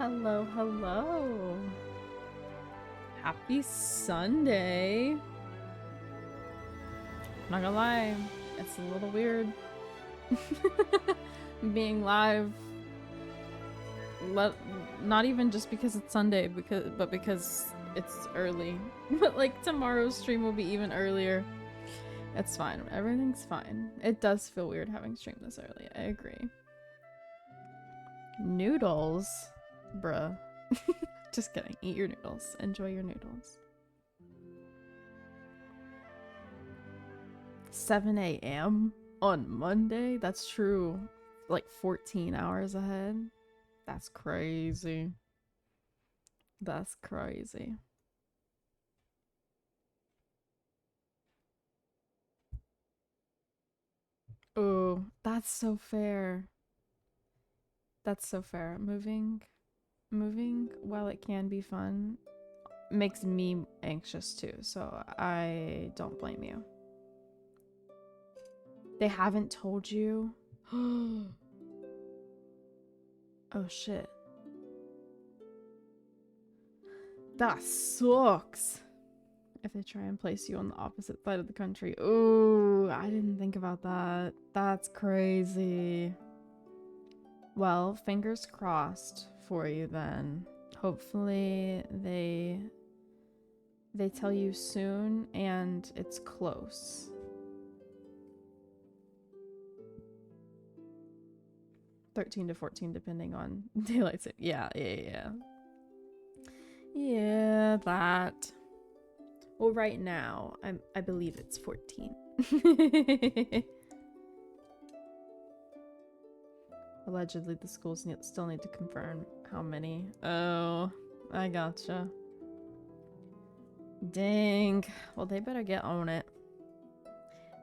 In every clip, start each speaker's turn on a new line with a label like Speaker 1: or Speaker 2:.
Speaker 1: Hello, hello. Happy Sunday. I'm not gonna lie, it's a little weird being live. Not even just because it's Sunday, but because it's early. But like tomorrow's stream will be even earlier. It's fine. Everything's fine. It does feel weird having streamed this early. I agree. Noodles? Bruh. Just kidding. Eat your noodles. Enjoy your noodles. 7 a.m. on Monday? That's true. Like 14 hours ahead. That's crazy. That's crazy. Oh, that's so fair. That's so fair. Moving, while it can be fun, makes me anxious too, so I don't blame you. They haven't told you? Oh shit. That sucks. If they try and place you on the opposite side of the country. Ooh, I didn't think about that. That's crazy. Well, fingers crossed for you then. Hopefully they tell you soon and it's close. $13 to $14 depending on daylight saving. Yeah. Yeah, that. Well, right now, I believe it's 14. Allegedly, the schools still need to confirm how many. Oh, I gotcha. Dang. Well, they better get on it.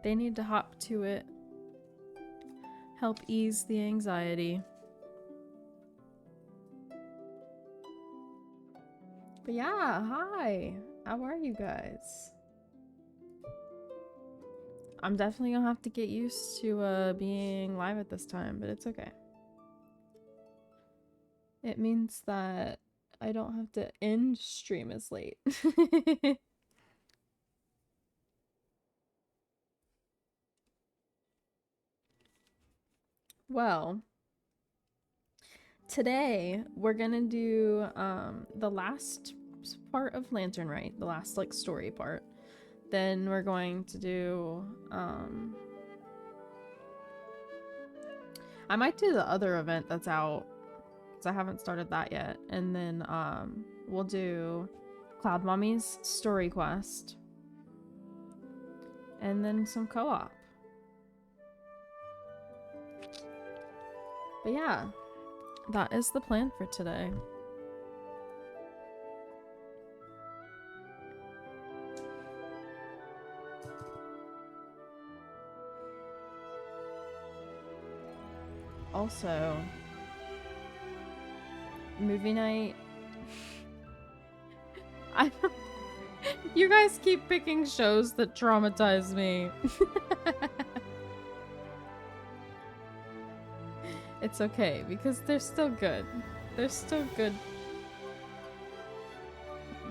Speaker 1: They need to hop to it. Help ease the anxiety. But yeah, hi. How are you guys? I'm definitely gonna have to get used to being live at this time, but it's okay. It means that I don't have to end stream as late. Well, today we're gonna do the last part of Lantern Rite, the last like story part. Then we're going to do I might do the other event that's out because I haven't started that yet. And then we'll do Cloud Mommy's story quest. And then some co-op. But yeah, that is the plan for today. Also, movie night. I don't. You guys keep picking shows that traumatize me. It's okay because they're still good. They're still good.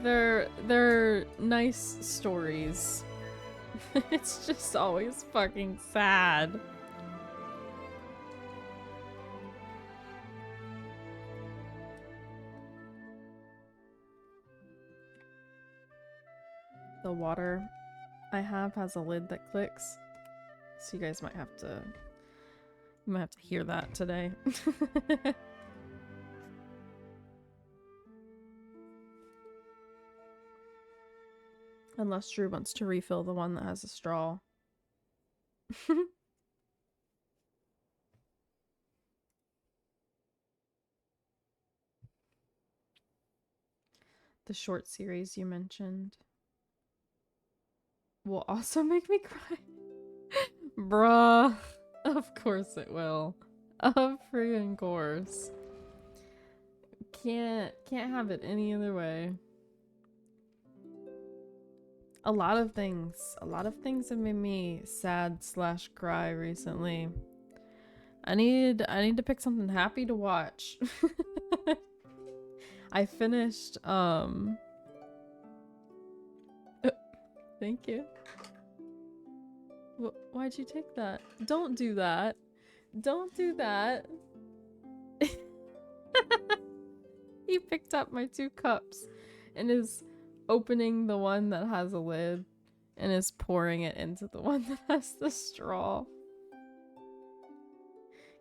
Speaker 1: They're nice stories. It's just always fucking sad. The water I have has a lid that clicks. So you guys might have to hear that today. Unless Drew wants to refill the one that has a straw. The short series you mentioned will also make me cry. Bruh. Of course it will. Of friggin' course. Can't have it any other way. A lot of things have made me sad / cry recently. I need to pick something happy to watch. I finished, thank you. Why'd you take that? Don't do that. Don't do that. He picked up my 2 cups and is opening the one that has a lid and is pouring it into the one that has the straw.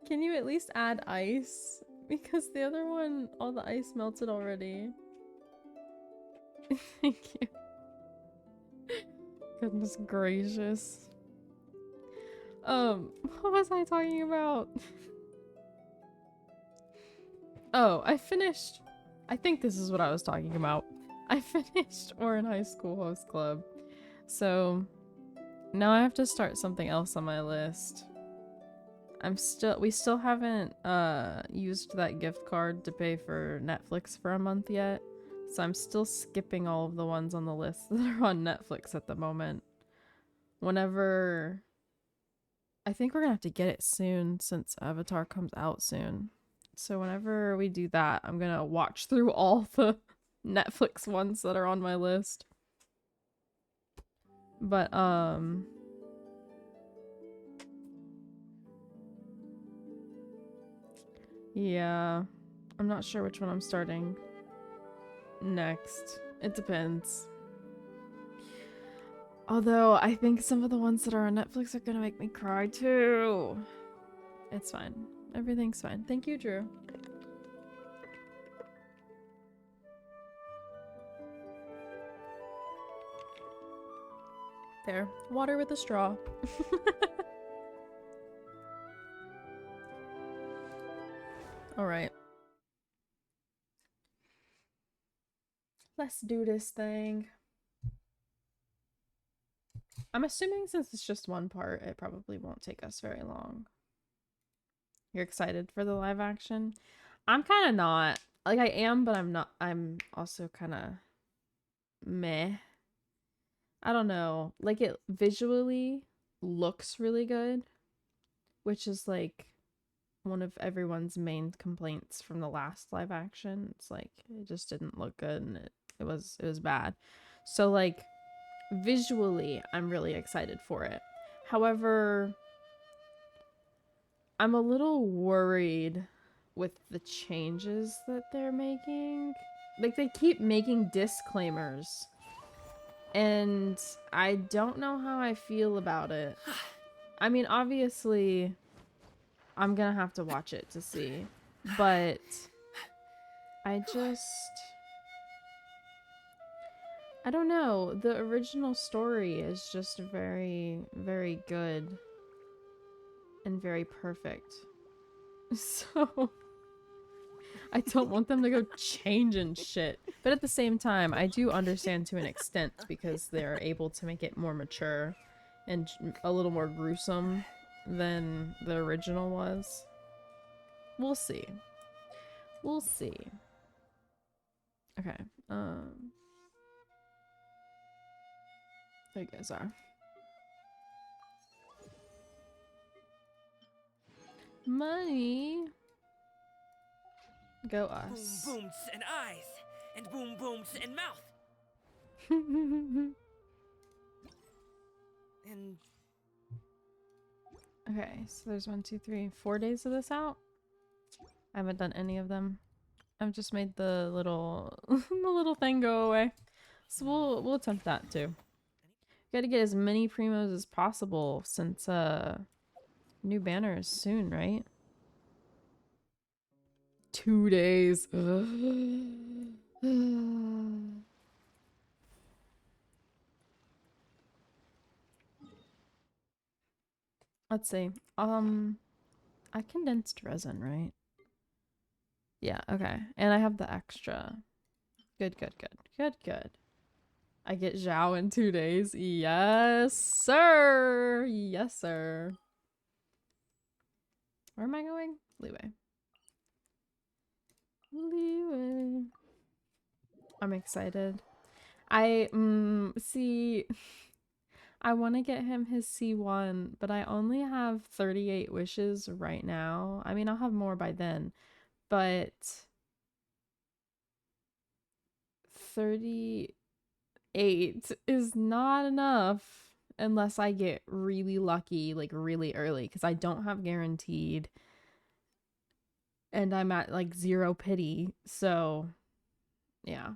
Speaker 1: Can you at least add ice? Because the other one, all the ice melted already. Thank you. Goodness gracious. What was I talking about? Oh, I finished. I think this is what I was talking about. I finished Orin High School Host Club. So now I have to start something else on my list. We still haven't used that gift card to pay for Netflix for a month yet. So I'm still skipping all of the ones on the list that are on Netflix at the moment. Whenever I think we're gonna have to get it soon since Avatar comes out soon. So whenever we do that, I'm gonna watch through all the Netflix ones that are on my list. But yeah, I'm not sure which one I'm starting next. It depends. Although I think some of the ones that are on Netflix are gonna make me cry too. It's fine. Everything's fine. Thank you, Drew. There. Water with a straw. Alright. Let's do this thing. I'm assuming since it's just one part, it probably won't take us very long. You're excited for the live action? I'm kind of not. Like, I am, but I'm not. I'm also kind of meh. I don't know. Like, it visually looks really good, which is like one of everyone's main complaints from the last live action. It's like it just didn't look good and it was bad. So like visually, I'm really excited for it. However, I'm a little worried with the changes that they're making. Like, they keep making disclaimers, and I don't know how I feel about it. I mean, obviously, I'm gonna have to watch it to see, but I don't know. The original story is just very, very good and very perfect. So I don't want them to go changing shit. But at the same time, I do understand to an extent because they're able to make it more mature and a little more gruesome than the original was. We'll see. We'll see. Okay. There you guys are. Money. Go us.
Speaker 2: Boom booms and eyes, and boom booms and mouth. And
Speaker 1: okay, so there's 1, 2, 3, 4 days of this out. I haven't done any of them. I've just made the little the little thing go away. So we'll attempt that too. Got to get as many primos as possible since new banner is soon, right? 2 days. Let's see. I condensed resin, right? Yeah, okay. And I have the extra. Good, good, good. Good, good. I get Zhao in 2 days. Yes, sir. Yes, sir. Where am I going? Leeway. Leeway. I'm excited. See, I want to get him his C1, but I only have 38 wishes right now. I mean, I'll have more by then, but 38 is not enough unless I get really lucky, like really early, because I don't have guaranteed. And I'm at like 0 pity, so yeah.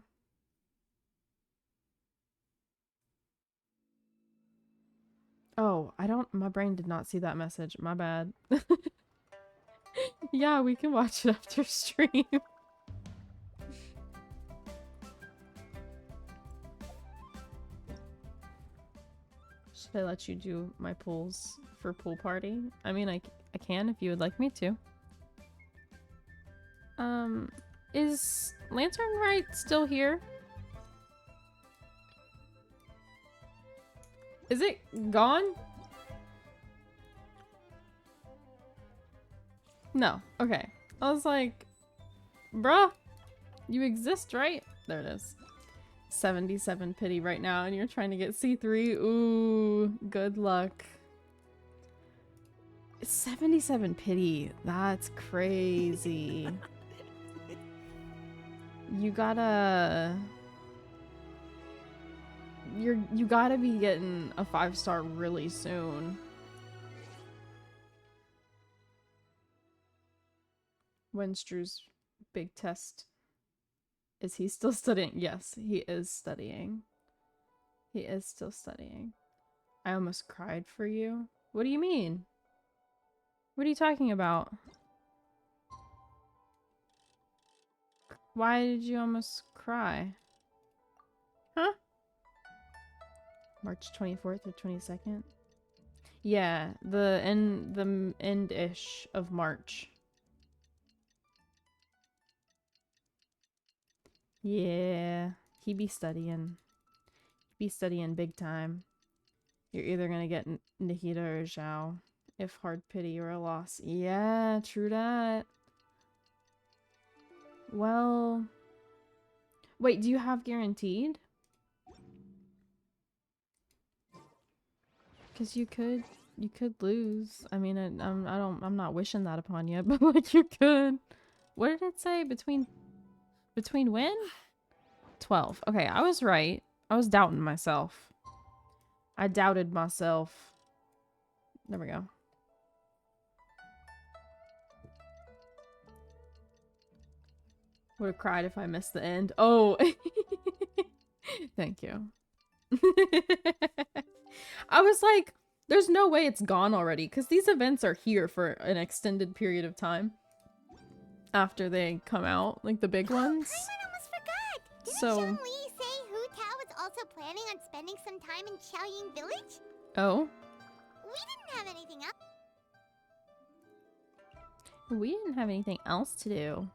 Speaker 1: Oh, my brain did not see that message. My bad. Yeah, we can watch it after stream. Should I let you do my pools for pool party? I mean, I can if you would like me to. Is Lantern Rite still here? Is it gone? No. Okay. I was like, bruh, you exist, right? There it is. 77 pity right now, and you're trying to get C3. Ooh, good luck. 77 pity. That's crazy. You gotta... You gotta be getting a 5-star really soon. When's Drew's big test? Is he still studying? Yes, he is studying. He is still studying. I almost cried for you. What do you mean? What are you talking about? Why did you almost cry? Huh? March 24th or 22nd? Yeah, the end-ish of March. Yeah, he be studying. He be studying big time. You're either gonna get Nikita or Zhao. If hard pity or a loss. Yeah, true that. Well... Wait, do you have guaranteed? Because you could lose. I mean, I'm not wishing that upon you, but like you could. What did it say? Between when? 12. Okay, I was right. I was doubting myself. I doubted myself. There we go. Would have cried if I missed the end. Oh, thank you. I was like, there's no way it's gone already, because these events are here for an extended period of time after they come out, like the big ones.
Speaker 3: I almost forgot. Didn't
Speaker 1: So,
Speaker 3: Xiang Li say Hu Tao was also planning on spending some time in Xiaoying Village?
Speaker 1: oh,
Speaker 3: We didn't have anything else.
Speaker 1: we didn't have anything else to do.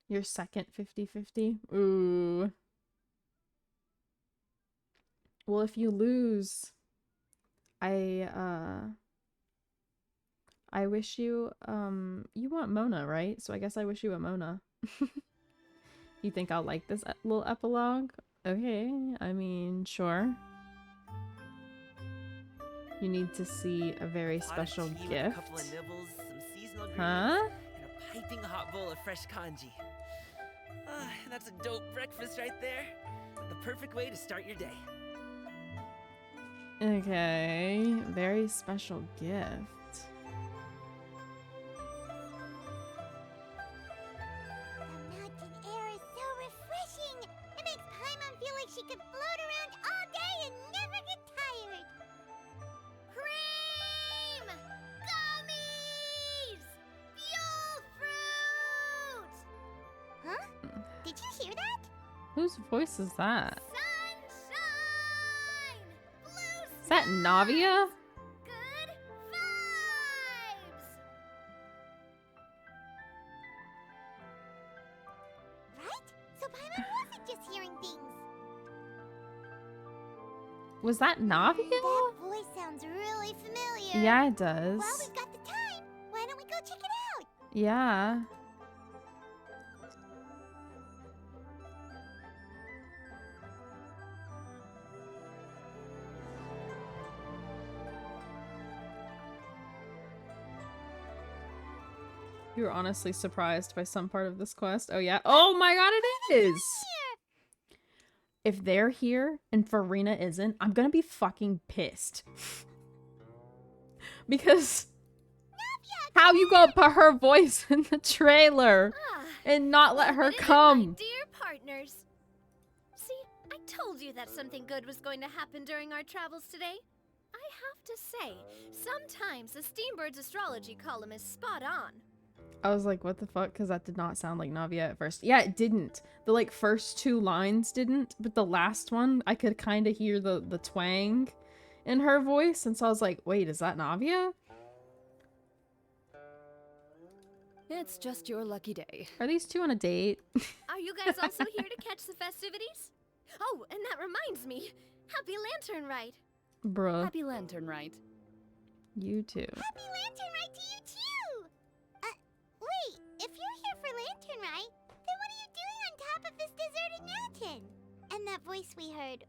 Speaker 1: Your second 50-50? Ooh. Well, if you lose, I wish you, you want Mona, right? So I guess I wish you a Mona. You think I'll like this little epilogue? Okay, I mean, sure. You need to see a very special gift.
Speaker 2: A couple of nibbles, some seasonal
Speaker 1: Huh?
Speaker 2: greens, and a piping hot bowl of fresh kanji. That's a dope breakfast right there. The perfect way to start your day.
Speaker 1: Okay, very special gift.
Speaker 3: The mountain air is so refreshing. It makes Paimon feel like she could float around all day and never get tired. Cream! Gummies! Fuel fruit! Huh? Did you hear that?
Speaker 1: Whose voice is that?
Speaker 3: Sunshine! Blue
Speaker 1: Is that Navia?
Speaker 3: good vibes! Right? So Paimon wasn't just hearing things.
Speaker 1: Was that Navia?
Speaker 3: That voice sounds really familiar.
Speaker 1: Yeah, it does.
Speaker 3: Well, we've got the time. Why don't we go check it out?
Speaker 1: Yeah. You were honestly surprised by some part of this quest. Oh yeah. Oh my god, it is! If they're here and Farina isn't, I'm gonna be fucking pissed. Because how you gonna put her voice in the trailer and not let her
Speaker 4: My
Speaker 1: come?
Speaker 4: dear partners. See, I told you that something good was going to happen during our travels today. I have to say, sometimes the Steambird's astrology column is spot on.
Speaker 1: I was like, what the fuck? Because that did not sound like Navia at first. Yeah, it didn't. The like first two lines didn't, but the last one, I could kind of hear the twang in her voice, and so I was like, wait, is that Navia?
Speaker 5: It's just your lucky day.
Speaker 1: Are these two on a date?
Speaker 4: Are you guys also here to catch the festivities? Oh, and that reminds me. Happy Lantern Rite.
Speaker 1: Bruh,
Speaker 5: Happy Lantern, right?
Speaker 1: you too.
Speaker 3: Happy Lantern Rite to you too! Wait, if you're here for Lantern Rite, then what are you doing on top of this deserted mountain? And that voice we heard,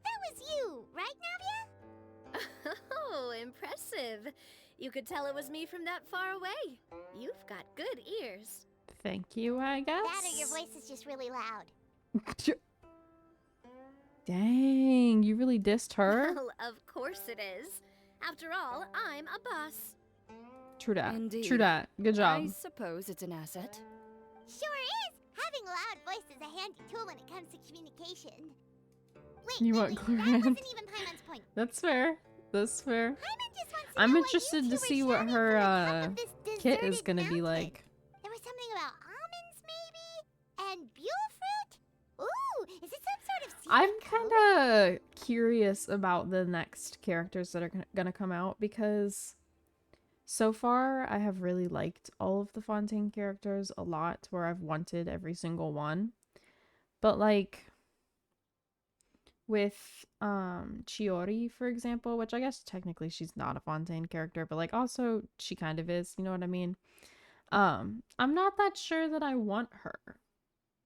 Speaker 3: that was you, right, Navia?
Speaker 4: Oh, impressive. You could tell it was me from that far away. You've got good ears.
Speaker 1: Thank you, I guess.
Speaker 3: That or your voice is just really loud.
Speaker 1: Dang, you really dissed her?
Speaker 4: Well, of course it is. After all, I'm a boss.
Speaker 1: True that.
Speaker 5: Indeed.
Speaker 1: True that. Good job.
Speaker 5: I suppose it's an asset.
Speaker 3: Sure is! Having a loud voice is a handy tool when it comes to communication. Wait,
Speaker 1: You
Speaker 3: wait,
Speaker 1: want
Speaker 3: wait, that
Speaker 1: Clorant?
Speaker 3: wasn't even Paimon's point.
Speaker 1: That's fair. That's fair.
Speaker 3: Paimon just wants to
Speaker 1: I'm
Speaker 3: know why
Speaker 1: interested
Speaker 3: you
Speaker 1: to
Speaker 3: two were
Speaker 1: see what
Speaker 3: shouting
Speaker 1: her
Speaker 3: from the top of this
Speaker 1: kit is
Speaker 3: deserted
Speaker 1: gonna be
Speaker 3: mountain.
Speaker 1: like.
Speaker 3: There was something about almonds, maybe? And buell fruit? Ooh, is it some sort of secret
Speaker 1: I'm
Speaker 3: code?
Speaker 1: kind of curious about the next characters that are gonna come out, because so far I have really liked all of the Fontaine characters a lot, where I've wanted every single one. But like with Chiori, for example, which I guess technically she's not a Fontaine character, but like also she kind of is, you know what I mean? I'm not that sure that I want her.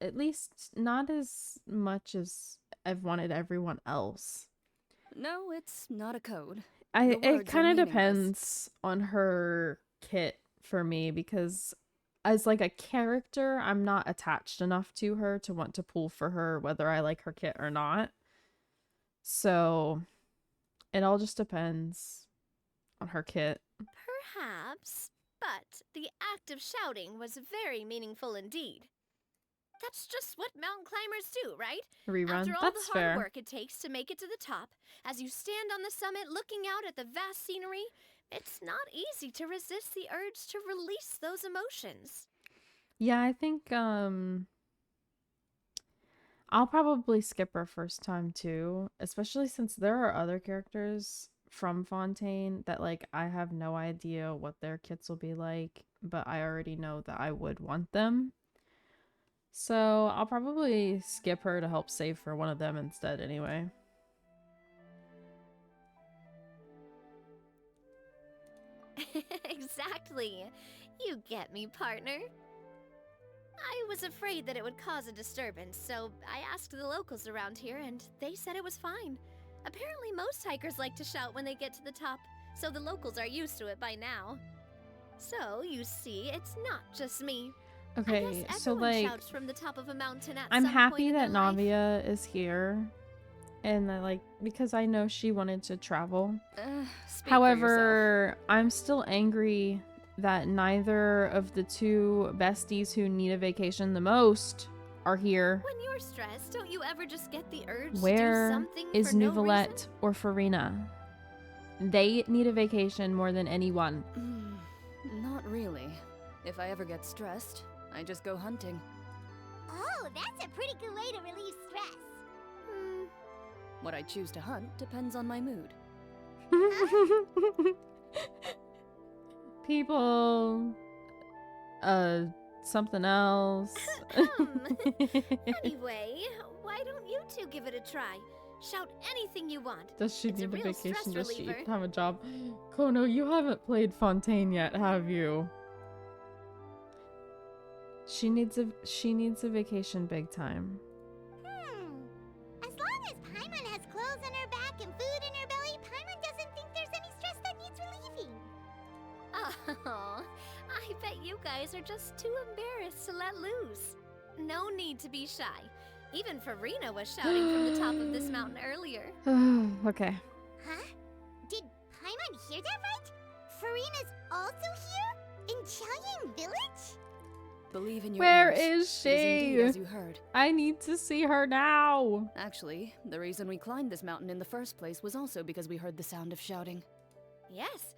Speaker 1: At least not as much as I've wanted everyone else.
Speaker 5: No, it's not a code.
Speaker 1: It
Speaker 5: words are
Speaker 1: kind of
Speaker 5: meaningless.
Speaker 1: depends on her kit for me, because as like a character, I'm not attached enough to her to want to pull for her whether I like her kit or not. So it all just depends on her kit.
Speaker 4: Perhaps, but the act of shouting was very meaningful indeed. That's just what mountain climbers do, right?
Speaker 1: Rerun.
Speaker 4: After all
Speaker 1: That's
Speaker 4: the hard
Speaker 1: fair.
Speaker 4: work it takes to make it to the top, as you stand on the summit looking out at the vast scenery, it's not easy to resist the urge to release those emotions.
Speaker 1: Yeah, I think I'll probably skip her first time too, especially since there are other characters from Fontaine that like I have no idea what their kits will be like, but I already know that I would want them. So I'll probably skip her to help save for one of them instead anyway.
Speaker 4: Exactly. You get me, partner. I was afraid that it would cause a disturbance, so I asked the locals around here, and they said it was fine. Apparently most hikers like to shout when they get to the top, so the locals are used to it by now. So, you see, it's not just me. I
Speaker 1: Okay,
Speaker 4: guess
Speaker 1: so
Speaker 4: everyone
Speaker 1: like
Speaker 4: shouts from the top of a mountain at
Speaker 1: I'm
Speaker 4: some
Speaker 1: happy
Speaker 4: point in
Speaker 1: that
Speaker 4: their life.
Speaker 1: Navia is here, and that, like, because I know she wanted to travel.
Speaker 5: Speak for yourself.
Speaker 1: However, I'm still angry that neither of the two besties who need a vacation the most are here.
Speaker 4: When you're stressed, don't you ever just get the urge to do
Speaker 1: Where
Speaker 4: something
Speaker 1: is
Speaker 4: for no
Speaker 1: Nouvelette
Speaker 4: reason?
Speaker 1: or Farina? They need a vacation more than anyone.
Speaker 5: Not really. If I ever get stressed, I just go hunting.
Speaker 3: Oh, that's a pretty good way to relieve stress.
Speaker 5: What I choose to hunt depends on my mood.
Speaker 1: People. Something else.
Speaker 4: Anyway, why don't you two give it a try? Shout anything you want.
Speaker 1: Does she
Speaker 4: It's a
Speaker 1: need a
Speaker 4: real
Speaker 1: vacation?
Speaker 4: stress
Speaker 1: Does she
Speaker 4: reliever.
Speaker 1: even have a job? Kono, you haven't played Fontaine yet, have you? She needs a vacation big time.
Speaker 3: As long as Paimon has clothes on her back and food in her belly, Paimon doesn't think there's any stress that needs relieving.
Speaker 4: Oh, I bet you guys are just too embarrassed to let loose. No need to be shy. Even Farina was shouting from the top of this mountain earlier.
Speaker 1: Okay.
Speaker 3: Huh? Did Paimon hear that right? Farina's also here? In Chaoyang Village?
Speaker 5: Believe in your
Speaker 1: Where
Speaker 5: ears.
Speaker 1: is
Speaker 5: It is indeed
Speaker 1: she?
Speaker 5: as you heard.
Speaker 1: I need to see her now.
Speaker 5: Actually, the reason we climbed this mountain in the first place was also because we heard the sound of shouting.
Speaker 4: Yes,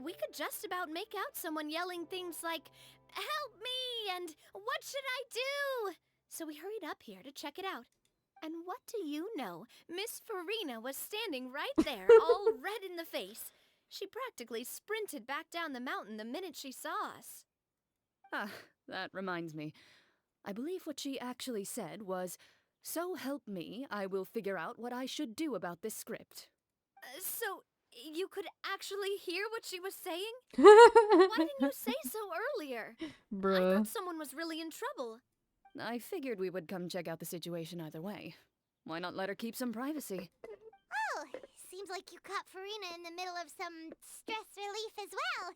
Speaker 4: we could just about make out someone yelling things like, "Help me!" and "What should I do?" So we hurried up here to check it out. And what do you know? Miss Farina was standing right there, all red in the face. She practically sprinted back down the mountain the minute she saw us.
Speaker 5: Ah, that reminds me. I believe what she actually said was, "So help me, I will figure out what I should do about this script."
Speaker 4: So, you could actually hear what she was saying? Why didn't you say so earlier? I
Speaker 1: Bruh.
Speaker 4: thought someone was really in trouble.
Speaker 5: I figured we would come check out the situation either way. Why not let her keep some privacy?
Speaker 3: Oh, seems like you caught Farina in the middle of some stress relief as well.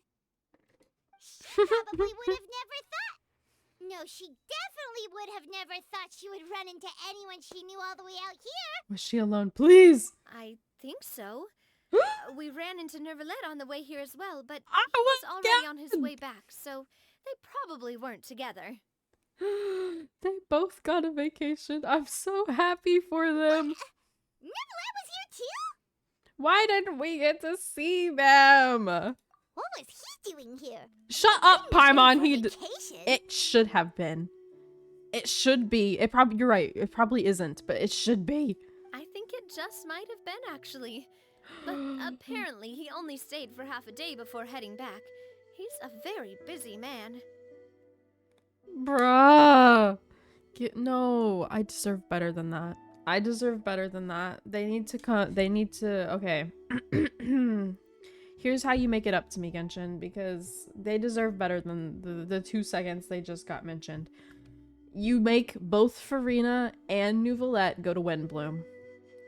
Speaker 3: She probably would have never thought. No, she definitely would have never thought she would run into anyone she knew all the way out here.
Speaker 1: Was she alone? Please.
Speaker 4: I think so. We ran into Nervalet on the way here as well, but
Speaker 1: I
Speaker 4: he was
Speaker 1: was
Speaker 4: already on his
Speaker 1: dead.
Speaker 4: way back, so they probably weren't together.
Speaker 1: They both got a vacation. I'm so happy for them.
Speaker 3: Nervalet was here too?
Speaker 1: Why didn't we get to see them?
Speaker 3: What was he doing here?
Speaker 1: Shut up, Paimon.
Speaker 3: For
Speaker 1: He.
Speaker 3: vacation?
Speaker 1: It should have been. It should be. It probably. You're right. It probably isn't, but it should be.
Speaker 4: I think it just might have been, actually. But apparently he only stayed for half a day before heading back. He's a very busy man.
Speaker 1: Bruh. No, I deserve better than that. I deserve better than that. They need to come. They need to. Okay. Here's how you make it up to me, Genshin, because they deserve better than the 2 seconds they just got mentioned. You make both Farina and Nouvelette go to Windbloom.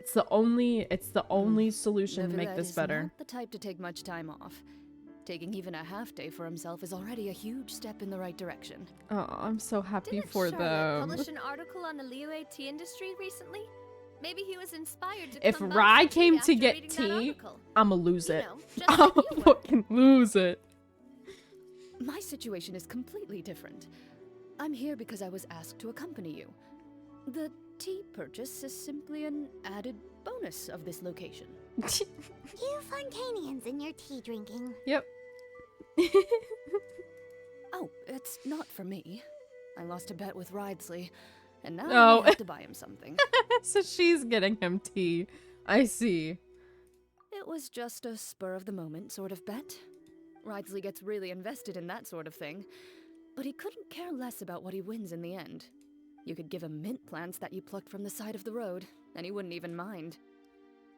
Speaker 1: It's the only solution to make
Speaker 5: Nervalet
Speaker 1: this
Speaker 5: is
Speaker 1: better.
Speaker 5: not the type to take much time off. Taking even a half day for himself is already a huge step in the right direction.
Speaker 1: Oh, I'm so happy
Speaker 4: Didn't
Speaker 1: for
Speaker 4: Charlotte
Speaker 1: them.
Speaker 4: publish an article on the Liyue tea industry recently? Maybe he was inspired to
Speaker 1: If
Speaker 4: come
Speaker 1: Rye
Speaker 4: buy some
Speaker 1: came
Speaker 4: tea
Speaker 1: to
Speaker 4: after
Speaker 1: get
Speaker 4: reading that
Speaker 1: tea,
Speaker 4: article.
Speaker 1: I'ma lose
Speaker 4: You
Speaker 1: it.
Speaker 4: know, just like
Speaker 1: I'ma
Speaker 4: you were.
Speaker 1: fucking lose it.
Speaker 5: My situation is completely different. I'm here because I was asked to accompany you. The tea purchase is simply an added bonus of this location.
Speaker 3: You Fontanians and your tea drinking.
Speaker 1: Yep.
Speaker 5: Oh, it's not for me. I lost a bet with Ridesley, and now
Speaker 1: Oh.
Speaker 5: I have to buy him something.
Speaker 1: So she's getting him tea. I see.
Speaker 5: It was just a spur-of-the-moment sort of bet. Ridesley gets really invested in that sort of thing, but he couldn't care less about what he wins in the end. You could give him mint plants that you plucked from the side of the road, and he wouldn't even mind.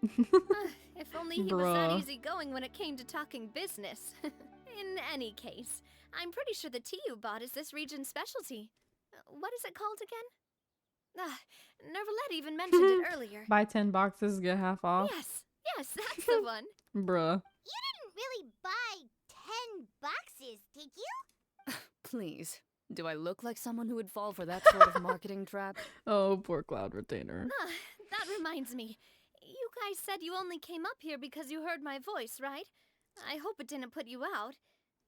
Speaker 4: If only he was that
Speaker 1: Bruh.
Speaker 4: easygoing when it came to talking business. In any case, I'm pretty sure the tea you bought is this region's specialty. What is it called again? Nervalet even mentioned it earlier.
Speaker 1: Buy 10 boxes, get half off.
Speaker 4: Yes, that's the one.
Speaker 1: Bruh.
Speaker 3: You didn't really buy 10 boxes, did you?
Speaker 5: Please, do I look like someone who would fall for that sort of marketing trap?
Speaker 1: Oh, poor Cloud Retainer.
Speaker 4: That reminds me. You guys said you only came up here because you heard my voice, right? I hope it didn't put you out.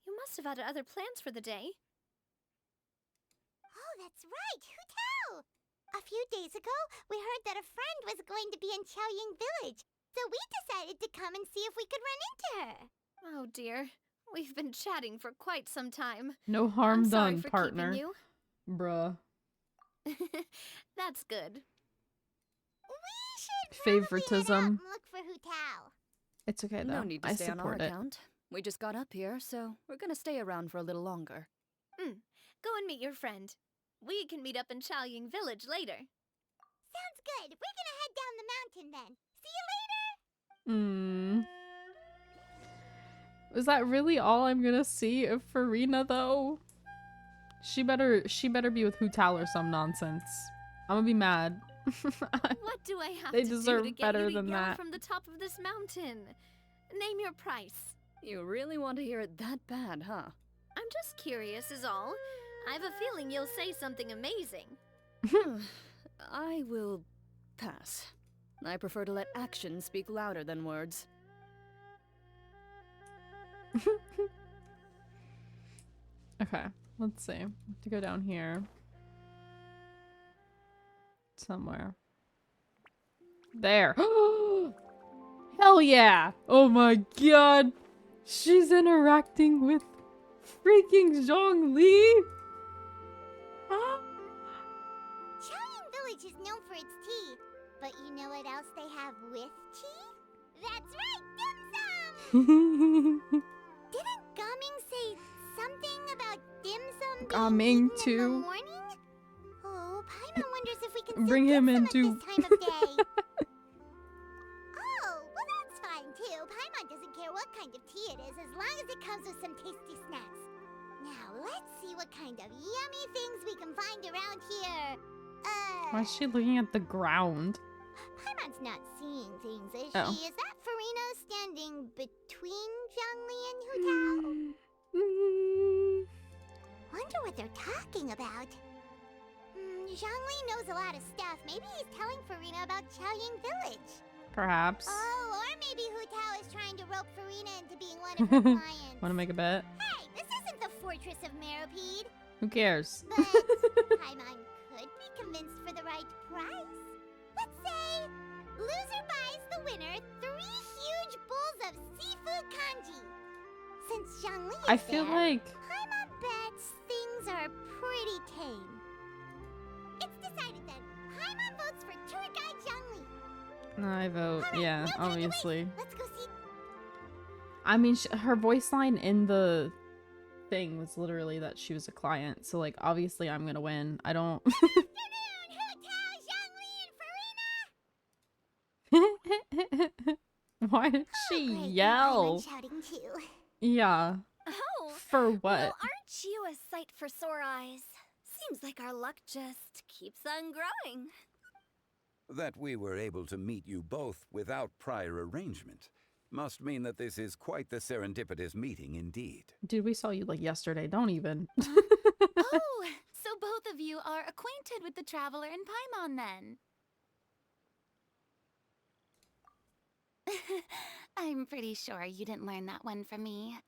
Speaker 4: You must have had other plans for the day.
Speaker 3: Oh, that's right. Who tell? A few days ago, we heard that a friend was going to be in Chaoyang Village, so we decided to come and see if we could run into her.
Speaker 4: Oh dear. We've been chatting for quite some time.
Speaker 1: No harm
Speaker 4: I'm sorry
Speaker 1: done,
Speaker 4: for
Speaker 1: partner.
Speaker 4: keeping
Speaker 1: Bruh.
Speaker 4: you. That's good.
Speaker 3: We should probably head out
Speaker 1: Favoritism.
Speaker 3: and look for Hu Tao.
Speaker 1: It's okay though.
Speaker 5: No need to
Speaker 1: I
Speaker 5: stay on our
Speaker 1: support it.
Speaker 5: account. We just got up here, so we're gonna stay around for a little longer.
Speaker 4: Go and meet your friend. We can meet up in Chaoying Village later.
Speaker 3: Sounds good. We're gonna head down the mountain then. See you later.
Speaker 1: Is that really all I'm gonna see of Farina though? She better be with Hu Tao or some nonsense. I'm gonna be mad.
Speaker 4: What do I have
Speaker 1: They
Speaker 4: to
Speaker 1: deserve
Speaker 4: do to get
Speaker 1: better
Speaker 4: you to
Speaker 1: than
Speaker 4: yell
Speaker 1: that.
Speaker 4: from the top of this mountain? Name your price.
Speaker 5: You really want to hear it that bad, huh?
Speaker 4: I'm just curious is all. I have a feeling you'll say something amazing.
Speaker 5: I will pass. I prefer to let actions speak louder than words.
Speaker 1: Okay, let's see. I have to go down here. Somewhere. There. Hell yeah! Oh my god! She's interacting with freaking Zhongli!
Speaker 3: Chaoyang Village is known for its tea, but you know what else they have with tea? That's right, dim sum! Didn't Gaming say something about dim sum
Speaker 1: Gaming
Speaker 3: being eaten in
Speaker 1: too.
Speaker 3: the morning? Oh, Paimon wonders if we can
Speaker 1: Bring
Speaker 3: sell
Speaker 1: him
Speaker 3: dim sum
Speaker 1: into-
Speaker 3: at this time of day. Oh, well that's fine too. Paimon doesn't care what kind of tea it is as long as it comes with some tasty snacks. Now let's see what kind of yummy things we can find around here.
Speaker 1: Why is she looking at the ground?
Speaker 3: Paimon's not seeing things, is
Speaker 1: Oh.
Speaker 3: she? Is that Farina standing between Zhongli and Hu Tao?
Speaker 1: Mm.
Speaker 3: Wonder what they're talking about. Zhongli knows a lot of stuff. Maybe he's telling Farina about Chaoyang Village.
Speaker 1: Perhaps.
Speaker 3: Oh, or maybe Hu Tao is trying to rope Farina into being one of her clients.
Speaker 1: Wanna make a bet?
Speaker 3: Hey, this isn't the Fortress of Meropide.
Speaker 1: Who cares?
Speaker 3: But Paimon could be convinced for the right price. Let's say loser buys the winner 3 huge bowls of seafood kanji. Since Zhongli is
Speaker 1: I feel
Speaker 3: there,
Speaker 1: like
Speaker 3: Paimon bets things are pretty tame. It's decided then. Paimon votes for tour guide Zhongli.
Speaker 1: I vote.
Speaker 3: All right,
Speaker 1: Yeah,
Speaker 3: no time to
Speaker 1: obviously.
Speaker 3: waste. Let's go see.
Speaker 1: I mean, her voice line in the thing was literally that she was a client. So, like, obviously, I'm gonna win. I don't.
Speaker 3: Afternoon, Hu Tao, Zhongli, and Farina.
Speaker 1: Why did she
Speaker 3: Oh, great,
Speaker 1: yell?
Speaker 3: Paimon's shouting too.
Speaker 1: Yeah.
Speaker 4: Oh,
Speaker 1: For what?
Speaker 4: well, aren't you a sight for sore eyes? Seems like our luck just keeps on growing.
Speaker 6: That we were able to meet you both without prior arrangement must mean that this is quite the serendipitous meeting indeed.
Speaker 1: Dude, we saw you like yesterday. Don't even.
Speaker 7: Oh, so both of you are acquainted with the Traveler and Paimon then? I'm pretty sure you didn't learn that one from me.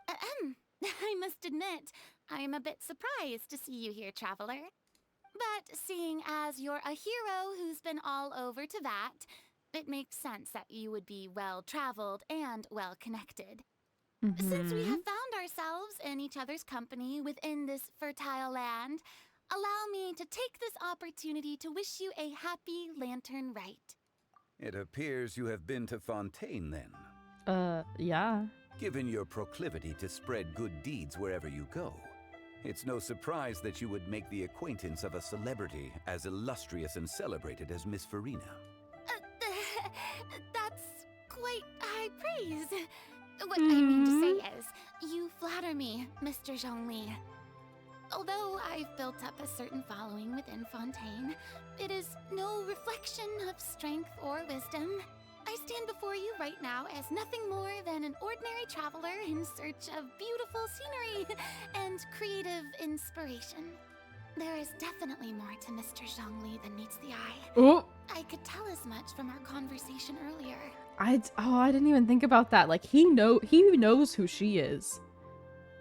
Speaker 7: Ahem. I must admit, I'm a bit surprised to see you here, Traveler. But seeing as you're a hero who's been all over Teyvat, it makes sense that you would be well-traveled and well-connected. Since we
Speaker 1: Mhm.
Speaker 7: have found ourselves in each other's company within this fertile land, allow me to take this opportunity to wish you a happy Lantern Rite.
Speaker 6: It appears you have been to Fontaine then.
Speaker 1: Yeah.
Speaker 6: Given your proclivity to spread good deeds wherever you go, it's no surprise that you would make the acquaintance of a celebrity as illustrious and celebrated as Miss Farina.
Speaker 7: That's quite high praise. What I mean to say is, you flatter me, Mr. Zhongli. Although I've built up a certain following within Fontaine, it is no reflection of strength or wisdom. I stand before you right now as nothing more than an ordinary traveler in search of beautiful scenery and creative inspiration. There is definitely more to Mr. Zhongli than meets the eye.
Speaker 1: Oh,
Speaker 7: I could tell as much from our conversation earlier.
Speaker 1: I didn't even think about that. Like he knows who she is.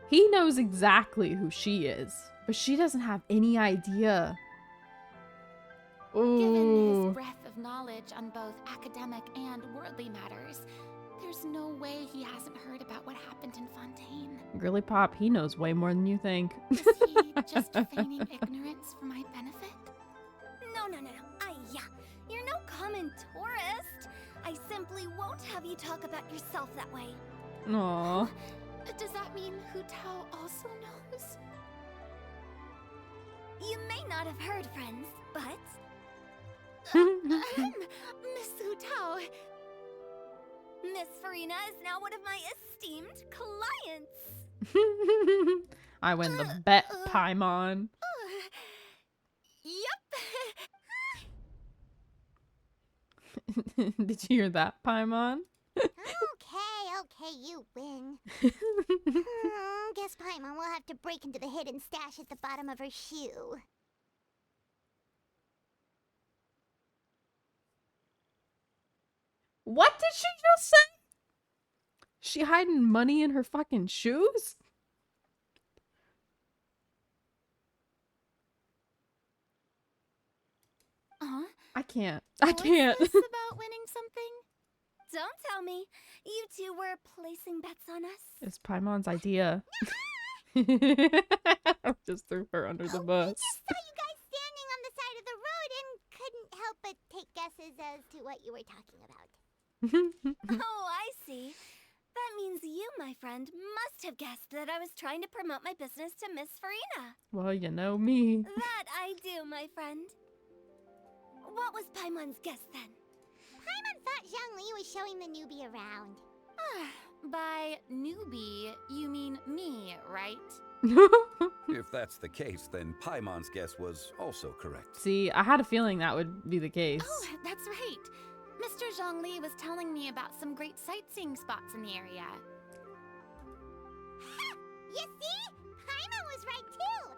Speaker 1: He knows exactly who she is, but she doesn't have any idea.
Speaker 7: Given
Speaker 1: Ooh.
Speaker 7: his breadth of knowledge on both academic and worldly matters, there's no way he hasn't heard about what happened in Fontaine.
Speaker 1: Girly Pop, he knows way more than you think.
Speaker 7: Is he just feigning ignorance for my benefit?
Speaker 4: No. Yeah. You're no common tourist. I simply won't have you talk about yourself that way.
Speaker 1: Aww.
Speaker 7: Does that mean Hu Tao also knows?
Speaker 4: You may not have heard, friends, but
Speaker 7: Miss Hu Tao.
Speaker 4: Miss Farina is now one of my esteemed clients.
Speaker 1: I win the bet, Paimon.
Speaker 4: Yep.
Speaker 1: Did you hear that, Paimon?
Speaker 3: Okay, you win. Guess Paimon will have have to break into the hidden stash at the bottom of her shoe.
Speaker 1: What did she just say? She hiding money in her fucking shoes? I can't. I can't.
Speaker 7: Was this about winning something?
Speaker 4: Don't tell me. You two were placing bets on us.
Speaker 1: It's Paimon's idea. Just threw her under the
Speaker 3: We
Speaker 1: bus.
Speaker 3: just saw you guys standing on the side of the road and couldn't help but take guesses as to what you were talking about.
Speaker 4: Oh, I see. That means you, my friend, must have guessed that I was trying to promote my business to Miss Farina.
Speaker 1: Well, you know me.
Speaker 4: That I do, my friend. What was Paimon's guess then?
Speaker 3: Paimon thought Zhongli was showing the newbie around.
Speaker 7: By newbie, you mean me, right?
Speaker 6: If that's the case, then Paimon's guess was also correct.
Speaker 1: See, I had a feeling that would be the case.
Speaker 7: Oh, that's right. Mr. Zhongli was telling me about some great sightseeing spots in the area.
Speaker 3: Ha! You see? Paimon was right too!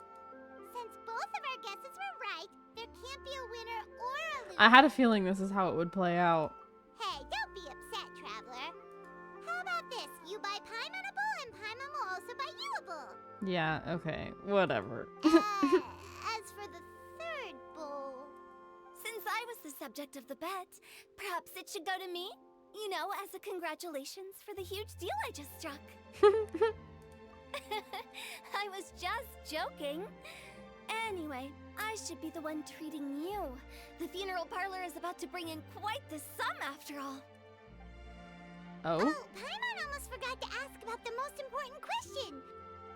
Speaker 3: Since both of our guesses were right, there can't be a winner or a loser.
Speaker 1: I had a feeling this is how it would play out.
Speaker 3: Hey, don't be upset, Traveler. How about this? You buy Paimonable and Paimon will also buy youable.
Speaker 1: Yeah, okay, whatever.
Speaker 3: As for the third bowl...
Speaker 4: Since I was the subject of the bet, perhaps it should go to me? You know, as a congratulations for the huge deal I just struck. I was just joking. Anyway, I should be the one treating you. The funeral parlor is about to bring in quite the sum after all.
Speaker 1: Oh?
Speaker 3: Paimon almost forgot to ask about the most important question.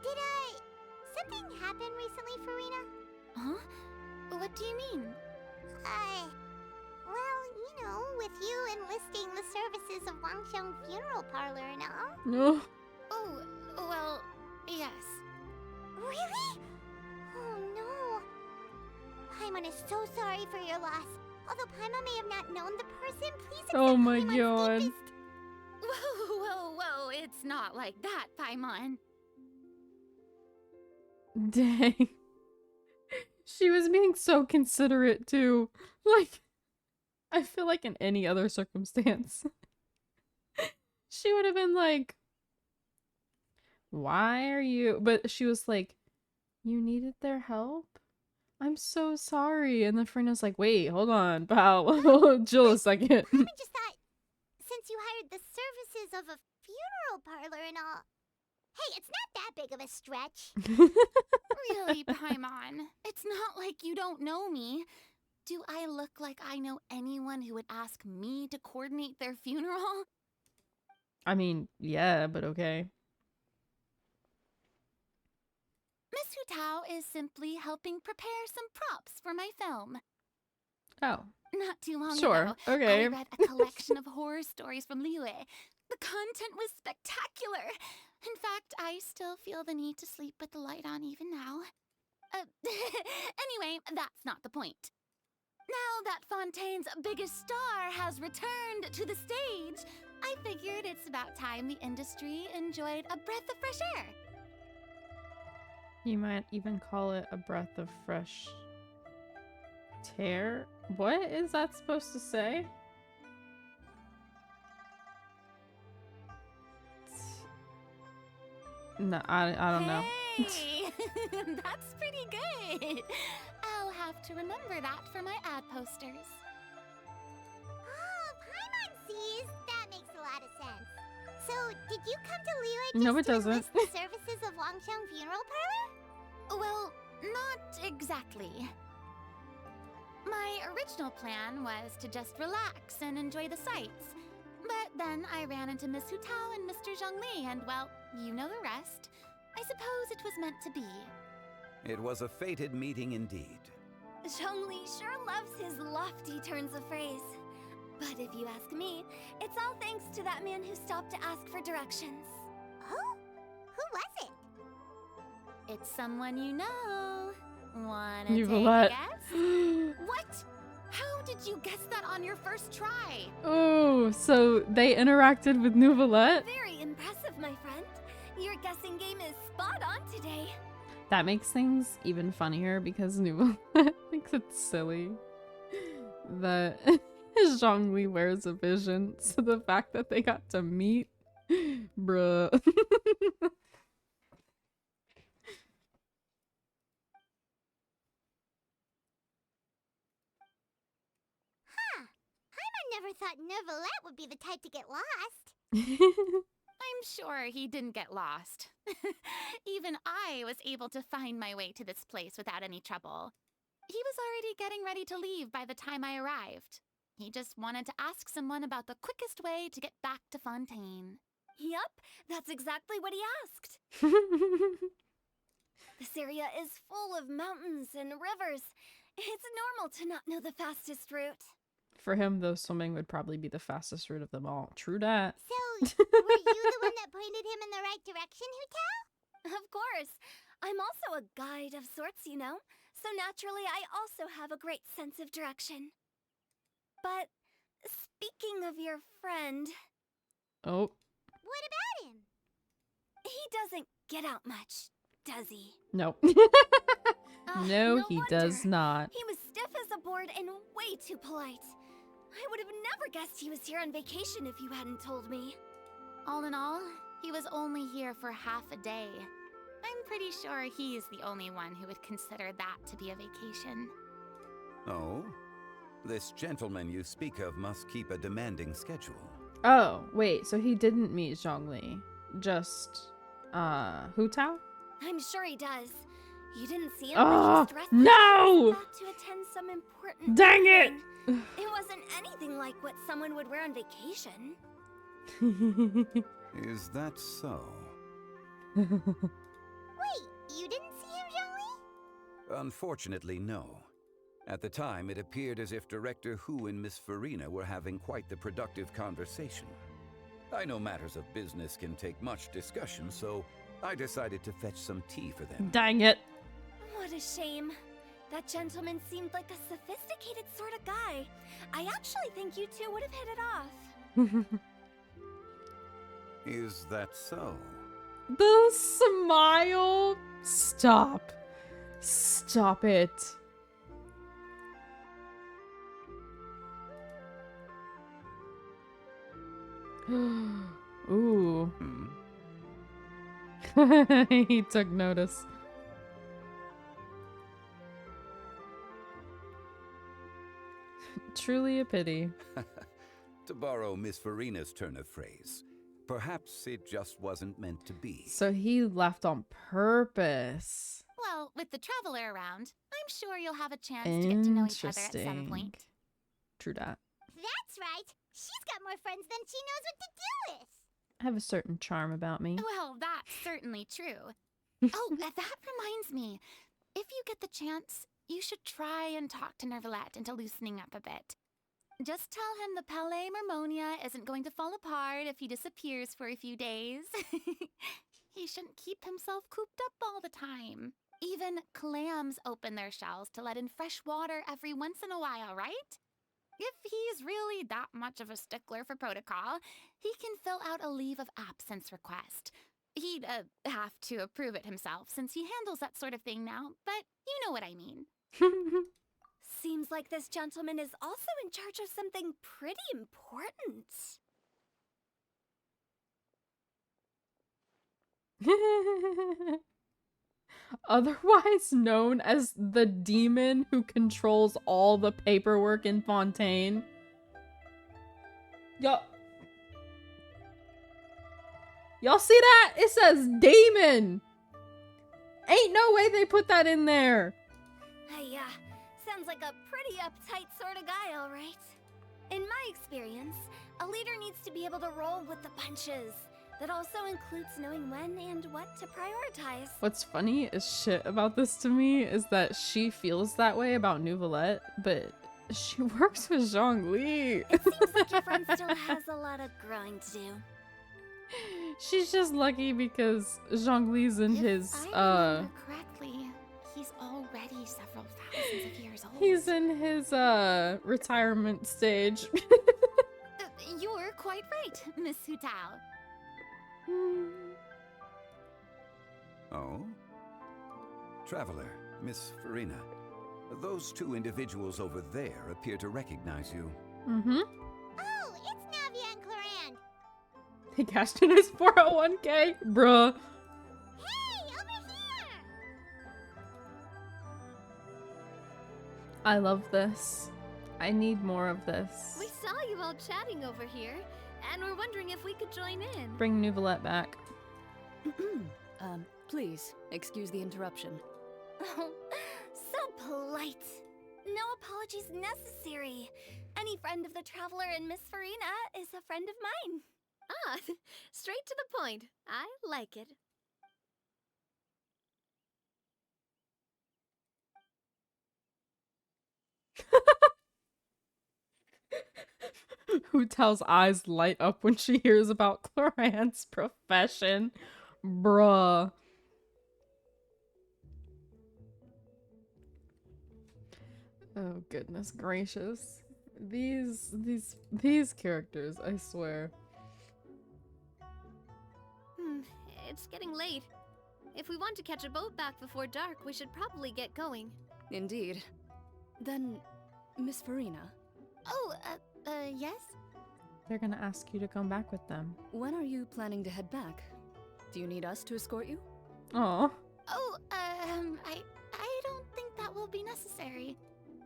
Speaker 3: Did something happen recently, Farina?
Speaker 7: Huh? What do you mean?
Speaker 3: Well, you know, with you enlisting the services of Wangsheng Funeral Parlor and all.
Speaker 1: No.
Speaker 7: Oh, well, yes.
Speaker 3: Really? Oh no. Paimon is so sorry for your loss. Although Paimon may have not known the person, please accept
Speaker 1: Oh my
Speaker 3: Paimon's
Speaker 1: god.
Speaker 3: deepest...
Speaker 7: Whoa, it's not like that, Paimon.
Speaker 1: Dang. She was being so considerate too. Like, I feel like in any other circumstance, she would have been like, why are you? But she was like, you needed their help? I'm so sorry. And then Farina's like, wait, hold on, pal. Chill a second.
Speaker 3: Paimon just thought, since you hired the services of a funeral parlor and all... Hey, it's not that big of a stretch.
Speaker 7: Really, Paimon? It's not like you don't know me. Do I look like I know anyone who would ask me to coordinate their funeral?
Speaker 1: I mean, yeah, but okay.
Speaker 7: Miss Hutao is simply helping prepare some props for my film.
Speaker 1: Oh,
Speaker 7: Not too long
Speaker 1: sure.
Speaker 7: ago,
Speaker 1: Okay.
Speaker 7: I read a collection of horror stories from Liyue. The content was spectacular. In fact, I still feel the need to sleep with the light on even now. Anyway, that's not the point. Now that Fontaine's biggest star has returned to the stage, I figured it's about time the industry enjoyed a breath of fresh air.
Speaker 1: You might even call it a breath of fresh air. What is that supposed to say? No, I don't know.
Speaker 7: Hey, that's pretty good. I'll have to remember that for my ad posters.
Speaker 3: Oh, Paimon sees. That makes a lot of sense. So, did you come to Liyue
Speaker 1: No,
Speaker 3: just
Speaker 1: it
Speaker 3: to
Speaker 1: doesn't.
Speaker 3: enlist the services of Wangsheng Funeral Parlor?
Speaker 7: Well, not exactly. My original plan was to just relax and enjoy the sights. But then I ran into Miss Hutao and Mr. Zhongli, and well, you know the rest. I suppose it was meant to be.
Speaker 6: It was a fated meeting indeed.
Speaker 4: Zhongli sure loves his lofty turns of phrase. But if you ask me, it's all thanks to that man who stopped to ask for directions.
Speaker 3: Oh? Who was it?
Speaker 7: It's someone you know. Wanna
Speaker 1: You've
Speaker 7: take a
Speaker 1: let.
Speaker 7: guess? What? How did you guess that on your first try?
Speaker 1: Oh, so they interacted with Nouvelette?
Speaker 4: Very impressive, my friend. Your guessing game is spot on today.
Speaker 1: That makes things even funnier because Nuvo thinks it's silly that Zhongli wears a vision. So the fact that they got to meet, bruh.
Speaker 3: Huh. Heimer never thought Neuvillette would be the type to get lost.
Speaker 7: I'm sure he didn't get lost. Even I was able to find my way to this place without any trouble. He was already getting ready to leave by the time I arrived. He just wanted to ask someone about the quickest way to get back to Fontaine.
Speaker 4: Yup, that's exactly what he asked. This area is full of mountains and rivers. It's normal to not know the fastest route.
Speaker 1: For him, though, swimming would probably be the fastest route of them all. True that.
Speaker 3: So, were you the one that pointed him in the right direction, Hutao?
Speaker 4: Of course. I'm also a guide of sorts, you know. So naturally, I also have a great sense of direction. But speaking of your friend,
Speaker 1: Oh,
Speaker 3: What about him?
Speaker 4: he doesn't get out much, does he?
Speaker 1: no.
Speaker 4: Ah,
Speaker 1: No, he does
Speaker 4: wonder.
Speaker 1: not.
Speaker 4: He was stiff as a board and way too polite. I would have never guessed he was here on vacation if you hadn't told me.
Speaker 7: All in all, he was only here for half a day. I'm pretty sure he's the only one who would consider that to be a vacation.
Speaker 6: Oh? This gentleman you speak of must keep a demanding schedule.
Speaker 1: Oh, wait, so he didn't meet Zhongli. Just, Hu Tao?
Speaker 4: I'm sure he does. You didn't see him,
Speaker 1: Oh,
Speaker 4: but he's dressed
Speaker 1: no!
Speaker 4: like he's about to attend some important
Speaker 1: Dang it!
Speaker 4: thing. It wasn't anything like what someone would wear on vacation.
Speaker 6: Is that so?
Speaker 3: Wait, you didn't see him, Zhongli?
Speaker 6: Unfortunately, no. At the time, it appeared as if Director Hu and Miss Farina were having quite the productive conversation. I know matters of business can take much discussion, so I decided to fetch some tea for them.
Speaker 1: Dang it.
Speaker 4: What a shame. That gentleman seemed like a sophisticated sort of guy. I actually think you two would have hit it off.
Speaker 6: Is that so?
Speaker 1: The smile. Stop. Stop it. Ooh. He took notice. Truly a pity.
Speaker 6: To borrow Miss Farina's turn of phrase, perhaps it just wasn't meant to be.
Speaker 1: So he left on purpose.
Speaker 7: Well, with the traveler around, I'm sure you'll have a chance to get to know each other at some point.
Speaker 1: True that.
Speaker 3: That's right. She's got more friends than she knows what to do with.
Speaker 1: I have a certain charm about me.
Speaker 7: Well, that's certainly true. Oh, that reminds me. If you get the chance, you should try and talk to Neuvillette into loosening up a bit. Just tell him the Palais Mermonia isn't going to fall apart if he disappears for a few days. He shouldn't keep himself cooped up all the time. Even clams open their shells to let in fresh water every once in a while, right? If he's really that much of a stickler for protocol, he can fill out a leave of absence request. He'd have to approve it himself since he handles that sort of thing now, but you know what I mean.
Speaker 4: Seems like this gentleman is also in charge of something pretty important.
Speaker 1: Otherwise known as the demon who controls all the paperwork in Fontaine. Y'all see that? It says Damon. Ain't no way they put that in there.
Speaker 4: Sounds like a pretty uptight sort of guy, all right. In my experience, a leader needs to be able to roll with the punches. That also includes knowing when and what to prioritize.
Speaker 1: What's funny as shit about this to me is that she feels that way about Neuvillette, but she works with Zhongli.
Speaker 4: It seems like your friend still has a lot of growing to do.
Speaker 1: She's just lucky because Zhongli's in his,
Speaker 7: If I remember correctly, he's already several thousands of years old.
Speaker 1: he's in his, retirement stage.
Speaker 7: You're quite right, Miss Hutao.
Speaker 6: Oh? Traveler, Miss Farina. Those two individuals over there appear to recognize you.
Speaker 1: Mm-hmm.
Speaker 3: Oh, it's Navia and Clorand.
Speaker 1: He cashed in his 401k? Bruh.
Speaker 3: Hey, over here!
Speaker 1: I love this. I need more of this.
Speaker 4: We saw you all chatting over here, and we're wondering if we could join in.
Speaker 1: Bring Nouvelette back.
Speaker 5: Please, excuse the interruption.
Speaker 7: Oh, so polite. No apologies necessary. Any friend of the Traveler and Miss Farina is a friend of mine.
Speaker 4: Ah, straight to the point. I like it.
Speaker 1: Hu Tao's eyes light up when she hears about Clorand's profession. Bruh. Oh goodness gracious. These characters, I swear.
Speaker 4: It's getting late. If we want to catch a boat back before dark, we should probably get going.
Speaker 5: Indeed. Then, Miss Farina,
Speaker 7: Oh, yes?
Speaker 1: They're gonna ask you to come back with them.
Speaker 5: when are you planning to head back? Do you need us to escort you?
Speaker 1: Aw.
Speaker 7: Oh, I don't think that will be necessary.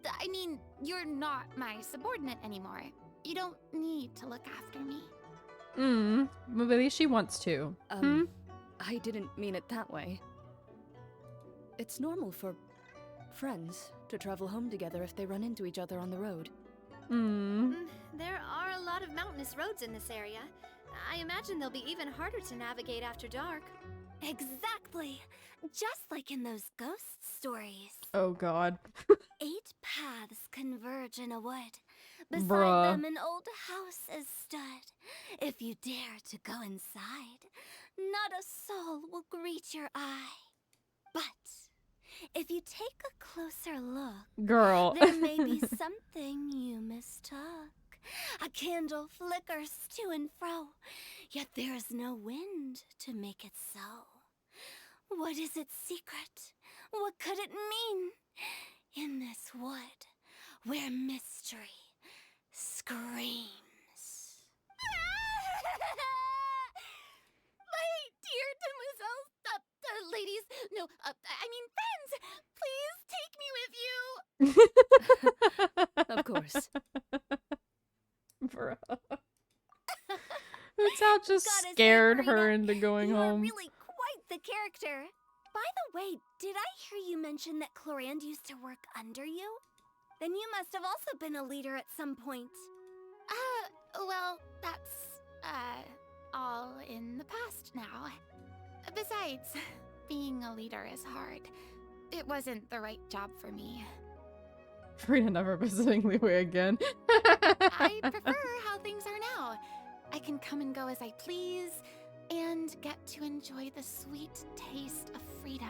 Speaker 7: I mean, you're not my subordinate anymore. You don't need to look after me.
Speaker 1: But at least she wants to.
Speaker 5: I didn't mean it that way. It's normal for friends to travel home together if they run into each other on the road.
Speaker 4: There are a lot of mountainous roads in this area. I imagine they'll be even harder to navigate after dark.
Speaker 7: Exactly. Just like in those ghost stories.
Speaker 1: Oh god.
Speaker 7: 8 paths converge in a wood. Beside
Speaker 1: Bruh.
Speaker 7: them an old house is stood. If you dare to go inside, not a soul will greet your eye. But if you take a closer look,
Speaker 1: Girl.
Speaker 7: there may be something you mistook. A candle flickers to and fro, yet there is no wind to make it so. What is its secret? What could it mean? In this wood, where mystery screams. My dear demoiselles, ladies, no, I mean friends, please take me with you.
Speaker 5: Of course.
Speaker 1: Bruh. Hu Tao just
Speaker 7: Gotta say,
Speaker 1: scared her
Speaker 7: Farina,
Speaker 1: into going
Speaker 7: you are
Speaker 1: home.
Speaker 7: really quite the character. By the way, did I hear you mention that Clorand used to work under you? Then you must have also been a leader at some point. Well, that's, all in the past now. Besides, being a leader is hard. It wasn't the right job for me.
Speaker 1: Farina never visiting Liwei again.
Speaker 7: I prefer how things are now. I can come and go as I please, and get to enjoy the sweet taste of freedom.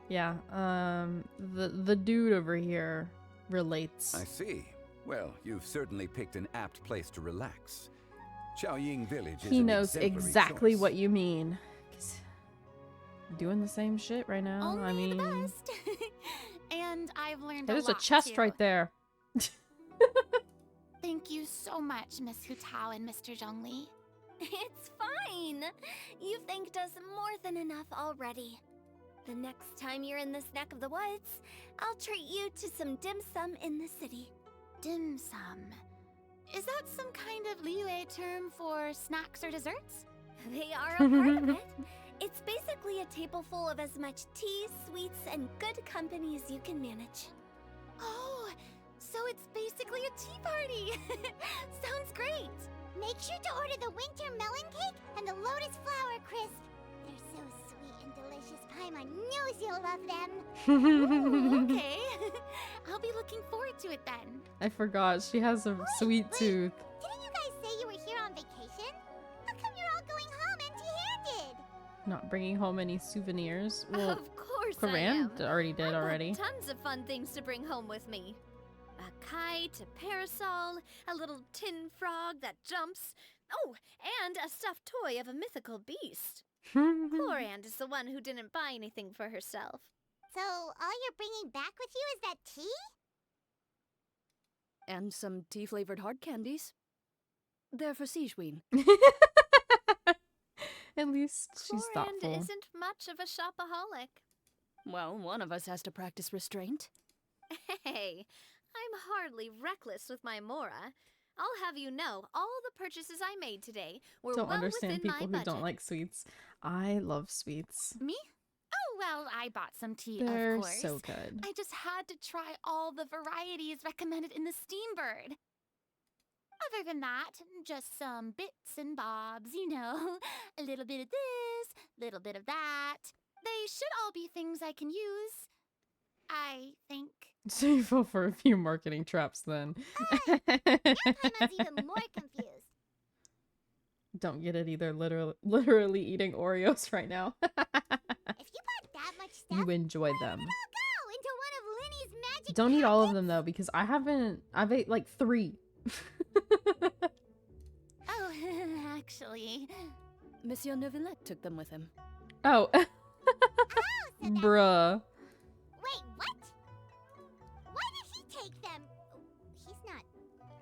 Speaker 1: Yeah, the dude over here relates.
Speaker 6: I see. Well, you've certainly picked an apt place to relax. Qiaoying Village is
Speaker 1: He
Speaker 6: an
Speaker 1: knows
Speaker 6: exemplary
Speaker 1: exactly
Speaker 6: choice.
Speaker 1: what you mean. 'Cause doing the same shit right now.
Speaker 7: Only
Speaker 1: I mean,
Speaker 7: the best. And I've learned
Speaker 1: there's
Speaker 7: a
Speaker 1: a
Speaker 7: lot,
Speaker 1: chest
Speaker 7: too.
Speaker 1: right there.
Speaker 7: Thank you so much, Miss Hu Tao and Mr. Zhongli. It's fine. You've thanked us more than enough already. The next time you're in this neck of the woods, I'll treat you to some dim sum in the city. Dim sum? Is that some kind of Liyue term for snacks or desserts? They are a part of it. It's basically a table full of as much tea, sweets, and good company as you can manage. Oh, so it's basically a tea party. Sounds great.
Speaker 3: Make sure to order the winter melon cake and the lotus flower crisp. They're so sweet and delicious, Paimon knows you'll love them.
Speaker 7: Ooh, okay. I'll be looking forward to it then.
Speaker 1: I forgot. She has a sweet tooth.
Speaker 3: Didn't you guys say you were here on vacation? How come you're all going home empty-handed?
Speaker 1: Not bringing home any souvenirs. Well,
Speaker 4: Of course I am.
Speaker 1: Corinne already did
Speaker 4: I've got
Speaker 1: already.
Speaker 4: tons of fun things to bring home with me. A kite, a parasol, a little tin frog that jumps. Oh, and a stuffed toy of a mythical beast. Poor Anne is the one who didn't buy anything for herself.
Speaker 3: So, all you're bringing back with you is that tea?
Speaker 5: And some tea-flavored hard candies. They're for Sijuin.
Speaker 1: At least she's
Speaker 4: Poor Anne
Speaker 1: thoughtful.
Speaker 4: isn't much of a shopaholic.
Speaker 5: Well, one of us has to practice restraint.
Speaker 4: Hey, I'm hardly reckless with my Mora. I'll have you know, all the purchases I made today were
Speaker 1: Don't
Speaker 4: well
Speaker 1: understand
Speaker 4: within my
Speaker 1: people who
Speaker 4: budget.
Speaker 1: don't like sweets. I love sweets.
Speaker 7: Me? Oh, well, I bought some tea,
Speaker 1: They're
Speaker 7: of course.
Speaker 1: so good.
Speaker 7: I just had to try all the varieties recommended in the Steambird. Other than that, just some bits and bobs, you know. A little bit of this, little bit of that. They should all be things I can use, I think.
Speaker 1: So you fell for a few marketing traps then.
Speaker 3: Paimon's even more confused.
Speaker 1: Don't get it either. Literally eating Oreos right now.
Speaker 3: If you bought that much stuff,
Speaker 1: You enjoy them.
Speaker 3: it'll go into one of Linny's magic
Speaker 1: Don't eat all of
Speaker 3: packets.
Speaker 1: them though, because I've ate like 3.
Speaker 7: Oh, actually.
Speaker 5: Monsieur Neuvillette took them with him.
Speaker 1: Oh.
Speaker 3: So that's-
Speaker 1: Bruh.
Speaker 3: Wait, what? Why did he take them? He's not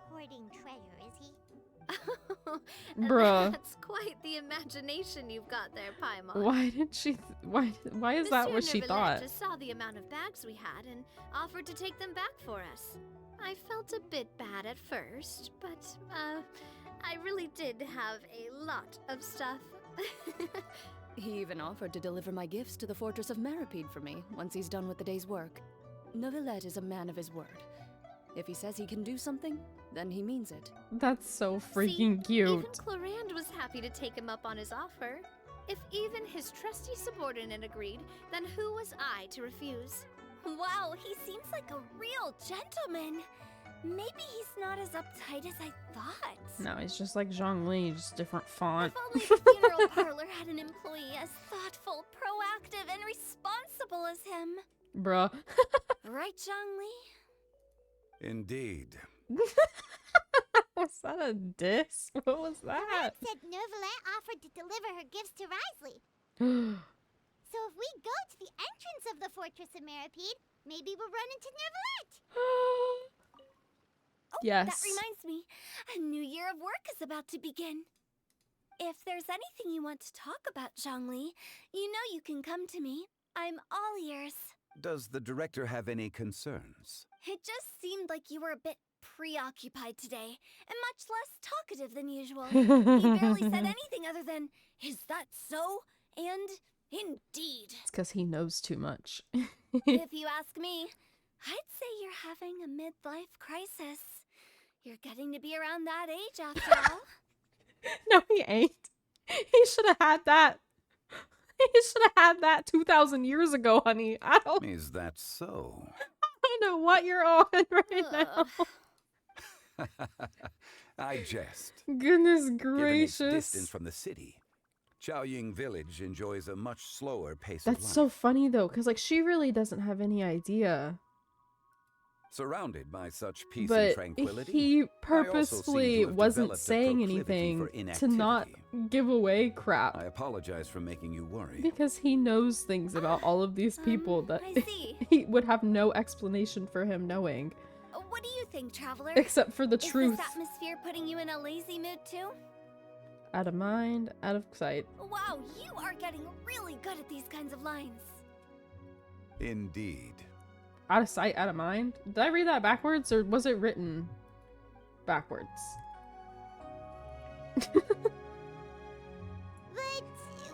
Speaker 3: hoarding treasure, is he?
Speaker 1: Bruh.
Speaker 4: That's quite the imagination you've got there, Paimon.
Speaker 1: Why did she why is that
Speaker 4: Monsieur
Speaker 1: what she
Speaker 4: Neuvillette
Speaker 1: thought?
Speaker 4: just saw the amount of bags we had and offered to take them back for us. I felt a bit bad at first, but, I really did have a lot of stuff.
Speaker 5: He even offered to deliver my gifts to the Fortress of Meripede for me once he's done with the day's work. Neuvillette is a man of his word. If he says he can do something, then he means it.
Speaker 1: That's so
Speaker 4: See,
Speaker 1: freaking cute.
Speaker 4: Even Clorand was happy to take him up on his offer. If even his trusty subordinate agreed, then who was I to refuse?
Speaker 7: Wow, he seems like a real gentleman. Maybe he's not as uptight as I thought.
Speaker 1: No, he's just like Zhongli, just different font.
Speaker 7: If only the funeral parlor had an employee as thoughtful, proactive, and responsible as him.
Speaker 1: Bruh.
Speaker 7: Right, Zhongli?
Speaker 6: Indeed.
Speaker 1: Was that a diss? What was that?
Speaker 3: Said Neuvillette offered to deliver her gifts to Risley. So if we go to the entrance of the Fortress of Meripede, maybe we'll run into Neuvillette.
Speaker 7: Oh,
Speaker 1: Yes.
Speaker 7: that reminds me. A new year of work is about to begin. If there's anything you want to talk about, Zhongli, you know you can come to me. I'm all ears.
Speaker 6: Does the director have any concerns?
Speaker 7: It just seemed like you were a bit preoccupied today, and much less talkative than usual. He barely said anything other than, "Is that so?" and "Indeed."
Speaker 1: It's because he knows too much.
Speaker 7: If you ask me, I'd say you're having a midlife crisis. You're getting to be around that age after all.
Speaker 1: No, he ain't. He should have had that. He should have had that 2,000 years ago, honey. I don't
Speaker 6: Is that so?
Speaker 1: know what you're on right now.
Speaker 6: I jest.
Speaker 1: Goodness
Speaker 6: Given its distance
Speaker 1: gracious.
Speaker 6: from the city, Chaoying Village enjoys a much slower pace
Speaker 1: That's
Speaker 6: of life.
Speaker 1: so funny though, because like she really doesn't have any idea.
Speaker 6: Surrounded by such peace and
Speaker 1: But
Speaker 6: tranquility,
Speaker 1: he
Speaker 6: I also seem
Speaker 1: purposefully
Speaker 6: to have
Speaker 1: wasn't
Speaker 6: developed a
Speaker 1: saying
Speaker 6: proclivity for
Speaker 1: anything to not
Speaker 6: inactivity.
Speaker 1: give away crap.
Speaker 6: I apologize for making you worry.
Speaker 1: Because he knows things about all of these people that
Speaker 7: I see.
Speaker 1: he would have no explanation for him knowing.
Speaker 7: What do you think, Traveler?
Speaker 1: Except for the
Speaker 7: Is
Speaker 1: truth.
Speaker 7: this atmosphere putting you in a lazy mood too?
Speaker 1: Out of mind, out of sight.
Speaker 7: Wow, you are getting really good at these kinds of lines.
Speaker 6: Indeed.
Speaker 1: Out of sight, out of mind? Did I read that backwards or was it written backwards?
Speaker 3: But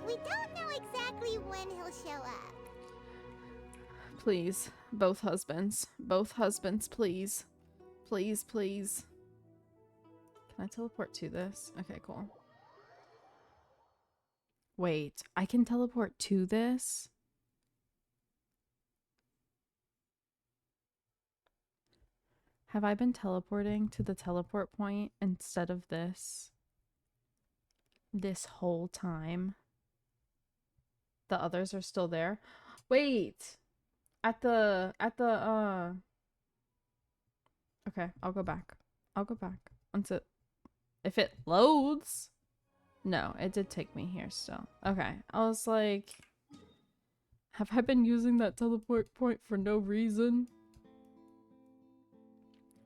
Speaker 3: we don't know exactly when he'll show up.
Speaker 1: Please. Both husbands. Both husbands, please. Please, please. Can I teleport to this? Okay, cool. Wait, I can teleport to this? Have I been teleporting to the teleport point instead of this whole time? The others are still there? Wait! Okay, I'll go back. I'll go back. Once if it loads. No, it did take me here still. Okay, I was like, have I been using that teleport point for no reason?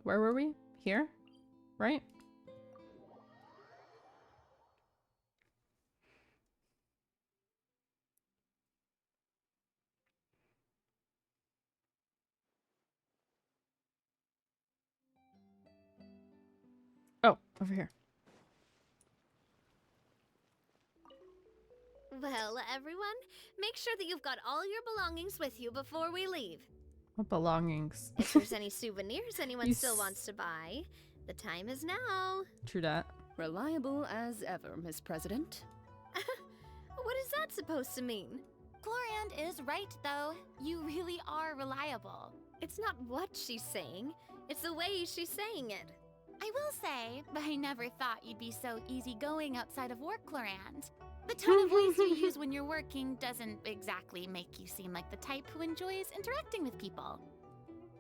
Speaker 1: Where were we? Here? Right? Oh, over here.
Speaker 4: Well, everyone, make sure that you've got all your belongings with you before we leave.
Speaker 1: What belongings?
Speaker 4: If there's any souvenirs anyone
Speaker 1: You
Speaker 4: still wants to buy, the time is now.
Speaker 1: True that.
Speaker 5: Reliable as ever, Miss President.
Speaker 4: What is that supposed to mean?
Speaker 7: Chlorand is right, though. You really are reliable.
Speaker 4: It's not what she's saying, it's the way she's saying it.
Speaker 7: I will say, I never thought you'd be so easygoing outside of work, Chlorand. The tone of voice you use when you're working doesn't exactly make you seem like the type who enjoys interacting with people.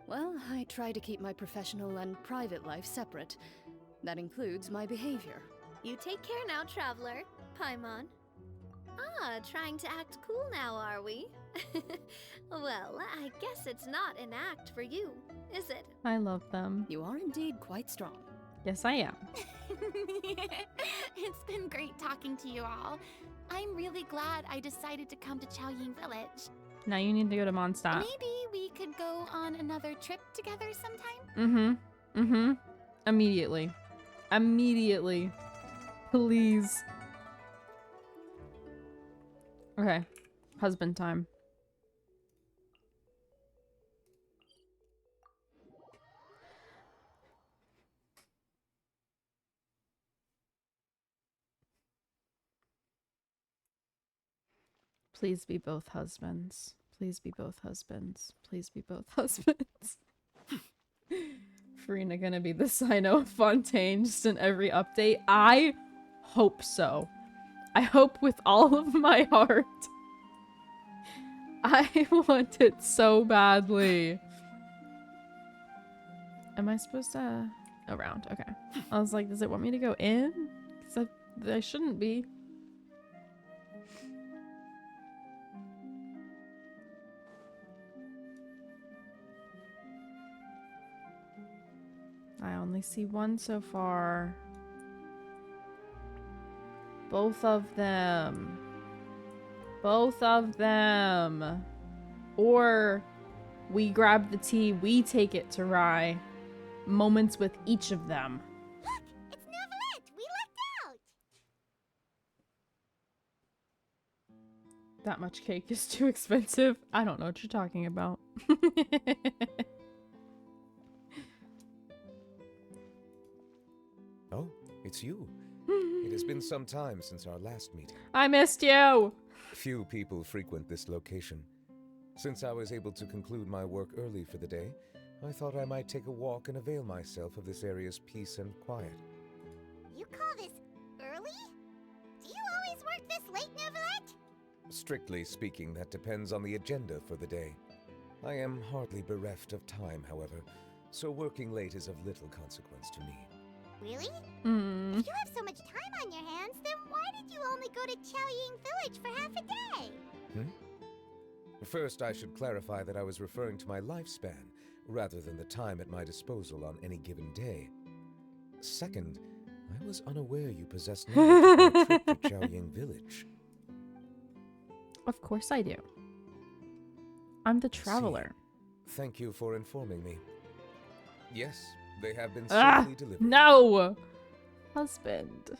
Speaker 5: Well, I try to keep my professional and private life separate. That includes my behavior.
Speaker 4: You take care now, Traveler. Paimon. Ah, trying to act cool now, are we? Well, I guess it's not an act for you, is it?
Speaker 1: I love them.
Speaker 5: You are indeed quite strong.
Speaker 1: Yes, I am.
Speaker 7: It's been great talking to you all. I'm really glad I decided to come to Chaoying Village.
Speaker 1: Now you need to go to Mondstadt.
Speaker 7: Maybe we could go on another trip together sometime?
Speaker 1: Immediately. Immediately. Please. Okay. Husband time. Please be both husbands. Please be both husbands. Please be both husbands. Farina gonna be the Sino Fontaine just in every update? I hope so. I hope with all of my heart. I want it so badly. Am I supposed to... Around, okay. I was like, does it want me to go in? Because I shouldn't be. I only see one so far. Both of them. Both of them. Or we grab the tea, we take it to Rye. Moments with each of them.
Speaker 3: Look, it's Neuvillette. We lucked out.
Speaker 1: That much cake is too expensive. I don't know what you're talking about.
Speaker 8: Oh, it's you. It has been some time since our last meeting.
Speaker 1: I missed you!
Speaker 8: Few people frequent this location. Since I was able to conclude my work early for the day, I thought I might take a walk and avail myself of this area's peace and quiet.
Speaker 3: You call this early? Do you always work this late, Neuvillette?
Speaker 8: Strictly speaking, that depends on the agenda for the day. I am hardly bereft of time, however, so working late is of little consequence to me.
Speaker 3: Really?
Speaker 1: Mm.
Speaker 3: If you have so much time on your hands, then why did you only go to Chaoying Village for half a day?
Speaker 8: First, I should clarify that I was referring to my lifespan, rather than the time at my disposal on any given day. Second, I was unaware you possessed knowledge of my trip to Chaoying Village.
Speaker 1: Of course I do. I'm the traveler.
Speaker 8: Thank you for informing me. Yes, they have been
Speaker 1: Ah,
Speaker 8: safely delivered.
Speaker 1: no! Husband.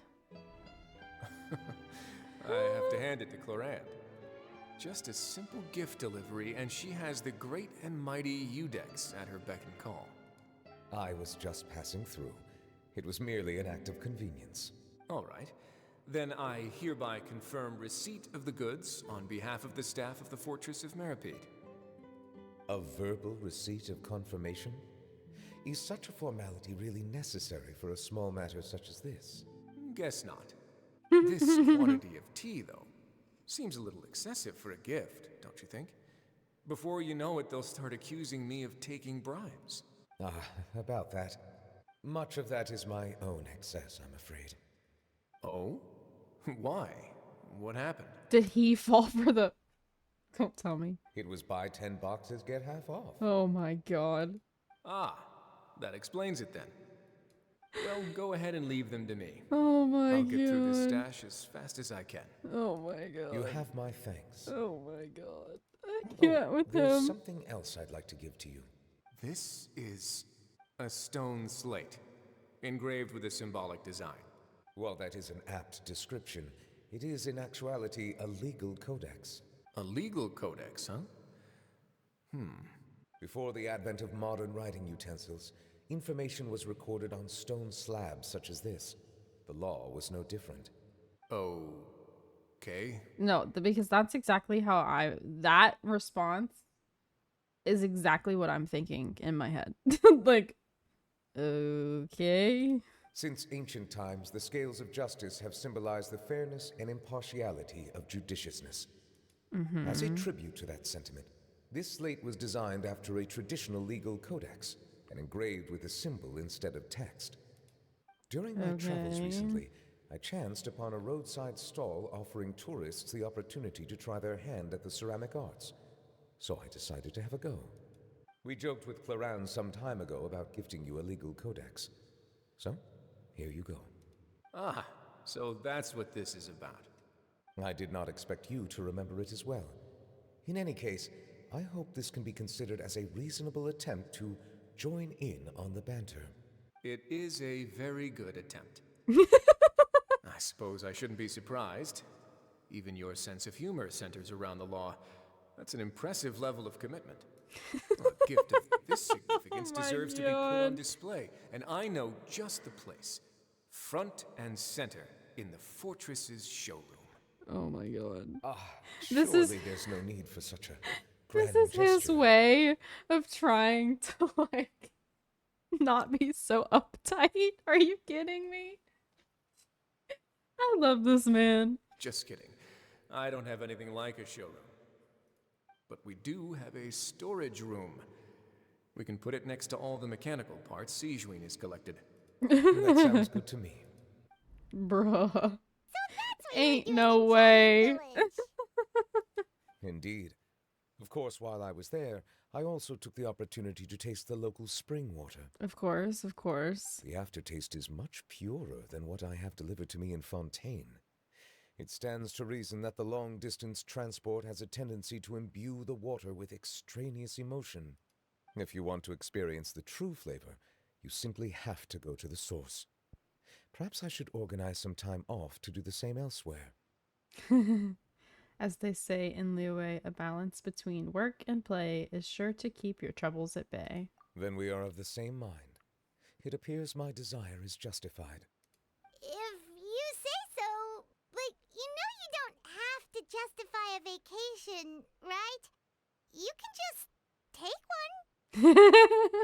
Speaker 9: I have to hand it to Chlorand. Just a simple gift delivery, and she has the great and mighty Udex at her beck and call.
Speaker 8: I was just passing through. It was merely an act of convenience.
Speaker 9: All right. Then I hereby confirm receipt of the goods on behalf of the staff of the Fortress of Meripede.
Speaker 8: A verbal receipt of confirmation? Is such a formality really necessary for a small matter such as this?
Speaker 9: Guess not. This quantity of tea, though, seems a little excessive for a gift, don't you think? Before you know it, they'll start accusing me of taking bribes.
Speaker 8: Ah, about that. Much of that is my own excess, I'm afraid.
Speaker 9: Oh? Why? What happened?
Speaker 1: Did he fall for the... Don't tell me.
Speaker 8: It was buy 10 boxes, get half off.
Speaker 1: Oh my god.
Speaker 9: Ah, that explains it then. Well, go ahead and leave them to me.
Speaker 1: Oh my
Speaker 9: I'll
Speaker 1: god.
Speaker 9: get through this stash as fast as I can.
Speaker 1: Oh my god.
Speaker 8: You have my thanks.
Speaker 1: Oh my god. I can't with
Speaker 8: There's
Speaker 1: him.
Speaker 8: something else I'd like to give to you.
Speaker 9: This is a stone slate, engraved with a symbolic design.
Speaker 8: While that is an apt description, it is in actuality a legal codex.
Speaker 9: A legal codex, huh?
Speaker 8: Before the advent of modern writing utensils, information was recorded on stone slabs such as this. The law was no different.
Speaker 9: Okay.
Speaker 1: No, because that's exactly how that response is exactly what I'm thinking in my head. Like, okay.
Speaker 8: Since ancient times, the scales of justice have symbolized the fairness and impartiality of judiciousness. As a tribute to that sentiment, this slate was designed after a traditional legal codex and engraved with a symbol instead of text. During my travels recently, I chanced upon a roadside stall offering tourists the opportunity to try their hand at the ceramic arts, so I decided to have a go. We joked with Clarence some time ago about gifting you a legal codex. So, here you go.
Speaker 9: Ah, so that's what this is about.
Speaker 8: I did not expect you to remember it as well. In any case, I hope this can be considered as a reasonable attempt to join in on the banter.
Speaker 9: It is a very good attempt. I suppose I shouldn't be surprised. Even your sense of humor centers around the law. That's an impressive level of commitment. A gift of this significance deserves to be put on display, and I know just the place. Front and center in the fortress's showroom.
Speaker 1: Oh my god.
Speaker 8: This surely there's no need for such a grand
Speaker 1: This is his
Speaker 8: gesture.
Speaker 1: way of trying to, like, not be so uptight. Are you kidding me? I love this man.
Speaker 9: Just kidding. I don't have anything like a showroom. But we do have a storage room. We can put it next to all the mechanical parts Sijuin has collected.
Speaker 8: That sounds good to me.
Speaker 1: Bruh.
Speaker 3: What you were
Speaker 1: Ain't
Speaker 3: doing
Speaker 1: no
Speaker 3: in
Speaker 1: way.
Speaker 3: Charlie Village.
Speaker 8: Indeed. Of course, while I was there, I also took the opportunity to taste the local spring water.
Speaker 1: Of course, of course.
Speaker 8: The aftertaste is much purer than what I have delivered to me in Fontaine. It stands to reason that the long-distance transport has a tendency to imbue the water with extraneous emotion. If you want to experience the true flavor, you simply have to go to the source. Perhaps I should organize some time off to do the same elsewhere.
Speaker 1: As they say in Liyue, a balance between work and play is sure to keep your troubles at bay.
Speaker 8: Then we are of the same mind. It appears my desire is justified.
Speaker 3: If you say so, like, you know you don't have to justify a vacation, right? You can just take one.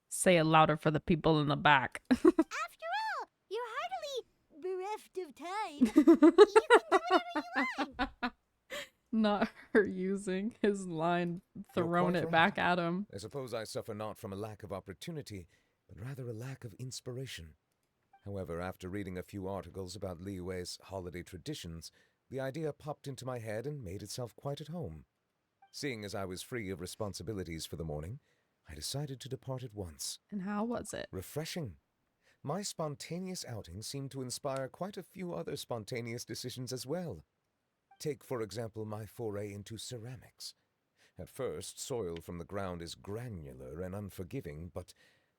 Speaker 1: Say it louder for the people in the back.
Speaker 3: After all, you're hardly bereft of time. You can do whatever you want.
Speaker 1: Not her using his line,
Speaker 8: You're
Speaker 1: throwing
Speaker 8: quite
Speaker 1: it back at him.
Speaker 8: I suppose I suffer not from a lack of opportunity, but rather a lack of inspiration. However, after reading a few articles about Liyue's holiday traditions, the idea popped into my head and made itself quite at home. Seeing as I was free of responsibilities for the morning, I decided to depart at once.
Speaker 1: And how was it?
Speaker 8: Refreshing. My spontaneous outing seemed to inspire quite a few other spontaneous decisions as well. Take, for example, my foray into ceramics. At first, soil from the ground is granular and unforgiving, but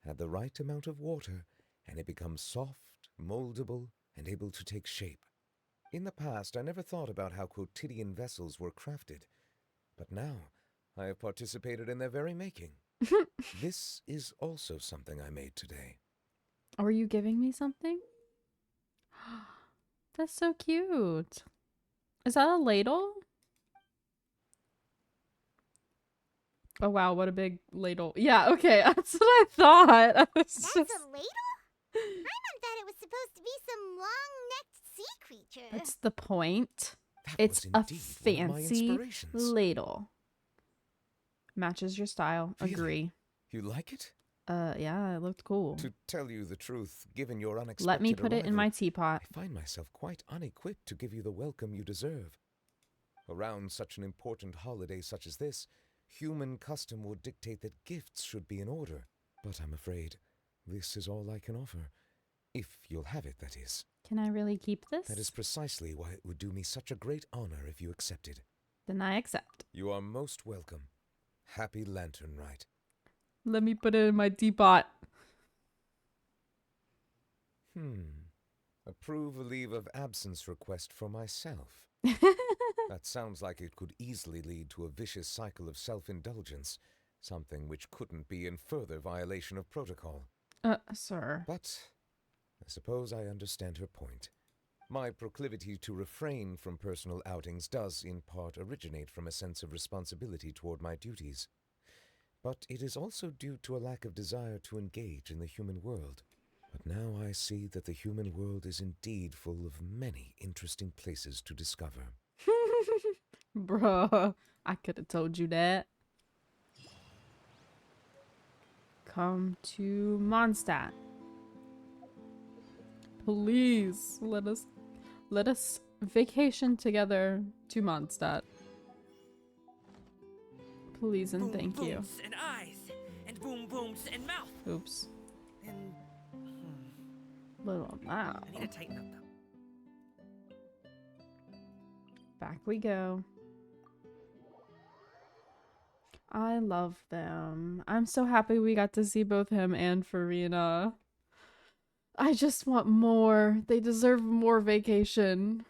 Speaker 8: add the right amount of water, and it becomes soft, moldable, and able to take shape. In the past, I never thought about how quotidian vessels were crafted, but now I have participated in their very making. This is also something I made today.
Speaker 1: Are you giving me something? That's so cute. Is that a ladle? Oh wow, what a big ladle. Yeah, okay, that's what I thought. I was
Speaker 3: That's
Speaker 1: just...
Speaker 3: a ladle? I meant that it was supposed to be some long-necked sea creature.
Speaker 1: That's the point.
Speaker 8: That
Speaker 1: It's
Speaker 8: was
Speaker 1: a
Speaker 8: indeed one of my
Speaker 1: fancy
Speaker 8: inspirations.
Speaker 1: ladle. Matches your style.
Speaker 8: Really?
Speaker 1: Agree.
Speaker 8: You like it?
Speaker 1: Yeah, it looked cool.
Speaker 8: To tell you the truth, given your unexpected
Speaker 1: Let me put it in
Speaker 8: arrival,
Speaker 1: my teapot.
Speaker 8: I find myself quite unequipped to give you the welcome you deserve. Around such an important holiday such as this, human custom would dictate that gifts should be in order. But I'm afraid this is all I can offer. If you'll have it, that is.
Speaker 1: Can I really keep this?
Speaker 8: That is precisely why it would do me such a great honor if you accepted.
Speaker 1: Then I accept.
Speaker 8: You are most welcome. Happy Lantern Rite.
Speaker 1: Let me put it in my teapot.
Speaker 8: Approve a leave of absence request for myself. That sounds like it could easily lead to a vicious cycle of self-indulgence, something which couldn't be in further violation of protocol.
Speaker 1: Sir.
Speaker 8: But I suppose I understand her point. My proclivity to refrain from personal outings does in part originate from a sense of responsibility toward my duties. But it is also due to a lack of desire to engage in the human world. But now I see that the human world is indeed full of many interesting places to discover.
Speaker 1: Bruh, I could have told you that. Come to Mondstadt. Please, let us vacation together to Mondstadt. Please and
Speaker 2: Boom
Speaker 1: thank you.
Speaker 2: booms and eyes, and boom booms and mouth.
Speaker 1: Oops.
Speaker 2: And
Speaker 1: Little mouth.
Speaker 2: I need to tighten up though.
Speaker 1: Back we go. I love them. I'm so happy we got to see both him and Farina. I just want more. They deserve more vacation.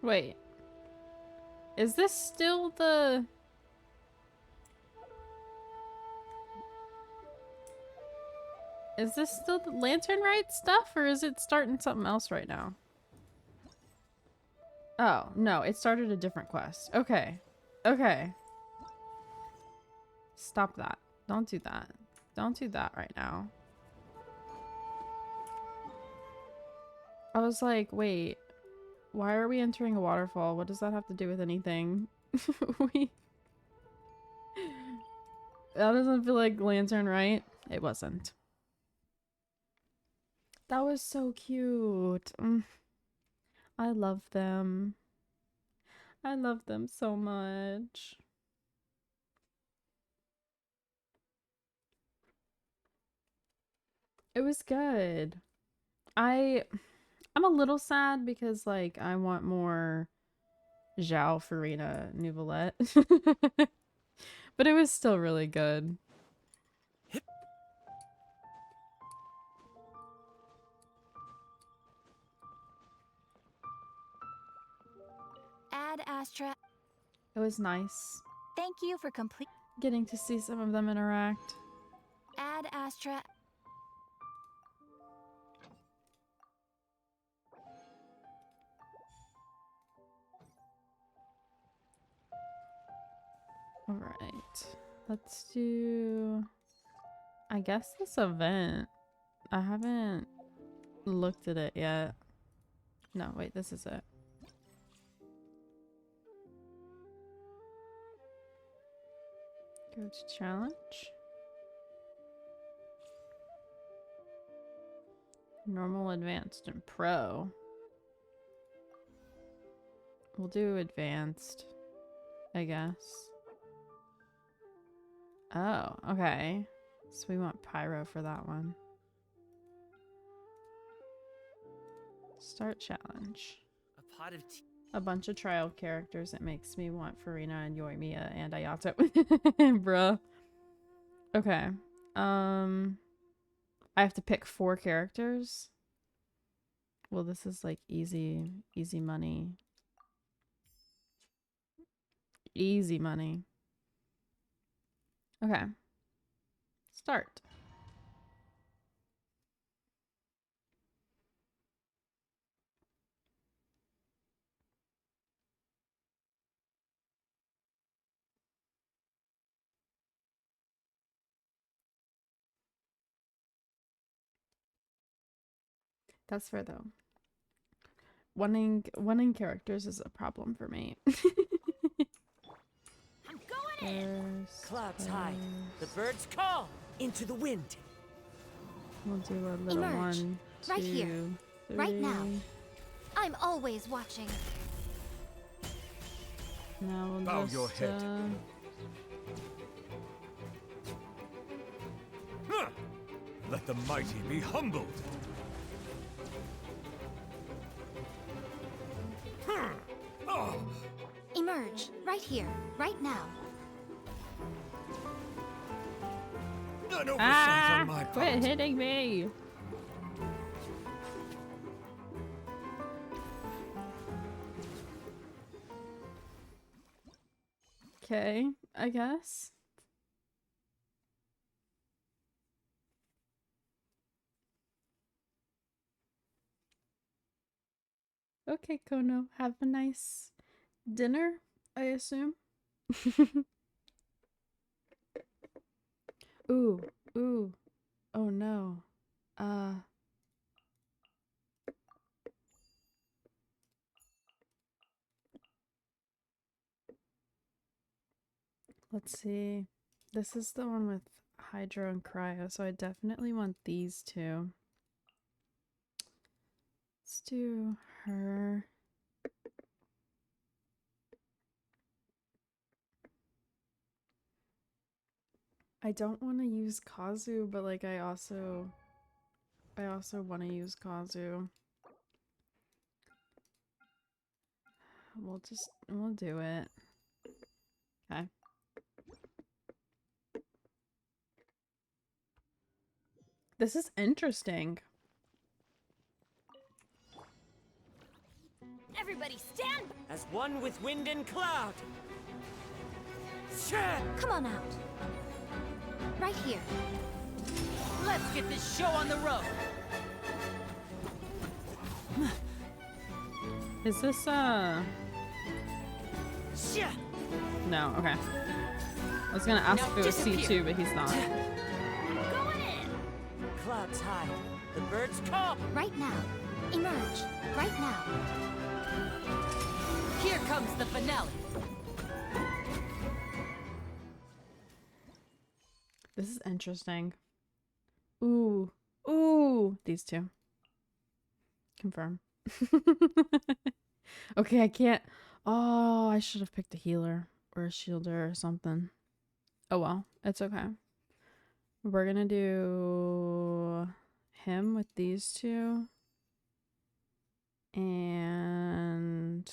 Speaker 1: Wait. Is this still the... Is this still the Lantern Rite stuff, or is it starting something else right now? Oh, no, it started a different quest. Okay. Okay. Stop that. Don't do that. Don't do that right now. I was like, wait. Why are we entering a waterfall? What does that have to do with anything? That doesn't feel like Lantern, right? It wasn't. That was so cute. I love them. I love them so much. It was good. I'm a little sad because, like, I want more Zhao Farina Nouvellette. But it was still really good.
Speaker 7: Ad Astra,
Speaker 1: It was nice
Speaker 7: thank you for complete.
Speaker 1: getting to see some of them interact.
Speaker 7: Ad Astra.
Speaker 1: Alright. Let's do... I guess this event. I haven't looked at it yet. No, wait, this is it. Go to challenge. Normal, advanced, and pro. We'll do advanced, I guess. Oh, okay. So we want pyro for that one. Start challenge.
Speaker 2: A pot of tea.
Speaker 1: A bunch of trial characters. It makes me want Farina and Yoimiya and Ayato. Bruh. Okay. I have to pick 4 characters. Well, this is like easy money. Easy money. Okay. Start. That's fair though. Wanting characters is a problem for me.
Speaker 2: I'm going in.
Speaker 1: First,
Speaker 2: Clouds hide. The birds call. Into the wind.
Speaker 1: we'll do a little
Speaker 7: Emerge.
Speaker 1: 1, 2,
Speaker 7: Right here.
Speaker 1: 3.
Speaker 7: Right now. I'm always watching.
Speaker 1: Now we'll
Speaker 8: Bow
Speaker 1: just
Speaker 8: your head. Huh. Let the mighty be humbled. Oh.
Speaker 7: Emerge. Right here. Right now.
Speaker 8: An oversight on my
Speaker 1: Quit
Speaker 8: part.
Speaker 1: hitting me! Okay, I guess. Okay, Kono, have a nice dinner, I assume. Ooh, ooh. Oh no. Let's see. This is the one with Hydro and Cryo, so I definitely want these two. Let's do her. I don't want to use Kazu, but like I also want to use Kazu. We'll do it. Okay. This is interesting.
Speaker 4: Everybody stand!
Speaker 2: As one with wind and cloud.
Speaker 7: Come on out. Right here.
Speaker 2: Let's get this show on the road.
Speaker 1: Is this No, okay. I was gonna ask
Speaker 2: Now
Speaker 1: if it was
Speaker 2: disappear.
Speaker 1: C2, but he's not.
Speaker 2: Going in. Clouds hide. The birds call.
Speaker 7: Right now. Emerge. Right now.
Speaker 2: Here comes the finale.
Speaker 1: This is interesting. Ooh. Ooh. These two. Confirm. Okay, I can't. Oh, I should have picked a healer or a shielder or something. Oh well, it's okay. We're gonna do him with these two. And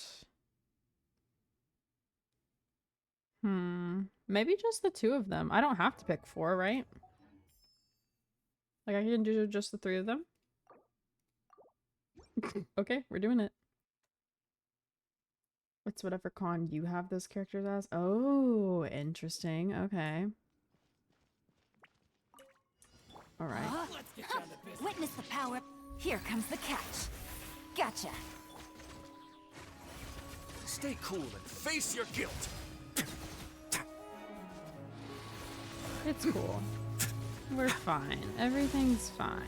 Speaker 1: maybe just the two of them. I don't have to pick 4, right? Like I can do just the 3 of them. Okay, we're doing it. It's whatever con you have those characters as. Oh, interesting. Okay. All right.
Speaker 2: Let's get down to business.
Speaker 7: Witness the power. Here comes the catch. Gotcha.
Speaker 8: Stay cool and face your guilt.
Speaker 1: It's cool. We're fine. Everything's fine.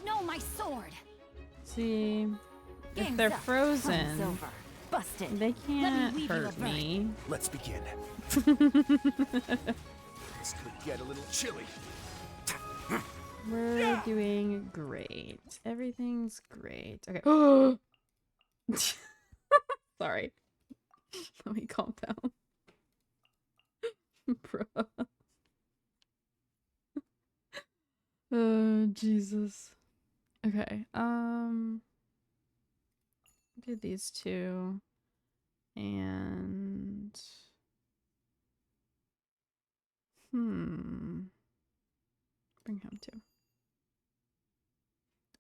Speaker 7: No, my sword.
Speaker 1: See, if
Speaker 7: Game's
Speaker 1: they're
Speaker 7: up.
Speaker 1: frozen,
Speaker 7: Silver. Busted.
Speaker 1: they can't
Speaker 7: weave you a
Speaker 1: hurt
Speaker 7: verse.
Speaker 1: me.
Speaker 8: Let's begin. This could get a little chilly.
Speaker 1: We're doing great. Everything's great. Okay. Sorry. Let me calm down. Bruh. Oh, Jesus. Okay. Do these two. And bring him too.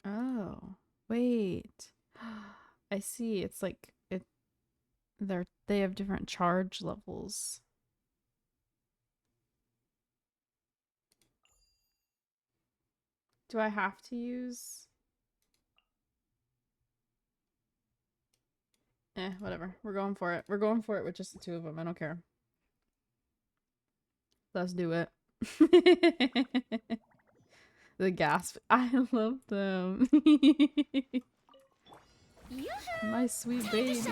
Speaker 1: Oh, wait. I see. It's like they have different charge levels. Do I have to use? Whatever. We're going for it. We're going for it with just the 2 of them. I don't care. Let's do it. The gasp. I love them. My sweet babies.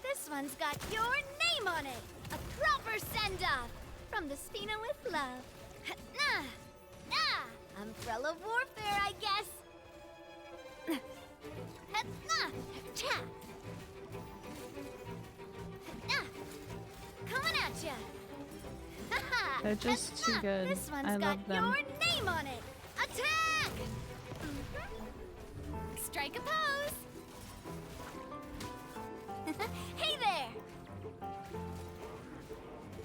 Speaker 4: This one's got your name on it. A proper send-off from the Spina with love. Umbrella warfare, I guess. Coming at ya.
Speaker 1: They're just too good.
Speaker 4: This one's
Speaker 1: I
Speaker 4: got
Speaker 1: love them.
Speaker 4: your name on it. Attack! Strike a pose. Hey there.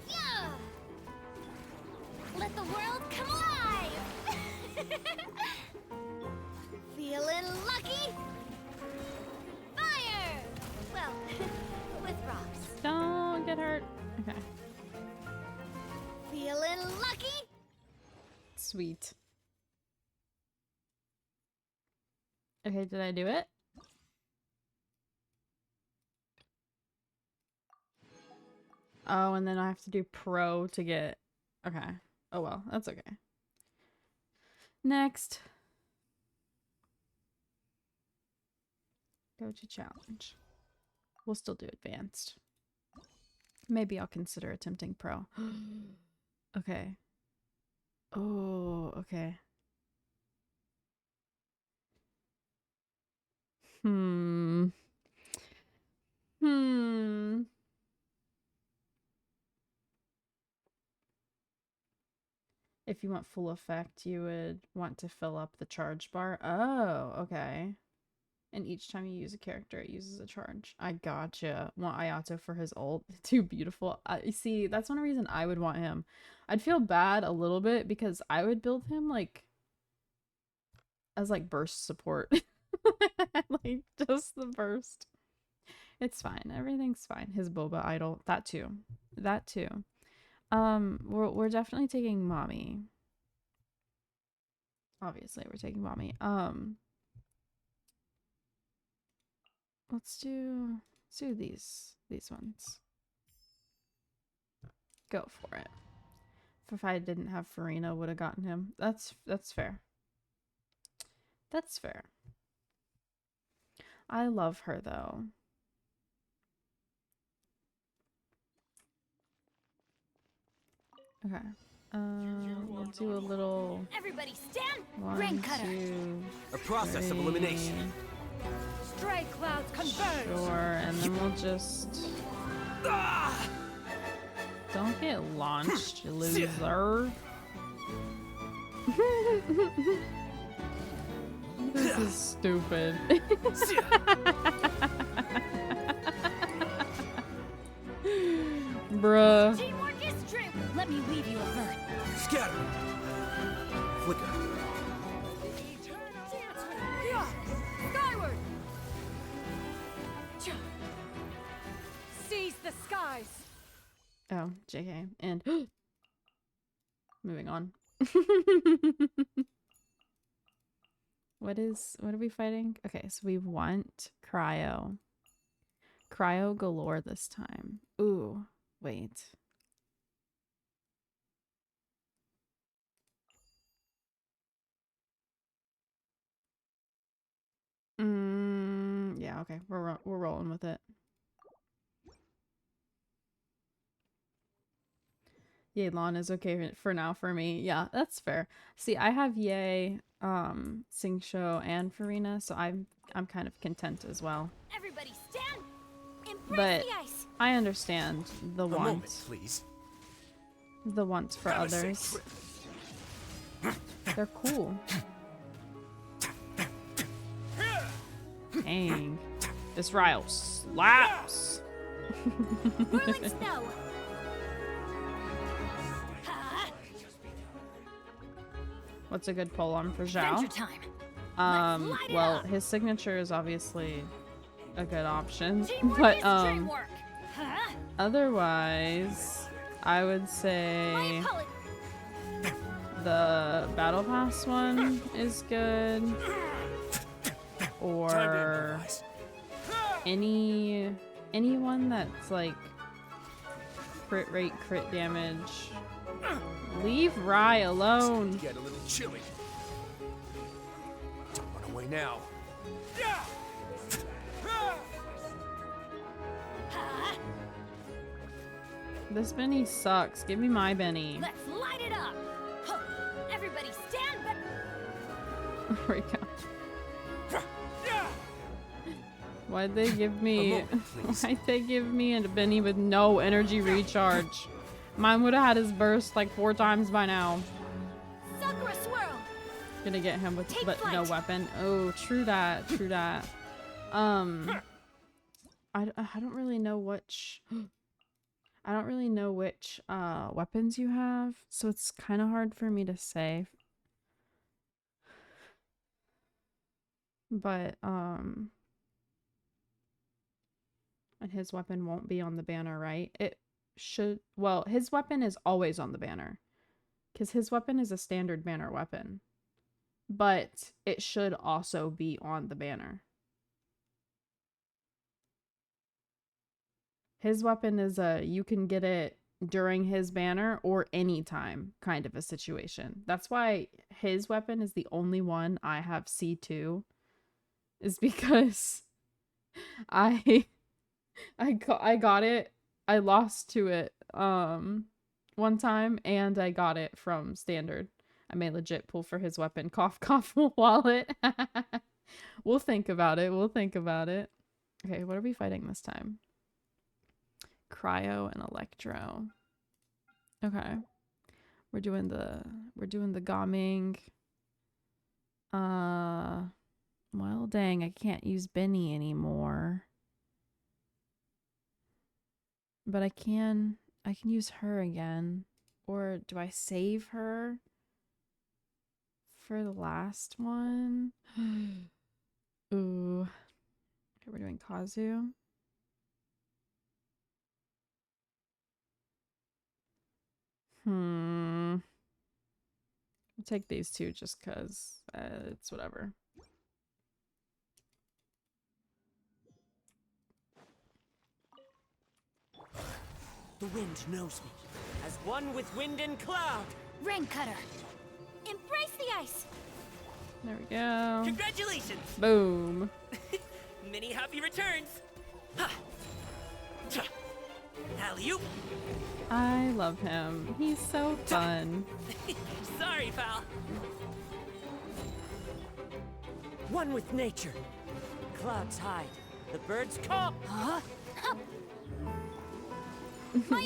Speaker 4: Yeah. Let the world come alive. Feeling lucky? Fire! Well, with rocks.
Speaker 1: Don't get hurt. Okay.
Speaker 4: Feeling lucky?
Speaker 1: Sweet. Okay, did I do it? Oh, and then I have to do pro to get... Okay. Oh well, that's okay. Next. Go to challenge. We'll still do advanced. Maybe I'll consider attempting pro. Okay. Oh, okay. Hmm. If you want full effect, you would want to fill up the charge bar. Oh, okay. And each time you use a character, it uses a charge. I gotcha. Want Ayato for his ult. Too beautiful. See, that's one reason I would want him. I'd feel bad a little bit because I would build him like as like burst support. Like just the burst. It's fine. Everything's fine. His boba idol. That too. That too. We're definitely taking mommy. Obviously, we're taking mommy. Let's do these ones. Go for it. If I didn't have Farina, would have gotten him. That's fair. That's fair. I love her though. Okay. We'll do a little.
Speaker 4: Everybody stand.
Speaker 1: One, two,
Speaker 2: A process of elimination.
Speaker 5: Strike clouds converge.
Speaker 1: Sure, and then we'll just. Don't get launched, you loser. This is stupid. Bruh.
Speaker 4: Teamwork is true. Let me weave you a vert.
Speaker 2: Scatter. Flicker.
Speaker 5: Skyward. Seize the skies.
Speaker 1: Oh, JK. And moving on. What are we fighting? Okay, so we want cryo. Cryo galore this time. Ooh, wait. Yeah, okay. We're rolling with it. Yelan is okay for now for me. Yeah, that's fair. See, I have Ye, Singsho, and Farina, so I'm kind of content as well.
Speaker 4: Everybody stand. Embrace
Speaker 1: But
Speaker 4: the ice.
Speaker 1: I understand the
Speaker 2: A moment,
Speaker 1: wants.
Speaker 2: please.
Speaker 1: The wants for
Speaker 2: Have a safe
Speaker 1: others.
Speaker 2: trip.
Speaker 1: They're cool. Dang. This Ryle slaps.
Speaker 4: Whirling snow. Ha!
Speaker 1: What's a good pull on for
Speaker 4: Adventure
Speaker 1: Zhao?
Speaker 4: time. Let's light it
Speaker 1: Well,
Speaker 4: up.
Speaker 1: his signature is obviously a good option,
Speaker 4: Teamwork
Speaker 1: but
Speaker 4: is dreamwork. Huh?
Speaker 1: otherwise, I would
Speaker 4: My
Speaker 1: say
Speaker 4: apologies.
Speaker 1: the Battle Pass one is good,
Speaker 2: Time to
Speaker 1: or
Speaker 2: improvise.
Speaker 1: anyone that's like crit rate, crit damage. Leave Rye alone.
Speaker 9: Get a little chilly. Don't run away now.
Speaker 1: This Benny sucks. Give me my Benny.
Speaker 4: Let's light it up! Huh. Everybody stand back!
Speaker 1: There we go. Why'd they give me... Why'd they give me a Benny with no energy recharge? Mine would have had his burst like 4 times by now.
Speaker 4: Sakura swirl!
Speaker 1: Gonna get him with
Speaker 4: Take
Speaker 1: but no
Speaker 4: flight.
Speaker 1: weapon. Oh, true that. True that. I don't really know which... I don't really know which weapons you have, so it's kind of hard for me to say. But and his weapon won't be on the banner, right? It should. Well, his weapon is always on the banner because his weapon is a standard banner weapon, but it should also be on the banner. His weapon is you can get it during his banner or anytime kind of a situation. That's why his weapon is the only one I have C2, is because I got it. I lost to it one time and I got it from standard. I may legit pull for his weapon. Cough cough wallet. We'll think about it. We'll think about it. Okay, what are we fighting this time? Cryo and Electro. Okay. We're doing the Gaming. Well, dang, I can't use Benny anymore. But I can use her again. Or do I save her for the last one? Ooh. Okay, we're doing Kazu. I'll take these two just because it's whatever.
Speaker 2: The wind knows me, as one with wind and cloud.
Speaker 4: Rain cutter! Embrace the ice!
Speaker 1: There we go.
Speaker 2: Congratulations!
Speaker 1: Boom.
Speaker 2: Many happy returns! Ha! Cha! Alley-oop!
Speaker 1: I love him. He's so fun.
Speaker 2: Sorry, pal. One with nature. Clouds hide. The birds call.
Speaker 4: Huh?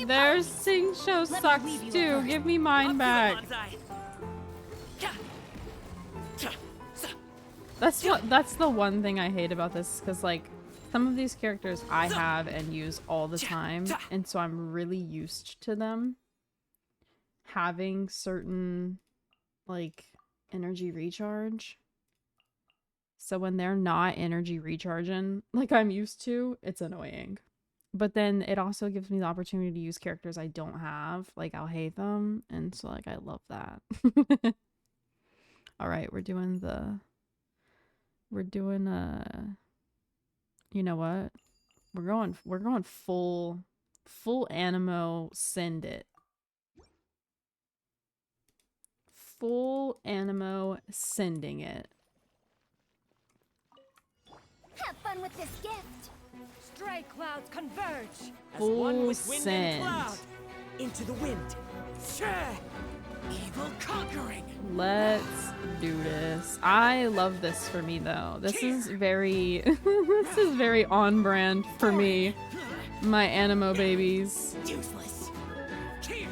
Speaker 1: Their sing show sucks too. Give me mine back. That's the one thing I hate about this, because like some of these characters I have and use all the time, and so I'm really used to them having certain like energy recharge. So when they're not energy recharging like I'm used to, it's annoying. But then it also gives me the opportunity to use characters I don't have. Like I'll hate them, and so like I love that. All right, we're doing you know what? We're going full animo, send it. Full animo, sending it.
Speaker 4: Have fun with this gift!
Speaker 10: Stray clouds converge!
Speaker 2: As one
Speaker 1: Full
Speaker 2: with wind
Speaker 1: send.
Speaker 2: and cloud. Into the wind. Evil conquering.
Speaker 1: Let's do this. I love this for me though. This is very this is very on brand for me. My animo babies.
Speaker 2: Useless.
Speaker 4: Truth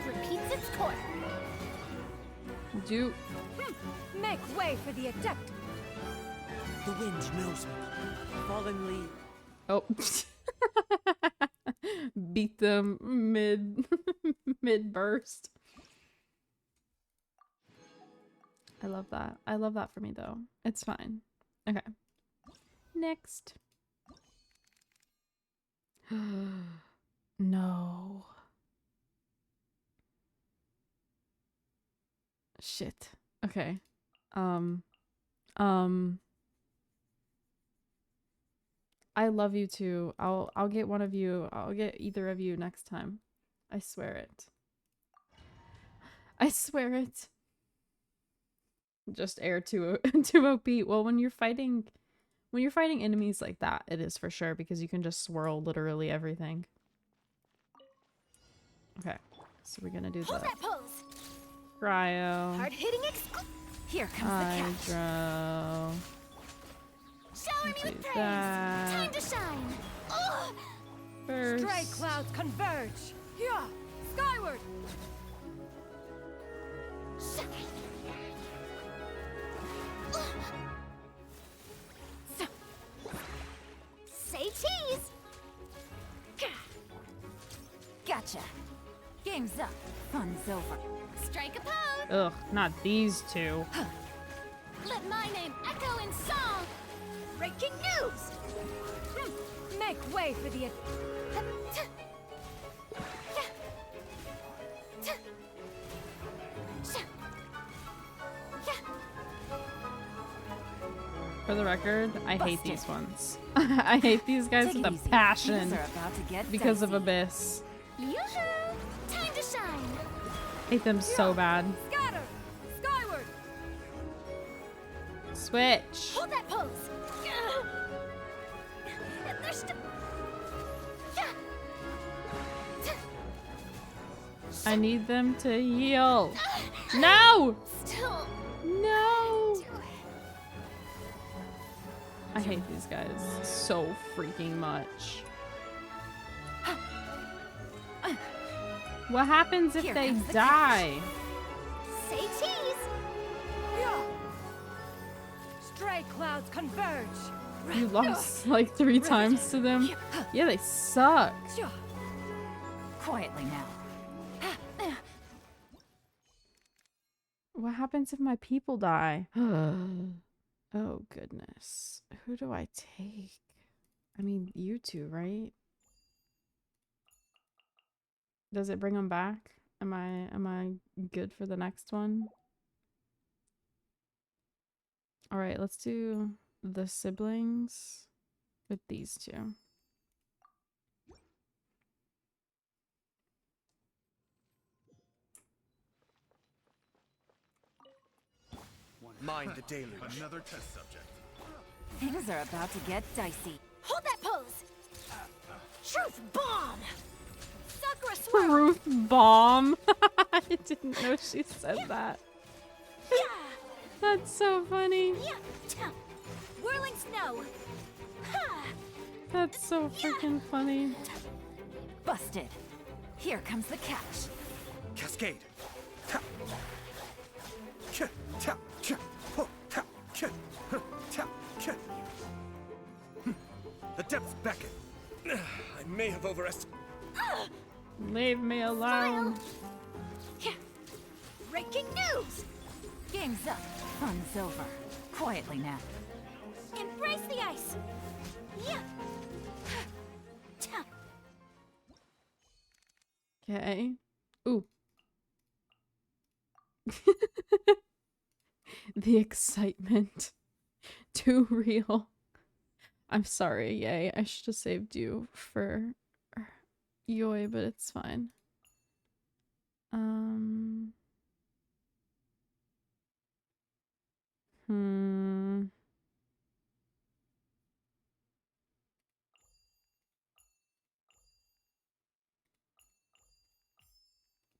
Speaker 4: repeats its course!
Speaker 1: Do
Speaker 10: Make way for the adept!
Speaker 2: The wind knows me. Fallingly.
Speaker 1: oh beat them mid burst. I love that. I love that for me though. It's fine. Okay. Next. No. Shit. Okay. I love you too. I'll get one of you. I'll get either of you next time. I swear it. I swear it. Just air to OP. Well, when you're fighting enemies like that, it is for sure because you can just swirl literally everything. Okay. So we're gonna do
Speaker 7: Hold
Speaker 1: the
Speaker 7: that pose.
Speaker 1: cryo.
Speaker 7: Hard hitting Here comes the catch.
Speaker 1: Hydro.
Speaker 7: Shower me
Speaker 1: Do
Speaker 7: with praise.
Speaker 1: that.
Speaker 7: Time to shine. Ugh.
Speaker 1: First.
Speaker 10: Stray clouds converge. Yeah, skyward.
Speaker 7: Say cheese.
Speaker 10: Gotcha. Game's up. Fun's over.
Speaker 7: Strike a pose.
Speaker 1: Ugh, not these two.
Speaker 7: Let my name echo in song. Breaking news.
Speaker 10: Make way for the
Speaker 1: For the record, I hate these ones. I hate these guys with a passion because of Abyss.
Speaker 7: Yoo-hoo! Time to shine.
Speaker 1: Hate them so bad.
Speaker 10: scatter. Skyward.
Speaker 1: Switch.
Speaker 7: Hold that pose. There's still.
Speaker 1: I need them to heal. No!
Speaker 7: Still.
Speaker 1: No! I hate these guys so freaking much. What happens if they die?
Speaker 7: Say cheese.
Speaker 10: Stray clouds converge.
Speaker 1: You lost like 3 times to them. Yeah, they suck.
Speaker 10: Quietly now.
Speaker 1: What happens if my people die? Oh goodness. Who do I take? I mean, you two, right? Does it bring them back? Am I good for the next one? All right, let's do the siblings with these two.
Speaker 11: Mind the deluge. Another test subject.
Speaker 10: Things are about to get dicey.
Speaker 7: Hold that pose. Truth bomb. Sakura swirl.
Speaker 1: Truth bomb. I didn't know she said that. That's so funny.
Speaker 7: Whirling snow.
Speaker 1: That's so freaking funny.
Speaker 10: Busted. Here comes the catch.
Speaker 11: Cascade. Ta. Cha, ta, cha, ho, ta, cha, huh, ta, cha. The depths beckon. I may have overestimated.
Speaker 1: Leave me alone.
Speaker 7: Breaking news.
Speaker 10: Game's up. Fun's over. Quietly now.
Speaker 7: Embrace the ice. Yeah.
Speaker 1: Okay. Ooh. The excitement. Too real. I'm sorry, Yay. I should have saved you for Yoi, but it's fine.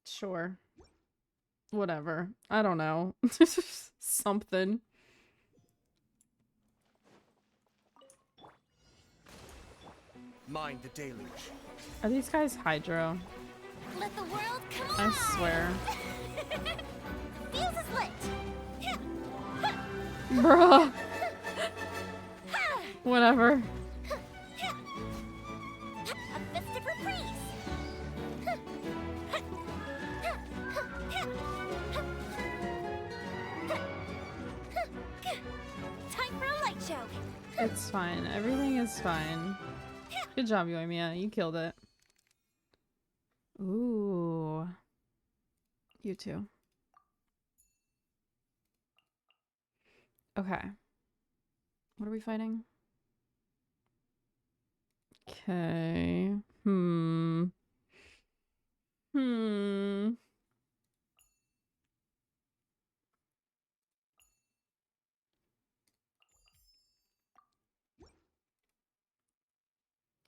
Speaker 1: Sure. Whatever. I don't know. Something.
Speaker 11: Mind the deluge.
Speaker 1: Are these guys Hydro?
Speaker 7: Let the world come
Speaker 1: I
Speaker 7: on.
Speaker 1: swear.
Speaker 7: Fuse is lit.
Speaker 1: Bruh. Whatever.
Speaker 7: A festive reprise. Time for a light show.
Speaker 1: It's fine. Everything is fine. Good job, Yoimiya. You killed it. Ooh. You too. Okay. What are we fighting? Okay. Hmm. Hmm.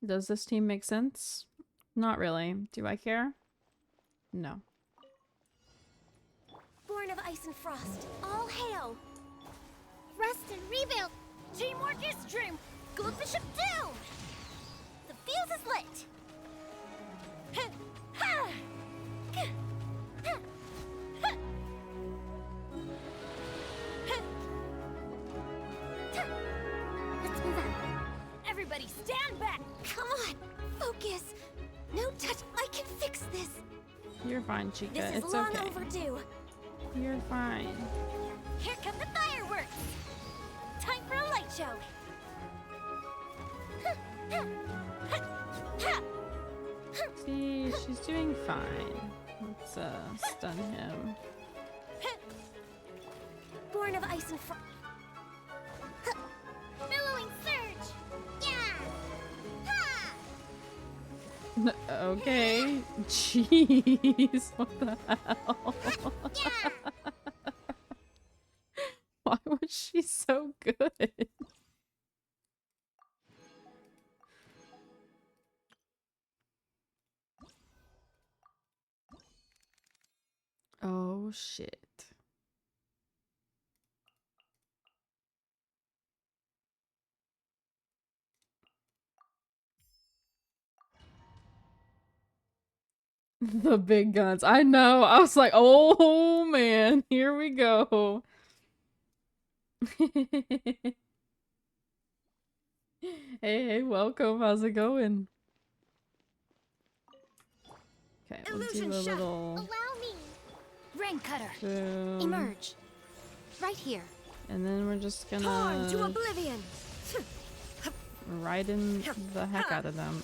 Speaker 1: Does this team make sense? Not really. Do I care? No.
Speaker 4: Born of ice and frost, all hail!
Speaker 3: Rust and rebuild.
Speaker 4: Teamwork is dream! Go the ship down!
Speaker 3: The fuse is lit.
Speaker 4: Let's move out. Everybody stand back!
Speaker 3: Come on, focus. No touch. I can fix this.
Speaker 1: You're fine, Chica.
Speaker 4: This is
Speaker 1: It's
Speaker 4: long
Speaker 1: okay.
Speaker 4: overdue.
Speaker 1: You're fine.
Speaker 4: Here come the fireworks! Time for a light show!
Speaker 1: See, she's doing fine. Let's stun him.
Speaker 4: Born of ice and frost.
Speaker 3: Billowing surge. Yeah. Ha!
Speaker 1: Okay. Jeez. What the hell?
Speaker 3: Yeah.
Speaker 1: Why was she so good? Oh shit. The big guns. I know. I was like, oh man, here we go. Hey, welcome. How's it going? Okay, we'll do
Speaker 4: Illusion
Speaker 1: a
Speaker 4: shot.
Speaker 1: little
Speaker 3: Allow me.
Speaker 4: Rain cutter.
Speaker 1: boom.
Speaker 4: Emerge. Right here.
Speaker 1: And then we're just
Speaker 4: Torn to
Speaker 1: gonna
Speaker 4: oblivion.
Speaker 1: ride in the heck out of them.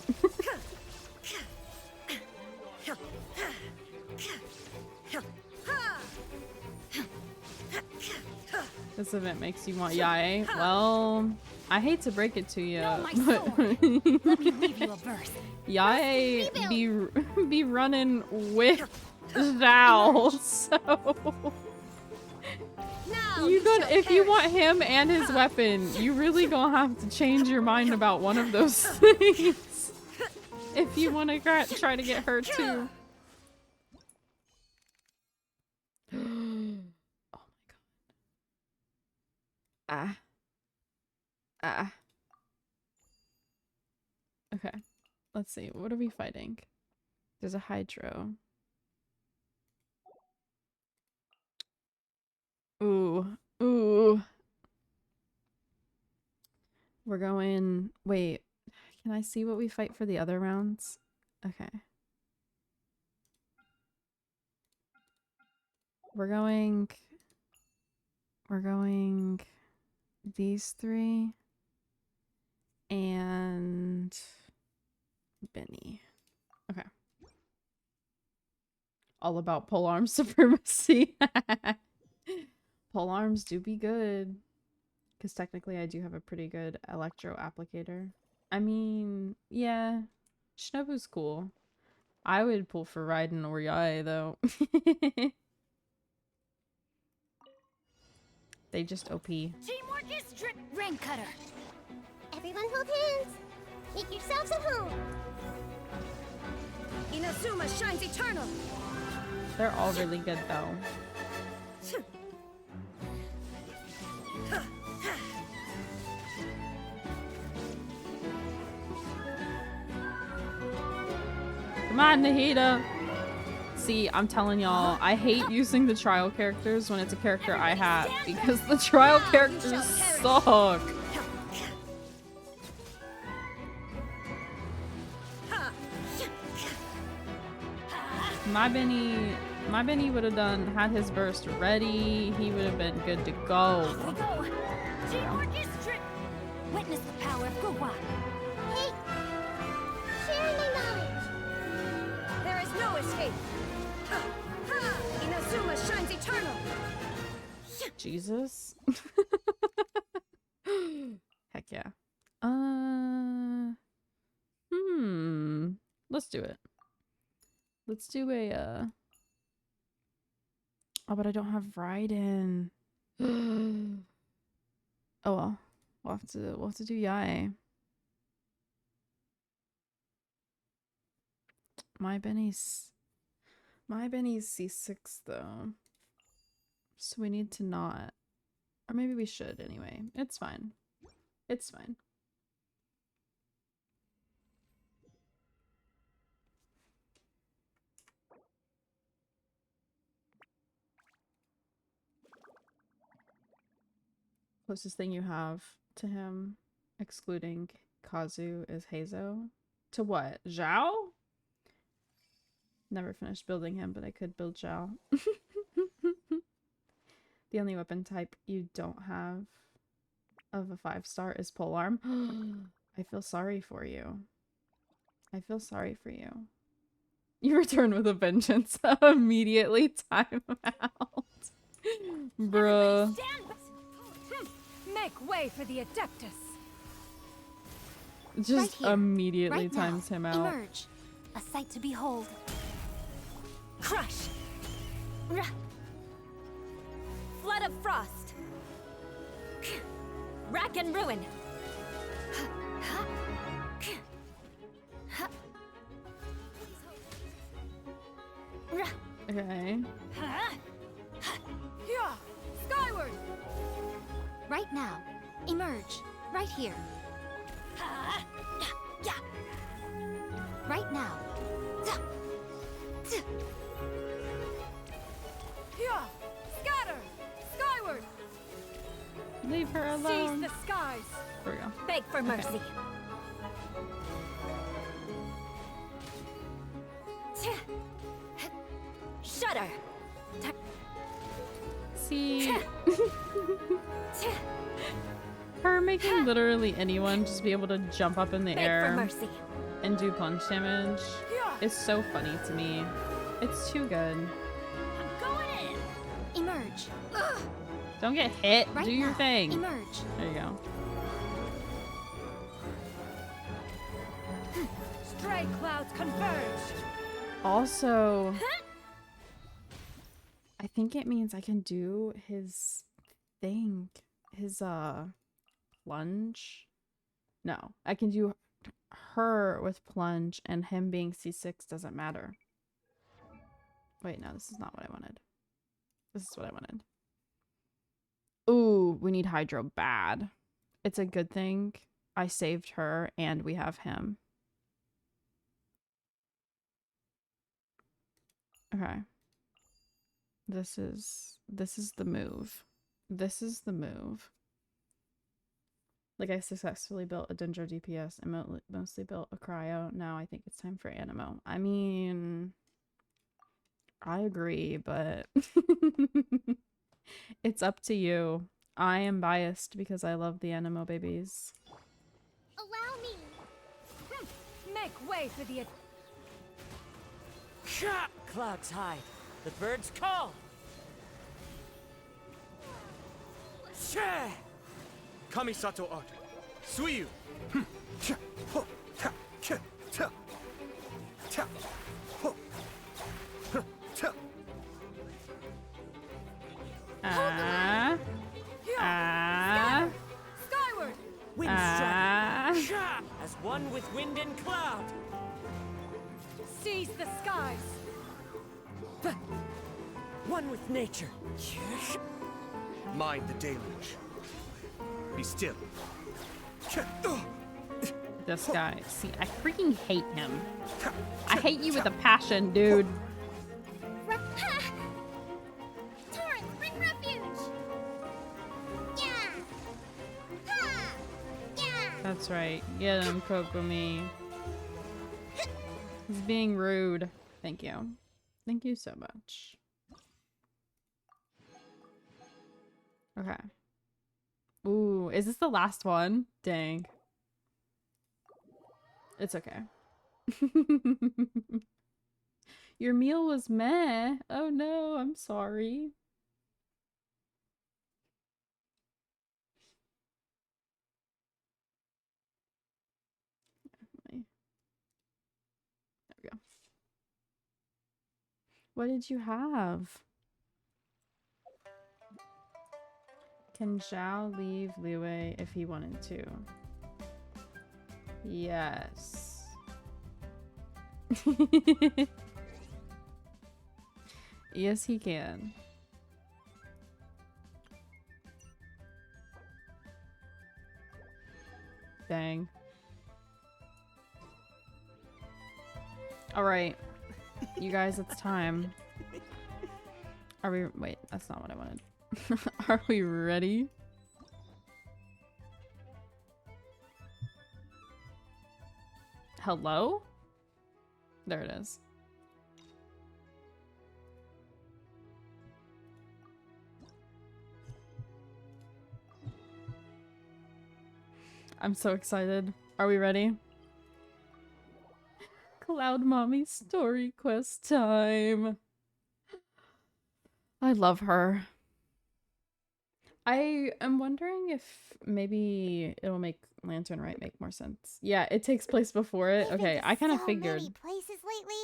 Speaker 1: This event makes you want Yae. Well, I hate to break it to you,
Speaker 4: No, my
Speaker 1: but
Speaker 4: sword. Let me leave you a verse.
Speaker 1: Yae be running with Zhao, so
Speaker 4: Now
Speaker 1: you gonna
Speaker 4: shall
Speaker 1: if you
Speaker 4: perish.
Speaker 1: want him and his weapon, you really gonna have to change your mind about one of those things if you want to try to get her too. Oh my god. Ah. Okay. Let's see. What are we fighting? There's a hydro. Ooh. Ooh. We're going... Wait. Can I see what we fight for the other rounds? Okay. We're going these three and Benny. Okay. All about polearm supremacy. Polearms do be good. Because technically I do have a pretty good electro applicator. I mean, yeah. Shinobu's cool. I would pull for Raiden or Yae though. They just OP.
Speaker 4: Teamwork is rain cutter.
Speaker 3: Everyone hold hands. Make yourselves at home.
Speaker 4: Inazuma shines eternal.
Speaker 1: They're all really good though. Come on, Nahida. See, I'm telling y'all, I hate using the trial characters when it's a character I have because the trial characters suck. My Benny would have had his burst ready. He would have been good to go.
Speaker 4: We go. Teamwork is witness the power of Gugwa.
Speaker 3: Hey, sharing my knowledge.
Speaker 4: There is no escape. Inazuma shines eternal.
Speaker 1: Jesus. Heck yeah. Let's do it. Let's do a oh, but I don't have Rite in. Oh well. We'll have to do Yae. My Benny's C6 though. So we need to not. Or maybe we should anyway. It's fine. It's fine. Closest thing you have to him, excluding Kazu, is Heizo. To what? Zhao? Never finished building him, but I could build Zhao. The only weapon type you don't have of a 5-star is polearm. I feel sorry for you. I feel sorry for you. You return with a vengeance. Immediately time out. Bruh.
Speaker 10: Make way for the Adeptus.
Speaker 1: Just
Speaker 3: Right here.
Speaker 1: immediately
Speaker 3: Right now.
Speaker 1: times him out.
Speaker 3: Emerge. A sight to behold.
Speaker 10: Crush. Flood of frost. Rack and ruin.
Speaker 1: Okay.
Speaker 10: Skyward.
Speaker 3: Right now. Emerge. Right here. Right now.
Speaker 10: Scatter. Skyward.
Speaker 1: Leave her
Speaker 10: Seize
Speaker 1: alone.
Speaker 10: the skies.
Speaker 1: There we go.
Speaker 10: Beg for mercy. Shudder.
Speaker 1: See, her making literally anyone just be able to jump up in the
Speaker 10: Beg for
Speaker 1: air
Speaker 10: mercy.
Speaker 1: and do punch damage is so funny to me. It's too good.
Speaker 10: I'm going in.
Speaker 3: Emerge.
Speaker 1: Don't get hit.
Speaker 3: Right
Speaker 1: Do your
Speaker 3: now.
Speaker 1: thing.
Speaker 3: Emerge.
Speaker 1: There you go.
Speaker 10: Stray clouds converged.
Speaker 1: Also, I think it means I can do his thing. His plunge. No, I can do her with plunge, and him being C6 doesn't matter. Wait, no, this is not what I wanted. This is what I wanted. Ooh, we need Hydro bad. It's a good thing I saved her and we have him. Okay. This is the move. This is the move. Like, I successfully built a Dendro DPS and mostly built a Cryo. Now I think it's time for Animo. I mean, I agree, but it's up to you. I am biased because I love the Animo babies.
Speaker 3: Allow me.
Speaker 10: Make way for the
Speaker 2: Clouds hide. The birds call.
Speaker 11: Kamisato art. Suiyu.
Speaker 10: skyward.
Speaker 2: Wind strike. As one with wind and cloud.
Speaker 10: Seize the skies.
Speaker 2: One with nature.
Speaker 11: Mind the deluge. Be still.
Speaker 1: This guy. See, I freaking hate him. I hate you with a passion, dude.
Speaker 3: Torrent, bring refuge. Yeah. Ha. Yeah.
Speaker 1: That's right. Get him, Kokomi. He's being rude. Thank you. Thank you so much. Okay. Ooh, is this the last one? Dang. It's okay. Your meal was meh. Oh no, I'm sorry. What did you have? Can Zhao leave Liwei if he wanted to? Yes. Yes, he can. Dang. Alright. You guys, it's time. Are we- wait, that's not what I wanted. Are we ready? Hello? There it is. I'm so excited. Are we ready? Cloud Mommy story quest time. I love her. I am wondering if maybe it'll make Lantern Rite make more sense. Yeah, it takes place before it.
Speaker 3: We've
Speaker 1: Okay,
Speaker 3: been to
Speaker 1: I kind of
Speaker 3: so
Speaker 1: figured.
Speaker 3: many places lately.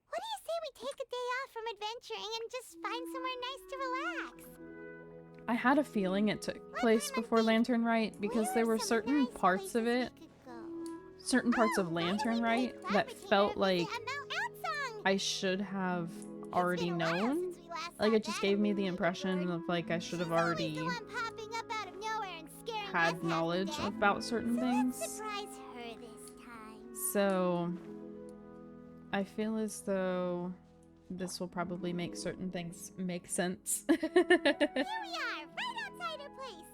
Speaker 3: What do you say we take a day off from adventuring and just find somewhere nice to relax?
Speaker 1: I had a feeling it took place before Lantern Rite because there were certain parts of it, certain parts of Lantern Rite that felt like I should have already known. Like it just gave me the impression of like I should have already had knowledge about certain things.
Speaker 3: Surprise her this time.
Speaker 1: So I feel as though this will probably make certain things make sense.
Speaker 3: Here we are, right outside her place.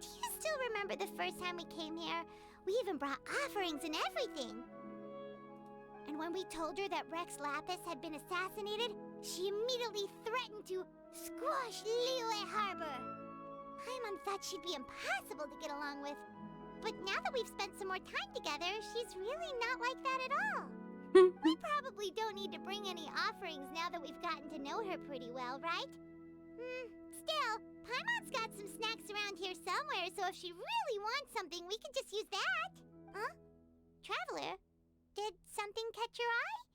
Speaker 3: Do you still remember the first time we came here? We even brought offerings and everything. And when we told her that Rex Lapis had been assassinated, she immediately threatened to squash Liyue Harbor. Paimon thought she'd be impossible to get along with. But now that we've spent some more time together, she's really not like that at all. We probably don't need to bring any offerings now that we've gotten to know her pretty well, right? Still, Paimon's got some snacks around here somewhere, so if she really wants something, we can just use that. Huh? Traveler, did something catch your eye?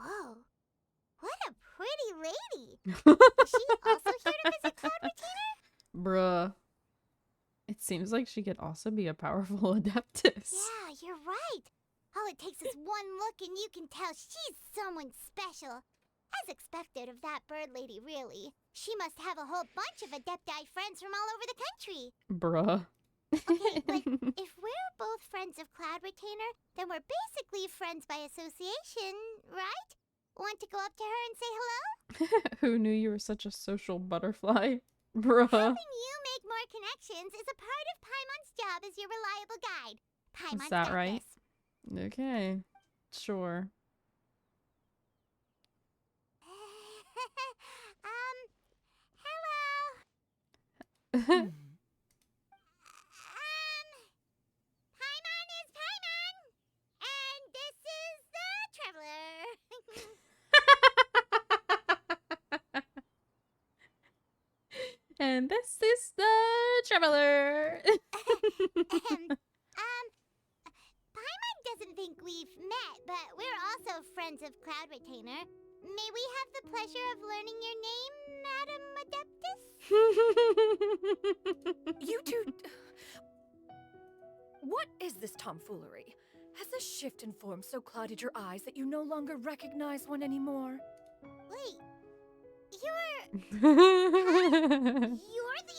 Speaker 3: Whoa, what a pretty lady. Is she also here to visit Cloud Retainer?
Speaker 1: Bruh. It seems like she could also be a powerful adeptus.
Speaker 3: Yeah, you're right. All it takes is one look and you can tell she's someone special. As expected of that bird lady, really. She must have a whole bunch of Adepti friends from all over the country.
Speaker 1: Bruh.
Speaker 3: Okay, but if we're both friends of Cloud Retainer, then we're basically friends by association, right? Want to go up to her and say hello?
Speaker 1: Who knew you were such a social butterfly? Bruh.
Speaker 3: Helping you make more connections is a part of Paimon's job as your reliable guide. Paimon's
Speaker 1: Is that
Speaker 3: got
Speaker 1: right?
Speaker 3: this.
Speaker 1: Okay. Sure.
Speaker 3: Hello. Paimon is Paimon, and this is the Traveler.
Speaker 1: And this is the Traveler.
Speaker 3: Paimon doesn't think we've met, but we're also friends of Cloud Retainer. May we have the pleasure of learning your name, Madam Adeptus?
Speaker 5: You two... What is this tomfoolery? Has this shift in form so clouded your eyes that you no longer recognize one anymore?
Speaker 3: Wait, you're the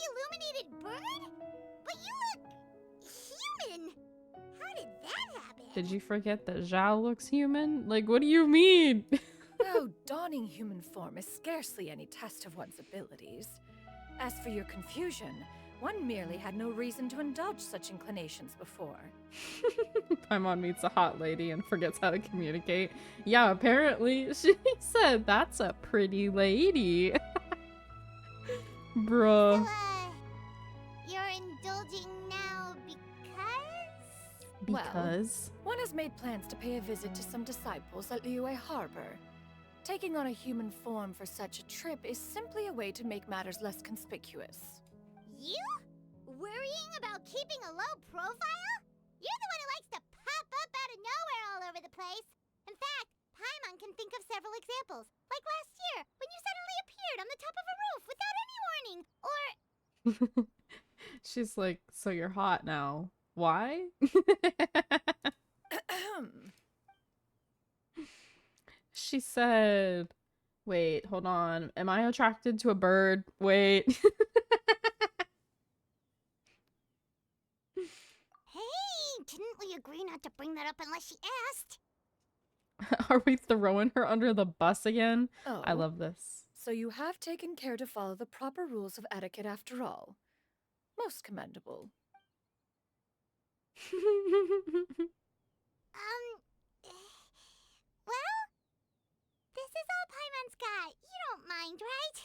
Speaker 3: illuminated bird? But you look human. How did that happen?
Speaker 1: Did you forget that Zhao looks human? Like, what do you mean?
Speaker 5: Though donning human form is scarcely any test of one's abilities. As for your confusion, one merely had no reason to indulge such inclinations before.
Speaker 1: Paimon meets a hot lady and forgets how to communicate. Yeah, apparently she said that's a pretty lady. Bruh.
Speaker 3: So, you're indulging now because?
Speaker 1: Because?
Speaker 5: Well, one has made plans to pay a visit to some disciples at Liyue Harbor. Taking on a human form for such a trip is simply a way to make matters less conspicuous.
Speaker 3: You? Worrying about keeping a low profile? You're the one who likes to pop up out of nowhere all over the place. In fact, Paimon can think of several examples, like last year, when you suddenly appeared on the top of a roof without any warning, or...
Speaker 1: She's like, so you're hot now. Why? She said, wait, hold on. Am I attracted to a bird? Wait.
Speaker 3: Hey, didn't we agree not to bring that up unless she asked?
Speaker 1: Are we throwing her under the bus again?
Speaker 5: Oh,
Speaker 1: I love this.
Speaker 5: so you have taken care to follow the proper rules of etiquette after all. Most commendable.
Speaker 3: Well, this is all Paimon's got. You don't mind, right?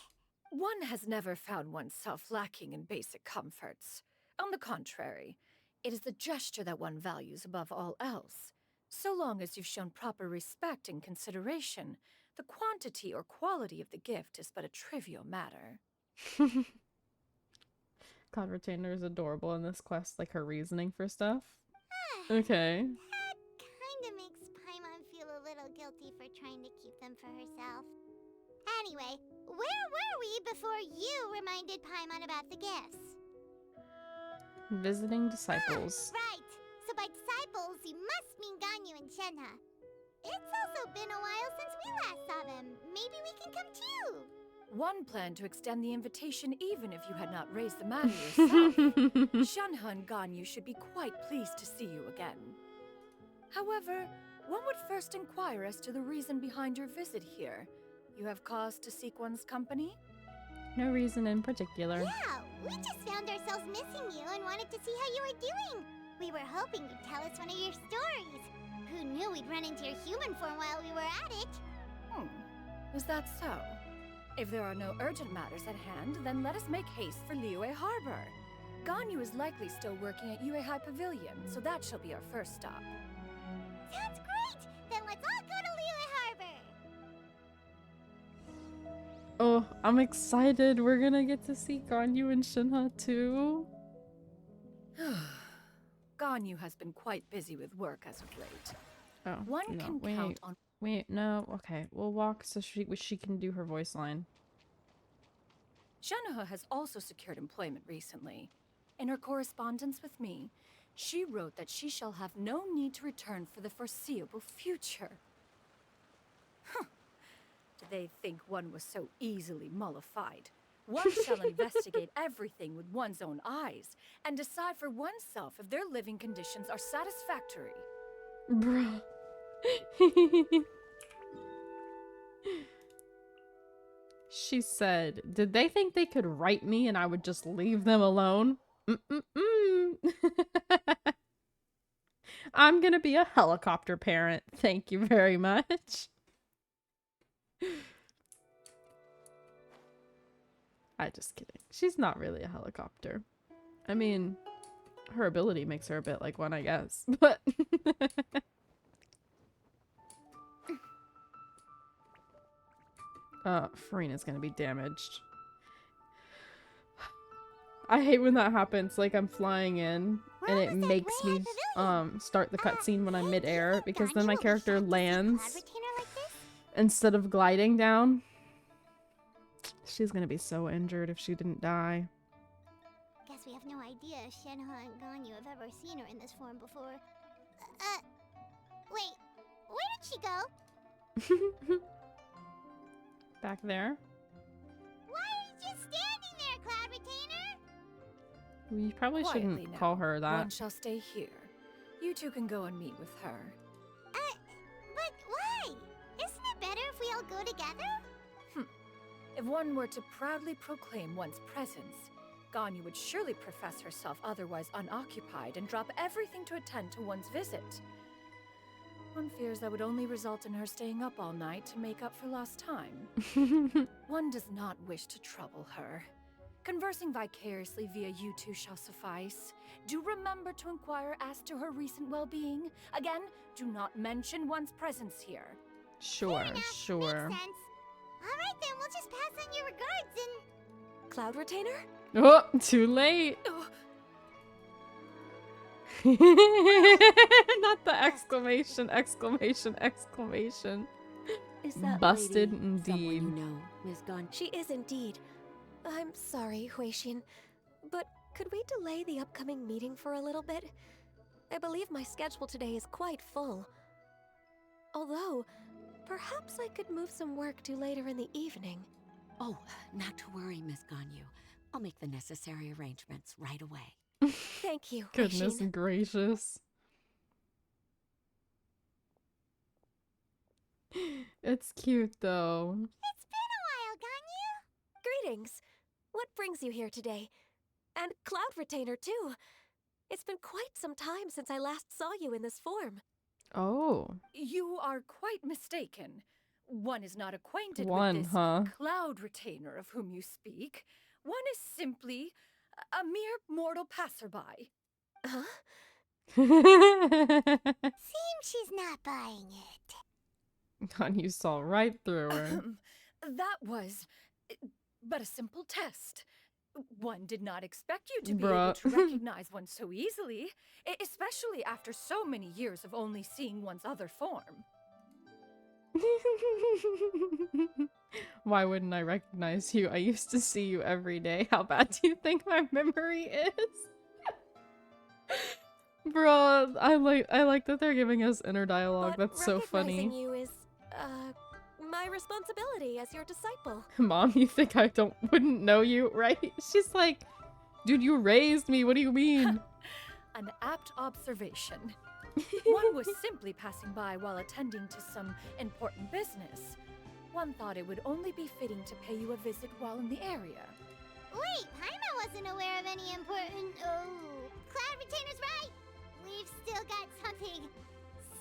Speaker 5: One has never found oneself lacking in basic comforts. On the contrary, it is the gesture that one values above all else. So long as you've shown proper respect and consideration, the quantity or quality of the gift is but a trivial matter.
Speaker 1: Cloud Retainer is adorable in this quest, like her reasoning for stuff. Okay.
Speaker 3: That kinda makes Paimon feel a little guilty for trying to keep them for herself. Anyway, where were we before you reminded Paimon about the gifts?
Speaker 1: Visiting disciples.
Speaker 3: Right. So by disciples, you must mean Ganyu and Shenhe. It's also been a while since we last saw them. Maybe we can come too.
Speaker 5: One planned to extend the invitation even if you had not raised the matter yourself. Shenhe and Ganyu should be quite pleased to see you again. However, one would first inquire as to the reason behind your visit here. You have cause to seek one's company?
Speaker 1: No reason in particular.
Speaker 3: Yeah, we just found ourselves missing you and wanted to see how you were doing. We were hoping you'd tell us one of your stories. Who knew we'd run into your human form while we were at it?
Speaker 5: Is that so? If there are no urgent matters at hand, then let us make haste for Liyue Harbor. Ganyu is likely still working at Yuehai Pavilion, so that shall be our first stop.
Speaker 3: Sounds great! Then let's all go to Liyue Harbor!
Speaker 1: Oh, I'm excited. We're gonna get to see Ganyu and Shenhe too.
Speaker 5: Ganyu has been quite busy with work as of late.
Speaker 1: Oh,
Speaker 5: One
Speaker 1: no,
Speaker 5: can count on...
Speaker 1: Wait, no, okay. We'll walk so she can do her voice line.
Speaker 5: Shenhe has also secured employment recently. In her correspondence with me, she wrote that she shall have no need to return for the foreseeable future. Do they think one was so easily mollified? One shall investigate everything with one's own eyes and decide for oneself if their living conditions are satisfactory.
Speaker 1: Bruh. She said, did they think they could write me and I would just leave them alone? I'm gonna be a helicopter parent. Thank you very much. I'm just kidding. She's not really a helicopter. I mean, her ability makes her a bit like one, I guess. But Farina's gonna be damaged. I hate when that happens. Like, I'm flying in and it makes me start the cutscene when I'm midair, because then my character lands instead of gliding down. She's gonna be so injured if she didn't die.
Speaker 3: Guess we have no idea if Shenhe and Ganyu have ever seen her in this form before. Wait, where did she go?
Speaker 1: Back there.
Speaker 3: Why are you just standing there, Cloud Retainer?
Speaker 1: We probably
Speaker 5: Quietly
Speaker 1: shouldn't
Speaker 5: now.
Speaker 1: call her that.
Speaker 5: One shall stay here. You two can go and meet with her.
Speaker 3: But why? Isn't it better if we all go together?
Speaker 5: If one were to proudly proclaim one's presence, Ganyu would surely profess herself otherwise unoccupied and drop everything to attend to one's visit. One fears that would only result in her staying up all night to make up for lost time. One does not wish to trouble her. Conversing vicariously via you two shall suffice. Do remember to inquire as to her recent well-being. Again, do not mention one's presence here.
Speaker 1: Sure, sure.
Speaker 3: Makes sense. Alright then, we'll just pass on your regards and...
Speaker 5: Cloud Retainer?
Speaker 1: Oh, too late. Not the exclamation, exclamation, exclamation.
Speaker 12: Is that
Speaker 1: Busted
Speaker 12: lady
Speaker 1: indeed.
Speaker 12: someone you know, Miss Gunn?
Speaker 13: She is indeed. I'm sorry, Huixin, but could we delay the upcoming meeting for a little bit? I believe my schedule today is quite full. Although, perhaps I could move some work to later in the evening.
Speaker 12: Oh, not to worry, Miss Ganyu. I'll make the necessary arrangements right away.
Speaker 13: Thank you,
Speaker 1: Goodness
Speaker 13: Huixin.
Speaker 1: gracious. It's cute though.
Speaker 3: It's been a while, Ganyu.
Speaker 13: Greetings. What brings you here today? And Cloud Retainer, too. It's been quite some time since I last saw you in this form.
Speaker 1: Oh.
Speaker 10: You are quite mistaken. One is not acquainted
Speaker 1: One,
Speaker 10: with this
Speaker 1: huh?
Speaker 10: cloud retainer of whom you speak. One is simply a mere mortal passerby.
Speaker 13: Huh?
Speaker 3: Seems she's not buying it.
Speaker 1: God, you saw right through her.
Speaker 10: That was but a simple test. One did not expect you to be
Speaker 1: Bruh.
Speaker 10: able to recognize one so easily, especially after so many years of only seeing one's other form.
Speaker 1: Why wouldn't I recognize you? I used to see you every day. How bad do you think my memory is? Bro, I like that they're giving us inner dialogue.
Speaker 13: But
Speaker 1: That's so funny.
Speaker 13: recognizing you is, my responsibility as your disciple.
Speaker 1: Mom, you think I wouldn't know you, right? She's like, dude, you raised me. What do you mean?
Speaker 10: An apt observation. One was simply passing by while attending to some important business. One thought it would only be fitting to pay you a visit while in the area.
Speaker 3: Wait, Paimon wasn't aware of any important... Oh, Cloud Retainer's right. We've still got something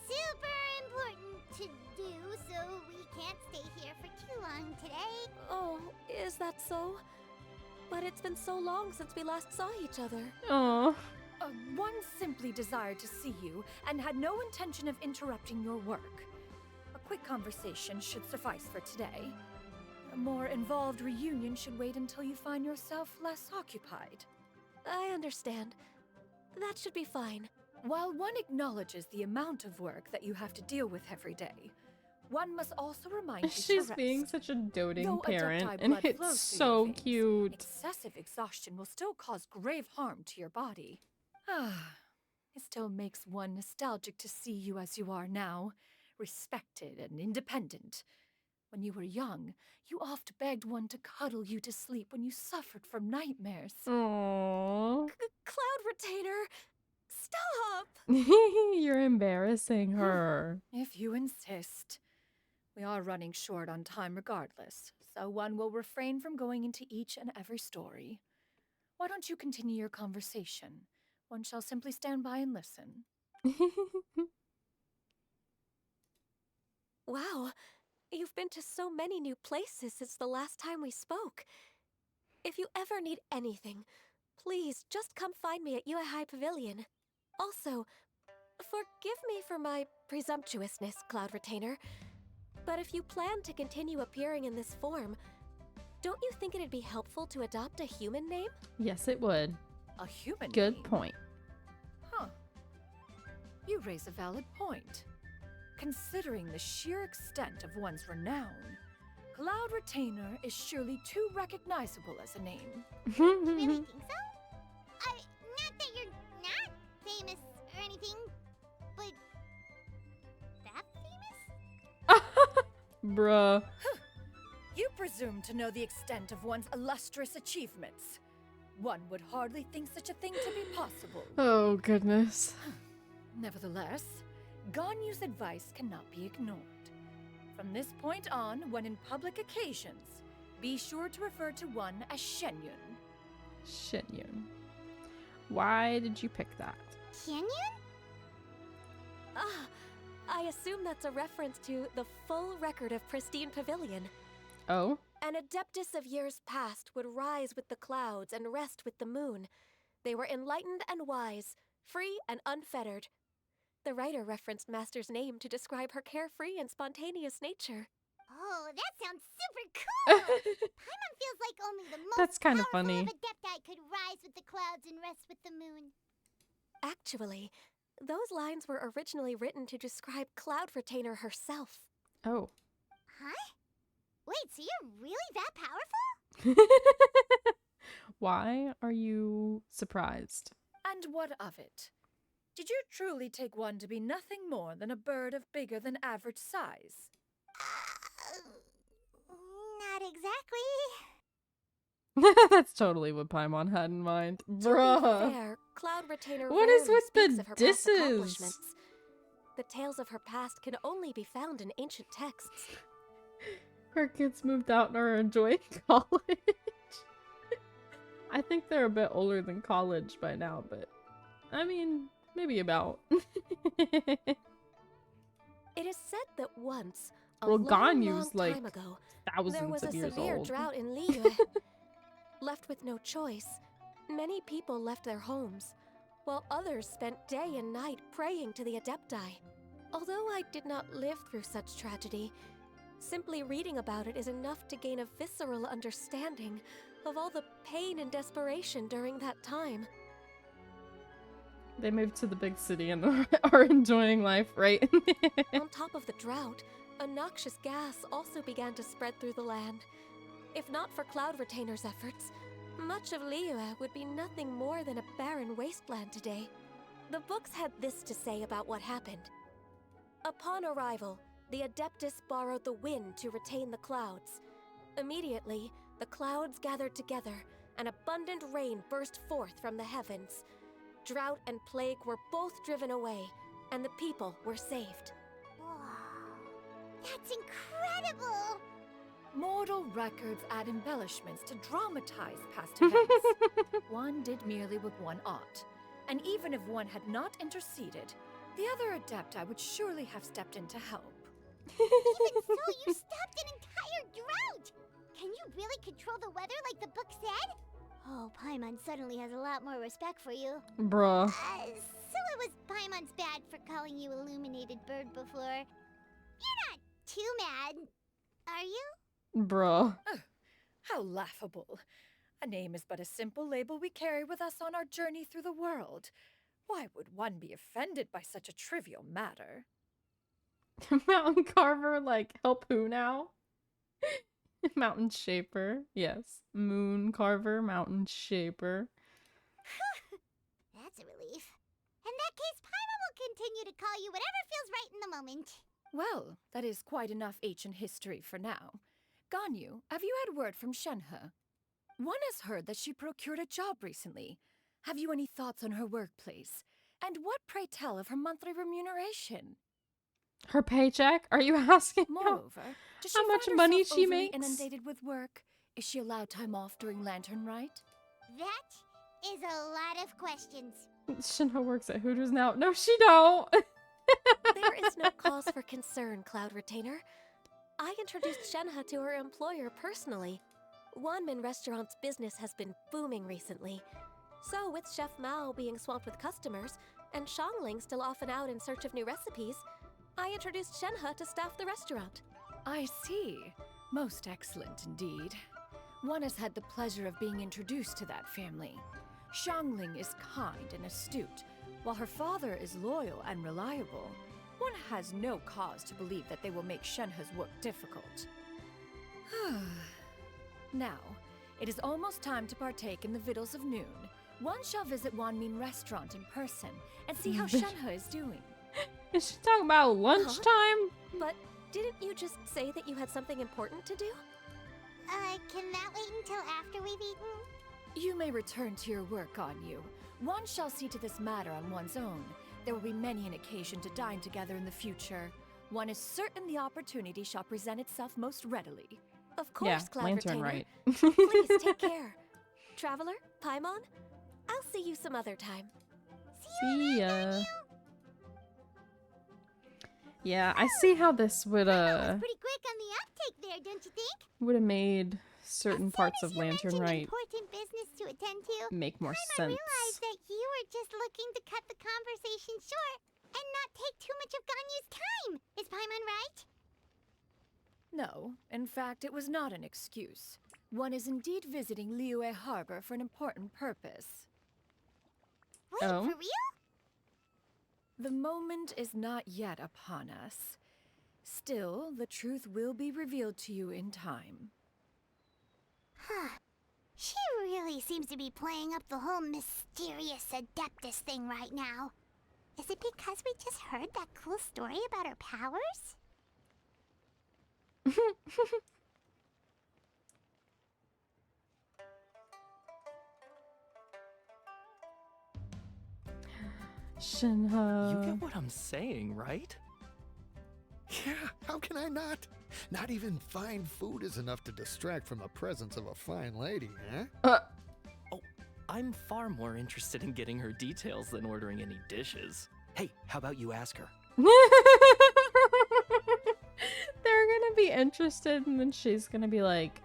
Speaker 3: super important to do, so we can't stay here for too long today.
Speaker 13: Oh, is that so? But it's been so long since we last saw each other.
Speaker 1: Aww.
Speaker 10: One simply desired to see you and had no intention of interrupting your work. A quick conversation should suffice for today. A more involved reunion should wait until you find yourself less occupied.
Speaker 13: I understand. That should be fine.
Speaker 10: While one acknowledges the amount of work that you have to deal with every day, one must also remind you to
Speaker 1: She's
Speaker 10: rest.
Speaker 1: being such a doting
Speaker 10: Though
Speaker 1: parent,
Speaker 10: adepti
Speaker 1: and
Speaker 10: blood
Speaker 1: it's
Speaker 10: flows through
Speaker 1: so
Speaker 10: your veins,
Speaker 1: cute.
Speaker 10: Excessive exhaustion will still cause grave harm to your body. Ah, it still makes one nostalgic to see you as you are now, respected and independent. When you were young, you oft begged one to cuddle you to sleep when you suffered from nightmares.
Speaker 1: Aww.
Speaker 13: Cloud Retainer! Stop!
Speaker 1: You're embarrassing her.
Speaker 10: If you insist. We are running short on time regardless, so one will refrain from going into each and every story. Why don't you continue your conversation? One shall simply stand by and listen.
Speaker 13: Wow, you've been to so many new places since the last time we spoke. If you ever need anything, please just come find me at Uehai Pavilion. Also, forgive me for my presumptuousness, Cloud Retainer, but if you plan to continue appearing in this form, don't you think it'd be helpful to adopt a human name?
Speaker 1: Yes, it would.
Speaker 10: A human
Speaker 1: Good
Speaker 10: name?
Speaker 1: point.
Speaker 10: Huh. You raise a valid point. Considering the sheer extent of one's renown, Cloud Retainer is surely too recognizable as a name.
Speaker 3: You really think so? Not that you're not famous or anything, but that famous?
Speaker 1: Bruh.
Speaker 10: You presume to know the extent of one's illustrious achievements. One would hardly think such a thing to be possible.
Speaker 1: Oh, goodness.
Speaker 10: Nevertheless, Ganyu's advice cannot be ignored. From this point on, when in public occasions, be sure to refer to one as Shenyun.
Speaker 1: Shenyun. Why did you pick that?
Speaker 3: Shenyun?
Speaker 13: Ah, I assume that's a reference to the full record of Pristine Pavilion.
Speaker 1: Oh?
Speaker 13: An adeptus of years past would rise with the clouds and rest with the moon. They were enlightened and wise, free and unfettered. The writer referenced Master's name to describe her carefree and spontaneous nature.
Speaker 3: Oh, that sounds super cool! Paimon feels like only the most
Speaker 1: That's kinda
Speaker 3: powerful
Speaker 1: funny.
Speaker 3: of adepti could rise with the clouds and rest with the moon.
Speaker 13: Actually, those lines were originally written to describe Cloud Retainer herself.
Speaker 1: Oh.
Speaker 3: Huh? Wait, so you're really that powerful?
Speaker 1: Why are you surprised?
Speaker 10: And what of it? Did you truly take one to be nothing more than a bird of bigger than average size?
Speaker 3: Not exactly.
Speaker 1: That's totally what Paimon had in mind.
Speaker 13: To be
Speaker 1: Bruh.
Speaker 13: fair, Cloud Retainer
Speaker 1: What is
Speaker 13: rarely
Speaker 1: with
Speaker 13: speaks
Speaker 1: the
Speaker 13: of her past
Speaker 1: disses?
Speaker 13: accomplishments. The tales of her past can only be found in ancient texts.
Speaker 1: Her kids moved out and are enjoying college. I think they're a bit older than college by now, but I mean, maybe about.
Speaker 13: It is said that once, a
Speaker 1: Well,
Speaker 13: long
Speaker 1: Ganyu's
Speaker 13: time
Speaker 1: like
Speaker 13: ago,
Speaker 1: thousands
Speaker 13: there was a
Speaker 1: of years
Speaker 13: severe
Speaker 1: old.
Speaker 13: drought in Liyue. Left with no choice, many people left their homes, while others spent day and night praying to the Adepti. Although I did not live through such tragedy, simply reading about it is enough to gain a visceral understanding of all the pain and desperation during that time.
Speaker 1: They moved to the big city and are enjoying life, right?
Speaker 13: On top of the drought, a noxious gas also began to spread through the land. If not for Cloud Retainer's efforts, much of Liyue would be nothing more than a barren wasteland today. The books had this to say about what happened. Upon arrival, the Adeptus borrowed the wind to retain the clouds. Immediately, the clouds gathered together, and abundant rain burst forth from the heavens. Drought and plague were both driven away, and the people were saved.
Speaker 3: Wow. That's incredible!
Speaker 10: Mortal records add embellishments to dramatize past events. One did merely what one ought, and even if one had not interceded, the other Adepti would surely have stepped in to help.
Speaker 3: Even so, you stopped an entire drought! Can you really control the weather like the book said? Oh, Paimon suddenly has a lot more respect for you.
Speaker 1: Bruh.
Speaker 3: So it was Paimon's bad for calling you Illuminated Bird before. You're not too mad, are you?
Speaker 1: Bruh.
Speaker 10: How laughable. A name is but a simple label we carry with us on our journey through the world. Why would one be offended by such a trivial matter?
Speaker 1: Mountain Carver, like, help who now? Mountain Shaper, yes. Moon Carver, Mountain Shaper.
Speaker 3: That's a relief. In that case, Paimon will continue to call you whatever feels right in the moment.
Speaker 10: Well, that is quite enough ancient history for now. Ganyu, have you had word from Shenhe? One has heard that she procured a job recently. Have you any thoughts on her workplace? And what, pray tell, of her monthly remuneration?
Speaker 1: Her paycheck? Are you asking
Speaker 10: Moreover, does she
Speaker 1: how much
Speaker 10: find
Speaker 1: money
Speaker 10: herself
Speaker 1: she
Speaker 10: overly
Speaker 1: makes?
Speaker 10: inundated with work? Is she allowed time off during Lantern Rite?
Speaker 3: That is a lot of questions.
Speaker 1: Shinho works at Hooters now. No, she don't.
Speaker 13: There is no cause for concern, Cloud Retainer. I introduced Shenhe to her employer personally. Wanmin Restaurant's business has been booming recently. So with Chef Mao being swamped with customers, and Shangling still off and out in search of new recipes, I introduced Shenhe to staff the restaurant.
Speaker 10: I see. Most excellent indeed. One has had the pleasure of being introduced to that family. Shangling is kind and astute, while her father is loyal and reliable. One has no cause to believe that they will make Shenhe's work difficult. Now, it is almost time to partake in the victuals of noon. One shall visit Wanmin Restaurant in person and see how Shenhe is doing.
Speaker 1: Is she talking about lunchtime?
Speaker 13: But didn't you just say that you had something important to do?
Speaker 3: Can that wait until after we've eaten?
Speaker 10: You may return to your work, Ganyu. One shall see to this matter on one's own. There will be many an occasion to dine together in the future. One is certain the opportunity shall present itself most readily.
Speaker 13: Of course,
Speaker 1: Yeah,
Speaker 13: Cloud
Speaker 1: Lantern
Speaker 13: Retainer.
Speaker 1: Rite.
Speaker 13: Please take care. Traveler, Paimon, I'll see you some other time.
Speaker 1: See ya. Yeah, I see how this would
Speaker 3: Pretty quick on the uptake there, don't you think?
Speaker 1: would have made certain parts of
Speaker 3: You
Speaker 1: Lantern
Speaker 3: mentioned
Speaker 1: Rite
Speaker 3: important business to attend to.
Speaker 1: make more
Speaker 3: I
Speaker 1: sense.
Speaker 3: realized that you were just looking to cut the conversation short and not take too much of Ganyu's time. Is Paimon right?
Speaker 10: No, in fact, it was not an excuse. One is indeed visiting Liyue Harbor for an important purpose.
Speaker 3: Wait,
Speaker 1: Oh.
Speaker 3: for real?
Speaker 10: The moment is not yet upon us. Still, the truth will be revealed to you in time.
Speaker 3: Huh. She really seems to be playing up the whole mysterious Adeptus thing right now. Is it because we just heard that cool story about her powers?
Speaker 1: Shinha.
Speaker 11: You get what I'm saying, right?
Speaker 14: Yeah, how can I not? Not even fine food is enough to distract from the presence of a fine lady, huh?
Speaker 11: Oh, I'm far more interested in getting her details than ordering any dishes. Hey, how about you ask her?
Speaker 1: They're gonna be interested, and then she's gonna be like,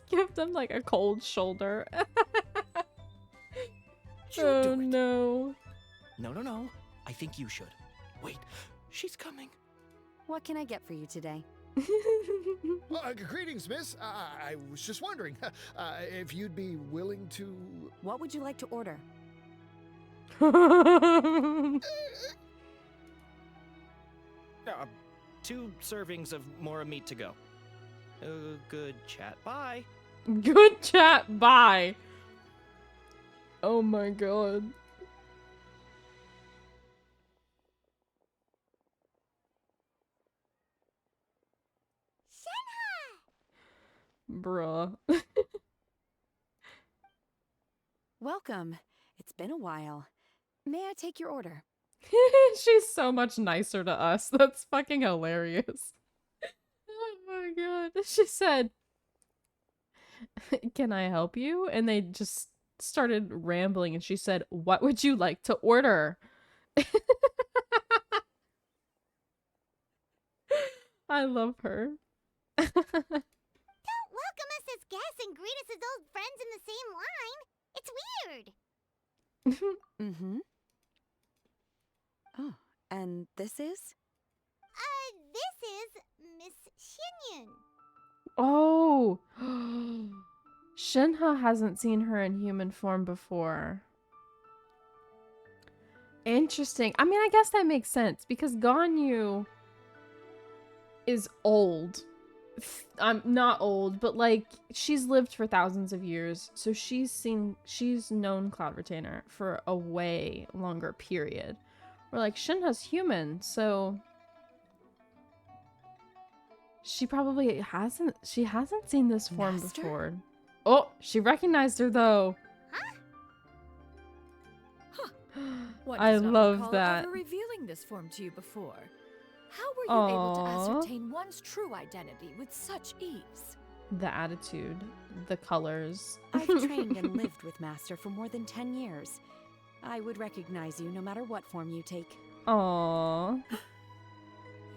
Speaker 1: give them like a cold shoulder. Oh no.
Speaker 11: No. I think you should. Wait, she's coming.
Speaker 12: What can I get for you today?
Speaker 14: Greetings, miss. I was just wondering if you'd be willing to...
Speaker 12: What would you like to order?
Speaker 11: 2 servings of more meat to go. Good chat. Bye.
Speaker 1: Good chat. Bye. Oh my god. Bruh.
Speaker 12: Welcome. It's been a while. May I take your order?
Speaker 1: She's so much nicer to us. That's fucking hilarious. Oh my god. She said, "Can I help you?" And they just started rambling, and she said, "What would you like to order?" I love her.
Speaker 3: Don't welcome us as guests and greet us as old friends in the same line. It's weird.
Speaker 12: Mm-hmm. Oh, and this is?
Speaker 3: This is Miss Xinyun.
Speaker 1: Oh. Shinha hasn't seen her in human form before. Interesting. I mean, I guess that makes sense because Ganyu is old. I'm not old, but like she's lived for thousands of years, so she's known Cloud Retainer for a way longer period. Where like Shinha's human, so she probably hasn't seen this form
Speaker 12: Master?
Speaker 1: before. Oh, she recognized her though.
Speaker 10: What
Speaker 1: I
Speaker 10: does not
Speaker 1: love
Speaker 10: recall
Speaker 1: that.
Speaker 10: ever revealing this form to you before? How were you able to
Speaker 1: Aw.
Speaker 10: ascertain one's true identity with such ease?
Speaker 1: The attitude, the colors.
Speaker 12: I've trained and lived with Master for more than 10 years. I would recognize you no matter what form you take.
Speaker 1: Aww.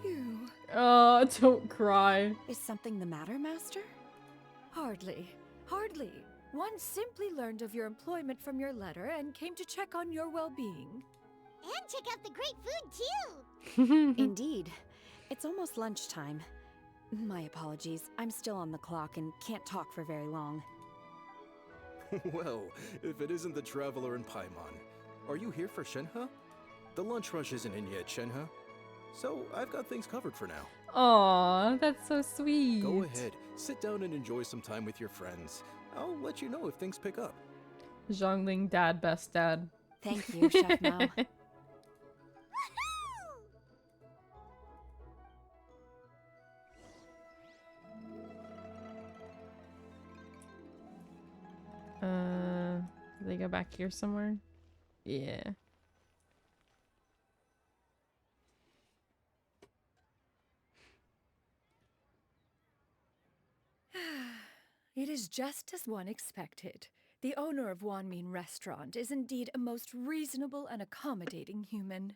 Speaker 10: You.
Speaker 1: Oh, don't cry.
Speaker 12: Is something the matter, Master?
Speaker 10: Hardly. Hardly. One simply learned of your employment from your letter and came to check on your well-being.
Speaker 3: And check out the great food, too.
Speaker 12: Indeed. It's almost lunchtime. My apologies. I'm still on the clock and can't talk for very long.
Speaker 15: Well, if it isn't the traveler in Paimon, are you here for Shenhe? The lunch rush isn't in yet, Shenhe. So I've got things covered for now.
Speaker 1: Aw, that's so sweet.
Speaker 15: Go ahead, sit down and enjoy some time with your friends. I'll let you know if things pick up.
Speaker 1: Zhongling dad, best dad.
Speaker 12: Thank you, Chef Mao.
Speaker 1: Do they go back here somewhere? Yeah.
Speaker 10: It is just as one expected. The owner of Wanmin Restaurant is indeed a most reasonable and accommodating human.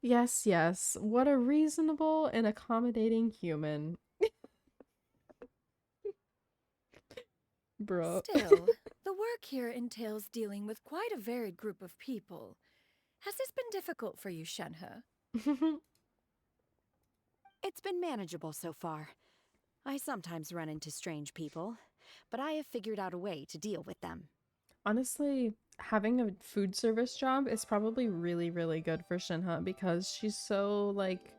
Speaker 1: Yes, yes. What a reasonable and accommodating human. Bro.
Speaker 10: Still, the work here entails dealing with quite a varied group of people. Has this been difficult for you, Shenhe?
Speaker 12: It's been manageable so far. I sometimes run into strange people, but I have figured out a way to deal with them.
Speaker 1: Honestly, having a food service job is probably really, really good for Shinha because she's so, like,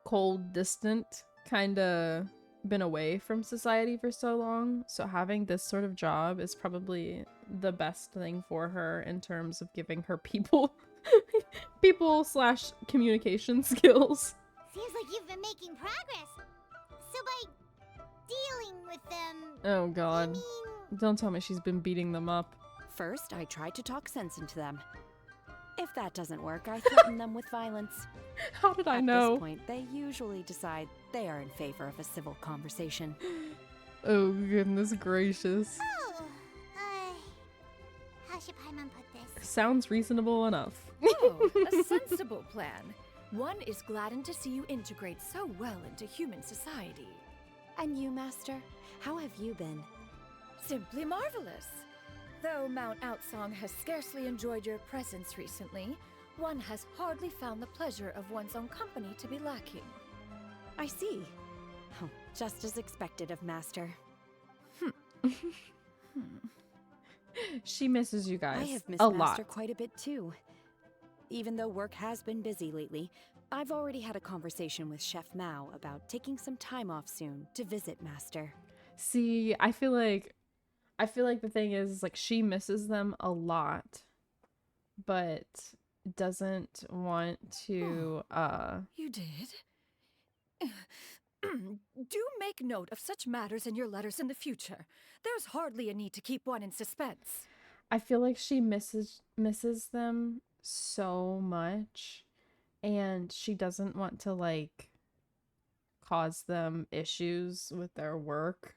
Speaker 1: cold, distant, kind of been away from society for so long. So having this sort of job is probably the best thing for her in terms of giving her people slash communication skills.
Speaker 3: Seems like you've been making progress. So by dealing with them,
Speaker 1: Oh god. Don't tell me she's been beating them up.
Speaker 12: First, I tried to talk sense into them. If that doesn't work, I threaten them with violence.
Speaker 1: How did I
Speaker 12: At
Speaker 1: know?
Speaker 12: this point, they usually decide they are in favor of a civil conversation.
Speaker 1: Oh goodness gracious.
Speaker 3: oh, how should Paimon put this?
Speaker 1: Sounds reasonable enough.
Speaker 10: Oh, a sensible plan. One is gladdened to see you integrate so well into human society.
Speaker 12: And you, Master? How have you been?
Speaker 10: Simply marvelous. Though Mount Outsong has scarcely enjoyed your presence recently, one has hardly found the pleasure of one's own company to be lacking.
Speaker 12: I see. Oh, just as expected of Master.
Speaker 1: She misses you guys.
Speaker 12: I have missed
Speaker 1: a
Speaker 12: Master
Speaker 1: lot.
Speaker 12: quite a bit too. Even though work has been busy lately, I've already had a conversation with Chef Mao about taking some time off soon to visit Master.
Speaker 1: See, I feel like the thing is like she misses them a lot, but doesn't want to
Speaker 10: You did? Do make note of such matters in your letters in the future. There's hardly a need to keep one in suspense.
Speaker 1: I feel like she misses them so much, and she doesn't want to like cause them issues with their work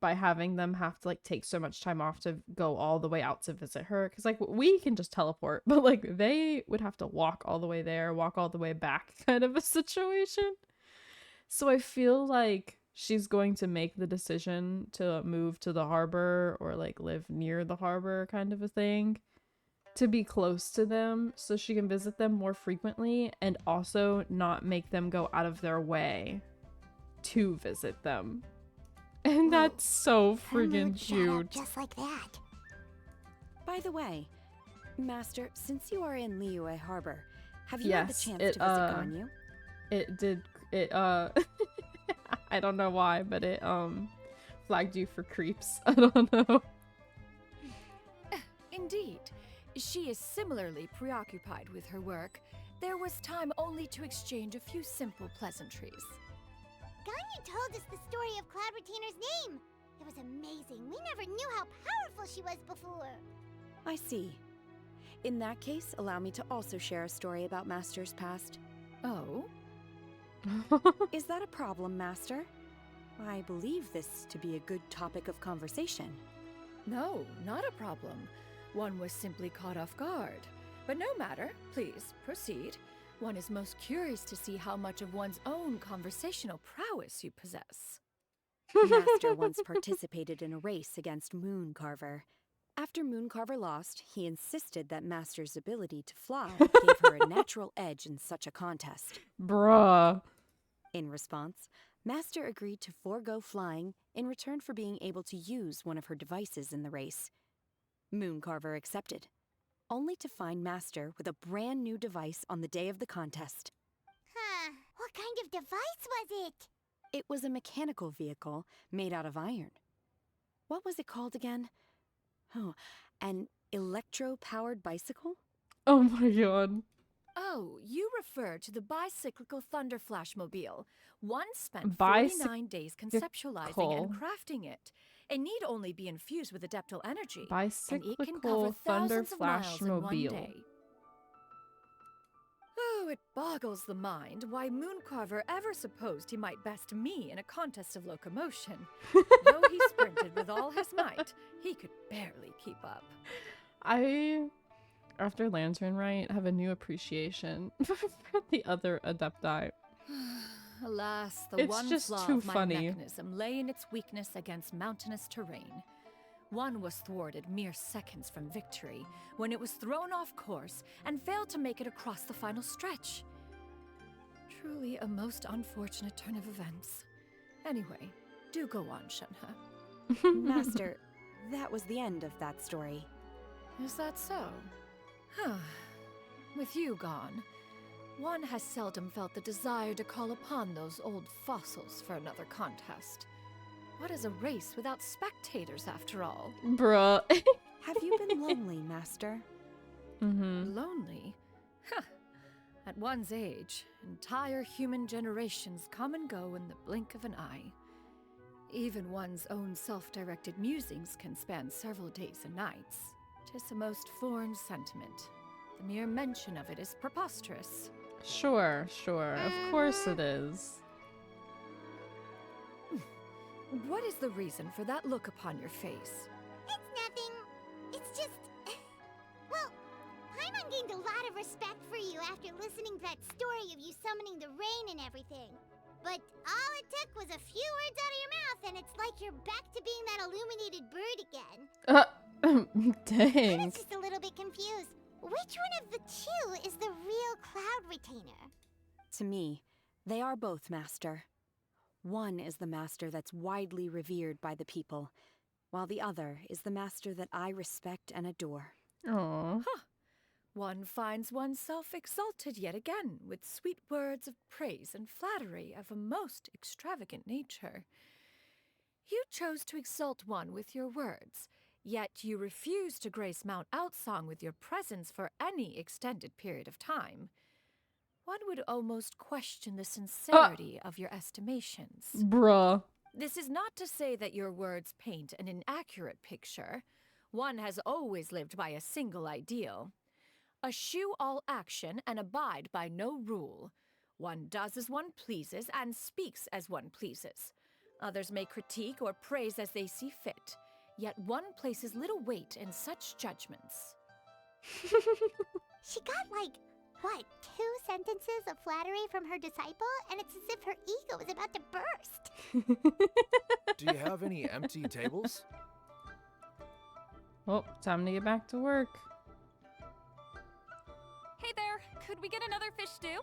Speaker 1: by having them have to like take so much time off to go all the way out to visit her, because like we can just teleport, but like they would have to walk all the way there, walk all the way back, kind of a situation. So I feel like she's going to make the decision to move to the harbor or like live near the harbor, kind of a thing, to be close to them so she can visit them more frequently and also not make them go out of their way to visit them. And that's so friggin' cute.
Speaker 3: Just like that.
Speaker 12: By the way, Master, since you are in Liyue Harbor, have you had the
Speaker 1: Yes,
Speaker 12: chance to visit Ganyu?
Speaker 1: It did. I don't know why, but it flagged you for creeps. I don't know.
Speaker 10: Indeed. She is similarly preoccupied with her work. There was time only to exchange a few simple pleasantries.
Speaker 3: Ganyu told us the story of Cloud Retainer's name. It was amazing. We never knew how powerful she was before.
Speaker 12: I see. In that case, allow me to also share a story about Master's past.
Speaker 10: Oh?
Speaker 12: Is that a problem, Master? I believe this to be a good topic of conversation.
Speaker 10: No, not a problem. One was simply caught off guard. But no matter, please, proceed. One is most curious to see how much of one's own conversational prowess you possess.
Speaker 12: Master once participated in a race against Mooncarver. After Mooncarver lost, he insisted that Master's ability to fly gave her a natural edge in such a contest.
Speaker 1: Bruh.
Speaker 12: In response, Master agreed to forego flying in return for being able to use one of her devices in the race. Mooncarver accepted, only to find Master with a brand new device on the day of the contest.
Speaker 3: Huh. What kind of device was it?
Speaker 12: It was a mechanical vehicle made out of iron. What was it called again? Oh, an electro-powered bicycle?
Speaker 1: Oh my god.
Speaker 10: Oh, you refer to the bicyclical Thunder Flashmobile. One spent 49 days conceptualizing and crafting it. It need only be infused with adeptal energy, and it can cover thousands of miles in one day. Oh, it boggles the mind why Mooncarver ever supposed he might best me in a contest of locomotion. Though he sprinted with all his might, he could barely keep up.
Speaker 1: After Lantern Rite, have a new appreciation for the other Adepti.
Speaker 10: Alas, the
Speaker 1: It's
Speaker 10: one
Speaker 1: just
Speaker 10: flaw
Speaker 1: too
Speaker 10: of my
Speaker 1: funny.
Speaker 10: mechanism lay in its weakness against mountainous terrain. One was thwarted mere seconds from victory, when it was thrown off course and failed to make it across the final stretch. Truly a most unfortunate turn of events. Anyway, do go on, Shenhe.
Speaker 12: Master, that was the end of that story.
Speaker 10: Is that so? Huh. With you gone, one has seldom felt the desire to call upon those old fossils for another contest. What is a race without spectators, after all?
Speaker 1: Bruh.
Speaker 12: Have you been lonely, Master?
Speaker 10: Lonely? Huh. At one's age, entire human generations come and go in the blink of an eye. Even one's own self-directed musings can span several days and nights. 'Tis a most foreign sentiment. The mere mention of it is preposterous.
Speaker 1: Sure. Of course it is.
Speaker 10: What is the reason for that look upon your face?
Speaker 3: It's nothing. It's just... Well, Paimon gained a lot of respect for you after listening to that story of you summoning the rain and everything. But all it took was a few words out of your mouth, and it's like you're back to being that illuminated bird again.
Speaker 1: Dang.
Speaker 3: I was just a little bit confused. Which one of the two is the real Cloud Retainer?
Speaker 12: To me, they are both, Master. One is the master that's widely revered by the people, while the other is the master that I respect and adore.
Speaker 1: Aww.
Speaker 10: Huh. One finds oneself exalted yet again with sweet words of praise and flattery of a most extravagant nature. You chose to exalt one with your words, yet you refuse to grace Mount Outsong with your presence for any extended period of time. One would almost question the sincerity of your estimations.
Speaker 1: Bruh.
Speaker 10: This is not to say that your words paint an inaccurate picture. One has always lived by a single ideal. Eschew all action and abide by no rule. One does as one pleases and speaks as one pleases. Others may critique or praise as they see fit, yet one places little weight in such judgments.
Speaker 3: She got like, what, 2 sentences of flattery from her disciple? And it's as if her ego is about to burst.
Speaker 15: Do you have any empty tables?
Speaker 1: Well, time to get back to work.
Speaker 13: Hey there, could we get another fish stew?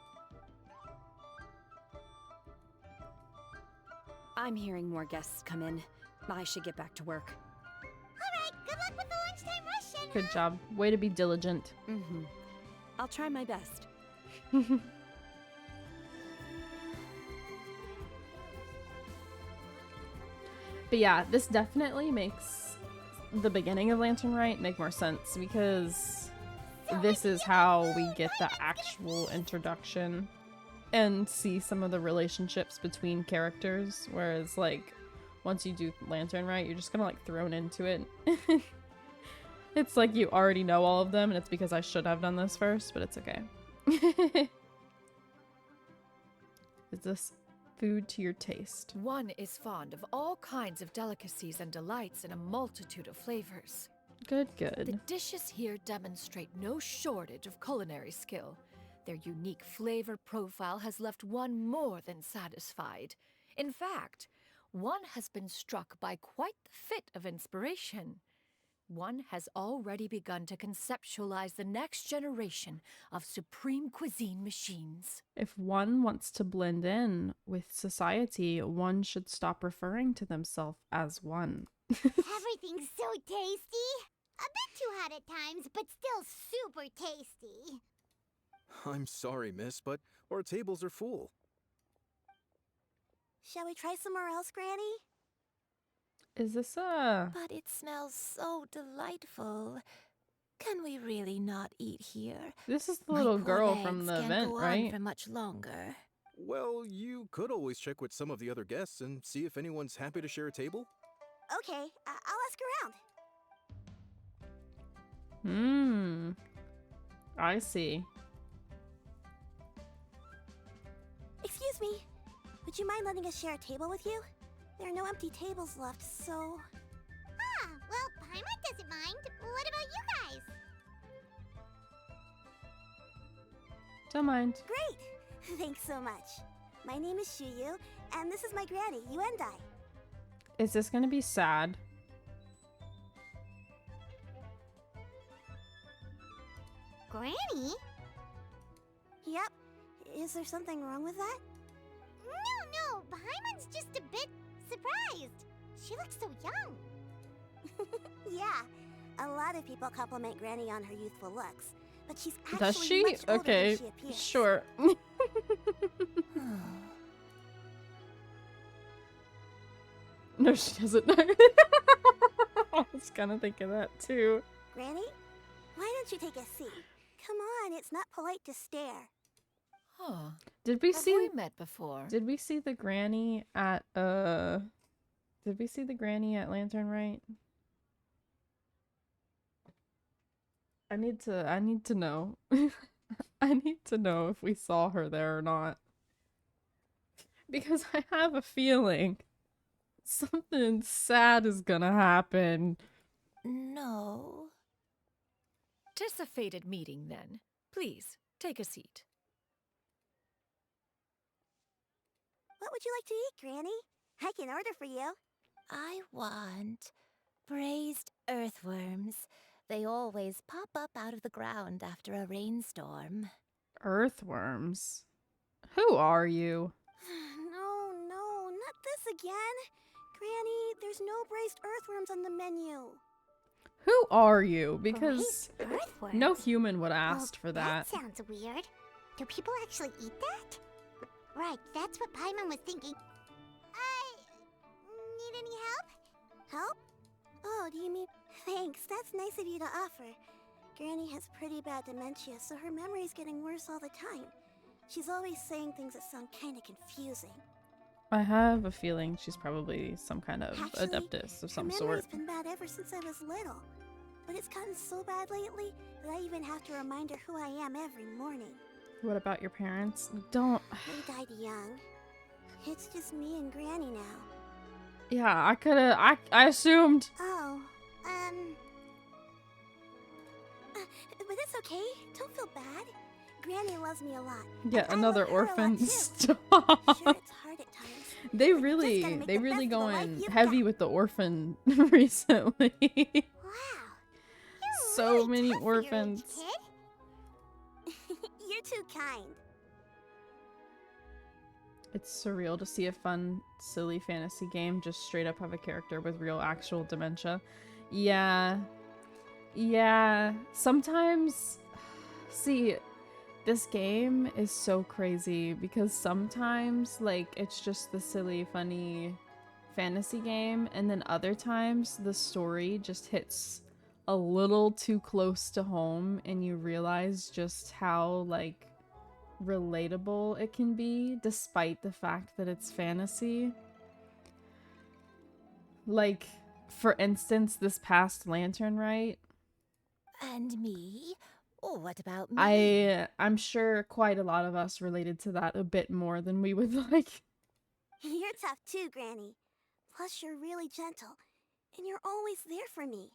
Speaker 12: I'm hearing more guests come in. I should get back to work.
Speaker 3: Alright, good luck with the lunchtime rush, Shenhe.
Speaker 1: Good job. Way to be diligent.
Speaker 12: I'll try my best.
Speaker 1: But yeah, this definitely makes the beginning of Lantern Rite make more sense, because this is how we get the actual introduction and see some of the relationships between characters, whereas like once you do Lantern Rite, you're just kind of like thrown into it. It's like you already know all of them, and it's because I should have done this first, but it's okay. Is this food to your taste?
Speaker 10: One is fond of all kinds of delicacies and delights in a multitude of flavors.
Speaker 1: Good.
Speaker 10: The dishes here demonstrate no shortage of culinary skill. Their unique flavor profile has left one more than satisfied. In fact, one has been struck by quite the fit of inspiration. One has already begun to conceptualize the next generation of supreme cuisine machines.
Speaker 1: If one wants to blend in with society, one should stop referring to themselves as one.
Speaker 3: Everything's so tasty. A bit too hot at times, but still super tasty.
Speaker 15: I'm sorry, miss, but our tables are full.
Speaker 3: Shall we try somewhere else, Granny?
Speaker 1: Is this a...
Speaker 16: But it smells so delightful. Can we really not eat here?
Speaker 1: This is the
Speaker 16: My
Speaker 1: little
Speaker 16: poor
Speaker 1: girl from
Speaker 16: legs
Speaker 1: the
Speaker 16: can't
Speaker 1: event,
Speaker 16: go on
Speaker 1: right?
Speaker 16: for much longer.
Speaker 15: Well, you could always check with some of the other guests and see if anyone's happy to share a table.
Speaker 3: Okay, I'll ask around.
Speaker 1: I see.
Speaker 3: Excuse me. Would you mind letting us share a table with you? There are no empty tables left, so... Ah, well, Paimon doesn't mind. What about you guys?
Speaker 1: Don't mind.
Speaker 3: Great! Thanks so much. My name is Shuyu, and this is my granny, Yuendai.
Speaker 1: Is this gonna be sad?
Speaker 3: Granny? Yep. Is there something wrong with that? No, Paimon's just a bit surprised. She looks so young. Yeah, a lot of people compliment Granny on her youthful looks, but she's actually
Speaker 1: Does she?
Speaker 3: much older
Speaker 1: Okay,
Speaker 3: than she appears.
Speaker 1: sure. No, she doesn't. I was gonna think of that too.
Speaker 3: Granny, why don't you take a seat? Come on, it's not polite to stare.
Speaker 10: Huh.
Speaker 1: Did we
Speaker 10: Have
Speaker 1: see?
Speaker 10: we met before?
Speaker 1: Did we see the granny at Did we see the granny at Lantern Rite? I need to know. I need to know if we saw her there or not. Because I have a feeling something sad is gonna happen.
Speaker 16: No.
Speaker 10: 'Tis a fated meeting, then. Please, take a seat.
Speaker 3: What would you like to eat, Granny? I can order for you.
Speaker 16: I want braised earthworms. They always pop up out of the ground after a rainstorm.
Speaker 1: Earthworms? Who are you?
Speaker 3: No, not this again. Granny, there's no braised earthworms on the menu.
Speaker 1: Who are you? Because
Speaker 3: Braised earthworms?
Speaker 1: no human would have asked for that.
Speaker 3: That sounds weird. Do people actually eat that? Right, that's what Paimon was thinking. Need any help? Help? Oh, do you mean... Thanks, that's nice of you to offer. Granny has pretty bad dementia, so her memory's getting worse all the time. She's always saying things that sound kinda confusing.
Speaker 1: I have a feeling she's probably some kind of
Speaker 3: Actually,
Speaker 1: adeptus of some
Speaker 3: her
Speaker 1: sort.
Speaker 3: memory's been bad ever since I was little. But it's gotten so bad lately that I even have to remind her who I am every morning.
Speaker 1: What about your parents? Don't...
Speaker 3: They died young. It's just me and Granny now.
Speaker 1: Yeah, I could've... I assumed...
Speaker 3: Oh, but it's okay. Don't feel bad. Granny loves me a lot.
Speaker 1: Yet
Speaker 3: and I
Speaker 1: another
Speaker 3: love her a lot,
Speaker 1: orphan.
Speaker 3: too.
Speaker 1: Stop.
Speaker 3: Sure, it's hard at times.
Speaker 1: They
Speaker 3: but you just gotta make
Speaker 1: they
Speaker 3: the
Speaker 1: really
Speaker 3: best of the life
Speaker 1: going
Speaker 3: you've
Speaker 1: heavy
Speaker 3: got.
Speaker 1: with the orphan recently.
Speaker 3: Wow.
Speaker 1: So
Speaker 3: really
Speaker 1: many
Speaker 3: tough for your age,
Speaker 1: orphans.
Speaker 3: kid. You're too kind.
Speaker 1: It's surreal to see a fun, silly fantasy game just straight up have a character with real actual dementia. Yeah. Yeah. Sometimes... See, this game is so crazy because sometimes, like, it's just the silly, funny fantasy game, and then other times the story just hits a little too close to home and you realize just how, like, relatable it can be despite the fact that it's fantasy. Like, for instance, this past Lantern Rite,
Speaker 16: And me? Oh, what about me?
Speaker 1: I'm sure quite a lot of us related to that a bit more than we would like.
Speaker 3: You're tough too, Granny. Plus, you're really gentle, and you're always there for me.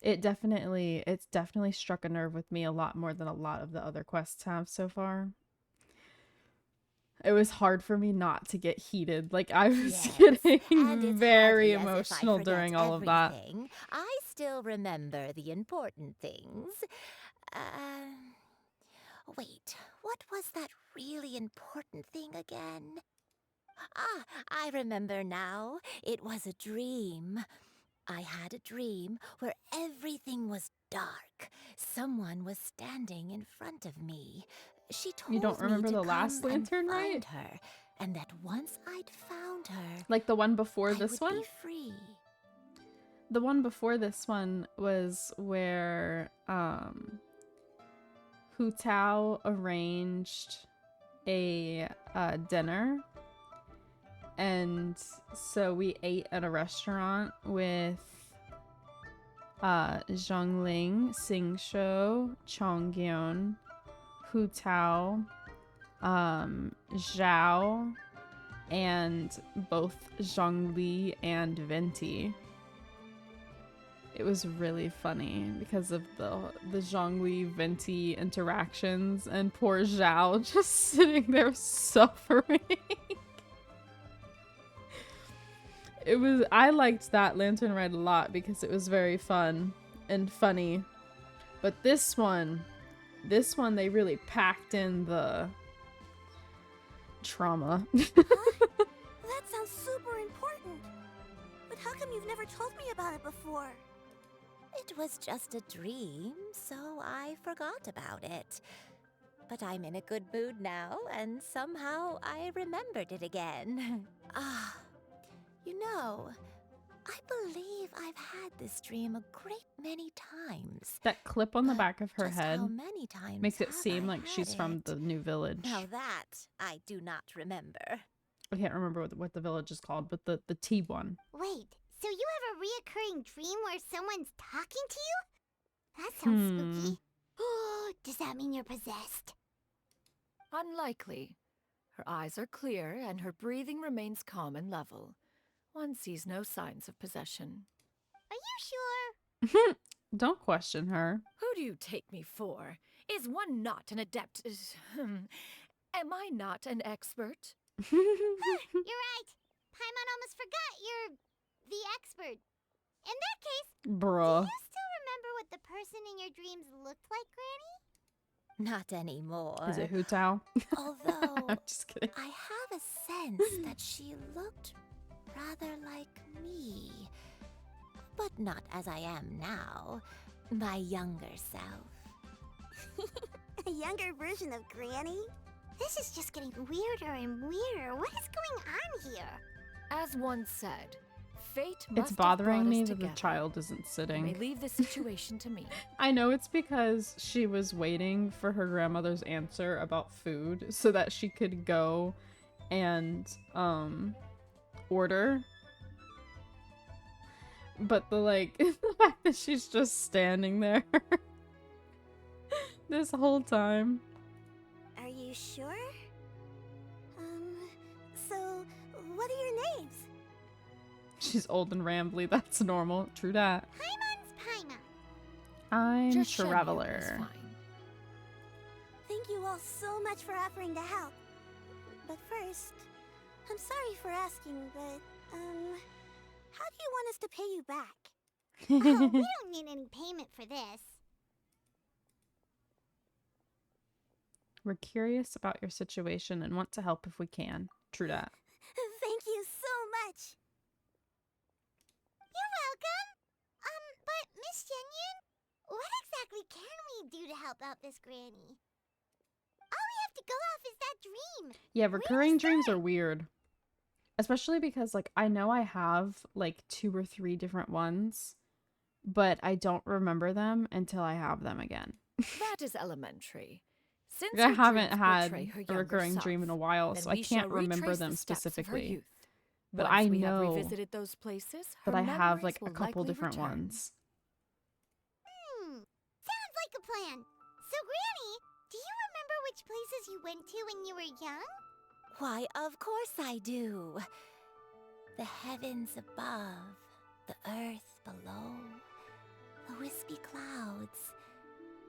Speaker 1: It's definitely struck a nerve with me a lot more than a lot of the other quests have so far. It was hard for me not to get heated. Like, I was getting very emotional during all of that.
Speaker 16: I still remember the important things. Wait, what was that really important thing again? Ah, I remember now. It was a dream. I had a dream where everything was dark. Someone was standing in front of me. She told
Speaker 1: You don't remember
Speaker 16: me to
Speaker 1: the last
Speaker 16: come
Speaker 1: Lantern
Speaker 16: and
Speaker 1: Rite?
Speaker 16: find her, and that once I'd found her,
Speaker 1: Like the one before
Speaker 16: I
Speaker 1: this
Speaker 16: would
Speaker 1: one?
Speaker 16: be free.
Speaker 1: The one before this one was where Hu Tao arranged a dinner, and so we ate at a restaurant with Zhongling, Xingshou, Chonggyeon, Hu Tao, Zhao, and both Zhongli and Venti. It was really funny because of the Zhongli Venti interactions and poor Zhao just sitting there suffering. I liked that Lantern Rite a lot because it was very fun and funny. But this one they really packed in the trauma.
Speaker 3: That sounds super important. But how come you've never told me about it before?
Speaker 16: It was just a dream, so I forgot about it. But I'm in a good mood now, and somehow I remembered it again. Ah, you know, I believe I've had this dream a great many times.
Speaker 1: That clip on the back of her
Speaker 16: Just
Speaker 1: head
Speaker 16: how many times
Speaker 1: makes it
Speaker 16: have
Speaker 1: seem
Speaker 16: I
Speaker 1: like she's
Speaker 16: had
Speaker 1: from
Speaker 16: it?
Speaker 1: the new village.
Speaker 16: Now that I do not remember.
Speaker 1: I can't remember what the village is called, but the T one.
Speaker 3: Wait, so you have a reoccurring dream where someone's talking to you? That sounds spooky. Oh, does that mean you're possessed?
Speaker 10: Unlikely. Her eyes are clear and her breathing remains calm and level. One sees no signs of possession.
Speaker 3: Are you sure?
Speaker 1: Don't question her.
Speaker 10: Who do you take me for? Is one not an adept? Am I not an expert?
Speaker 3: You're right. Paimon almost forgot you're the expert. In that case,
Speaker 1: Bruh.
Speaker 3: do you still remember what the person in your dreams looked like, Granny?
Speaker 16: Not anymore.
Speaker 1: Is it Hu Tao?
Speaker 16: Although,
Speaker 1: I'm just kidding.
Speaker 16: I have a sense that she looked rather like me. But not as I am now. My younger self.
Speaker 3: A younger version of Granny? This is just getting weirder and weirder. What is going on here?
Speaker 10: As one said, fate must
Speaker 1: It's
Speaker 10: have
Speaker 1: bothering
Speaker 10: brought
Speaker 1: me
Speaker 10: us
Speaker 1: that the
Speaker 10: together.
Speaker 1: child isn't
Speaker 10: You
Speaker 1: sitting.
Speaker 10: may leave the situation to me.
Speaker 1: I know it's because she was waiting for her grandmother's answer about food so that she could go and order. But the fact that she's just standing there this whole time.
Speaker 3: Are you sure? So, what are your names?
Speaker 1: She's old and rambly, that's normal. True that.
Speaker 3: Paimon's Paimon.
Speaker 1: I'm
Speaker 10: Just Shenmue is
Speaker 1: Traveler.
Speaker 10: fine.
Speaker 3: Thank you all so much for offering to help. But first, I'm sorry for asking, but, how do you want us to pay you back? Oh, we don't need any payment for this.
Speaker 1: We're curious about your situation and want to help if we can. True that.
Speaker 3: Thank you so much. You're welcome. But Miss Shenyun, what exactly can we do to help out this granny? All we have to go off is that dream.
Speaker 1: Yeah, recurring dreams are weird. Especially because, I know I have, 2 or 3 different ones, but I don't remember them until I have them again.
Speaker 10: That is elementary. Since
Speaker 1: I
Speaker 10: her
Speaker 1: haven't
Speaker 10: dreams
Speaker 1: had
Speaker 10: portray her
Speaker 1: a
Speaker 10: younger
Speaker 1: recurring
Speaker 10: self,
Speaker 1: dream in a while,
Speaker 10: then
Speaker 1: so I
Speaker 10: we shall
Speaker 1: can't remember
Speaker 10: retrace
Speaker 1: them
Speaker 10: the steps of her
Speaker 1: specifically.
Speaker 10: youth.
Speaker 1: But
Speaker 10: Once
Speaker 1: I
Speaker 10: we have
Speaker 1: know
Speaker 10: revisited those places,
Speaker 1: that
Speaker 10: her
Speaker 1: I have,
Speaker 10: memories
Speaker 1: a
Speaker 10: will
Speaker 1: couple
Speaker 10: likely
Speaker 1: different
Speaker 10: return.
Speaker 1: ones.
Speaker 3: Sounds like a plan. So, Granny, do you remember which places you went to when you were young?
Speaker 16: Why, of course I do. The heavens above, the earth below, the wispy clouds,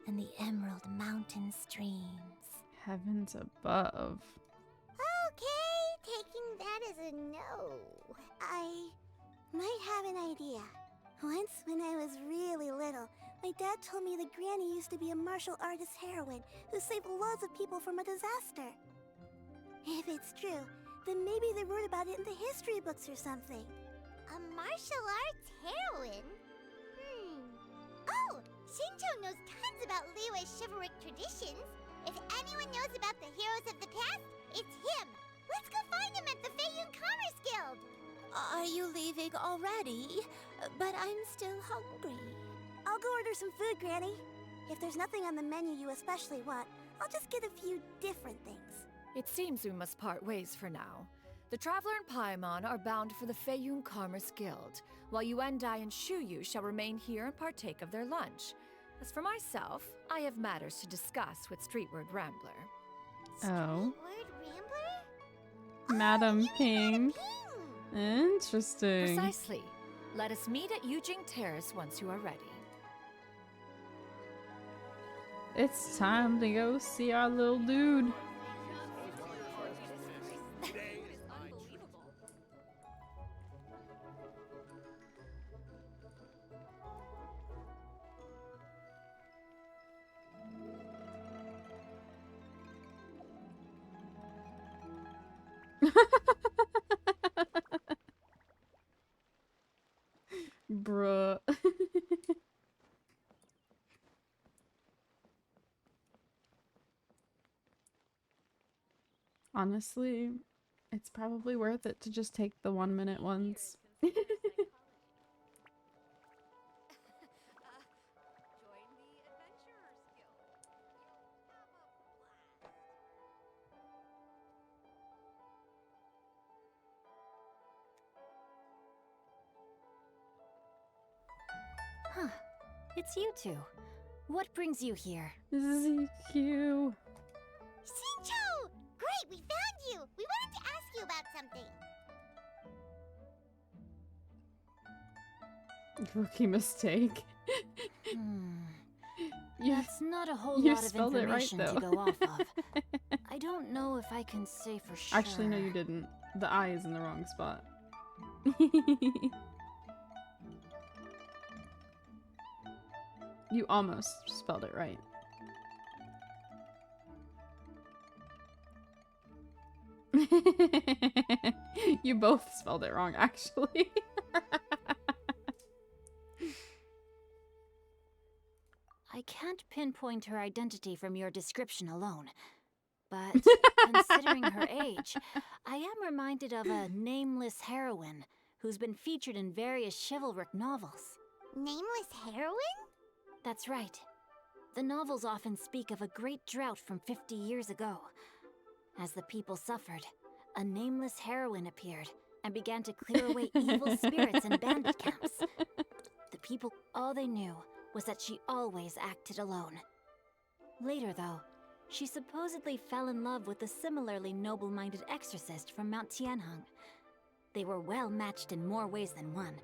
Speaker 16: and the emerald mountain streams.
Speaker 1: Heavens above.
Speaker 3: Okay, taking that as a no. I might have an idea. Once, when I was really little, my dad told me that Granny used to be a martial artist heroine who saved loads of people from a disaster. If it's true, then maybe they wrote about it in the history books or something. A martial arts heroine? Oh, Shinjo knows tons about Liyue's chivalric traditions. If anyone knows about the heroes of the past, it's him. Let's go find him at the Feiyun Commerce Guild.
Speaker 16: Are you leaving already? But I'm still hungry.
Speaker 3: I'll go order some food, Granny. If there's nothing on the menu you especially want, I'll just get a few different things.
Speaker 10: It seems we must part ways for now. The Traveler and Paimon are bound for the Feiyun Commerce Guild, while Yuendai and Shuyu shall remain here and partake of their lunch. As for myself, I have matters to discuss with Streetward Rambler.
Speaker 1: Oh.
Speaker 3: Word Rambler?
Speaker 1: Madam Ping.
Speaker 3: Ping!
Speaker 1: Interesting.
Speaker 10: Precisely. Let us meet at Yujing Terrace once you are ready.
Speaker 1: It's time to go see our little dude. Bruh. Honestly, it's probably worth it to just take the 1-minute ones.
Speaker 17: Huh. It's you two. What brings you here?
Speaker 1: ZQ.
Speaker 3: Shincho! Great, we found you! We wanted to ask you about something.
Speaker 1: Rookie mistake.
Speaker 17: That's not a whole
Speaker 1: You
Speaker 17: lot of
Speaker 1: spelled it right,
Speaker 17: information
Speaker 1: though.
Speaker 17: to go off of. I don't know if I can say for sure.
Speaker 1: Actually, no, you didn't. The I is in the wrong spot. You almost spelled it right. You both spelled it wrong, actually.
Speaker 17: I can't pinpoint her identity from your description alone. But considering her age, I am reminded of a nameless heroine who's been featured in various chivalric novels.
Speaker 3: Nameless heroine?
Speaker 17: That's right. The novels often speak of a great drought from 50 years ago. As the people suffered, a nameless heroine appeared and began to clear away evil spirits in bandit camps. The people, all they knew was that she always acted alone. Later, though, she supposedly fell in love with a similarly noble-minded exorcist from Mount Tianheng. They were well matched in more ways than one,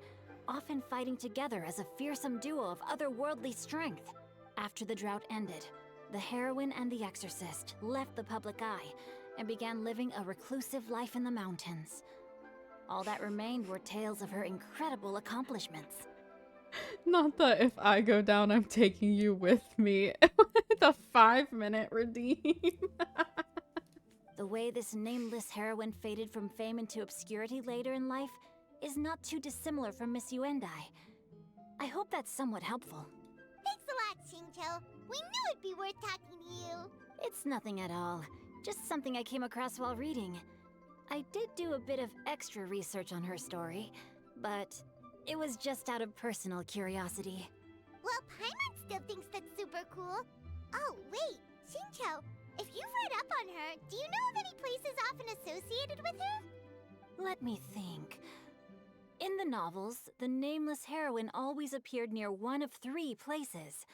Speaker 17: often fighting together as a fearsome duo of otherworldly strength. After the drought ended, the heroine and the exorcist left the public eye and began living a reclusive life in the mountains. All that remained were tales of her incredible accomplishments.
Speaker 1: Not that if I go down, I'm taking you with me. The 5-minute redeem.
Speaker 17: The way this nameless heroine faded from fame into obscurity later in life is not too dissimilar from Miss Yuendai. I hope that's somewhat helpful.
Speaker 3: Thanks a lot, Shincho. We knew it'd be worth talking to you.
Speaker 17: It's nothing at all. Just something I came across while reading. I did do a bit of extra research on her story, but it was just out of personal curiosity.
Speaker 3: Well, Paimon still thinks that's super cool. Oh, wait, Shincho, if you've read up on her, do you know of any places often associated with her?
Speaker 17: Let me think. In the novels, the nameless heroine always appeared near one of 3 places.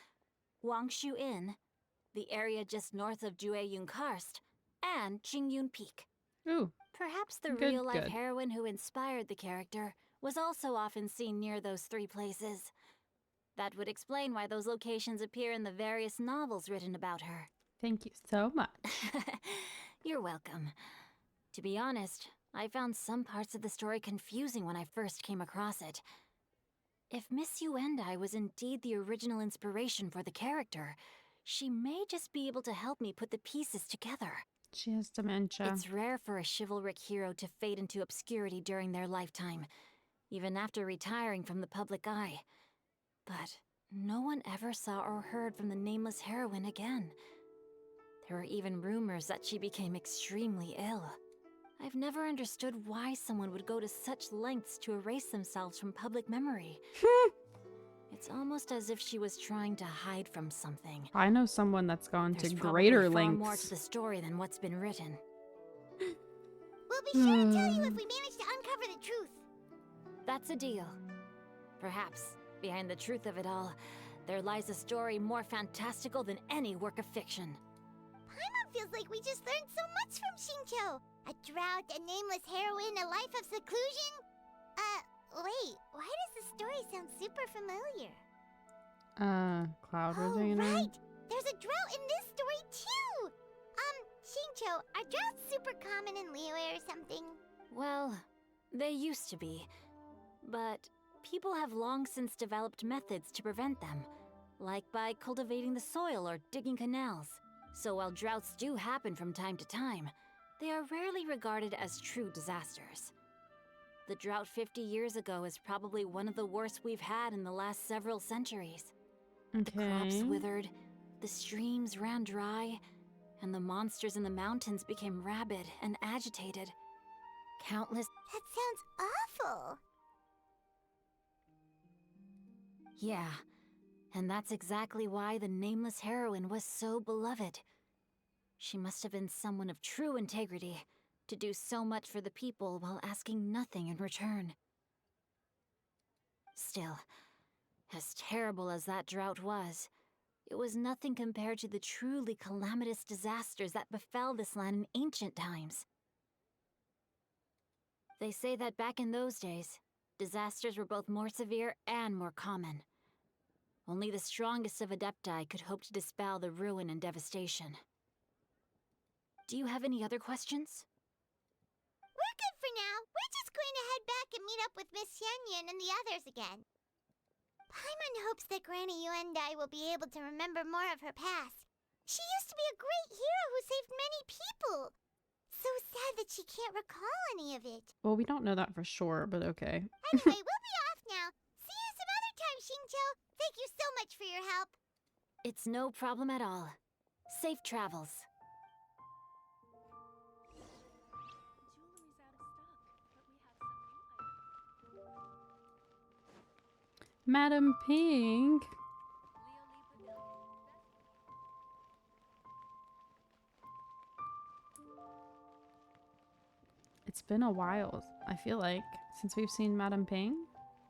Speaker 17: Wangshu Inn, the area just north of Jueyun Karst, and Qingyun Peak.
Speaker 1: Ooh.
Speaker 17: Perhaps the
Speaker 1: Good,
Speaker 17: real-life
Speaker 1: good.
Speaker 17: heroine who inspired the character was also often seen near those 3 places. That would explain why those locations appear in the various novels written about her.
Speaker 1: Thank you so much.
Speaker 17: You're welcome. To be honest, I found some parts of the story confusing when I first came across it. If Miss Yuendai was indeed the original inspiration for the character, she may just be able to help me put the pieces together.
Speaker 1: She has dementia.
Speaker 17: It's rare for a chivalric hero to fade into obscurity during their lifetime, even after retiring from the public eye. But no one ever saw or heard from the nameless heroine again. There were even rumors that she became extremely ill. I've never understood why someone would go to such lengths to erase themselves from public memory. It's almost as if she was trying to hide from something.
Speaker 1: I know someone that's gone
Speaker 17: There's
Speaker 1: to
Speaker 17: probably
Speaker 1: greater
Speaker 17: far
Speaker 1: lengths.
Speaker 17: more to the story than what's been written.
Speaker 3: We'll be sure to tell you if we manage to uncover the truth.
Speaker 17: That's a deal. Perhaps, behind the truth of it all, there lies a story more fantastical than any work of fiction.
Speaker 3: Paimon feels like we just learned so much from Shincho. A drought, a nameless heroine, a life of seclusion. Wait, why does the story sound super familiar?
Speaker 1: Cloud
Speaker 3: Oh,
Speaker 1: Regina.
Speaker 3: right! There's a drought in this story too! Shincho, are droughts super common in Liyue or something?
Speaker 17: Well, they used to be. But people have long since developed methods to prevent them, like by cultivating the soil or digging canals. So while droughts do happen from time to time, they are rarely regarded as true disasters. The drought 50 years ago is probably one of the worst we've had in the last several centuries. The crops withered, the streams ran dry, and the monsters in the mountains became rabid and agitated. Countless...
Speaker 3: That sounds awful.
Speaker 17: Yeah, and that's exactly why the nameless heroine was so beloved. She must have been someone of true integrity, to do so much for the people while asking nothing in return. Still, as terrible as that drought was, it was nothing compared to the truly calamitous disasters that befell this land in ancient times. They say that back in those days, disasters were both more severe and more common. Only the strongest of Adepti could hope to dispel the ruin and devastation. Do you have any other questions?
Speaker 3: We're good for now. We're just going to head back and meet up with Miss Xianyan and the others again. Paimon hopes that Granny Yuendai will be able to remember more of her past. She used to be a great hero who saved many people. So sad that she can't recall any of it.
Speaker 1: Well, we don't know that for sure, but okay.
Speaker 3: Anyway, we'll be off now. See you some other time, Xingqiu. Thank you so much for your help.
Speaker 17: It's no problem at all. Safe travels.
Speaker 1: Madam Pink. It's been a while, I feel like, since we've seen Madam Ping.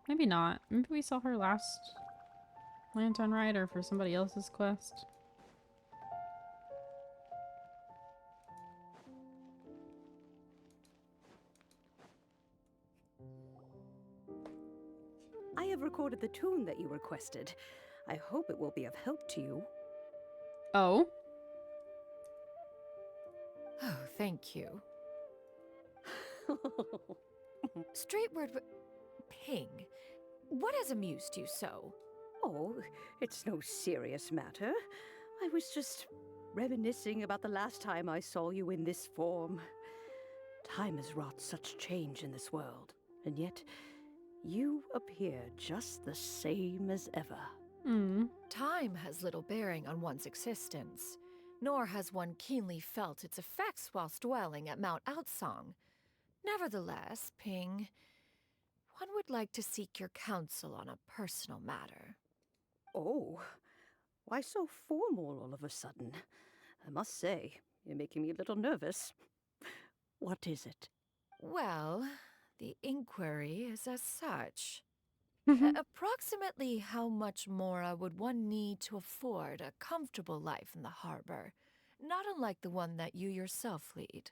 Speaker 1: Maybe not. Maybe we saw her last Lantern Rite or for somebody else's quest.
Speaker 18: I have recorded the tune that you requested. I hope it will be of help to you.
Speaker 1: Oh?
Speaker 10: Oh, thank you. Straight word, Ping, what has amused you so?
Speaker 18: Oh, it's no serious matter. I was just reminiscing about the last time I saw you in this form. Time has wrought such change in this world, and yet you appear just the same as ever.
Speaker 10: Time has little bearing on one's existence, nor has one keenly felt its effects whilst dwelling at Mount Outsong. Nevertheless, Ping, one would like to seek your counsel on a personal matter.
Speaker 18: Oh, why so formal all of a sudden? I must say, you're making me a little nervous. What is it?
Speaker 10: Well, the inquiry is as such. Approximately how much more would one need to afford a comfortable life in the harbor, not unlike the one that you yourself lead?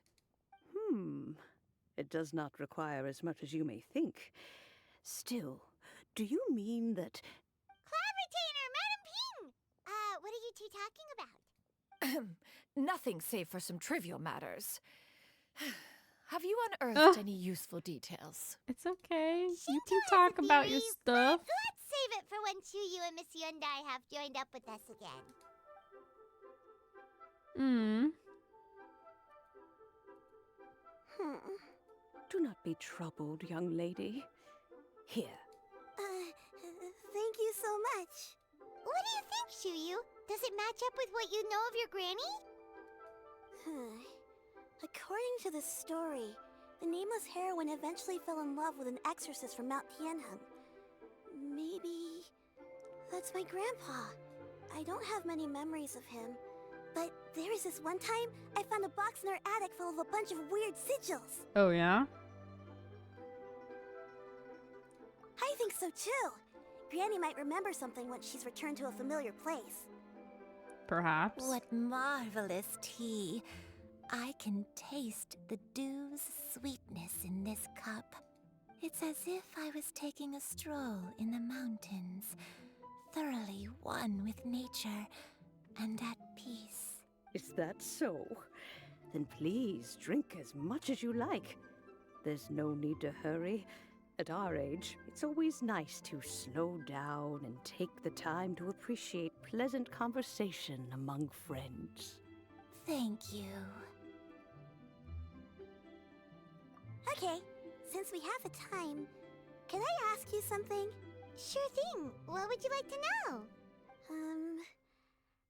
Speaker 18: It does not require as much as you may think. Still, do you mean that...
Speaker 3: Cloud Retainer, Madam Ping! What are you two talking about?
Speaker 10: Nothing save for some trivial matters. Have you unearthed any useful details?
Speaker 1: It's okay. You can talk about your stuff.
Speaker 3: Let's save it for when Chuyu and Miss Yuendai have joined up with us again.
Speaker 18: Do not be troubled, young lady. Here.
Speaker 3: Thank you so much. What do you think, Chuyu? Does it match up with what you know of your granny?
Speaker 19: According to this story, the nameless heroine eventually fell in love with an exorcist from Mount Tianheng. Maybe that's my grandpa. I don't have many memories of him, but there was this one time I found a box in our attic full of a bunch of weird sigils.
Speaker 1: Oh, yeah?
Speaker 19: I think so too. Granny might remember something once she's returned to a familiar place.
Speaker 1: Perhaps.
Speaker 16: What marvelous tea. I can taste the dew's sweetness in this cup. It's as if I was taking a stroll in the mountains, thoroughly one with nature and at peace.
Speaker 18: Is that so? Then please drink as much as you like. There's no need to hurry. At our age, it's always nice to slow down and take the time to appreciate pleasant conversation among friends.
Speaker 16: Thank you.
Speaker 19: Okay, since we have the time, can I ask you something?
Speaker 3: Sure thing. What would you like to know?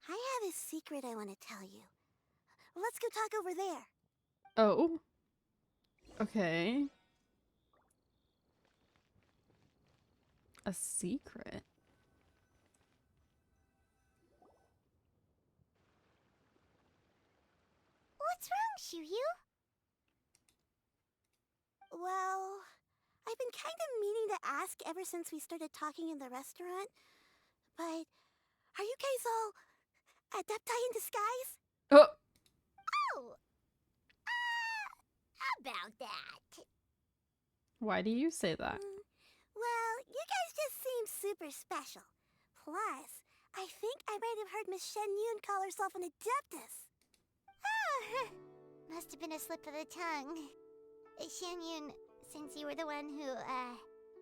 Speaker 19: I have a secret I want to tell you. Let's go talk over there.
Speaker 1: Oh. Okay. A secret?
Speaker 3: What's wrong, Shiryu?
Speaker 19: Well, I've been kind of meaning to ask ever since we started talking in the restaurant, but are you guys all adepti in disguise?
Speaker 1: Oh.
Speaker 3: Oh. About that.
Speaker 1: Why do you say that?
Speaker 19: Well, you guys just seem super special. Plus, I think I might have heard Miss Shen Yun call herself an adeptus.
Speaker 3: Oh, must have been a slip of the tongue. Shen Yun, since you were the one who,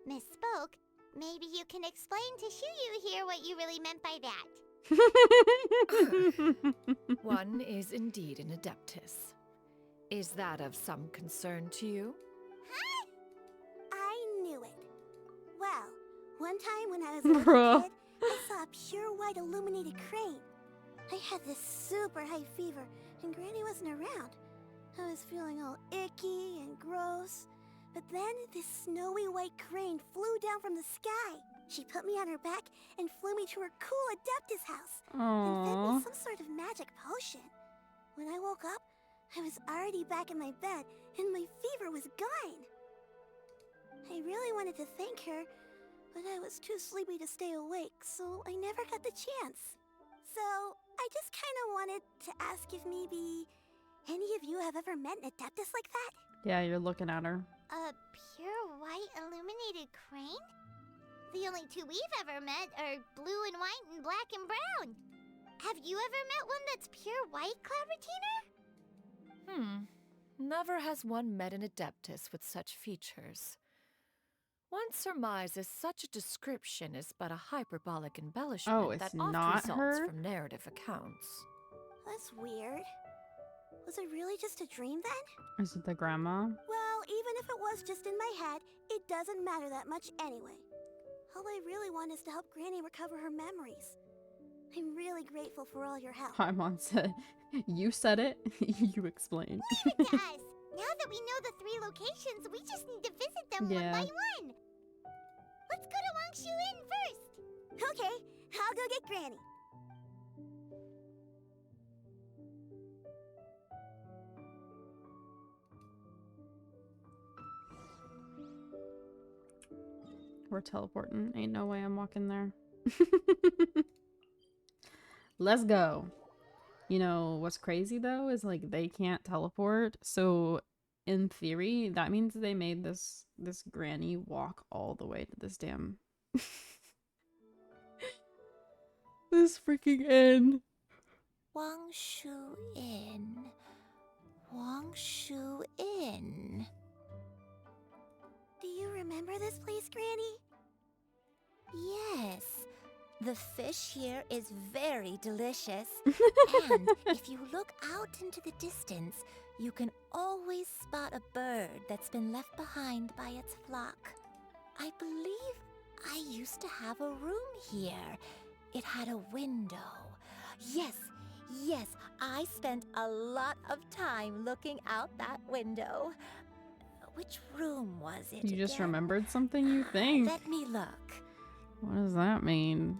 Speaker 3: misspoke, maybe you can explain to Shiryu here what you really meant by that.
Speaker 10: One is indeed an adeptus. Is that of some concern to you?
Speaker 19: Huh? I knew it. Well, one time when I was a little kid, I saw a pure white illuminated crane. I had this super high fever, and Granny wasn't around. I was feeling all icky and gross. But then this snowy white crane flew down from the sky. She put me on her back and flew me to her cool adeptus house. And fed me some sort of magic potion. When I woke up, I was already back in my bed, and my fever was gone. I really wanted to thank her, but I was too sleepy to stay awake, so I never got the chance. So, I just kind of wanted to ask if maybe any of you have ever met an adeptus like that?
Speaker 1: Yeah, you're looking at her.
Speaker 3: A pure white illuminated crane? The only two we've ever met are blue and white and black and brown. Have you ever met one that's pure white, Cloud Retainer?
Speaker 10: Never has one met an adeptus with such features. One surmises such a description is but a hyperbolic embellishment that often results from narrative accounts.
Speaker 19: That's weird. Was it really just a dream then?
Speaker 1: Is it the grandma?
Speaker 19: Well, even if it was just in my head, it doesn't matter that much anyway. All I really want is to help Granny recover her memories. I'm really grateful for all your help.
Speaker 1: Paimon said, you said it, you explained.
Speaker 3: Leave it to us! Now that we know the 3 locations, we just need to visit them one by one. Let's go to Wangshu Inn first.
Speaker 19: Okay, I'll go get Granny.
Speaker 1: We're teleporting. Ain't no way I'm walking there. Let's go. You know, what's crazy though is like they can't teleport. So in theory, that means they made this granny walk all the way to this damn this freaking inn.
Speaker 16: Wangshu Inn. Wangshu Inn.
Speaker 19: Do you remember this place, Granny?
Speaker 16: Yes. The fish here is very delicious. And if you look out into the distance, you can always spot a bird that's been left behind by its flock. I believe I used to have a room here. It had a window. Yes, I spent a lot of time looking out that window. Which room was it
Speaker 1: You just
Speaker 16: again?
Speaker 1: remembered something, you think?
Speaker 16: Let me look.
Speaker 1: What does that mean?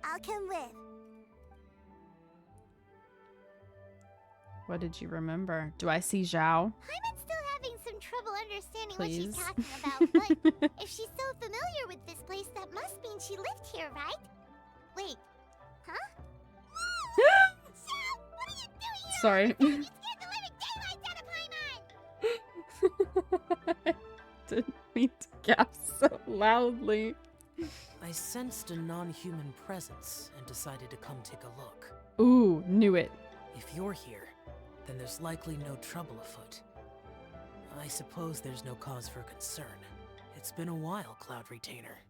Speaker 19: I'll come with.
Speaker 1: What did you remember? Do I see Zhao?
Speaker 3: I'm still having some trouble understanding
Speaker 1: Please.
Speaker 3: what she's talking about, but if she's so familiar with this place, that must mean she lived here, right? Wait, huh? Shao, what are you doing here?
Speaker 1: Sorry.
Speaker 3: You scared the living daylights out of Paimon!
Speaker 1: Didn't mean to gasp so loudly.
Speaker 2: I sensed a non-human presence and decided to come take a look.
Speaker 1: Ooh, knew it.
Speaker 2: If you're here, then there's likely no trouble afoot. I suppose there's no cause for concern. It's been a while, Cloud Retainer.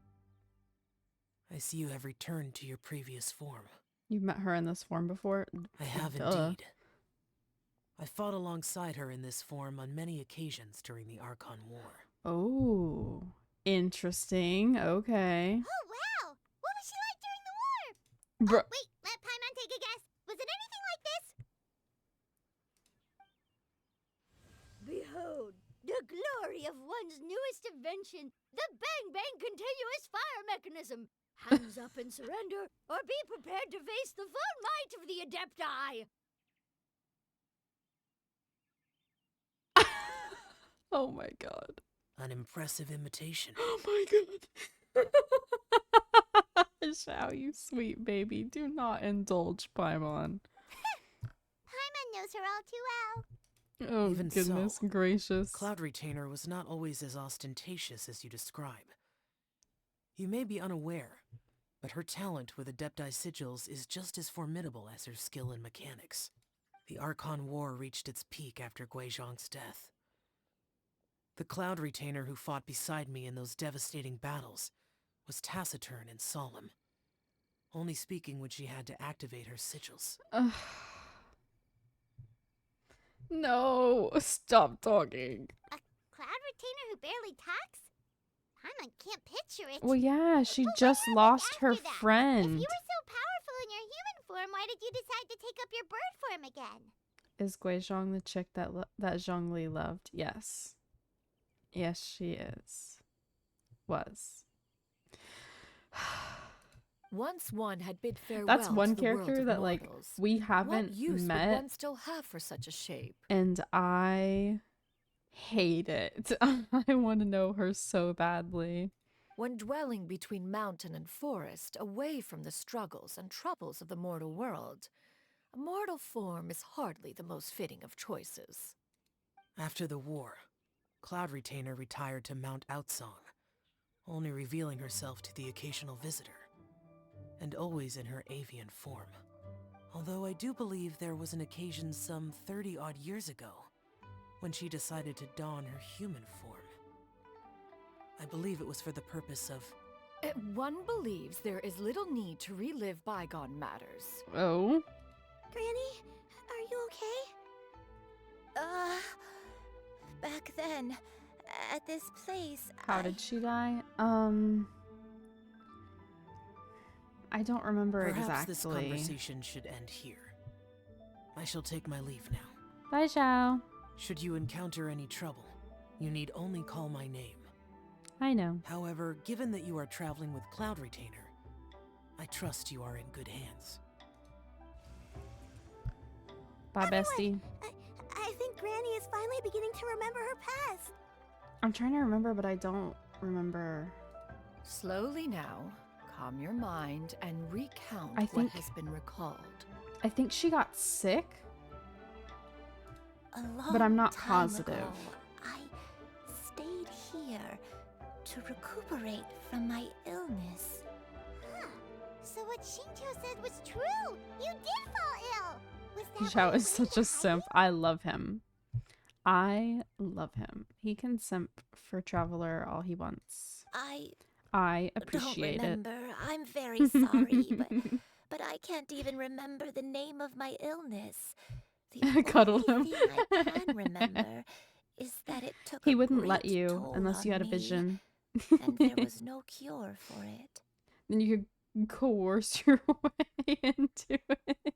Speaker 2: I see you have returned to your previous form.
Speaker 1: You've met her in this form before?
Speaker 2: I have
Speaker 1: Duh.
Speaker 2: indeed. I fought alongside her in this form on many occasions during the Archon War.
Speaker 1: Oh, interesting. Okay.
Speaker 3: Oh, wow! What was she like during the war?
Speaker 1: Bro.
Speaker 3: Oh, wait, let Paimon take a guess. Was it anything like this?
Speaker 20: Behold, the glory of one's newest invention, the Bang Bang Continuous Fire Mechanism. Hands up and surrender, or be prepared to face the full might of the Adepti.
Speaker 1: Oh my god.
Speaker 2: An impressive imitation.
Speaker 1: Oh my god. Xiao, you sweet baby. Do not indulge Paimon.
Speaker 3: Paimon knows her all too well.
Speaker 1: Oh,
Speaker 2: Even
Speaker 1: goodness
Speaker 2: so,
Speaker 1: gracious.
Speaker 2: Cloud Retainer was not always as ostentatious as you describe. You may be unaware, but her talent with Adepti sigils is just as formidable as her skill in mechanics. The Archon War reached its peak after Guizhong's death. The Cloud Retainer who fought beside me in those devastating battles was taciturn and solemn, only speaking when she had to activate her sigils.
Speaker 1: No, stop talking.
Speaker 3: A Cloud Retainer who barely talks? Paimon can't picture it.
Speaker 1: Well, yeah, she
Speaker 3: But
Speaker 1: just
Speaker 3: what
Speaker 1: lost
Speaker 3: happened
Speaker 1: her
Speaker 3: after that? If
Speaker 1: friend.
Speaker 3: you were so powerful in your human form, why did you decide to take up your bird form again?
Speaker 1: Is Guizhong the chick that Zhongli loved? Yes. Yes, she is. Was.
Speaker 10: Once one had bid farewell
Speaker 1: That's one
Speaker 10: to the world
Speaker 1: character
Speaker 10: of
Speaker 1: that, like,
Speaker 10: mortals,
Speaker 1: we haven't
Speaker 10: what use
Speaker 1: met.
Speaker 10: would one still have for such a shape?
Speaker 1: And I hate it. I want to know her so badly.
Speaker 10: When dwelling between mountain and forest, away from the struggles and troubles of the mortal world, a mortal form is hardly the most fitting of choices.
Speaker 2: After the war, Cloud Retainer retired to Mount Outsong, only revealing herself to the occasional visitor, and always in her avian form. Although I do believe there was an occasion some 30-odd years ago when she decided to don her human form. I believe it was for the purpose of...
Speaker 10: One believes there is little need to relive bygone matters.
Speaker 1: Oh?
Speaker 16: Granny, are you okay? Back then, at this place,
Speaker 1: How did she die? I don't remember
Speaker 2: Perhaps this
Speaker 1: exactly.
Speaker 2: conversation should end here. I shall take my leave now.
Speaker 1: Bye, Xiao.
Speaker 2: Should you encounter any trouble, you need only call my name.
Speaker 1: I know.
Speaker 2: However, given that you are traveling with Cloud Retainer, I trust you are in good hands.
Speaker 1: Bye, bestie.
Speaker 19: I think Granny is finally beginning to remember her past.
Speaker 1: I'm trying to remember, but I don't remember.
Speaker 10: Slowly now, calm your mind and recount
Speaker 1: I think-
Speaker 10: what has been recalled.
Speaker 1: I think she got sick,
Speaker 16: A
Speaker 1: but I'm not
Speaker 16: long time
Speaker 1: positive.
Speaker 16: ago, I stayed here to recuperate from my illness.
Speaker 3: Huh. So what Shinjo said was true. You did fall ill. Was that
Speaker 1: Xiao
Speaker 3: why
Speaker 1: is
Speaker 3: you
Speaker 1: such a simp. I love him. I love him. He can simp for Traveler all he wants. I appreciate
Speaker 16: don't
Speaker 1: it.
Speaker 16: remember. I'm very sorry, but I can't even remember the name of my illness. The
Speaker 1: Cuddle
Speaker 16: only
Speaker 1: him.
Speaker 16: thing I can remember is that it took
Speaker 1: He
Speaker 16: a
Speaker 1: wouldn't let
Speaker 16: great
Speaker 1: you
Speaker 16: toll
Speaker 1: unless you
Speaker 16: on
Speaker 1: had a
Speaker 16: me,
Speaker 1: vision.
Speaker 16: and there was no cure for it.
Speaker 1: Then you could coerce your way into it.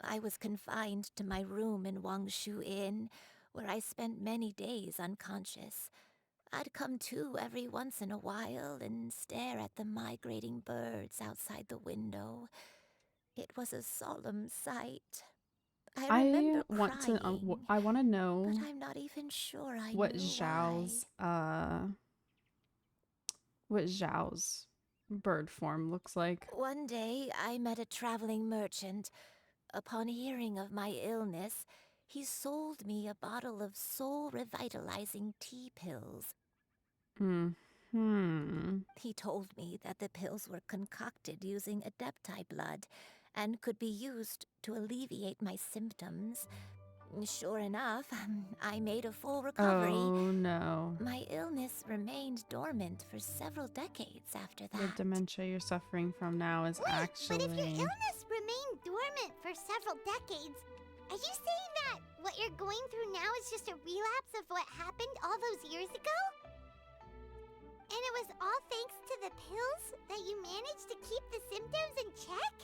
Speaker 16: I was confined to my room in Wangshu Inn, where I spent many days unconscious. I'd come to every once in a while and stare at the migrating birds outside the window. It was a solemn sight. I remember
Speaker 1: want
Speaker 16: crying,
Speaker 1: to. I want to know
Speaker 16: but I'm not even sure I
Speaker 1: what
Speaker 16: knew
Speaker 1: Zhao's bird form looks like.
Speaker 16: One day, I met a traveling merchant. Upon hearing of my illness, he sold me a bottle of soul-revitalizing tea pills. He told me that the pills were concocted using Adepti blood and could be used to alleviate my symptoms. Sure enough, I made a full recovery.
Speaker 1: Oh no.
Speaker 16: My illness remained dormant for several decades after that.
Speaker 1: The dementia you're suffering from now is actually.
Speaker 3: But if your illness remained dormant for several decades, are you saying that what you're going through now is just a relapse of what happened all those years ago? And it was all thanks to the pills that you managed to keep the symptoms in check?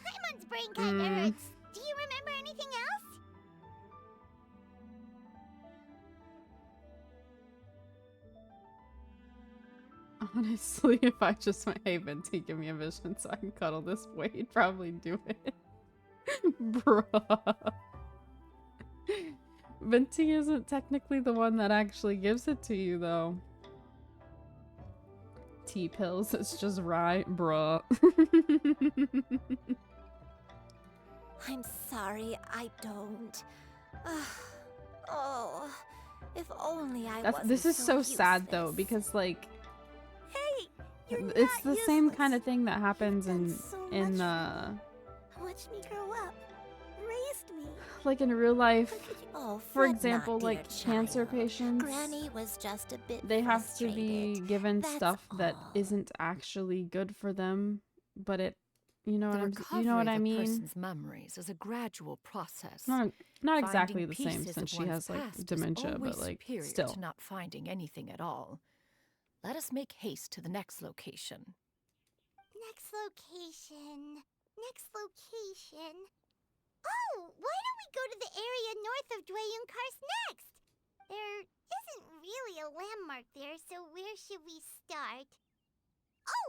Speaker 3: Paimon's brain kinda hurts. Do you remember anything else?
Speaker 1: Honestly, if I just went, hey Venti, give me a vision so I can cuddle this boy, he'd probably do it. Bruh. Venti isn't technically the one that actually gives it to you, though. T-pills, it's just right, bruh.
Speaker 16: I'm sorry, I don't. Oh, if only I wasn't
Speaker 1: This is so
Speaker 16: useless.
Speaker 1: sad though, because like,
Speaker 19: Hey, you're
Speaker 1: it's
Speaker 19: not
Speaker 1: the same
Speaker 19: useless.
Speaker 1: kind of thing that happens
Speaker 19: So
Speaker 1: in
Speaker 19: Watched me grow up, raised me.
Speaker 1: like in real life.
Speaker 16: Oh,
Speaker 1: For
Speaker 16: fret
Speaker 1: example,
Speaker 16: not, dear
Speaker 1: like cancer
Speaker 16: child.
Speaker 1: patients,
Speaker 16: Granny was just a bit
Speaker 1: they have to be
Speaker 16: frustrated.
Speaker 1: given
Speaker 16: That's
Speaker 1: stuff that isn't actually good for them, but it, you know what
Speaker 10: recovery
Speaker 1: you know what I
Speaker 10: of a
Speaker 1: mean?
Speaker 10: person's memories is a gradual process.
Speaker 1: Not
Speaker 10: Finding
Speaker 1: exactly the same
Speaker 10: pieces
Speaker 1: since
Speaker 10: of
Speaker 1: she
Speaker 10: one's
Speaker 1: has like
Speaker 10: past is
Speaker 1: dementia,
Speaker 10: always
Speaker 1: but like
Speaker 10: superior
Speaker 1: still.
Speaker 10: to not finding anything at all. Let us make haste to the next location.
Speaker 3: Next location. Next location. Oh, why don't we go to the area north of Dwayunkars next? There isn't really a landmark there, so where should we start? Oh,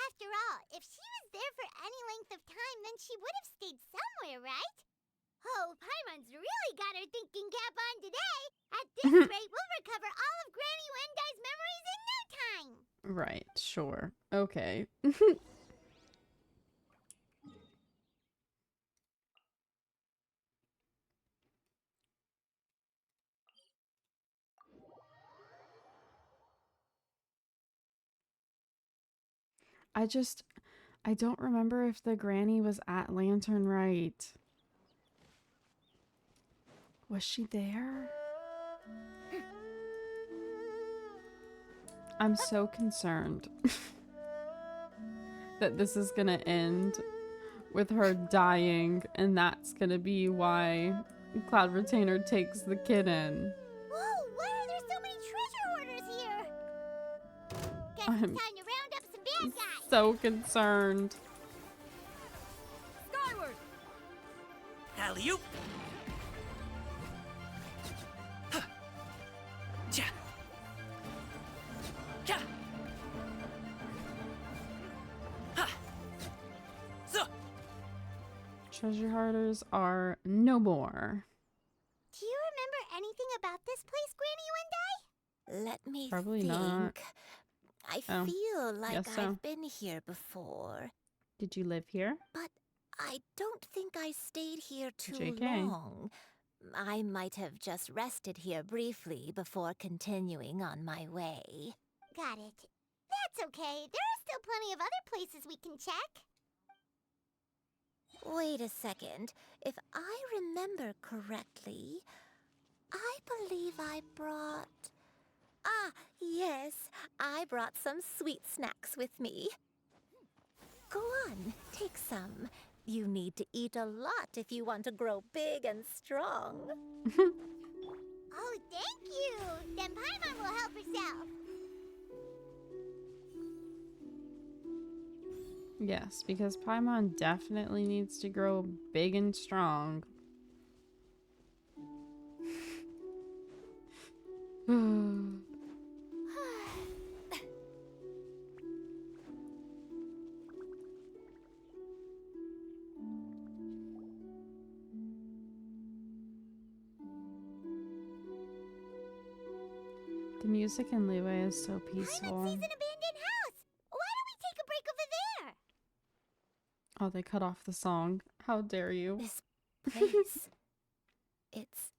Speaker 3: after all, if she was there for any length of time, then she would have stayed somewhere, right? Oh, Paimon's really got her thinking cap on today. At this rate, we'll recover all of Granny Wendai's memories in no time.
Speaker 1: Right, sure. Okay. I don't remember if the granny was at Lantern Rite. Was she there? I'm so concerned that this is gonna end with her dying, and that's gonna be why Cloud Retainer takes the kid in.
Speaker 3: Whoa, why are there so many treasure hoarders here? Guess
Speaker 1: I'm
Speaker 3: it's time to round up some bad guys.
Speaker 1: so concerned.
Speaker 13: Skyward!
Speaker 11: Alley-oop!
Speaker 1: Treasure hoarders are no more.
Speaker 3: Do you remember anything about this place, Granny Wendai?
Speaker 16: Let me
Speaker 1: Probably
Speaker 16: think.
Speaker 1: not.
Speaker 16: I
Speaker 1: Oh,
Speaker 16: feel like
Speaker 1: guess so.
Speaker 16: I've been here before,
Speaker 1: Did you live here?
Speaker 16: but I don't think I stayed here too
Speaker 1: JK.
Speaker 16: long. I might have just rested here briefly before continuing on my way.
Speaker 3: Got it. That's okay. There are still plenty of other places we can check.
Speaker 16: Wait a second. If I remember correctly, I believe I brought... Ah, yes, I brought some sweet snacks with me. Go on, take some. You need to eat a lot if you want to grow big and strong.
Speaker 3: Oh, thank you. Then Paimon will help herself.
Speaker 1: Yes, because Paimon definitely needs to grow big and strong. The music in Liyue is so peaceful.
Speaker 3: Paimon sees an abandoned house. Why don't we take a break over there?
Speaker 1: Oh, they cut off the song. How dare you?
Speaker 16: This place... it's...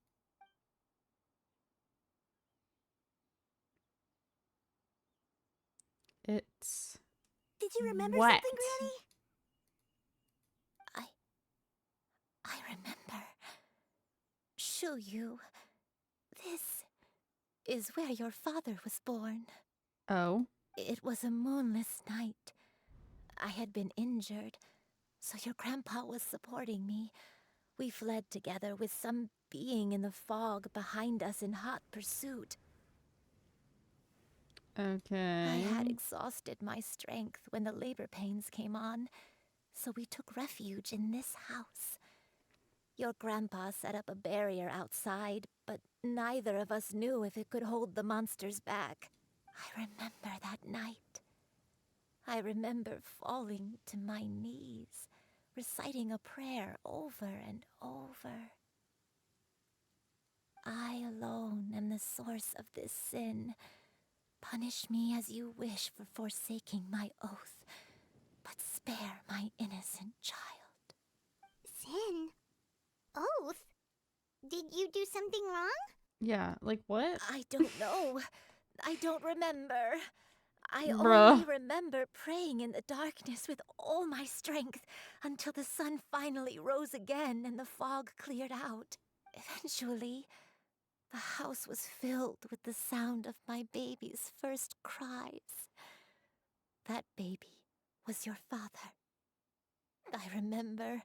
Speaker 1: It's...
Speaker 19: Did you remember
Speaker 1: wet.
Speaker 19: something, Granny?
Speaker 16: I remember. Shuyu, this is where your father was born.
Speaker 1: Oh?
Speaker 16: It was a moonless night. I had been injured, so your grandpa was supporting me. We fled together with some being in the fog behind us in hot pursuit. I
Speaker 1: Okay.
Speaker 16: had exhausted my strength when the labor pains came on, so we took refuge in this house. Your grandpa set up a barrier outside, but neither of us knew if it could hold the monsters back. I remember that night. I remember falling to my knees, reciting a prayer over and over. I alone am the source of this sin. Punish me as you wish for forsaking my oath, but spare my innocent child.
Speaker 3: Sin? Oath? Did you do something wrong?
Speaker 1: Yeah, like what?
Speaker 16: I don't know. I don't remember. I
Speaker 1: Bruh.
Speaker 16: only remember praying in the darkness with all my strength until the sun finally rose again and the fog cleared out. Eventually, the house was filled with the sound of my baby's first cries. That baby was your father. I remember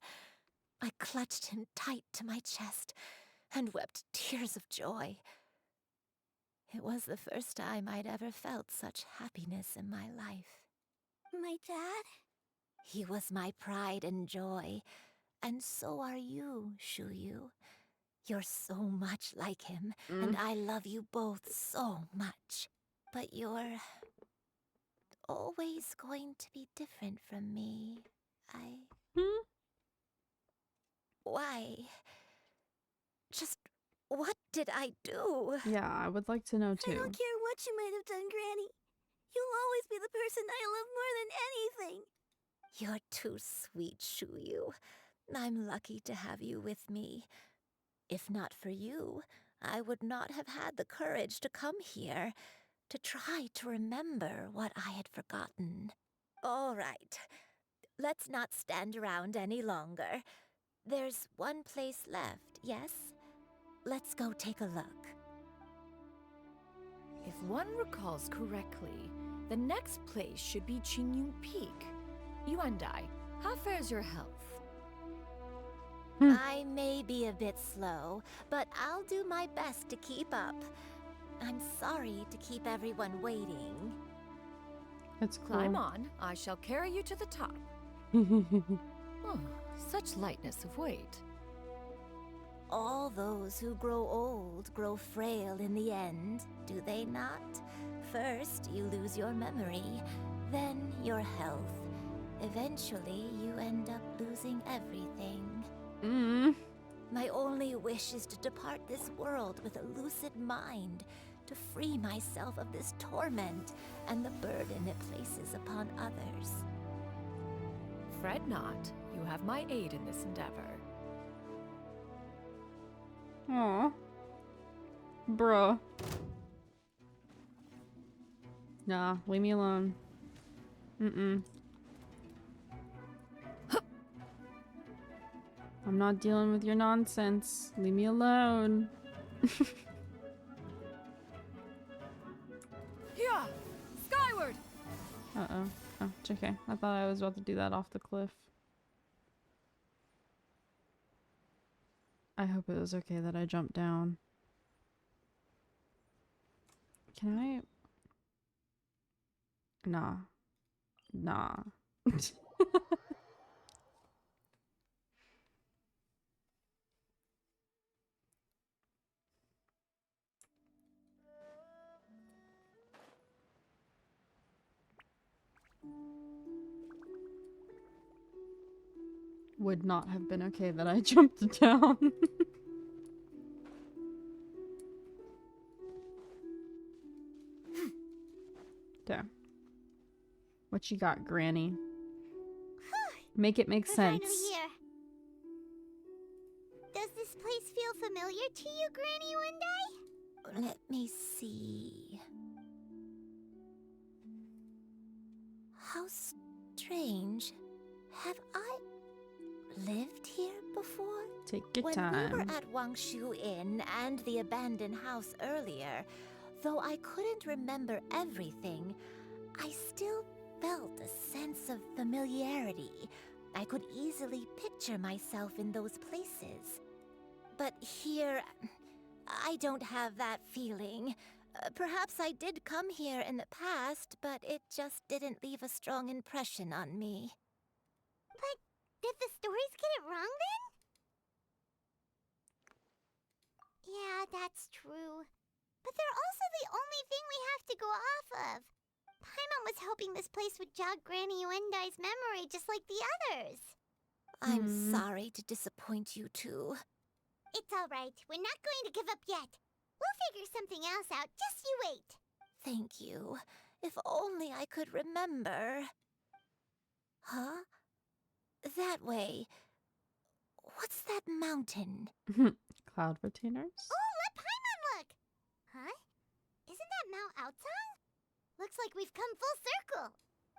Speaker 16: I clutched him tight to my chest and wept tears of joy. It was the first time I'd ever felt such happiness in my life.
Speaker 3: My dad?
Speaker 16: He was my pride and joy, and so are you, Shuyu. You're so much like him, and I love you both so much. But you're always going to be different from me. Why? Just what did I do?
Speaker 1: Yeah, I would like to know
Speaker 19: I
Speaker 1: too.
Speaker 19: don't care what you might have done, Granny. You'll always be the person I love more than anything.
Speaker 16: You're too sweet, Shuyu. I'm lucky to have you with me. If not for you, I would not have had the courage to come here, to try to remember what I had forgotten. All right, let's not stand around any longer. There's one place left, yes? Let's go take a look.
Speaker 10: If one recalls correctly, the next place should be Qingyun Peak. Yuandai, how fares your health?
Speaker 16: I may be a bit slow, but I'll do my best to keep up. I'm sorry to keep everyone waiting.
Speaker 1: That's cool.
Speaker 10: Climb on. I shall carry you to the top. Oh, such lightness of weight.
Speaker 16: All those who grow old grow frail in the end, do they not? First, you lose your memory, then your health. Eventually, you end up losing everything. My only wish is to depart this world with a lucid mind, to free myself of this torment and the burden it places upon others.
Speaker 10: Fret not. You have my aid in this endeavor.
Speaker 1: Aw. Bruh. Nah, leave me alone. I'm not dealing with your nonsense. Leave me alone.
Speaker 10: Yeah, skyward.
Speaker 1: Uh-oh. Oh, it's okay. I thought I was about to do that off the cliff. I hope it was okay that I jumped down. Can I? Nah. Nah. Would not have been okay that I jumped down. There. What you got, Granny? Make it make sense.
Speaker 3: Finally here. Does this place feel familiar to you, Granny, one day?
Speaker 16: Let me see. How strange. Have I lived here before?
Speaker 1: Take your
Speaker 16: When
Speaker 1: time.
Speaker 16: we were at Wangshu Inn and the abandoned house earlier, though I couldn't remember everything, I still felt a sense of familiarity. I could easily picture myself in those places. But here, I don't have that feeling. Perhaps I did come here in the past, but it just didn't leave a strong impression on me.
Speaker 3: But did the stories get it wrong then? Yeah, that's true. But they're also the only thing we have to go off of. Paimon was hoping this place would jog Granny Uendai's memory just like the others.
Speaker 16: I'm sorry to disappoint you two.
Speaker 3: It's all right. We're not going to give up yet. We'll figure something else out. Just you wait.
Speaker 16: Thank you. If only I could remember. Huh? That way. What's that mountain?
Speaker 1: Cloud retainers?
Speaker 3: Oh, let Paimon look! Huh? Isn't that Mount Outsong? Looks like we've come full circle.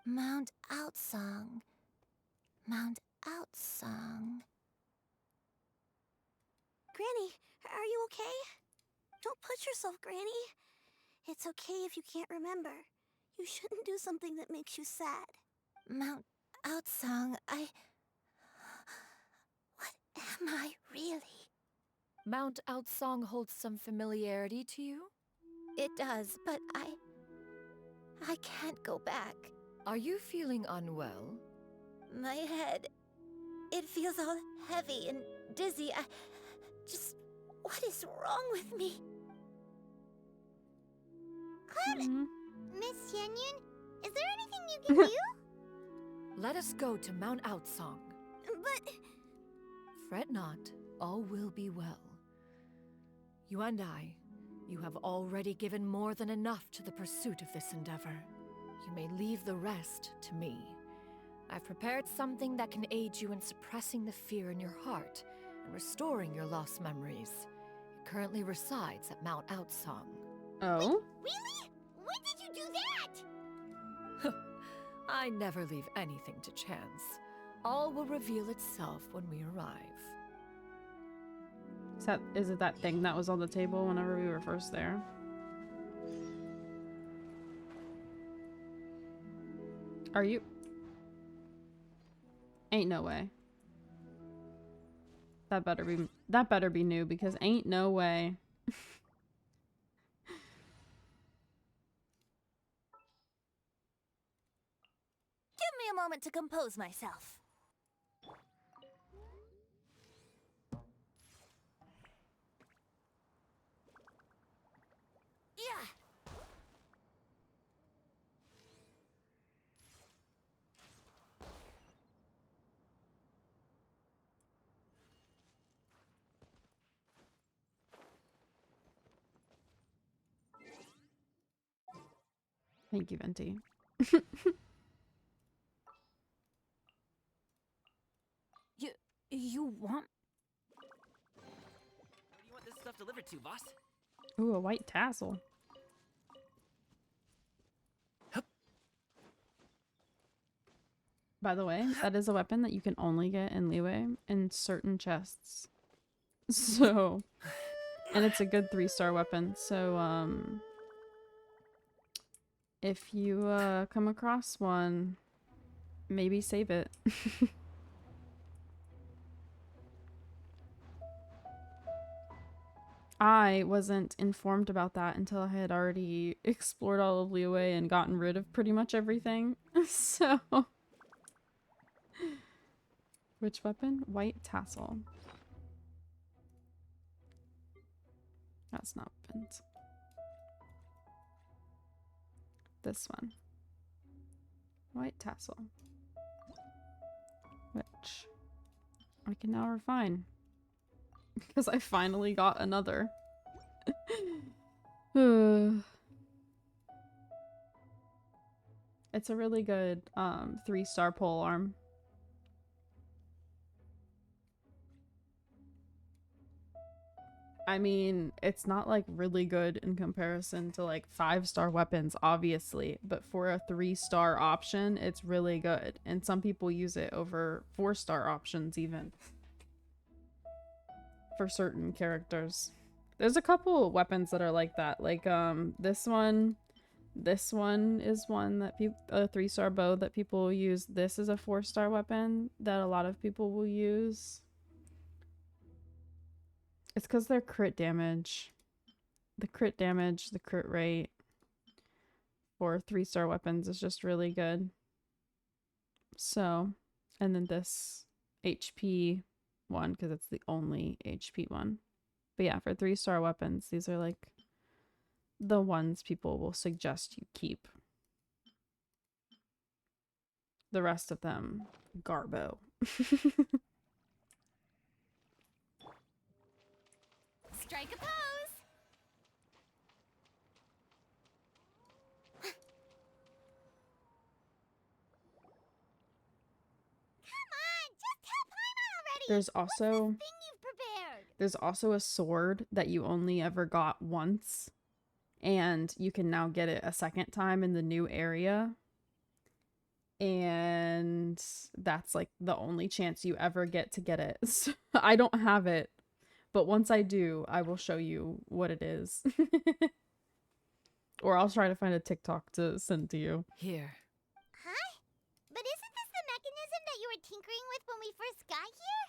Speaker 16: Mount Outsong. Mount Outsong.
Speaker 19: Granny, are you okay? Don't push yourself, Granny. It's okay if you can't remember. You shouldn't do something that makes you sad.
Speaker 16: Mount Outsong, What am I really?
Speaker 10: Mount Outsong holds some familiarity to you?
Speaker 16: It does, but I can't go back.
Speaker 10: Are you feeling unwell?
Speaker 16: My head, it feels all heavy and dizzy. What is wrong with me?
Speaker 3: Cloud, Miss Xianyun, is there anything you can do?
Speaker 10: Let us go to Mount Outsong.
Speaker 19: But...
Speaker 10: Fret not, all will be well. You and I, you have already given more than enough to the pursuit of this endeavor. You may leave the rest to me. I've prepared something that can aid you in suppressing the fear in your heart and restoring your lost memories. It currently resides at Mount Outsong.
Speaker 1: Oh?
Speaker 3: Really? When did you do that?
Speaker 10: I never leave anything to chance. All will reveal itself when we arrive.
Speaker 1: Is it that thing that was on the table whenever we were first there? Are you? Ain't no way. That better be new, because ain't no way.
Speaker 16: Give me a moment to compose myself. Yeah.
Speaker 1: Thank you, Venti.
Speaker 17: You want?
Speaker 11: Where do you want this stuff delivered to, boss?
Speaker 1: Ooh, a white tassel. By the way, that is a weapon that you can only get in Liyue in certain chests. So, and it's a good 3-star weapon. So, if you come across one, maybe save it. I wasn't informed about that until I had already explored all of Liyue and gotten rid of pretty much everything. So, which weapon? White tassel. That's not weapons. This one. White tassel. Which I can now refine. Because I finally got another. It's a really good 3-star pole arm. I mean, it's not like really good in comparison to like 5-star weapons, obviously, but for a 3-star option, it's really good. And some people use it over 4-star options even. For certain characters. There's a couple weapons that are like that. Like this one is one that a 3-star bow that people will use. This is a 4-star weapon that a lot of people will use. It's because they're crit damage. the crit damage, the crit rate for 3-star weapons is just really good. So, and then this HP one, because it's the only HP one. But yeah, for 3-star weapons, these are like the ones people will suggest you keep. The rest of them, garbo.
Speaker 7: Strike a pose!
Speaker 1: There's also a sword that you only ever got once, and you can now get it a second time in the new area. And that's like the only chance you ever get to get it. So, I don't have it, but once I do, I will show you what it is. Or I'll try to find a TikTok to send to you.
Speaker 11: Here.
Speaker 3: Huh? But isn't this the mechanism that you were tinkering with when we first got here?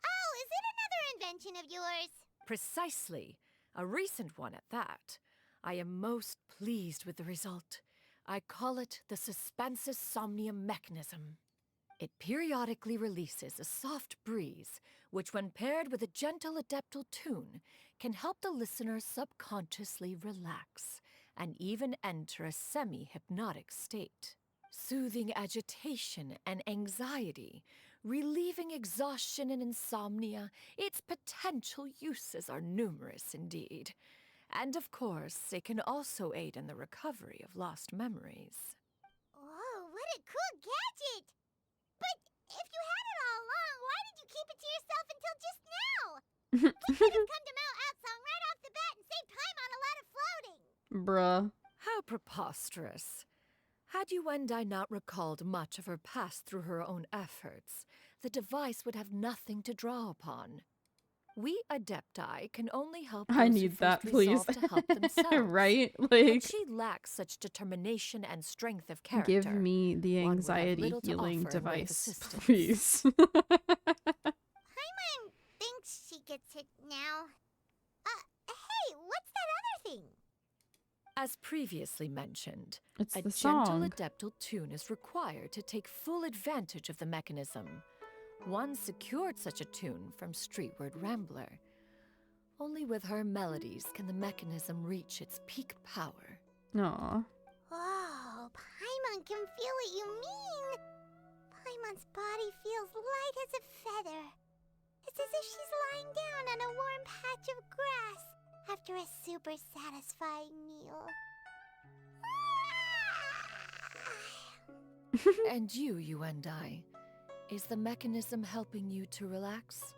Speaker 3: Oh, is it another invention of yours?
Speaker 10: Precisely. A recent one at that. I am most pleased with the result. I call it the Suspensus Somnium mechanism. It periodically releases a soft breeze, which when paired with a gentle adeptal tune, can help the listener subconsciously relax and even enter a semi-hypnotic state, soothing agitation and anxiety, relieving exhaustion and insomnia. Its potential uses are numerous indeed. And of course, it can also aid in the recovery of lost memories.
Speaker 3: Whoa, what a cool gadget! But if you had it all along, why did you keep it to yourself until just now? You could have come to Mount Outsong right off the bat and saved time on a lot of floating.
Speaker 1: Bruh.
Speaker 10: How preposterous. Had Yuendai not recalled much of her past through her own efforts, the device would have nothing to draw upon. We Adepti can only help those
Speaker 1: I
Speaker 10: who
Speaker 1: need that,
Speaker 10: first
Speaker 1: please.
Speaker 10: resolve to help themselves.
Speaker 1: Right?
Speaker 10: But
Speaker 1: Like,
Speaker 10: she lacks such determination and strength of character.
Speaker 1: give me the
Speaker 10: One would have
Speaker 1: anxiety
Speaker 10: little to
Speaker 1: healing
Speaker 10: offer in way of
Speaker 1: device,
Speaker 10: assistance.
Speaker 1: please.
Speaker 3: Paimon thinks she gets it now. Hey, what's that other thing?
Speaker 10: As previously mentioned,
Speaker 1: It's
Speaker 10: a
Speaker 1: the
Speaker 10: gentle
Speaker 1: song.
Speaker 10: adeptal tune is required to take full advantage of the mechanism. One secured such a tune from Streetward Rambler. Only with her melodies can the mechanism reach its peak power.
Speaker 1: Aw.
Speaker 3: Oh, Paimon can feel what you mean. Paimon's body feels light as a feather. It's as if she's lying down on a warm patch of grass after a super satisfying meal.
Speaker 10: And you and I, is the mechanism helping you to relax?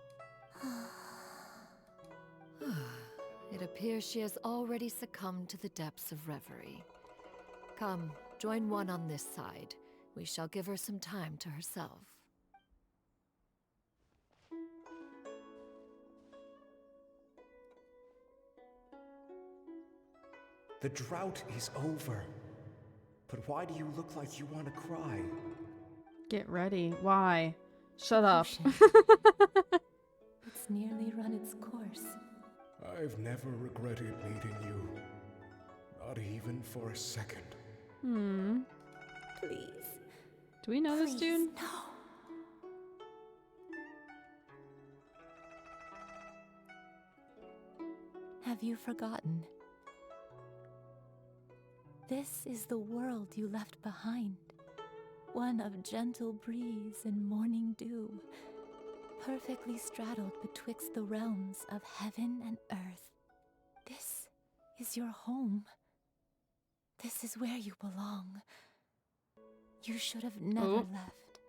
Speaker 10: It appears she has already succumbed to the depths of reverie. Come, join one on this side. We shall give her some time to herself.
Speaker 21: The drought is over. But why do you look like you want to cry?
Speaker 1: Get ready. Why? Shut up.
Speaker 22: It's nearly run its course.
Speaker 21: I've never regretted meeting you. Not even for a second.
Speaker 22: Please.
Speaker 1: Do we know this dude?
Speaker 22: No. Have you forgotten? This is the world you left behind. One of gentle breeze and morning dew, perfectly straddled betwixt the realms of heaven and earth. This is your home. This is where you belong. You should have never left.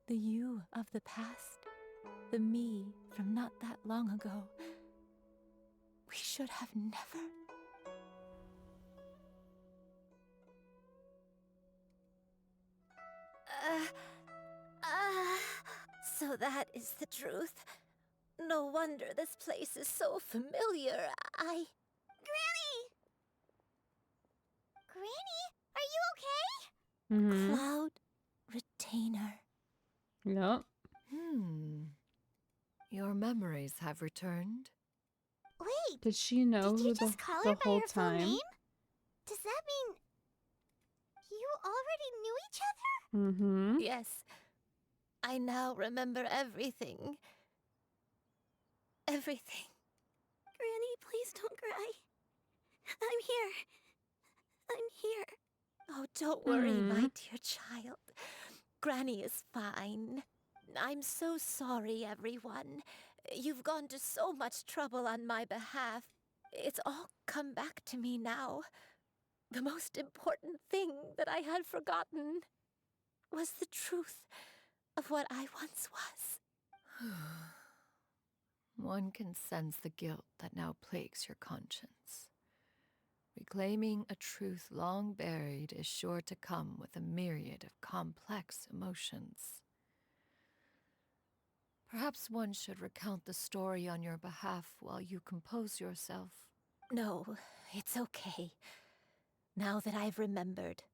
Speaker 22: The you of the past, the me from not that long ago. We should have never.
Speaker 16: So that is the truth. No wonder this place is so familiar.
Speaker 3: Granny! Granny, are you okay?
Speaker 22: Cloud Retainer.
Speaker 1: Yep.
Speaker 10: Your memories have returned.
Speaker 3: Wait,
Speaker 1: Did she know
Speaker 3: Did you
Speaker 1: who
Speaker 3: just call
Speaker 1: the
Speaker 3: her by
Speaker 1: whole
Speaker 3: her full
Speaker 1: time?
Speaker 3: name? Does that mean you already knew each other?
Speaker 1: Mm-hmm.
Speaker 16: Yes. I now remember everything. Everything.
Speaker 19: Granny, please don't cry. I'm here. I'm here.
Speaker 16: Oh, don't worry, my dear child. Granny is fine. I'm so sorry, everyone. You've gone to so much trouble on my behalf. It's all come back to me now. The most important thing that I had forgotten was the truth of what I once was.
Speaker 10: One can sense the guilt that now plagues your conscience. Reclaiming a truth long buried is sure to come with a myriad of complex emotions. Perhaps one should recount the story on your behalf while you compose yourself.
Speaker 16: No, it's okay. Now that I've remembered,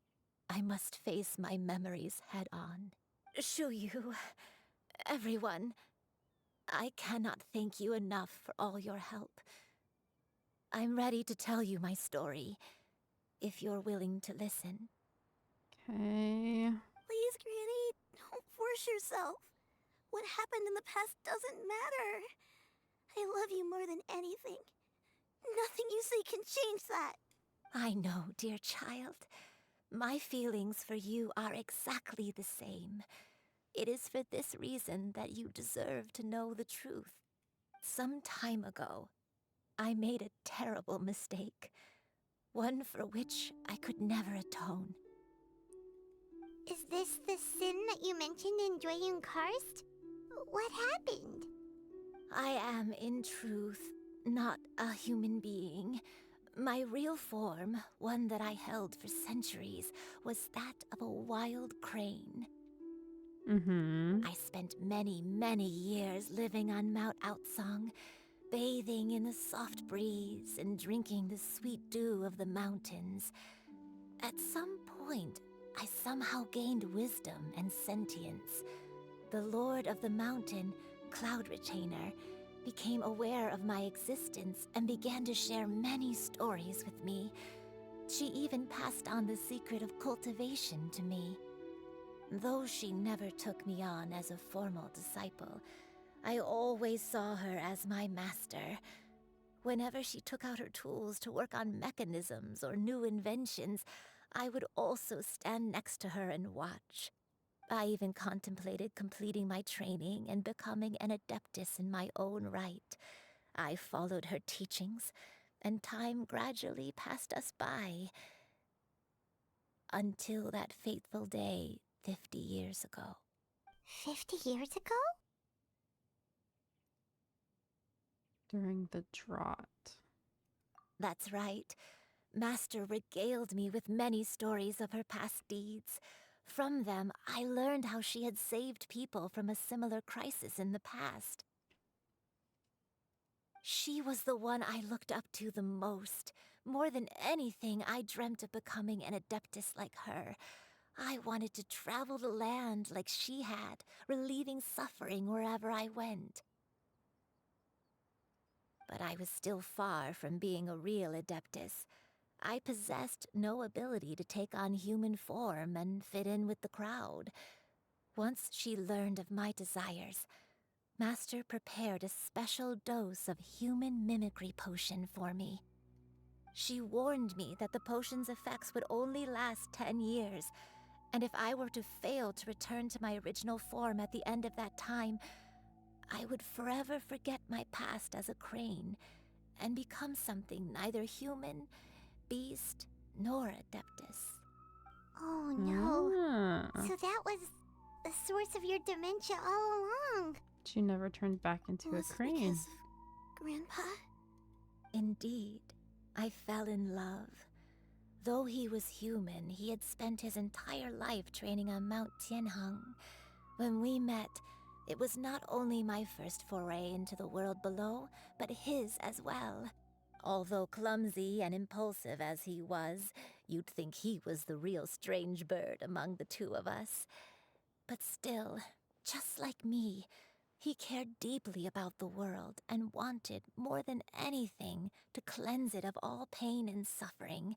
Speaker 16: I must face my memories head on. Shuyu, everyone, I cannot thank you enough for all your help. I'm ready to tell you my story, if you're willing to listen.
Speaker 1: Okay.
Speaker 19: Please, Granny, don't force yourself. What happened in the past doesn't matter. I love you more than anything. Nothing you say can change that.
Speaker 16: I know, dear child. My feelings for you are exactly the same. It is for this reason that you deserve to know the truth. Some time ago, I made a terrible mistake. One for which I could never atone.
Speaker 3: Is this the sin that you mentioned in Dwayne Karst? What happened?
Speaker 16: I am, in truth, not a human being. My real form, one that I held for centuries, was that of a wild crane.
Speaker 1: Mm-hmm.
Speaker 16: I spent many, many years living on Mount Outsong, bathing in the soft breeze and drinking the sweet dew of the mountains. At some point, I somehow gained wisdom and sentience. The Lord of the Mountain, Cloud Retainer, became aware of my existence and began to share many stories with me. She even passed on the secret of cultivation to me. Though she never took me on as a formal disciple, I always saw her as my master. Whenever she took out her tools to work on mechanisms or new inventions, I would also stand next to her and watch. I even contemplated completing my training and becoming an adeptus in my own right. I followed her teachings, and time gradually passed us by. Until that fateful day 50 years ago.
Speaker 3: 50 years ago?
Speaker 1: During the drought.
Speaker 16: That's right. Master regaled me with many stories of her past deeds. From them, I learned how she had saved people from a similar crisis in the past. She was the one I looked up to the most. More than anything, I dreamt of becoming an adeptus like her. I wanted to travel the land like she had, relieving suffering wherever I went. But I was still far from being a real adeptus. I possessed no ability to take on human form and fit in with the crowd. Once she learned of my desires, Master prepared a special dose of human mimicry potion for me. She warned me that the potion's effects would only last 10 years, and if I were to fail to return to my original form at the end of that time, I would forever forget my past as a crane and become something neither human, beast, nor adeptus.
Speaker 3: Oh no.
Speaker 1: Ah.
Speaker 3: So that was the source of your dementia all along.
Speaker 1: She never turned back into a crane.
Speaker 19: Grandpa?
Speaker 16: Indeed, I fell in love. Though he was human, he had spent his entire life training on Mount Tianheng. When we met, it was not only my first foray into the world below, but his as well. Although clumsy and impulsive as he was, you'd think he was the real strange bird among the two of us. But still, just like me, He cared deeply about the world and wanted, more than anything, to cleanse it of all pain and suffering.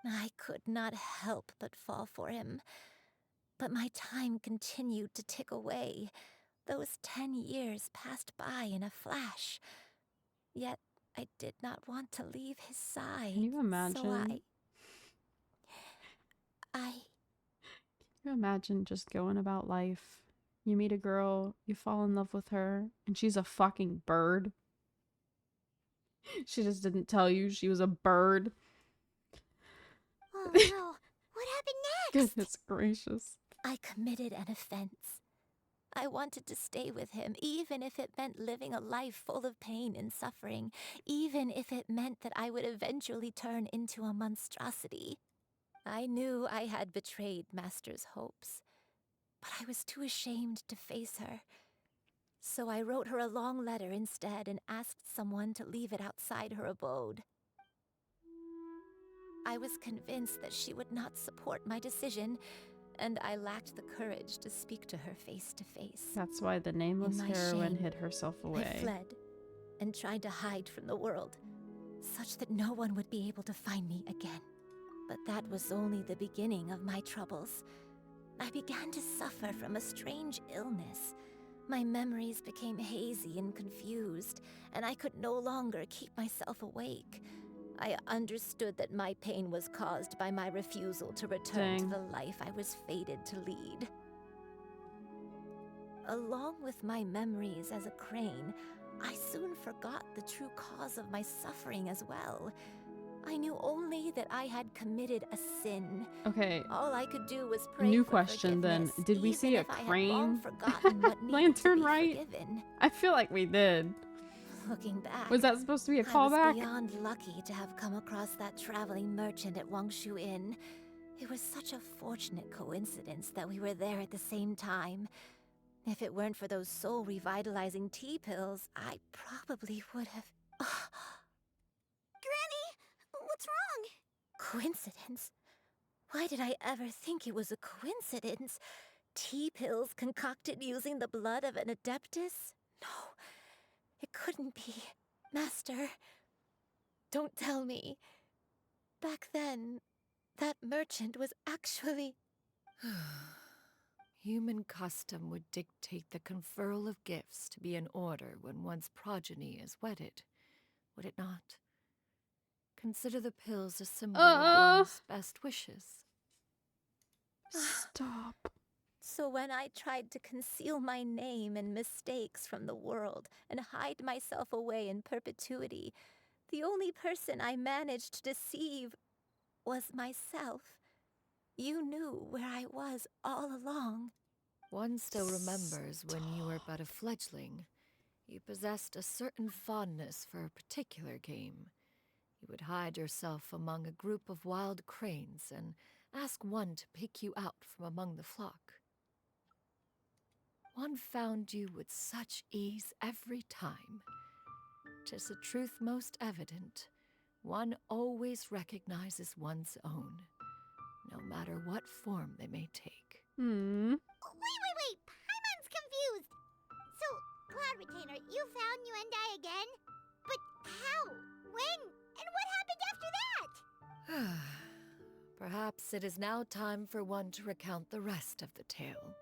Speaker 16: I could not help but fall for him. But my time continued to tick away. Those 10 years passed by in a flash. Yet I did not want to leave his side.
Speaker 1: Can you imagine?
Speaker 16: So
Speaker 1: Can you imagine just going about life? You meet a girl, you fall in love with her, and she's a fucking bird. She just didn't tell you she was a bird.
Speaker 3: Oh no, what happened next?
Speaker 1: Goodness gracious.
Speaker 16: I committed an offense. I wanted to stay with him, even if it meant living a life full of pain and suffering, even if it meant that I would eventually turn into a monstrosity. I knew I had betrayed Master's hopes, but I was too ashamed to face her. So I wrote her a long letter instead and asked someone to leave it outside her abode. I was convinced that she would not support my decision, and I lacked the courage to speak to her face to face.
Speaker 1: That's why the nameless
Speaker 16: In my
Speaker 1: heroine
Speaker 16: shame,
Speaker 1: hid herself away.
Speaker 16: I fled and tried to hide from the world, such that no one would be able to find me again. But that was only the beginning of my troubles. I began to suffer from a strange illness. My memories became hazy and confused, and I could no longer keep myself awake. I understood that my pain was caused by my refusal to return to the life I was fated to lead. Along with my memories as a crane, I soon forgot the true cause of my suffering as well. I knew only that I had committed a sin.
Speaker 1: Okay.
Speaker 16: All I could do was pray
Speaker 1: New
Speaker 16: for
Speaker 1: question then.
Speaker 16: forgiveness,
Speaker 1: Did we
Speaker 16: even
Speaker 1: see a
Speaker 16: if I had long
Speaker 1: crane
Speaker 16: forgotten what needed
Speaker 1: lantern
Speaker 16: to be
Speaker 1: Rite?
Speaker 16: forgiven.
Speaker 1: I feel like we did.
Speaker 16: Looking back,
Speaker 1: Was that supposed to be a
Speaker 16: I
Speaker 1: callback?
Speaker 16: was beyond lucky to have come across that traveling merchant at Wangshu Inn. It was such a fortunate coincidence that we were there at the same time. If it weren't for those soul-revitalizing tea pills, I probably would have...
Speaker 19: Granny, what's wrong?
Speaker 16: Coincidence? Why did I ever think it was a coincidence? Tea pills concocted using the blood of an adeptus? No, it couldn't be. Master, don't tell me. Back then, that merchant was actually...
Speaker 10: Human custom would dictate the conferral of gifts to be in order when one's progeny is wedded, would it not? Consider the pills a symbol of one's best wishes.
Speaker 1: Stop.
Speaker 16: So when I tried to conceal my name and mistakes from the world and hide myself away in perpetuity, the only person I managed to deceive was myself. You knew where I was all along.
Speaker 10: One still remembers when you were but a fledgling. You possessed a certain fondness for a particular game. You would hide yourself among a group of wild cranes and ask one to pick you out from among the flock. One found you with such ease every time. 'Tis a truth most evident. One always recognizes one's own, no matter what form they may take.
Speaker 3: Wait! Paimon's confused! So, Cloud Retainer, you found Yuendai again? But how? When? And what happened after that?
Speaker 10: Perhaps it is now time for one to recount the rest of the tale.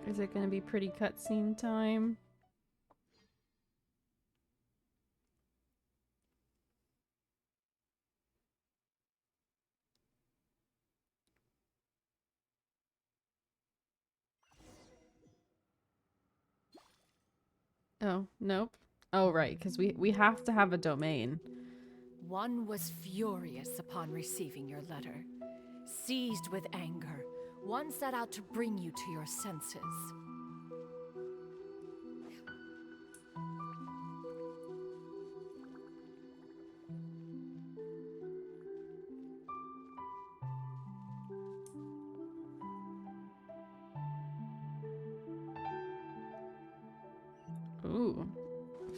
Speaker 1: Is it gonna be pretty cutscene time? Oh, nope. Oh, right, because we have to have a domain.
Speaker 10: One was furious upon receiving your letter. Seized with anger, one set out to bring you to your senses.
Speaker 1: Ooh,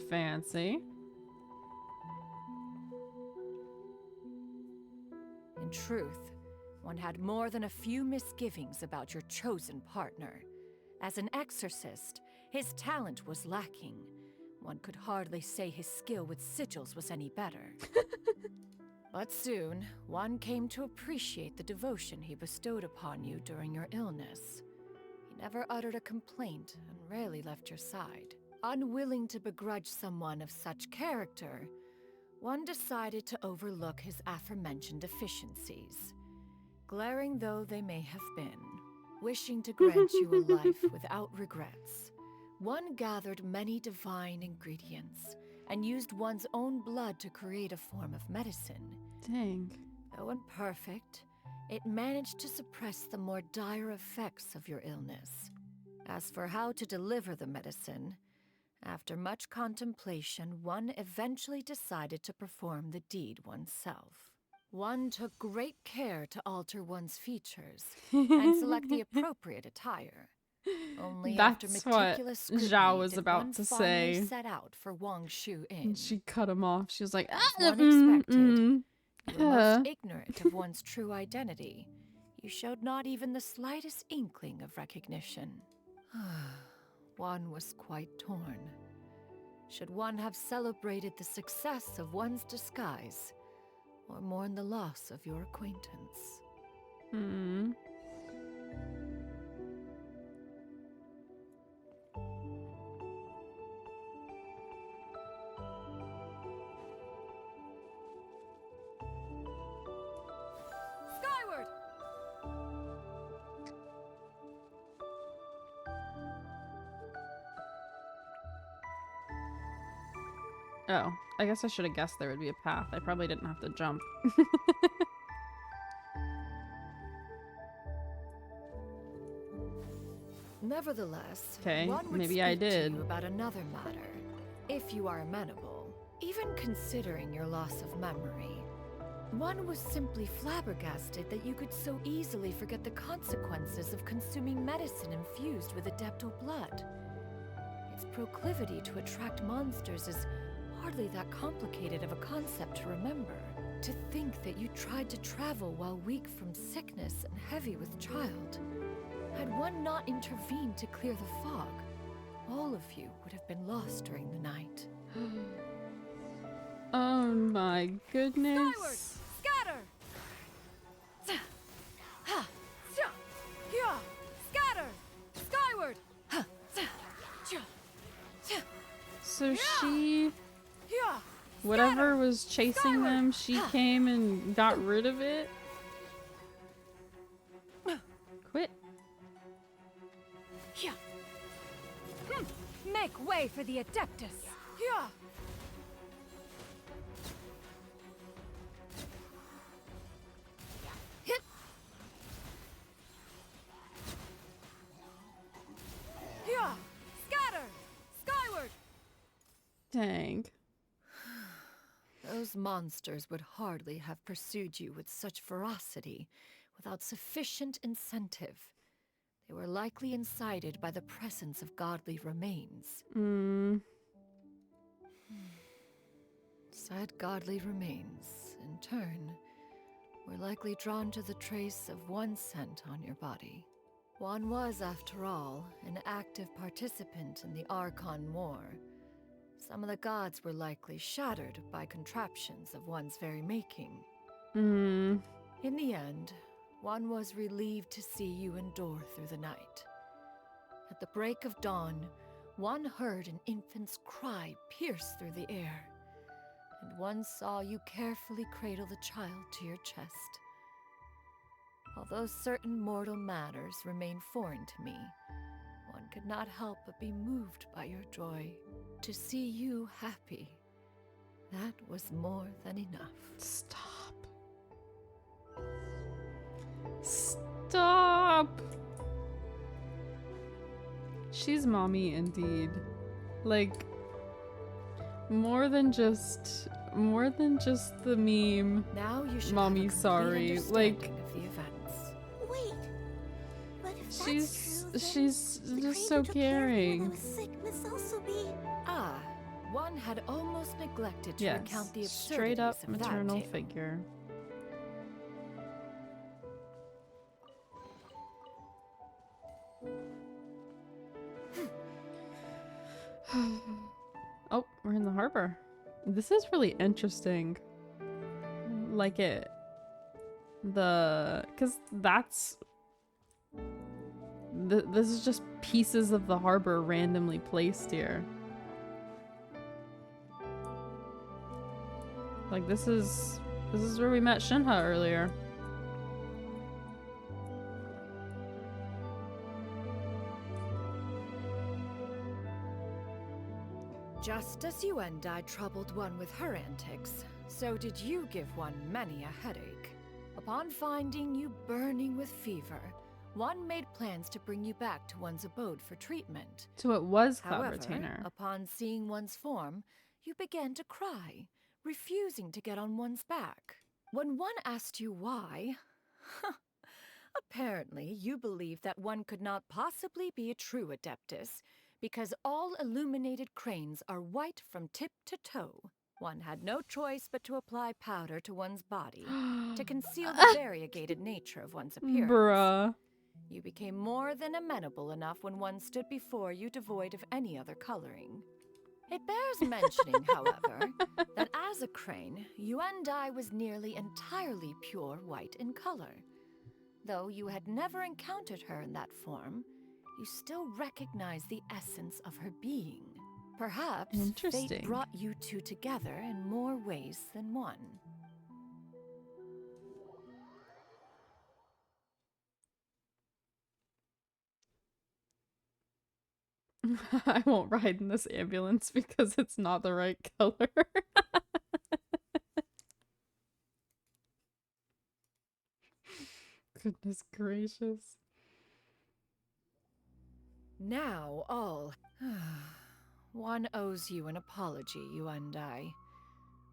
Speaker 1: fancy.
Speaker 10: In truth, one had more than a few misgivings about your chosen partner. As an exorcist, his talent was lacking. One could hardly say his skill with sigils was any better. But soon, one came to appreciate the devotion he bestowed upon you during your illness. He never uttered a complaint and rarely left your side. Unwilling to begrudge someone of such character, one decided to overlook his aforementioned deficiencies. Glaring though they may have been, wishing to grant you a life without regrets, one gathered many divine ingredients and used one's own blood to create a form of medicine.
Speaker 1: Dang.
Speaker 10: Though imperfect, it managed to suppress the more dire effects of your illness. As for how to deliver the medicine, after much contemplation, one eventually decided to perform the deed oneself. One took great care to alter one's features and select the appropriate attire. Only after
Speaker 1: That's
Speaker 10: meticulous
Speaker 1: what
Speaker 10: scrutiny
Speaker 1: Zhao was
Speaker 10: did
Speaker 1: about
Speaker 10: one
Speaker 1: to
Speaker 10: finally
Speaker 1: say.
Speaker 10: set out for Wang Shu Inn.
Speaker 1: And she cut him off. She was like,
Speaker 10: As one expected, you were
Speaker 1: yeah.
Speaker 10: most ignorant of one's true identity. You showed not even the slightest inkling of recognition. One was quite torn. Should one have celebrated the success of one's disguise, or mourn the loss of your acquaintance? Skyward!
Speaker 1: Oh, I guess I should have guessed there would be a path. I probably didn't have to jump.
Speaker 10: Nevertheless,
Speaker 1: Okay,
Speaker 10: one would
Speaker 1: maybe I
Speaker 10: speak to
Speaker 1: did.
Speaker 10: you about another matter, if you are amenable. Even considering your loss of memory, one was simply flabbergasted that you could so easily forget the consequences of consuming medicine infused with adeptal blood. Its proclivity to attract monsters is hardly that complicated of a concept to remember. To think that you tried to travel while weak from sickness and heavy with child. Had one not intervened to clear the fog, all of you would have been lost during the night.
Speaker 1: Oh my goodness.
Speaker 10: Skyward! Scatter! Scatter! Skyward!
Speaker 1: So she, whatever was chasing them, she came and got rid of it? Quit.
Speaker 10: Make way for the Adeptus! Hit! Scatter! Skyward!
Speaker 1: Dang.
Speaker 10: Those monsters would hardly have pursued you with such ferocity without sufficient incentive. They were likely incited by the presence of godly remains. Said godly remains, in turn, were likely drawn to the trace of one scent on your body. One was, after all, an active participant in the Archon War. Some of the gods were likely shattered by contraptions of one's very making. In the end, one was relieved to see you endure through the night. At the break of dawn, one heard an infant's cry pierce through the air, and one saw you carefully cradle the child to your chest. Although certain mortal matters remain foreign to me, one could not help but be moved by your joy. To see you happy, that was more than enough.
Speaker 1: Stop. Stop. She's mommy indeed. Like, more than just the meme.
Speaker 10: Now you should
Speaker 1: Mommy
Speaker 10: have a complete
Speaker 1: sorry. Like,
Speaker 10: understanding of the events.
Speaker 19: Wait, but if that's
Speaker 1: she's
Speaker 19: true,
Speaker 1: she's
Speaker 19: then the
Speaker 1: just
Speaker 19: creator
Speaker 1: so
Speaker 19: took care of me when I
Speaker 1: caring.
Speaker 19: was sick must also be.
Speaker 10: Ah, one had almost neglected to
Speaker 1: Yes,
Speaker 10: recount the
Speaker 1: straight up
Speaker 10: absurdities of that
Speaker 1: maternal
Speaker 10: tale.
Speaker 1: figure. Oh, we're in the harbor. This is really interesting. Like it. Because that's... this is just pieces of the harbor randomly placed here. Like this is where we met Shinha earlier.
Speaker 6: Just as you and I troubled one with her antics, so did you give one many a headache. Upon finding you burning with fever, one made plans to bring you back to one's abode for treatment.
Speaker 1: So it was Cloud
Speaker 6: However,
Speaker 1: Retainer.
Speaker 6: upon seeing one's form, you began to cry, refusing to get on one's back. When one asked you why, apparently you believed that one could not possibly be a true Adeptus, because all illuminated cranes are white from tip to toe. One had no choice but to apply powder to one's body to conceal the variegated nature of one's appearance.
Speaker 1: Bruh.
Speaker 6: You became more than amenable enough when one stood before you devoid of any other coloring. It bears mentioning, however, that as a crane, Yuendai was nearly entirely pure white in color. Though you had never encountered her in that form, you still recognize the essence of her being. Perhaps fate brought you two together in more ways than one.
Speaker 1: I won't ride in this ambulance because it's not the right color. Goodness gracious.
Speaker 6: Now all... One owes you an apology, Yuendai.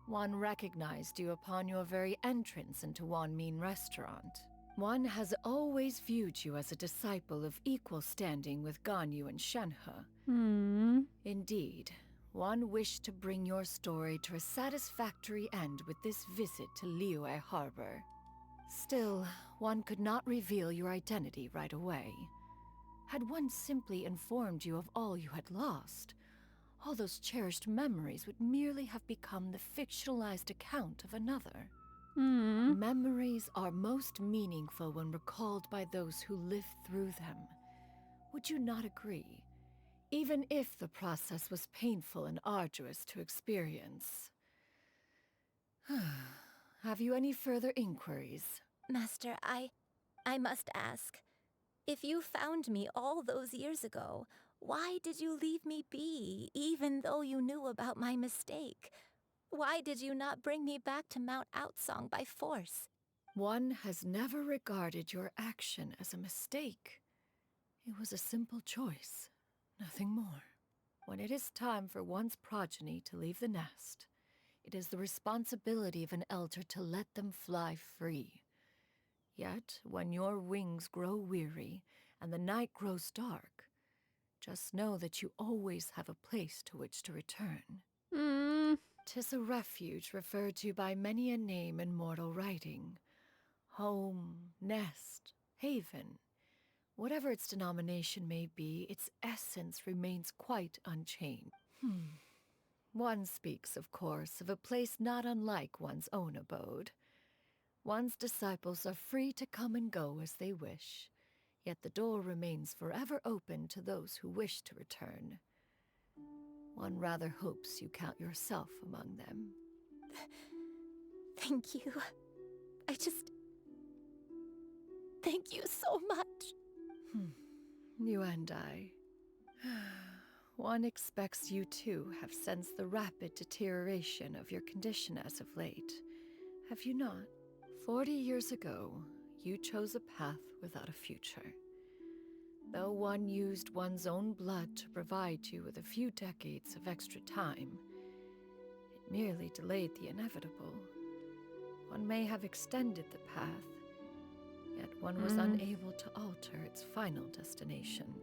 Speaker 6: One recognized you upon your very entrance into Wanmin Restaurant. One has always viewed you as a disciple of equal standing with Ganyu and Shenhe. Indeed, one wished to bring your story to a satisfactory end with this visit to Liyue Harbor. Still, one could not reveal your identity right away. Had one simply informed you of all you had lost, all those cherished memories would merely have become the fictionalized account of another. Memories are most meaningful when recalled by those who live through them. Would you not agree? Even if the process was painful and arduous to experience. Have you any inquiries? Inquiries?
Speaker 16: Master, I must ask. If you found me all those years ago, why did you leave me be, even though you knew about my mistake? Why did you not bring me back to Mount Outsong by force?
Speaker 6: One has never regarded your action as a mistake. It was a simple choice, nothing more. When it is time for one's progeny to leave the nest, it is the responsibility of an elder to let them fly free. Yet, when your wings grow weary and the night grows dark, just know that you always have a place to which to return. 'Tis a refuge referred to by many a name in mortal writing. Home, nest, haven. Whatever its denomination may be, its essence remains quite unchanged. One speaks, of course, of a place not unlike one's own abode. One's disciples are free to come and go as they wish, yet the door remains forever open to those who wish to return. One rather hopes you count yourself among them.
Speaker 16: Thank you. Thank you so much.
Speaker 6: You and I. One expects you too have sensed the rapid deterioration of your condition as of late. Have you not? 40 years ago, you chose a path without a future. Though one used one's own blood to provide you with a few decades of extra time, it merely delayed the inevitable. One may have extended the path, yet one was unable to alter its final destination.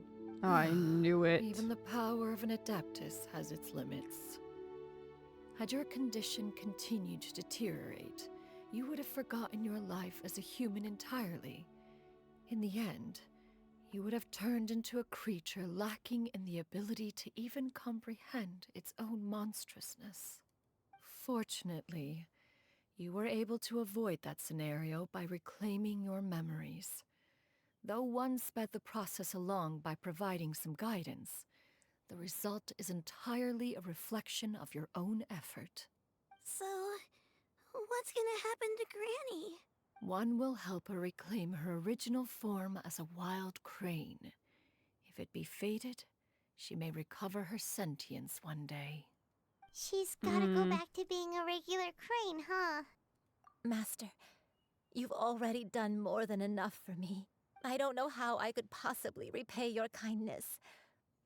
Speaker 1: I knew it.
Speaker 6: Even the power of an Adeptus has its limits. Had your condition continued to deteriorate, you would have forgotten your life as a human entirely. In the end, you would have turned into a creature lacking in the ability to even comprehend its own monstrousness. Fortunately, you were able to avoid that scenario by reclaiming your memories. Though one sped the process along by providing some guidance, the result is entirely a reflection of your own effort.
Speaker 19: So, what's gonna happen to Granny?
Speaker 6: One will help her reclaim her original form as a wild crane. If it be fated, she may recover her sentience one day.
Speaker 3: She's gotta go back to being a regular crane, huh?
Speaker 16: Master, you've already done more than enough for me. I don't know how I could possibly repay your kindness.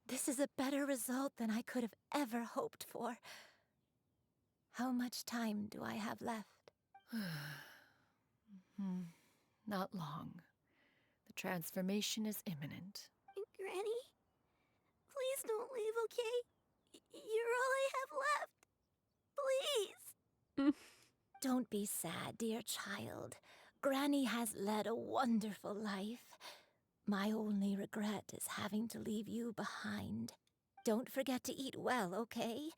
Speaker 16: This is a better result than I could have ever hoped for. How much time do I have left?
Speaker 6: Not long. The transformation is imminent.
Speaker 19: Granny? Please don't leave, okay? You're all I have left. Please!
Speaker 16: Don't be sad, dear child. Granny has led a wonderful life. My only regret is having to leave you behind. Don't forget to eat well, okay?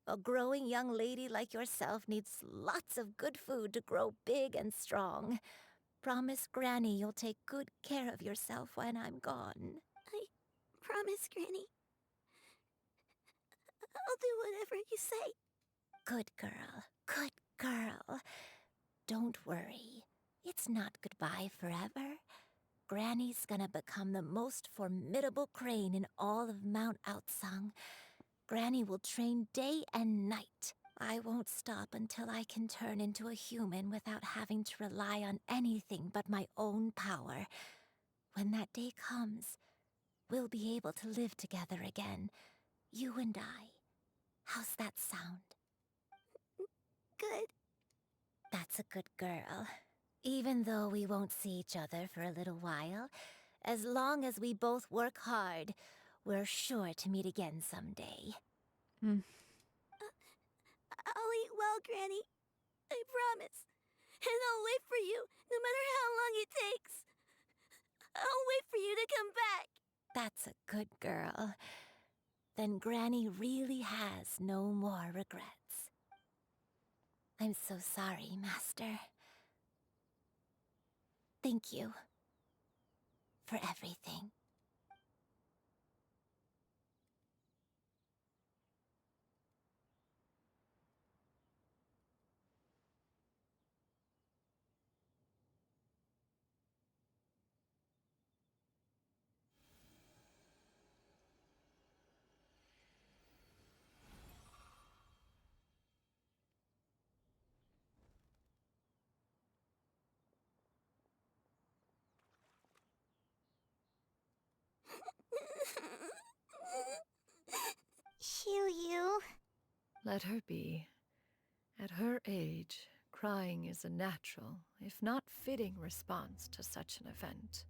Speaker 16: A growing young lady like yourself needs lots of good food to grow big and strong. Promise Granny you'll take good care of yourself when I'm gone.
Speaker 19: I promise, Granny. I'll do whatever you say.
Speaker 16: Good girl, good girl. Don't worry. It's not goodbye forever. Granny's gonna become the most formidable crane in all of Mount Outsung. Granny will train day and night. I won't stop until I can turn into a human without having to rely on anything but my own power. When that day comes, we'll be able to live together again. You and I. How's that sound?
Speaker 19: Good.
Speaker 16: That's a good girl. Even though we won't see each other for a little while, as long as we both work hard, we're sure to meet again someday.
Speaker 19: I'll eat well, Granny. I promise. And I'll wait for you, no matter how long it takes. I'll wait for you to come back.
Speaker 16: That's a good girl. Then Granny really has no more regrets. I'm so sorry, Master. Thank you for everything.
Speaker 3: Xiu-Yu.
Speaker 6: Let her be. At her age, crying is a natural, if not fitting, response to such an event.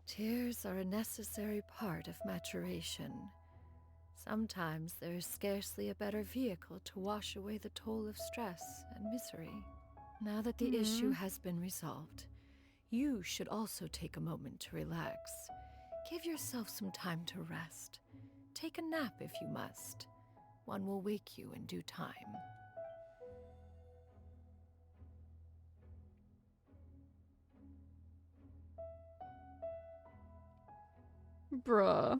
Speaker 6: Tears are a necessary part of maturation. Sometimes there is scarcely a better vehicle to wash away the toll of stress and misery. Now that the issue has been resolved, you should also take a moment to relax. Give yourself some time to rest. Take a nap if you must. One will wake you in due time.
Speaker 1: Bruh.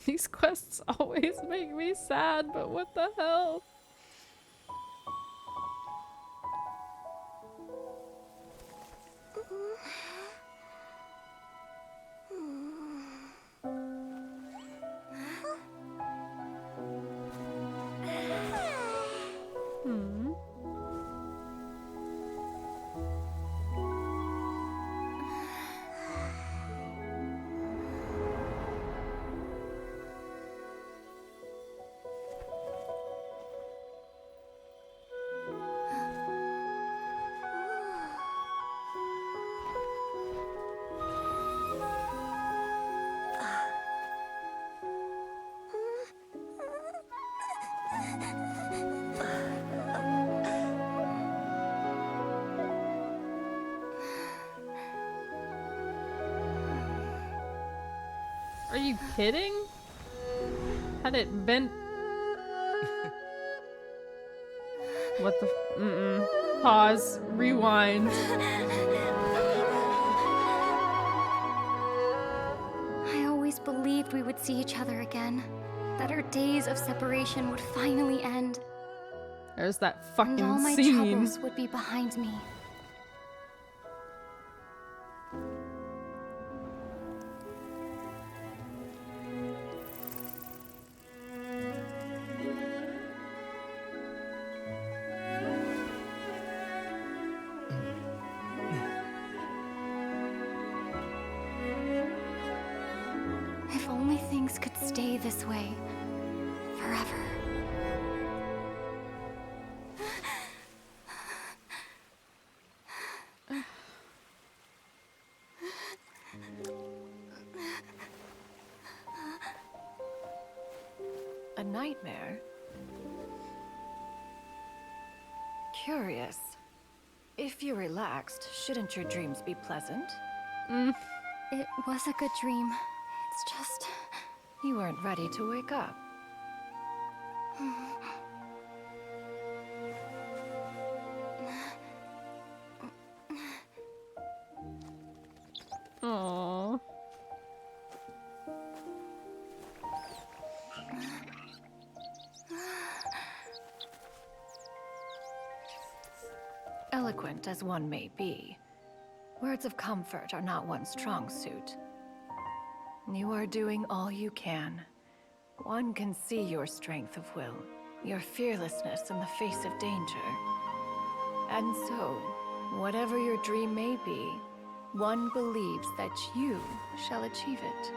Speaker 1: These quests always make me sad, but what the hell? you kidding? Had it bent? What the? Pause. Rewind.
Speaker 8: I always believed we would see each other again. That our days of separation would finally end.
Speaker 1: There's that
Speaker 8: And all
Speaker 1: fucking
Speaker 8: my
Speaker 1: scene.
Speaker 8: troubles would be behind me. If only things could stay this way forever.
Speaker 6: A nightmare? Curious. If you're relaxed, shouldn't your dreams be pleasant?
Speaker 8: It was a good dream. It's just...
Speaker 6: You weren't ready to wake up.
Speaker 1: Aww.
Speaker 6: Eloquent as one may be, words of comfort are not one's strong suit. You are doing all you can. One can see your strength of will, your fearlessness in the face of danger. And so, whatever your dream may be, one believes that you shall achieve it.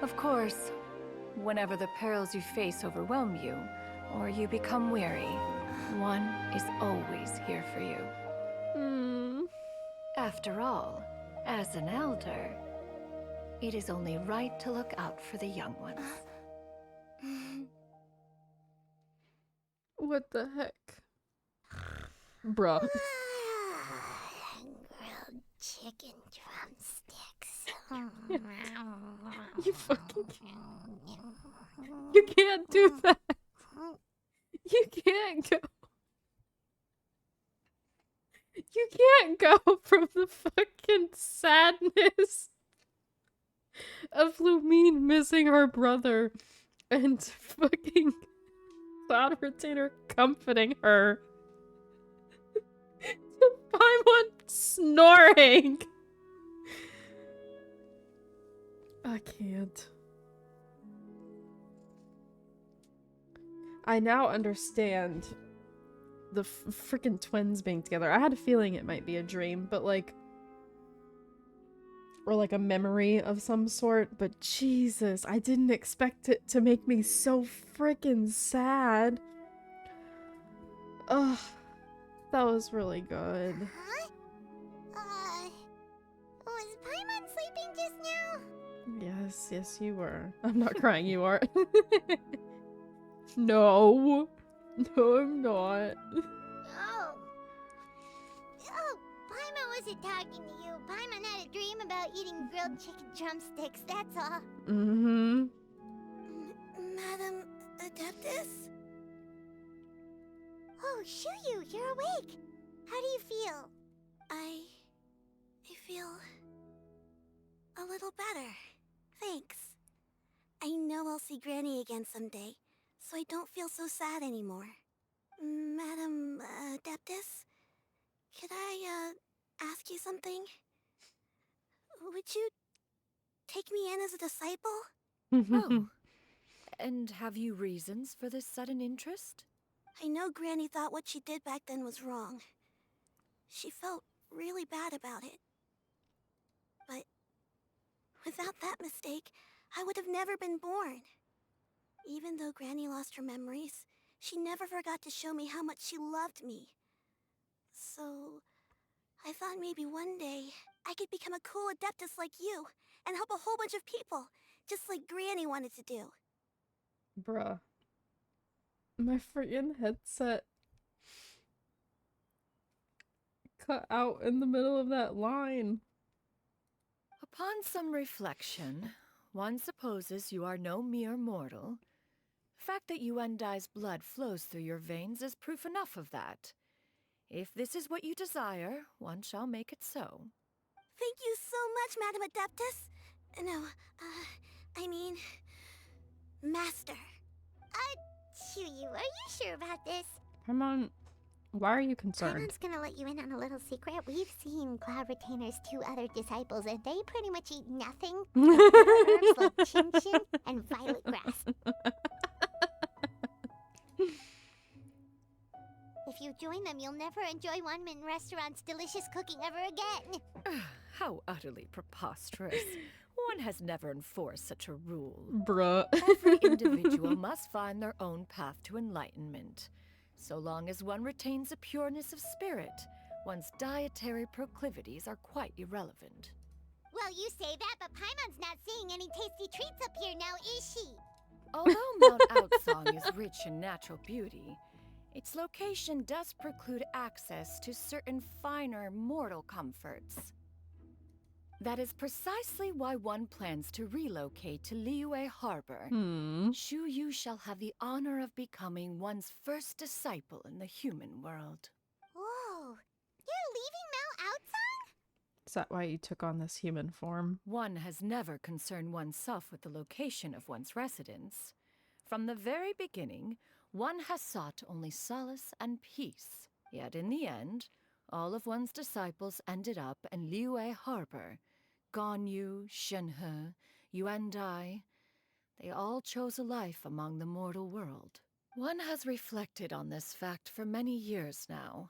Speaker 6: Of course, whenever the perils you face overwhelm you, or you become weary, one is always here for you. After all, as an elder, it is only right to look out for the young ones.
Speaker 1: What the heck? Bruh.
Speaker 3: Grilled chicken drumsticks.
Speaker 1: You fucking You can't do that. You can't go. You can't go from the fucking sadness of Lumine missing her brother and fucking Cloud Retainer comforting her to Paimon snoring. I can't. I now understand the freaking twins being together. I had a feeling it might be a dream, but like, or like a memory of some sort, but Jesus, I didn't expect it to make me so freaking sad. Ugh, that was really good.
Speaker 3: Was Paimon sleeping just now?
Speaker 1: Yes, you were. I'm not crying, you are. No, I'm not.
Speaker 3: Oh, Paimon wasn't talking to you. Paimon had a dream about eating grilled chicken drumsticks, that's all.
Speaker 19: Madam Adeptus?
Speaker 3: Oh, Shuyu, you're awake. How do you feel?
Speaker 19: I feel a little better. Thanks. I know I'll see Granny again someday, so I don't feel so sad anymore. Madam Adeptus, could I ask you something? Would you take me in as a disciple?
Speaker 6: Oh, and have you reasons for this sudden interest?
Speaker 19: I know Granny thought what she did back then was wrong. She felt really bad about it. But without that mistake, I would have never been born. Even though Granny lost her memories, she never forgot to show me how much she loved me. So, I thought maybe one day I could become a cool Adeptus like you and help a whole bunch of people, just like Granny wanted to do.
Speaker 1: Bruh. My freaking headset cut out in the middle of that line.
Speaker 6: Upon some reflection,
Speaker 10: one supposes you are no mere mortal. The fact that Yuendai's blood flows through your veins is proof enough of that. If this is what you desire, one shall make it so.
Speaker 19: Thank you so much, Madam Adeptus. No, I mean, Master.
Speaker 3: Chuyu, are you sure about this?
Speaker 1: Paimon, why are you concerned?
Speaker 3: Paimon's gonna let you in on a little secret. We've seen Cloud Retainer's 2 other disciples, and they pretty much eat nothing but herbs like chin-chin and violet grass. If you join them, you'll never enjoy Wanmin Restaurant's delicious cooking ever again.
Speaker 10: How utterly preposterous. One has never enforced such a rule.
Speaker 1: Bruh.
Speaker 10: Every individual must find their own path to enlightenment. So long as one retains a pureness of spirit, one's dietary proclivities are quite irrelevant.
Speaker 3: Well, you say that, but Paimon's not seeing any tasty treats up here now, is she?
Speaker 10: Although Mount Outsong is rich in natural beauty, its location does preclude access to certain finer mortal comforts. That is precisely why one plans to relocate to Liyue Harbor. Shu Yu shall have the honor of becoming one's first disciple in the human world.
Speaker 3: Whoa, you're leaving Mount Outsong?
Speaker 1: Is that why you took on this human form?
Speaker 10: One has never concerned oneself with the location of one's residence. From the very beginning, one has sought only solace and peace. Yet in the end, all of one's disciples ended up in Liyue Harbor. Ganyu, Shenhe, Yuendai, they all chose a life among the mortal world. One has reflected on this fact for many years now.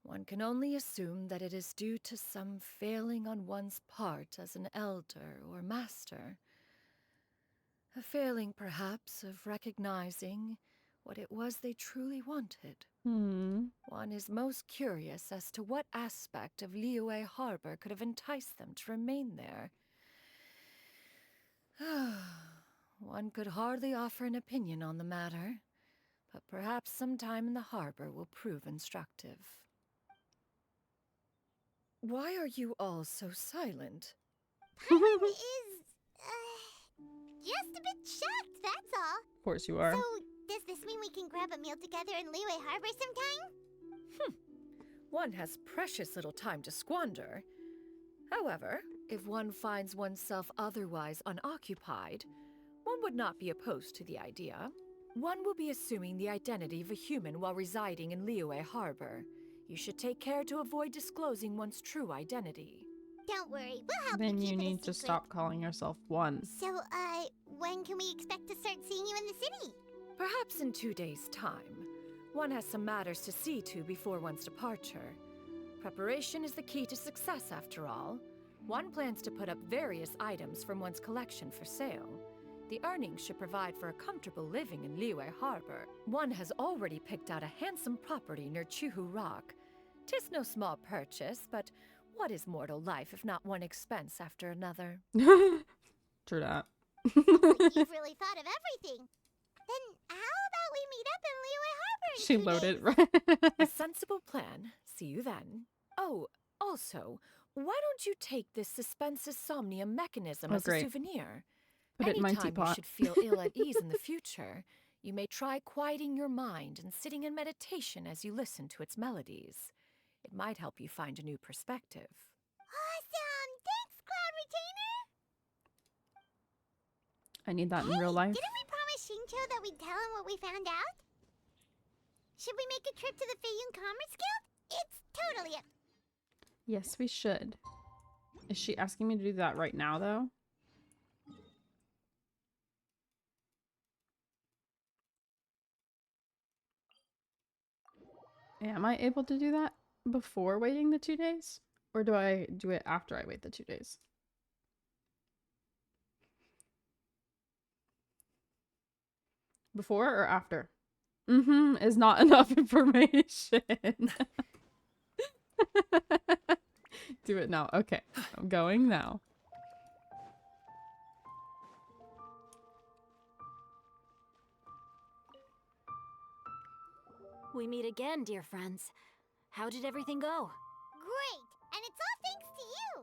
Speaker 10: One can only assume that it is due to some failing on one's part as an elder or master. A failing, perhaps, of recognizing what it was they truly wanted. One is most curious as to what aspect of Liyue Harbor could have enticed them to remain there. One could hardly offer an opinion on the matter, but perhaps some time in the harbor will prove instructive. Why are you all so silent?
Speaker 3: Paimon is, just a bit shocked, that's all.
Speaker 1: Of course you are.
Speaker 3: So, does this mean we can grab a meal together in Liyue Harbor sometime?
Speaker 10: One has precious little time to squander. However, if one finds oneself otherwise unoccupied, one would not be opposed to the idea. One will be assuming the identity of a human while residing in Liyue Harbor. You should take care to avoid disclosing one's true identity.
Speaker 3: Don't worry, we'll help
Speaker 1: Then
Speaker 3: you
Speaker 1: you
Speaker 3: keep it a
Speaker 1: need to
Speaker 3: secret.
Speaker 1: stop calling yourself one.
Speaker 3: So, when can we expect to start seeing you in the city?
Speaker 10: Perhaps in 2 days' time. One has some matters to see to before one's departure. Preparation is the key to success, after all. One plans to put up various items from one's collection for sale. The earnings should provide for a comfortable living in Liyue Harbor. One has already picked out a handsome property near Chuhu Rock. 'Tis no small purchase, but what is mortal life if not one expense after another?
Speaker 1: True that.
Speaker 3: You've really thought of everything. Then how about we meet up in Liyue Harbor in
Speaker 1: She
Speaker 3: 2
Speaker 1: loaded
Speaker 3: days?
Speaker 1: right.
Speaker 10: A sensible plan. See you then. Oh, also, why don't you take this suspensus somnium mechanism as a souvenir?
Speaker 1: Put it in my
Speaker 10: Anytime you
Speaker 1: teapot.
Speaker 10: should feel ill at ease in the future, you may try quieting your mind and sitting in meditation as you listen to its melodies. It might help you find a new perspective.
Speaker 3: Awesome! Thanks, Cloud Retainer!
Speaker 1: I need that in real life.
Speaker 3: Didn't we promise Shincho that we'd tell him what we found out? Should we make a trip to the Feiyun Commerce Guild? It's totally up.
Speaker 1: Yes, we should. Is she asking me to do that right now, though? Am I able to do that before waiting the 2 days? Or do I do it after I wait the 2 days? Before or after? Is not enough information. Do it now. Okay, I'm going now.
Speaker 17: We meet again, dear friends. How did everything go?
Speaker 3: Great! And it's all thanks to you!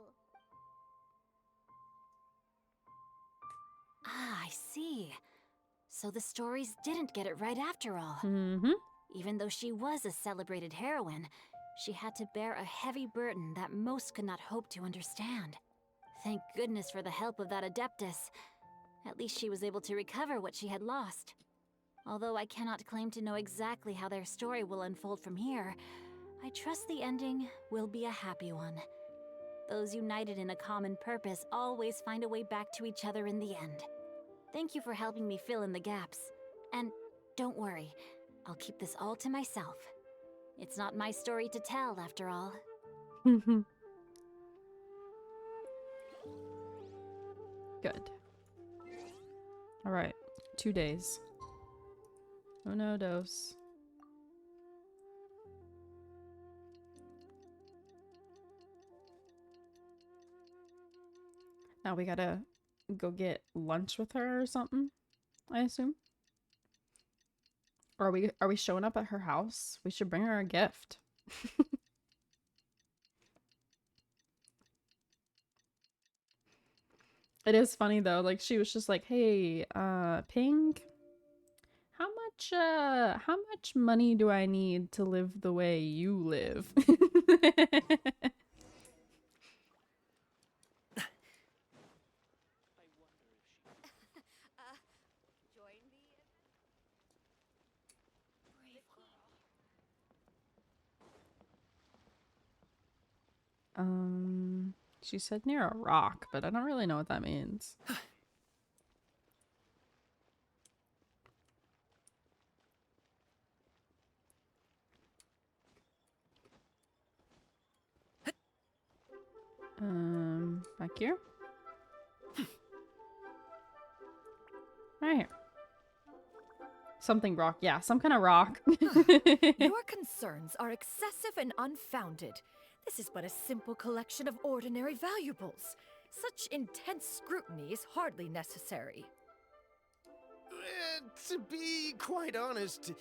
Speaker 17: Ah, I see. So the stories didn't get it right after all.
Speaker 1: Mm-hmm.
Speaker 17: Even though she was a celebrated heroine, she had to bear a heavy burden that most could not hope to understand. Thank goodness for the help of that Adeptus. At least she was able to recover what she had lost. Although I cannot claim to know exactly how their story will unfold from here, I trust the ending will be a happy one. Those united in a common purpose always find a way back to each other in the end. Thank you for helping me fill in the gaps. And don't worry, I'll keep this all to myself. It's not my story to tell, after all.
Speaker 1: Good. Alright, 2 days. Uno, dos. Now we gotta go get lunch with her or something, I assume. Or are we showing up at her house? We should bring her a gift. It is funny though, like she was just like, "Hey, Pink, how much money do I need to live the way you live?" She said near a rock, but I don't really know what that means. Back here? Right here. Something rock. Yeah, some kind of rock.
Speaker 10: Your concerns are excessive and unfounded. This is but a simple collection of ordinary valuables. Such intense scrutiny is hardly necessary.
Speaker 15: To be quite honest,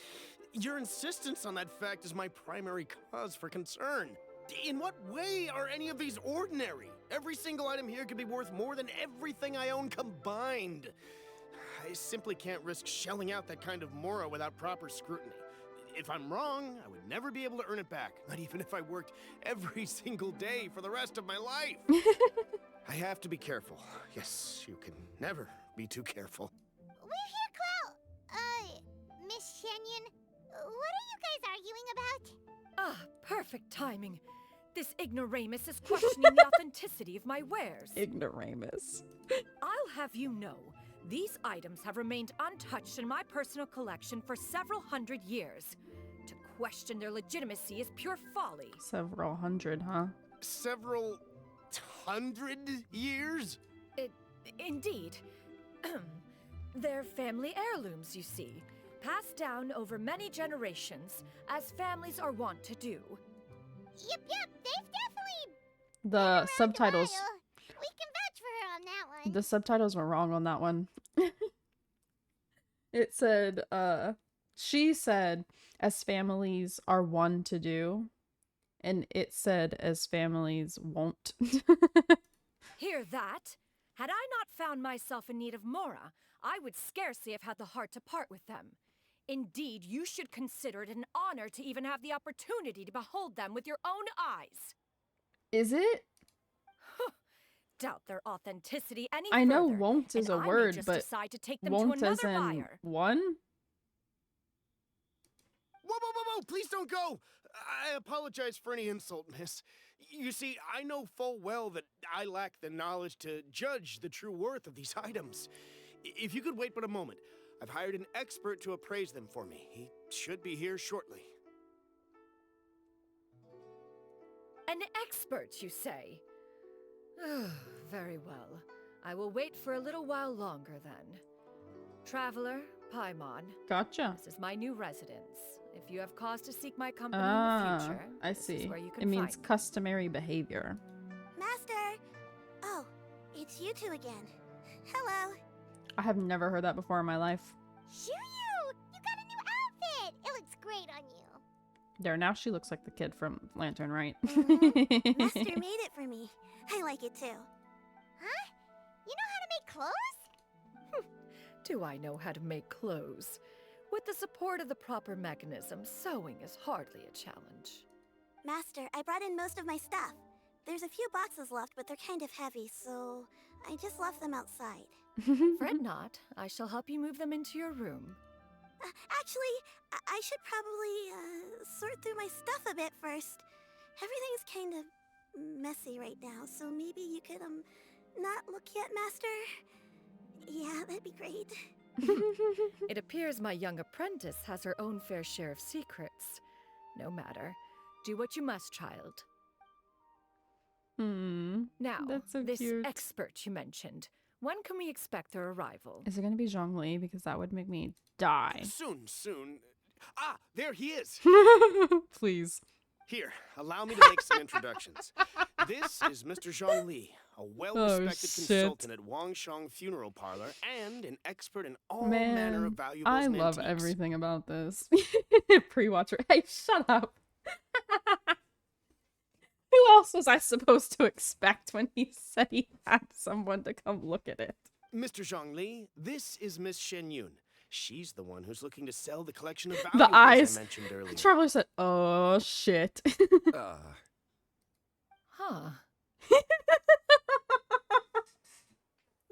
Speaker 15: your insistence on that fact is my primary cause for concern. In what way are any of these ordinary? Every single item here could be worth more than everything I own combined. I simply can't risk shelling out that kind of mora without proper scrutiny. If I'm wrong, I would never be able to earn it back, not even if I worked every single day for the rest of my life. I have to be careful. Yes, you can never be too careful.
Speaker 3: We're here, Clow. Miss Shenyan, what are you guys arguing about?
Speaker 10: Ah, perfect timing. This ignoramus is questioning the authenticity of my wares.
Speaker 1: Ignoramus.
Speaker 10: I'll have you know, these items have remained untouched in my personal collection for several hundred years. To question their legitimacy is pure folly.
Speaker 1: Several hundred, huh?
Speaker 15: Several hundred years?
Speaker 10: Indeed. They're family heirlooms, you see. Passed down over many generations, as families are wont to do.
Speaker 3: Yep, they've definitely
Speaker 1: The subtitles.
Speaker 3: We can vouch for her on that one.
Speaker 1: The subtitles were wrong on that one. It said, she said, as families are one to do, and it said, as families won't.
Speaker 10: Hear that? Had I not found myself in need of mora, I would scarcely have had the heart to part with them. Indeed, you should consider it an honor to even have the opportunity to behold them with your own eyes.
Speaker 1: Is it?
Speaker 10: Doubt their authenticity any
Speaker 1: I know
Speaker 10: further,
Speaker 1: won't is
Speaker 10: and
Speaker 1: a
Speaker 10: I may
Speaker 1: word,
Speaker 10: just
Speaker 1: but
Speaker 10: decide to take them
Speaker 1: won't
Speaker 10: to
Speaker 1: as
Speaker 10: another
Speaker 1: in
Speaker 10: buyer.
Speaker 1: one?
Speaker 15: Whoa, please don't go! I apologize for any insult, miss. You see, I know full well that I lack the knowledge to judge the true worth of these items. If you could wait but a moment, I've hired an expert to appraise them for me. He should be here shortly.
Speaker 10: An expert, you say? Very well. I will wait for a little while longer then. Traveler, Paimon.
Speaker 1: Gotcha.
Speaker 10: This is my new residence. If you have cause to seek my company in the future,
Speaker 1: I
Speaker 10: this
Speaker 1: see.
Speaker 10: is where you can
Speaker 1: It means
Speaker 10: find me.
Speaker 1: customary behavior.
Speaker 19: Master! Oh, it's you two again. Hello.
Speaker 1: I have never heard that before in my life.
Speaker 3: Shoo you! You got a new outfit! It looks great on you.
Speaker 1: There, now she looks like the kid from Lantern, right?
Speaker 19: Master made it for me. I like it too.
Speaker 3: Huh? You know how to make clothes?
Speaker 10: do I know how to make clothes. With the support of the proper mechanism, sewing is hardly a challenge.
Speaker 19: Master, I brought in most of my stuff. There's a few boxes left, but they're kind of heavy, so I just left them outside.
Speaker 10: Fret not. I shall help you move them into your room.
Speaker 19: Actually, I should probably sort through my stuff a bit first. Everything's kind of messy right now, so maybe you could, not look yet, Master? Yeah, that'd be great.
Speaker 10: It appears my young apprentice has her own fair share of secrets. No matter. Do what you must, child. Now,
Speaker 1: that's so
Speaker 10: this
Speaker 1: cute.
Speaker 10: expert you mentioned. When can we expect their arrival?
Speaker 1: Is it gonna be Zhongli? Because that would make me die.
Speaker 15: Soon. Ah, there he is.
Speaker 1: Please.
Speaker 15: Here, allow me to make some introductions. This is Mr. Zhongli, a well-respected consultant at Wangshang Funeral Parlor and an expert in all manner of valuables
Speaker 1: I
Speaker 15: and
Speaker 1: love
Speaker 15: antiques.
Speaker 1: everything about this. Pre-watcher. Hey, shut up. Who else was I supposed to expect when he said he had someone to come look at it?
Speaker 15: Mr. Zhongli, this is Miss Shen Yun. She's the one who's looking to sell the collection of
Speaker 1: The
Speaker 15: valuables
Speaker 1: eyes.
Speaker 15: I mentioned earlier.
Speaker 1: Traveler said, "Oh shit."
Speaker 10: Huh.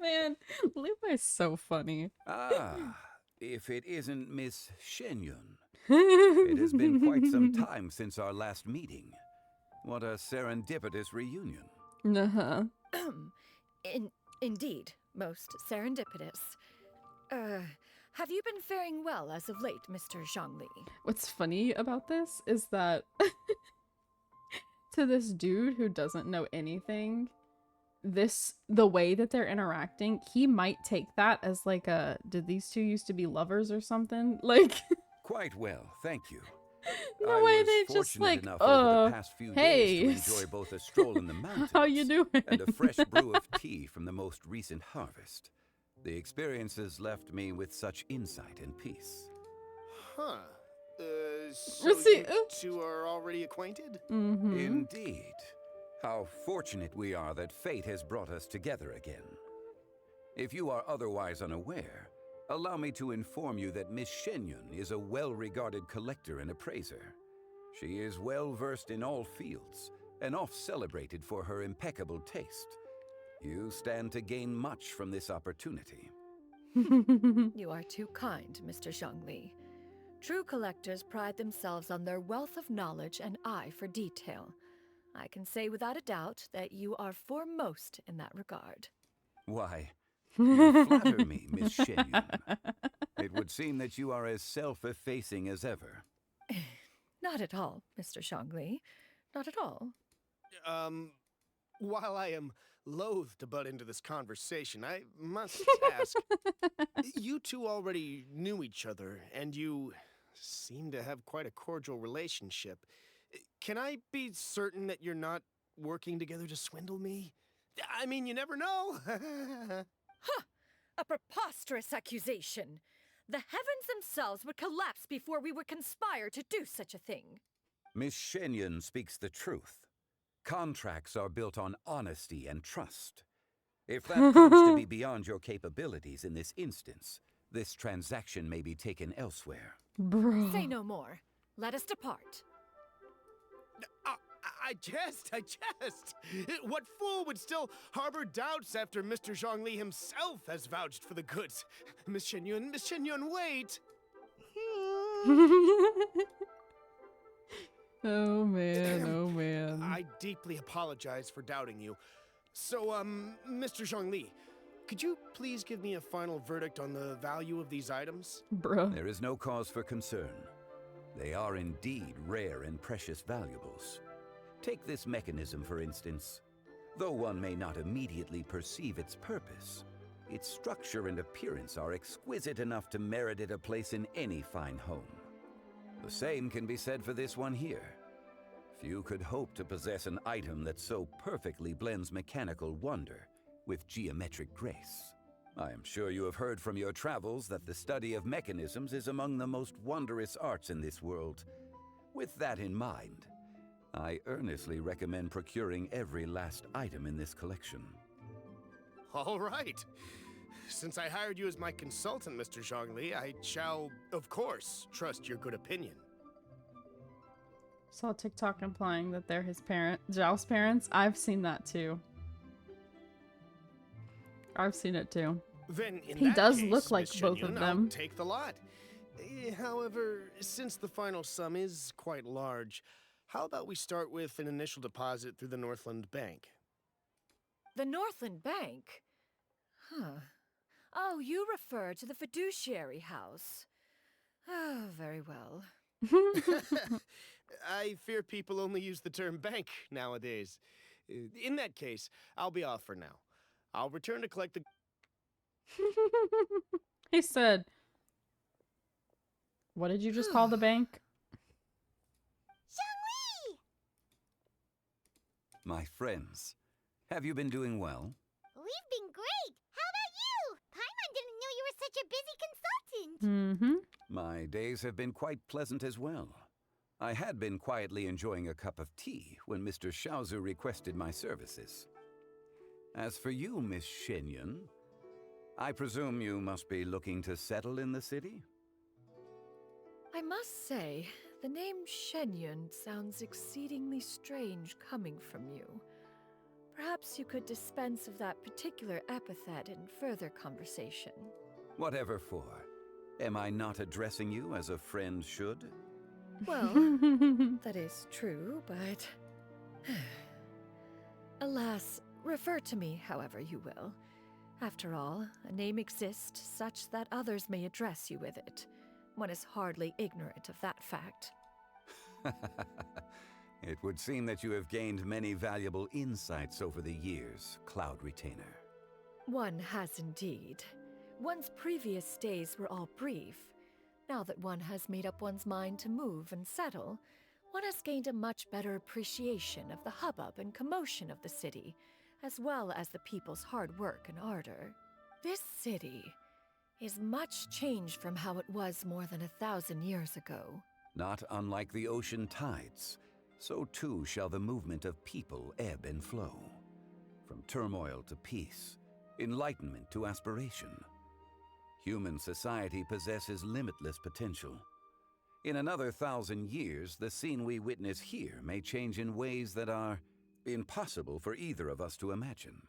Speaker 1: Man, Lupa is so funny.
Speaker 4: Ah, if it isn't Miss Shenyun. It has been quite some time since our last meeting. What a serendipitous reunion.
Speaker 1: Uh-huh.
Speaker 10: Indeed, most serendipitous. Have you been faring well as of late, Mr. Zhongli?
Speaker 1: What's funny about this is that to this dude who doesn't know anything, the way that they're interacting, he might take that as like a, did these two used to be lovers or something? Like
Speaker 4: Quite well, thank you.
Speaker 1: the
Speaker 4: I
Speaker 1: way
Speaker 4: was
Speaker 1: they just
Speaker 4: fortunate
Speaker 1: like,
Speaker 4: enough over the past few
Speaker 1: hey,
Speaker 4: days to enjoy both a stroll in the mountains
Speaker 1: how you doing?
Speaker 4: and a fresh brew of tea from the most recent harvest. The experiences left me with such insight and peace.
Speaker 15: Huh. So
Speaker 1: Let's see.
Speaker 15: you two are already acquainted?
Speaker 4: Indeed. How fortunate we are that fate has brought us together again. If you are otherwise unaware, allow me to inform you that Miss Shenyun is a well-regarded collector and appraiser. She is well-versed in all fields, and oft-celebrated for her impeccable taste. You stand to gain much from this opportunity.
Speaker 10: You are too kind, Mr. Zhongli. True collectors pride themselves on their wealth of knowledge and eye for detail. I can say without a doubt that you are foremost in that regard.
Speaker 4: Why, you flatter me, Miss Shenyun. It would seem that you are as self-effacing as ever.
Speaker 10: Not at all, Mr. Zhongli. Not at all.
Speaker 15: While I am loath to butt into this conversation, I must ask, you two already knew each other, and you seem to have quite a cordial relationship. Can I be certain that you're not working together to swindle me? I mean, you never know.
Speaker 10: Huh! A preposterous accusation! The heavens themselves would collapse before we would conspire to do such a thing.
Speaker 4: Miss Shenyun speaks the truth. Contracts are built on honesty and trust. If that proves to be beyond your capabilities in this instance, this transaction may be taken elsewhere.
Speaker 1: Bro.
Speaker 10: Say no more. Let us depart.
Speaker 15: I jest. What fool would still harbor doubts after Mr. Zhongli himself has vouched for the goods? Miss Shenyun, wait!
Speaker 1: Oh man.
Speaker 15: I deeply apologize for doubting you. So, Mr. Zhongli, could you please give me a final verdict on the value of these items?
Speaker 1: Bruh.
Speaker 4: There is no cause for concern. They are indeed rare and precious valuables. Take this mechanism, for instance. Though one may not immediately perceive its purpose, its structure and appearance are exquisite enough to merit it a place in any fine home. The same can be said for this one here. Few could hope to possess an item that so perfectly blends mechanical wonder with geometric grace. I am sure you have heard from your travels that the study of mechanisms is among the most wondrous arts in this world. With that in mind, I earnestly recommend procuring every last item in this collection.
Speaker 15: All right. Since I hired you as my consultant, Mr. Zhongli, I shall, of course, trust your good opinion.
Speaker 1: Saw TikTok implying that they're his Zhao's parents. I've seen that too. I've seen it too.
Speaker 15: Then in
Speaker 1: He
Speaker 15: that
Speaker 1: does
Speaker 15: case,
Speaker 1: look like
Speaker 15: Miss
Speaker 1: both
Speaker 15: Shenyun,
Speaker 1: of them.
Speaker 15: I'll take the lot. However, since the final sum is quite large, how about we start with an initial deposit through the Northland Bank?
Speaker 10: The Northland Bank? Huh. Oh, you refer to the fiduciary house. Oh, very well.
Speaker 15: I fear people only use the term bank nowadays. In that case, I'll be off for now. I'll return to collect the...
Speaker 1: He said, what did you just call the bank?
Speaker 3: Zhongli!
Speaker 4: My friends, have you been doing well?
Speaker 3: We've been great! How about you? Paimon didn't know you were such a busy consultant!
Speaker 1: Mm-hmm.
Speaker 4: My days have been quite pleasant as well. I had been quietly enjoying a cup of tea when Mr. Xiaozu requested my services. As for you, Miss Shenyun, I presume you must be looking to settle in the city?
Speaker 10: I must say, the name Shenyun sounds exceedingly strange coming from you. Perhaps you could dispense of that particular epithet in further conversation.
Speaker 4: Whatever for. Am I not addressing you as a friend should?
Speaker 10: Well, that is true, but... Alas, refer to me however you will. After all, a name exists such that others may address you with it. One is hardly ignorant of that fact.
Speaker 4: It would seem that you have gained many valuable insights over the years, Cloud Retainer.
Speaker 10: One has indeed. One's previous stays were all brief. Now that one has made up one's mind to move and settle, one has gained a much better appreciation of the hubbub and commotion of the city, as well as the people's hard work and ardor. This city is much changed from how it was more than 1,000 years ago.
Speaker 4: Not unlike the ocean tides, so too shall the movement of people ebb and flow. From turmoil to peace, enlightenment to aspiration. Human society possesses limitless potential. In another 1,000 years, the scene we witness here may change in ways that are impossible for either of us to imagine.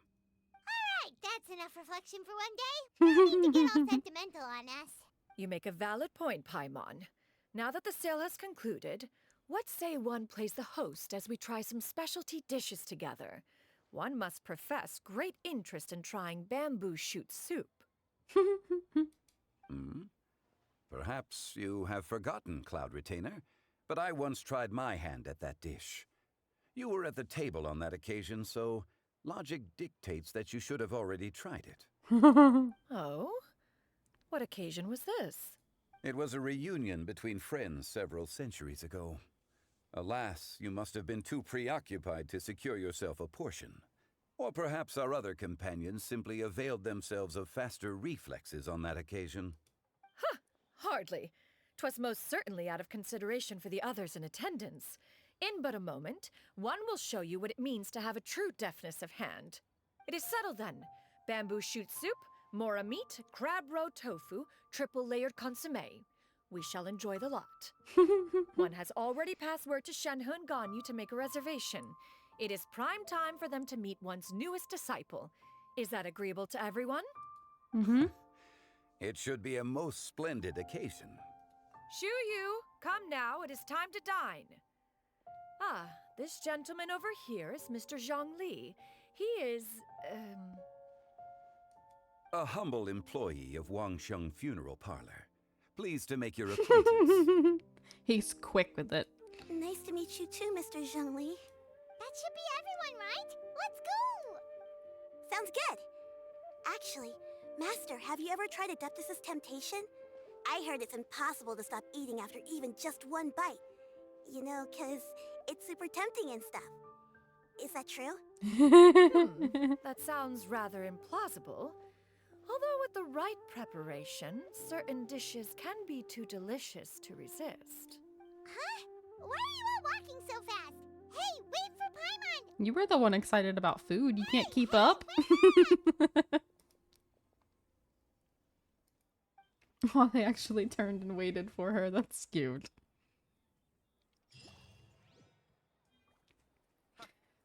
Speaker 3: Alright, that's enough reflection for one day. No need to get all sentimental on us.
Speaker 10: You make a valid point, Paimon. Now that the sale has concluded, what say one plays the host as we try some specialty dishes together? One must profess great interest in trying bamboo shoot soup.
Speaker 4: Perhaps you have forgotten, Cloud Retainer, but I once tried my hand at that dish. You were at the table on that occasion, so logic dictates that you should have already tried it.
Speaker 10: Oh? What occasion was this?
Speaker 4: It was a reunion between friends several centuries ago. Alas, you must have been too preoccupied to secure yourself a portion. Or perhaps our other companions simply availed themselves of faster reflexes on that occasion.
Speaker 10: Huh! Hardly. 'Twas most certainly out of consideration for the others in attendance. In but a moment, one will show you what it means to have a true deftness of hand. It is settled then. Bamboo shoot soup, mora meat, crab roe tofu, triple-layered consommé. We shall enjoy the lot. One has already passed word to Shenhe Ganyu to make a reservation. It is prime time for them to meet one's newest disciple. Is that agreeable to everyone?
Speaker 1: Mm-hmm.
Speaker 4: It should be a most splendid occasion.
Speaker 10: Shu Yu, come now, it is time to dine. Ah, this gentleman over here is Mr. Zhongli. He is,
Speaker 4: A humble employee of Wangsheng Funeral Parlor. Pleased to make your acquaintance.
Speaker 1: He's quick with it.
Speaker 19: Nice to meet you too, Mr. Zhongli.
Speaker 3: That should be everyone, right? Let's go!
Speaker 19: Sounds good. Actually, Master, have you ever tried Adeptus' temptation? I heard it's impossible to stop eating after even just one bite. You know, 'cause it's super tempting and stuff. Is that true?
Speaker 10: That sounds rather implausible. Although with the right preparation, certain dishes can be too delicious to resist.
Speaker 3: Huh? Why are you all walking so fast? Hey, wait for Paimon!
Speaker 1: You were the one excited about food. You can't keep up. Oh, they actually turned and waited for her. That's cute.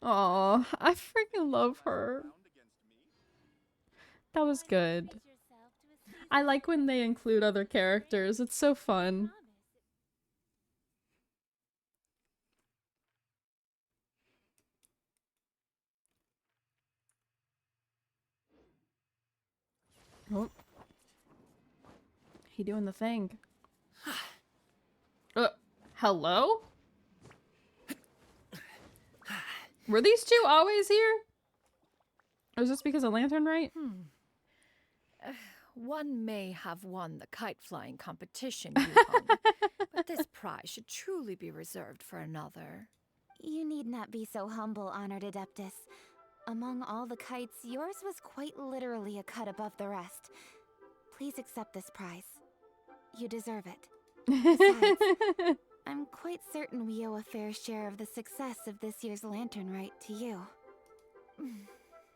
Speaker 1: Oh, I freaking love her. That was good. I like when they include other characters. It's so fun. Oh. He doing the thing. Hello? Were these two always here? Or is this because of Lantern Rite?
Speaker 10: One may have won the kite flying competition you hung, but this prize should truly be reserved for another.
Speaker 7: You need not be so humble, Honored Adeptus. Among all the kites, yours was quite literally a cut above the rest. Please accept this prize. You deserve it. Besides, I'm quite certain we owe a fair share of the success of this year's Lantern Rite to you.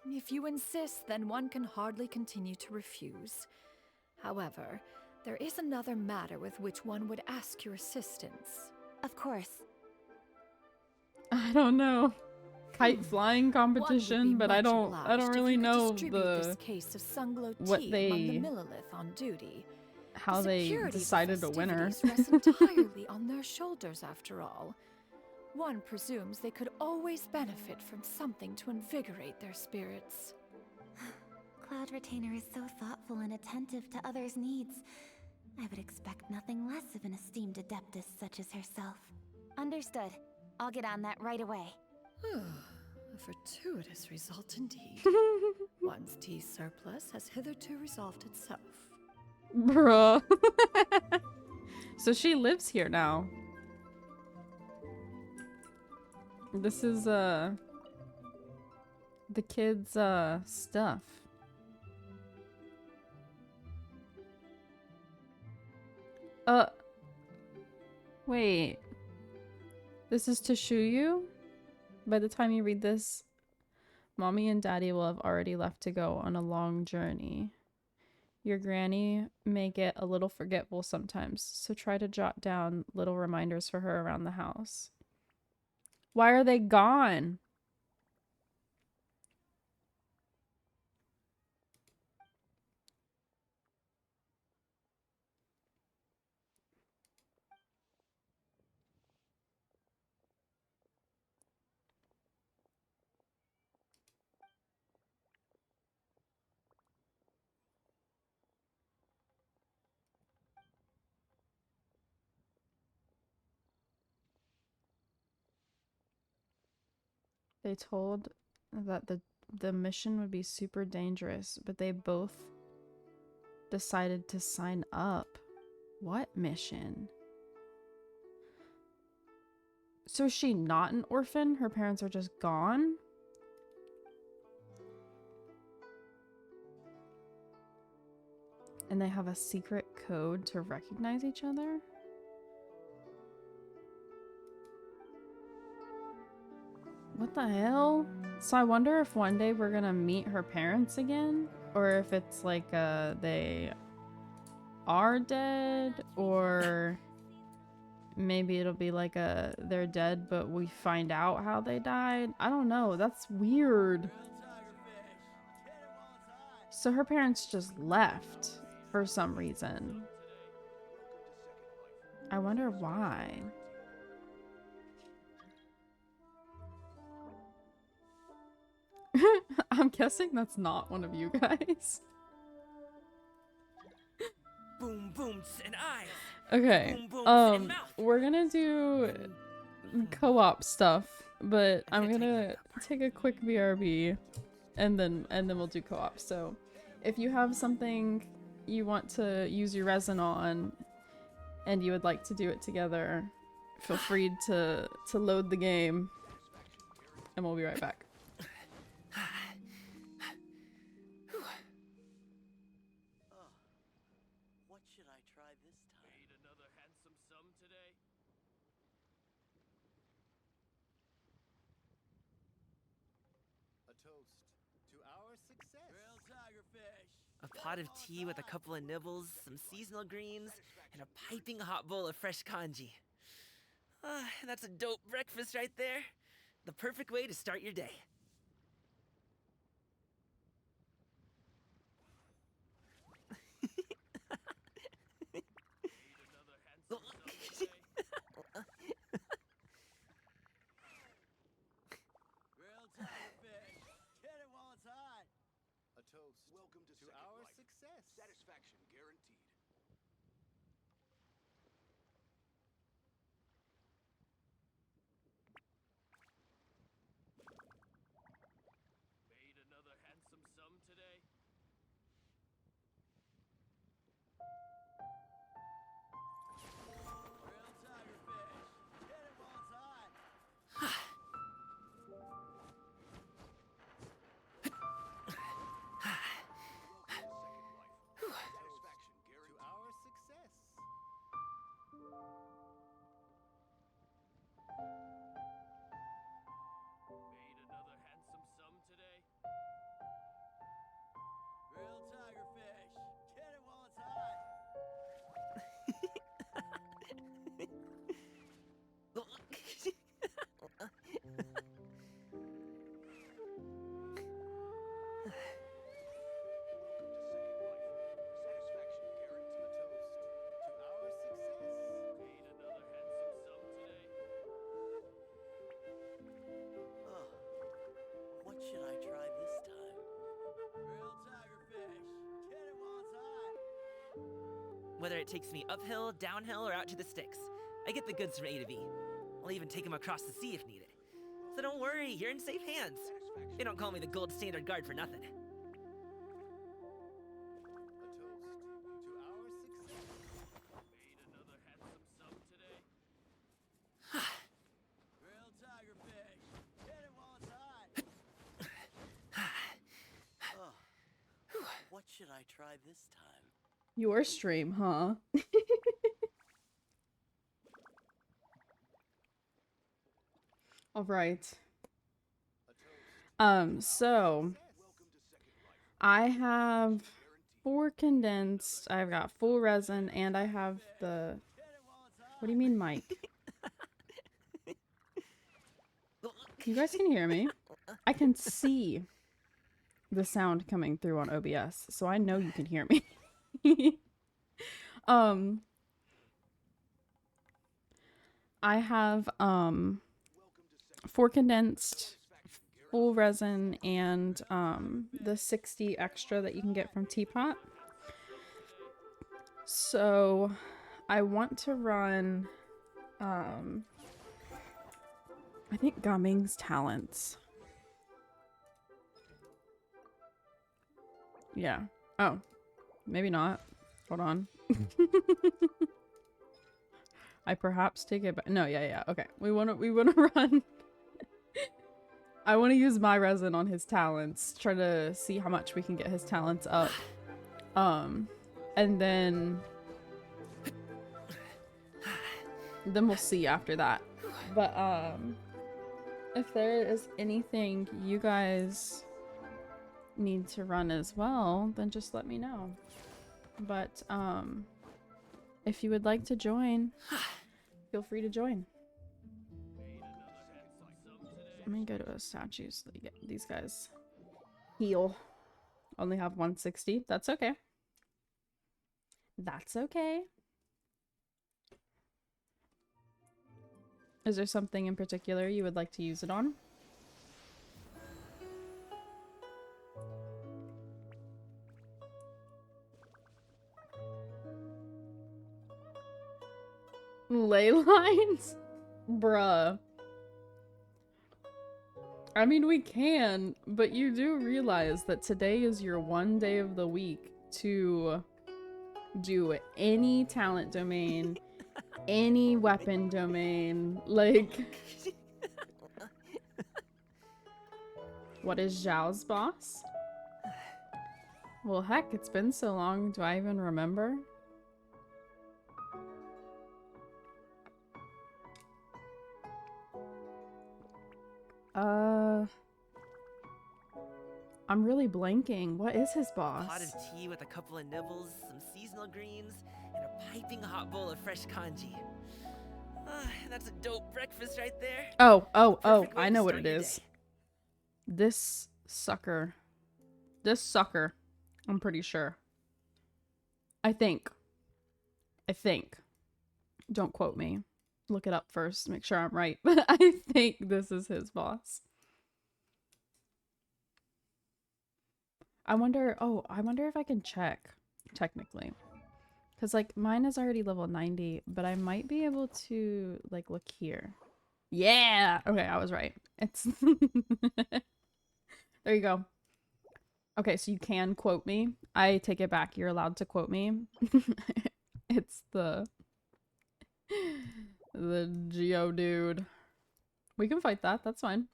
Speaker 10: If you insist, then one can hardly continue to refuse. However, there is another matter with which one would ask your assistance.
Speaker 7: Of course.
Speaker 1: I don't know. Kite flying competition, but I don't really know
Speaker 10: this case of Sunglow
Speaker 1: what
Speaker 10: tea
Speaker 1: they
Speaker 10: among the Millilith on duty.
Speaker 1: how
Speaker 10: The
Speaker 1: they
Speaker 10: security of the
Speaker 1: decided a winner.
Speaker 10: festivities rests entirely on their shoulders, after all. One presumes they could always benefit from something to invigorate their spirits.
Speaker 7: Cloud Retainer is so thoughtful and attentive to others' needs. I would expect nothing less of an esteemed adeptus such as herself. Understood. I'll get on that right away.
Speaker 10: A fortuitous result indeed. One's tea surplus has hitherto resolved itself.
Speaker 1: Bruh. So she lives here now. This is the kids' stuff. Wait. This is to Shuyu? By the time you read this, Mommy and Daddy will have already left to go on a long journey. Your granny may get a little forgetful sometimes, so try to jot down little reminders for her around the house. Why are they gone? They told that the mission would be super dangerous, but they both decided to sign up. What mission? So is she not an orphan? Her parents are just gone? And they have a secret code to recognize each other? What the hell? So I wonder if one day we're gonna meet her parents again? Or if it's like they are dead, or maybe it'll be like they're dead but we find out how they died. I don't know. That's weird. So her parents just left for some reason. I wonder why. I'm guessing that's not one of you guys.
Speaker 2: Boom booms and eyes.
Speaker 1: Okay.
Speaker 2: Boom booms and mouth.
Speaker 1: We're gonna do co-op stuff, but I'm gonna take a quick BRB and then we'll do co-op. So if you have something you want to use your resin on and you would like to do it together, feel free to load the game and we'll be right back.
Speaker 2: What should I try this time? Made another handsome sum today?
Speaker 14: A toast to our success.
Speaker 2: Grilled tiger fish.
Speaker 5: A pot of tea with a couple of nibbles, some seasonal greens, and a piping hot bowl of fresh congee. That's a dope breakfast right there. The perfect way to start your day.
Speaker 9: Grilled tiger fish. Get it while it's hot.
Speaker 23: A toast. Welcome to
Speaker 9: our
Speaker 23: Life.
Speaker 9: success.
Speaker 23: Satisfaction guaranteed.
Speaker 9: Made another handsome sum today. Grilled tiger fish. Get it while it's hot.
Speaker 23: Satisfaction guaranteed.
Speaker 9: To our success. Made another handsome sum today. Grilled tiger fish. Get it while it's hot.
Speaker 23: Satisfaction guaranteed.
Speaker 9: To our success. Made another handsome sum today.
Speaker 24: Oh, what should I try this time?
Speaker 9: Grilled tiger fish. Get it while it's hot.
Speaker 5: Whether it takes me uphill, downhill, or out to the sticks, I get the goods from A to B. I'll even take them across the sea if needed. So don't worry, you're in safe hands. They don't call me the gold standard guard for nothing.
Speaker 9: A toast to our success. Made another handsome sum today. Grilled tiger fish. Get it while it's hot.
Speaker 24: Oh, what should I try this time?
Speaker 1: Your stream, huh? All right. So I have 4 condensed, I've got full resin, and I have the... What do you mean, Mike? You guys can hear me. I can see the sound coming through on OBS, so I know you can hear me. I have 4 condensed, full resin, and the 60 extra that you can get from Teapot. So I want to run I think Gumming's Talents. Yeah. Oh, maybe not. Hold on. I perhaps take it back. No, yeah. Okay. We want to run. I want to use my resin on his talents. Try to see how much we can get his talents up. And then we'll see after that. But if there is anything you guys need to run as well, then just let me know. But if you would like to join, feel free to join. Let me go to a statue so that you get these guys heal. Only have 160. That's okay. That's okay. Is there something in particular you would like to use it on? Ley lines? Bruh. I mean, we can, but you do realize that today is your one day of the week to do any talent domain, any weapon domain, like... What is Zhao's boss? Well, heck, it's been so long, do I even remember? I'm really blanking. What is his
Speaker 5: A
Speaker 1: boss?
Speaker 5: pot of tea with a couple of nibbles, some seasonal greens, and a piping hot bowl of fresh kanji. That's a dope breakfast right there.
Speaker 1: Oh,
Speaker 5: Perfect way
Speaker 1: I
Speaker 5: to
Speaker 1: know what
Speaker 5: start
Speaker 1: it
Speaker 5: your
Speaker 1: is.
Speaker 5: day.
Speaker 1: This sucker. I'm pretty sure. I think. Don't quote me. Look it up first, make sure I'm right. But I think this is his boss. I wonder if I can check, technically. Because, like, mine is already level 90, but I might be able to, like, look here. Yeah! Okay, I was right. It's... There you go. Okay, so you can quote me. I take it back. You're allowed to quote me. It's the Geo dude. We can fight that. That's fine.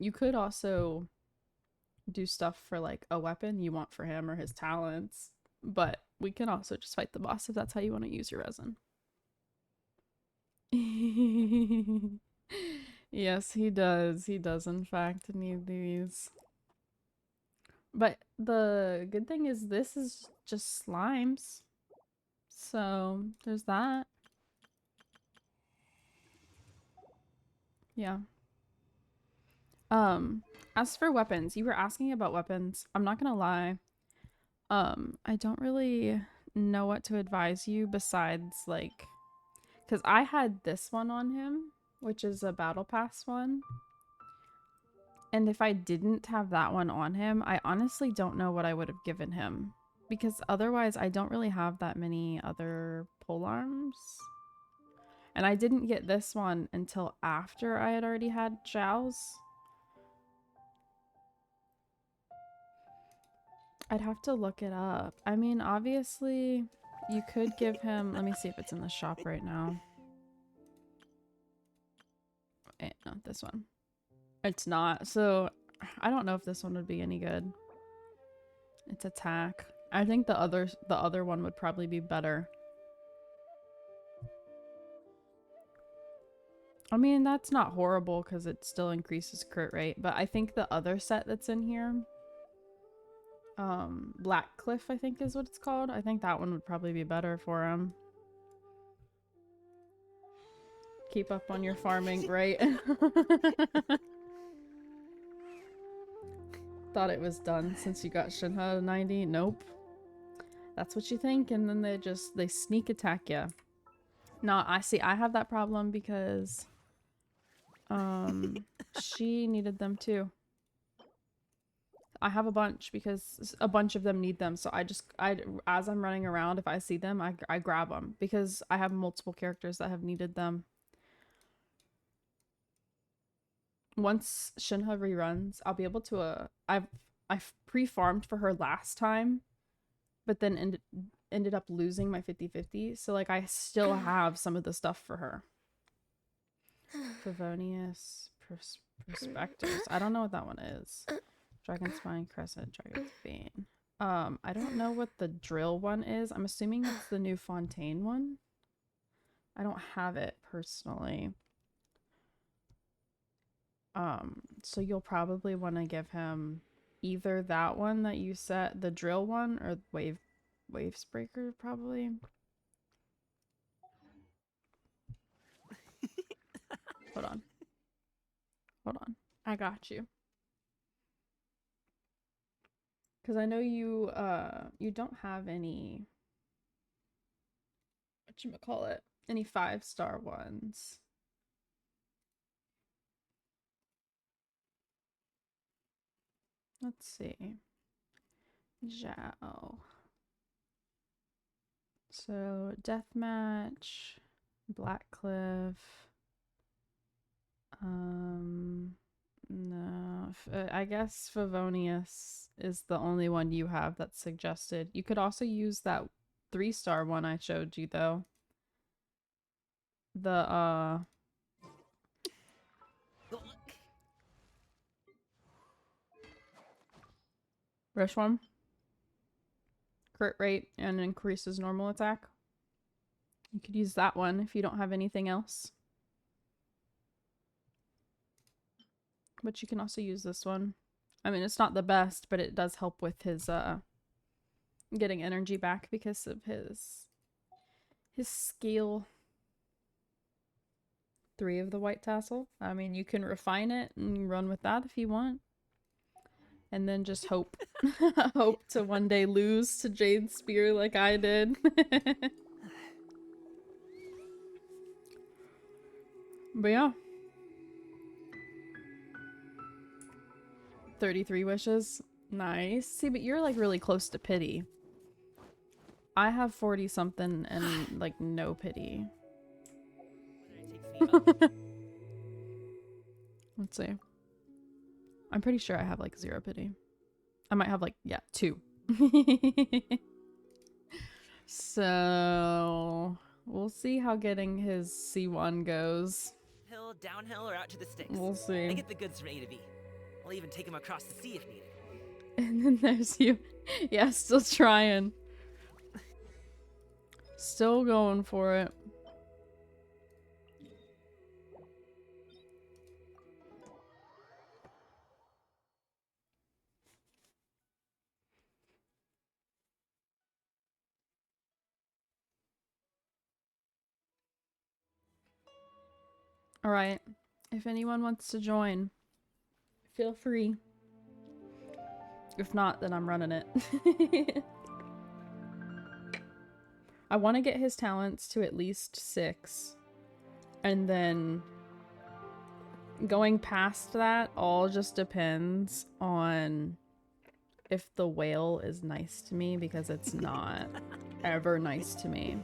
Speaker 1: You could also do stuff for like a weapon you want for him or his talents, but we can also just fight the boss if that's how you want to use your resin. Yes, he does. He does in fact need these. But the good thing is this is just slimes. So there's that. Yeah. As for weapons, you were asking about weapons. I'm not gonna lie. I don't really know what to advise you besides like, because I had this one on him, which is a battle pass one. And if I didn't have that one on him, I honestly don't know what I would have given him. Because otherwise, I don't really have that many other pole arms. And I didn't get this one until after I had already had Zhao's. I'd have to look it up. I mean, obviously, you could give him... Let me see if it's in the shop right now. No, this one. It's not. So, I don't know if this one would be any good. It's attack. I think the other one would probably be better. I mean, that's not horrible because it still increases crit rate, but I think the other set that's in here, Black Cliff, I think is what it's called. I think that one would probably be better for him. Keep up on your farming, right? Thought it was done since you got Shinha 90. Nope. That's what you think, and then they sneak attack you. No, I have that problem because she needed them too. I have a bunch because a bunch of them need them, so as I'm running around, if I see them, I grab them because I have multiple characters that have needed them. Once Shinha reruns, I'll be able to I've pre-farmed for her last time, but then ended up losing my 50/50, so like I still have some of the stuff for her. Favonius Prospectors. I don't know what that one is. Dragon Spine, Crescent, Dragon's Bane. I don't know what the drill one is. I'm assuming it's the new Fontaine one. I don't have it personally. So you'll probably want to give him either that one that you set, the drill one, or Wavesbreaker, probably. Hold on. Hold on. I got you. Because I know you don't have any, whatchamacallit, any 5-star ones. Let's see. Zhao. So, Deathmatch, Blackcliff. No. I guess Favonius is the only one you have that's suggested. You could also use that 3-star one I showed you, though. The, Rush one. Crit rate and increases normal attack. You could use that one if you don't have anything else. But you can also use this one. I mean, it's not the best, but it does help with his getting energy back because of his skill. 3 of the white tassel. I mean, you can refine it and run with that if you want. And then just hope hope to one day lose to Jade Spear like I did. But yeah. 33 wishes. Nice. See, but you're like really close to pity. I have 40 something and like no pity. Let's see. I'm pretty sure I have like 0 pity. I might have like, yeah, 2. So we'll see how getting his C1 goes.
Speaker 5: Hill, downhill, or out to the sticks.
Speaker 1: We'll see.
Speaker 5: I get the goods from A to B. I'll even take him across the sea if needed.
Speaker 1: And then there's you. Yeah, still trying. Still going for it. Alright. If anyone wants to join, feel free. If not, then I'm running it. I want to get his talents to at least 6. And then going past that all just depends on if the whale is nice to me, because it's not ever nice to me.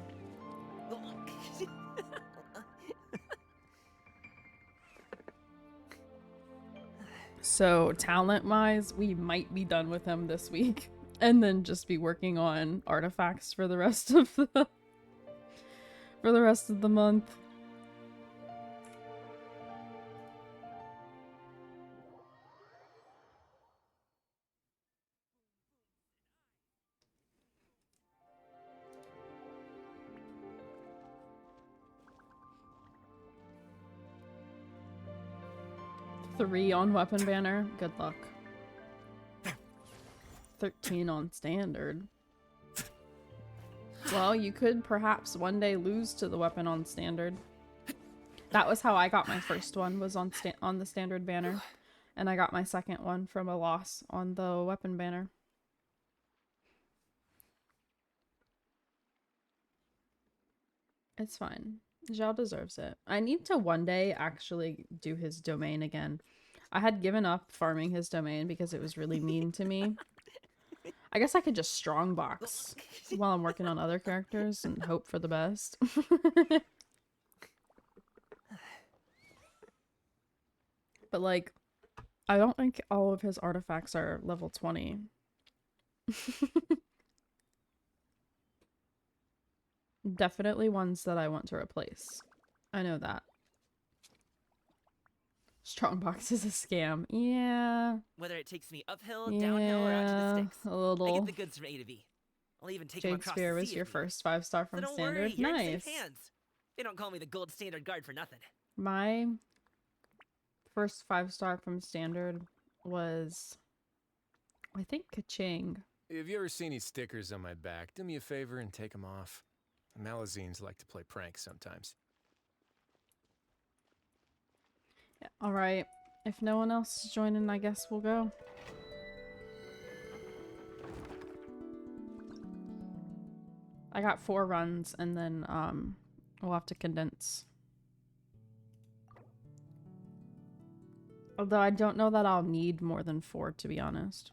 Speaker 1: So talent-wise, we might be done with him this week, and then just be working on artifacts for the rest of the month. Three on weapon banner. Good luck. 13 on standard. Well, you could perhaps one day lose to the weapon on standard. That was how I got my first one, was on the standard banner. And I got my second one from a loss on the weapon banner. It's fine. Zhao deserves it. I need to one day actually do his domain again. I had given up farming his domain because it was really mean to me. I guess I could just strongbox while I'm working on other characters and hope for the best. But like, I don't think all of his artifacts are level 20. Definitely ones that I want to replace. I know that. Strongbox is a scam. Yeah.
Speaker 5: Whether it takes me uphill, downhill, or out to the sticks.
Speaker 1: A little.
Speaker 5: I get the goods from A to B. I'll even take him
Speaker 1: Jade
Speaker 5: across
Speaker 1: Spear
Speaker 5: the
Speaker 1: was
Speaker 5: sea
Speaker 1: your
Speaker 5: if needed.
Speaker 1: first 5-star from
Speaker 5: So don't
Speaker 1: standard.
Speaker 5: worry, you're in
Speaker 1: Nice.
Speaker 5: safe hands. They don't call me the gold standard guard for nothing.
Speaker 1: My first 5-star from standard was, I think, Kaching.
Speaker 12: If you ever see any stickers on my back, do me a favor and take them off. Malazines like to play pranks sometimes.
Speaker 1: Yeah, alright. If no one else is joining, I guess we'll go. I got 4 runs, and then we'll have to condense. Although I don't know that I'll need more than 4, to be honest.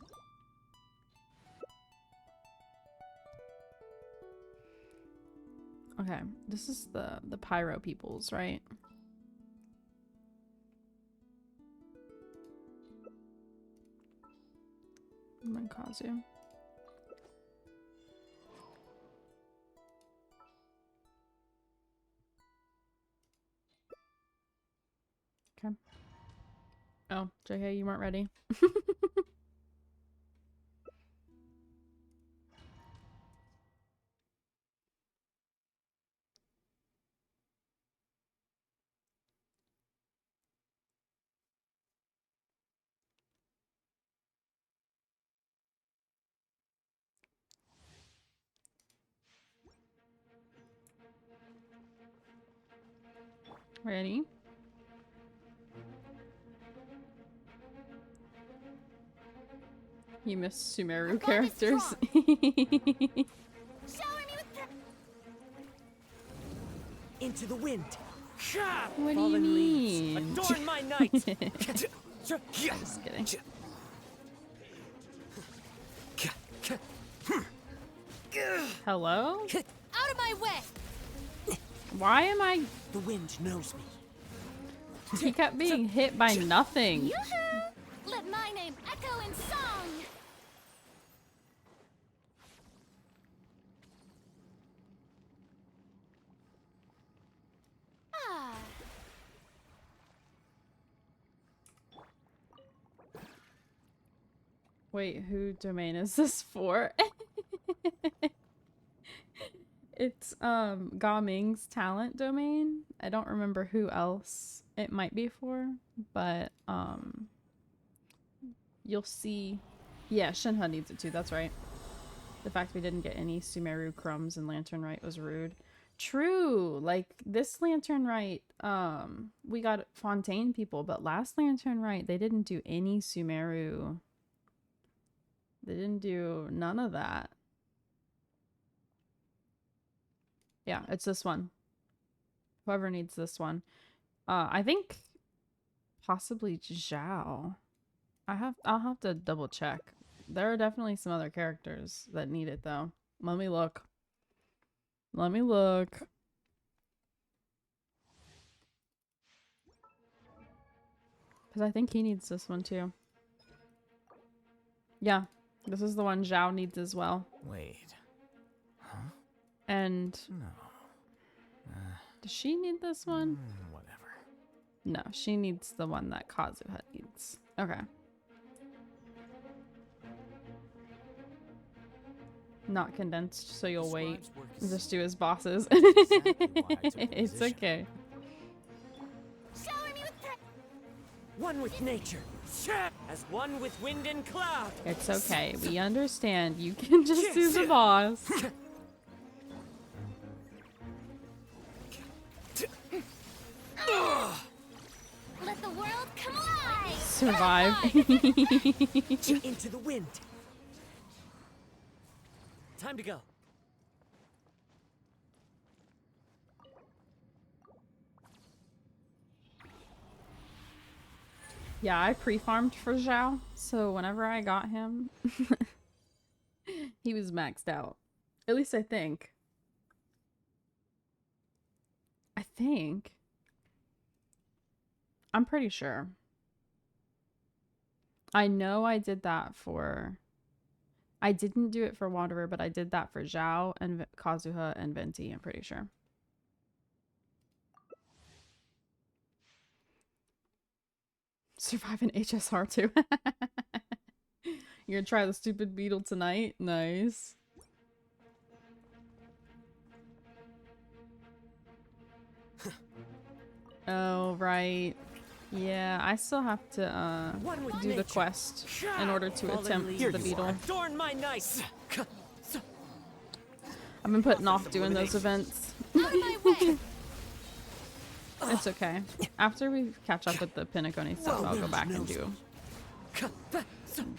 Speaker 1: Okay, this is the pyro peoples, right? Mankazu. Okay. Oh, JK, you weren't ready. Ready? You miss Sumeru characters.
Speaker 5: Into the wind.
Speaker 1: What do you
Speaker 5: Fallen leaves,
Speaker 1: mean?
Speaker 5: adorn my night.
Speaker 1: Just kidding. Hello?
Speaker 7: Out of my way!
Speaker 1: Why am I...
Speaker 5: The wind knows me.
Speaker 1: He kept being hit by nothing.
Speaker 7: Yoo-hoo! Let my name echo in song! Ah.
Speaker 1: Wait, who domain is this for? It's Gaming's talent domain. I don't remember who else it might be for, but you'll see. Yeah, Shinha needs it too, that's right. The fact we didn't get any Sumeru crumbs in Lantern Rite was rude. True, like this Lantern Rite, we got Fontaine people, but last Lantern Rite they didn't do any Sumeru. They didn't do none of that. Yeah, it's this one. Whoever needs this one. I think possibly Zhao. I'll have to double check. There are definitely some other characters that need it though. Let me look. Let me look. Because I think he needs this one too. Yeah, this is the one Zhao needs as well.
Speaker 11: Wait. Huh?
Speaker 1: And
Speaker 11: No.
Speaker 1: does she need this one?
Speaker 11: Whatever.
Speaker 1: No, she needs the one that Kazuha needs. Okay. Not condensed, so you'll wait. Just do his bosses. It's okay.
Speaker 5: One with nature, as one with wind and cloud.
Speaker 1: It's okay. We understand. You can just do the boss.
Speaker 7: Let the world come alive!
Speaker 1: Survive.
Speaker 5: Into the wind. Time to go.
Speaker 1: Yeah, I pre-farmed for Zhao, so whenever I got him, he was maxed out. At least I think. I'm pretty sure. I know I did that for... I didn't do it for Wanderer, but I did that for Zhao and Kazuha and Venti, I'm pretty sure. Survive an HSR too. You're gonna try the stupid beetle tonight? Nice. Oh, right. Yeah, I still have to do the quest in order to attempt the beetle.
Speaker 5: Adorn my night.
Speaker 1: I've been putting off doing those events. It's okay. After we catch up with the Pinacone stuff, I'll go back and do...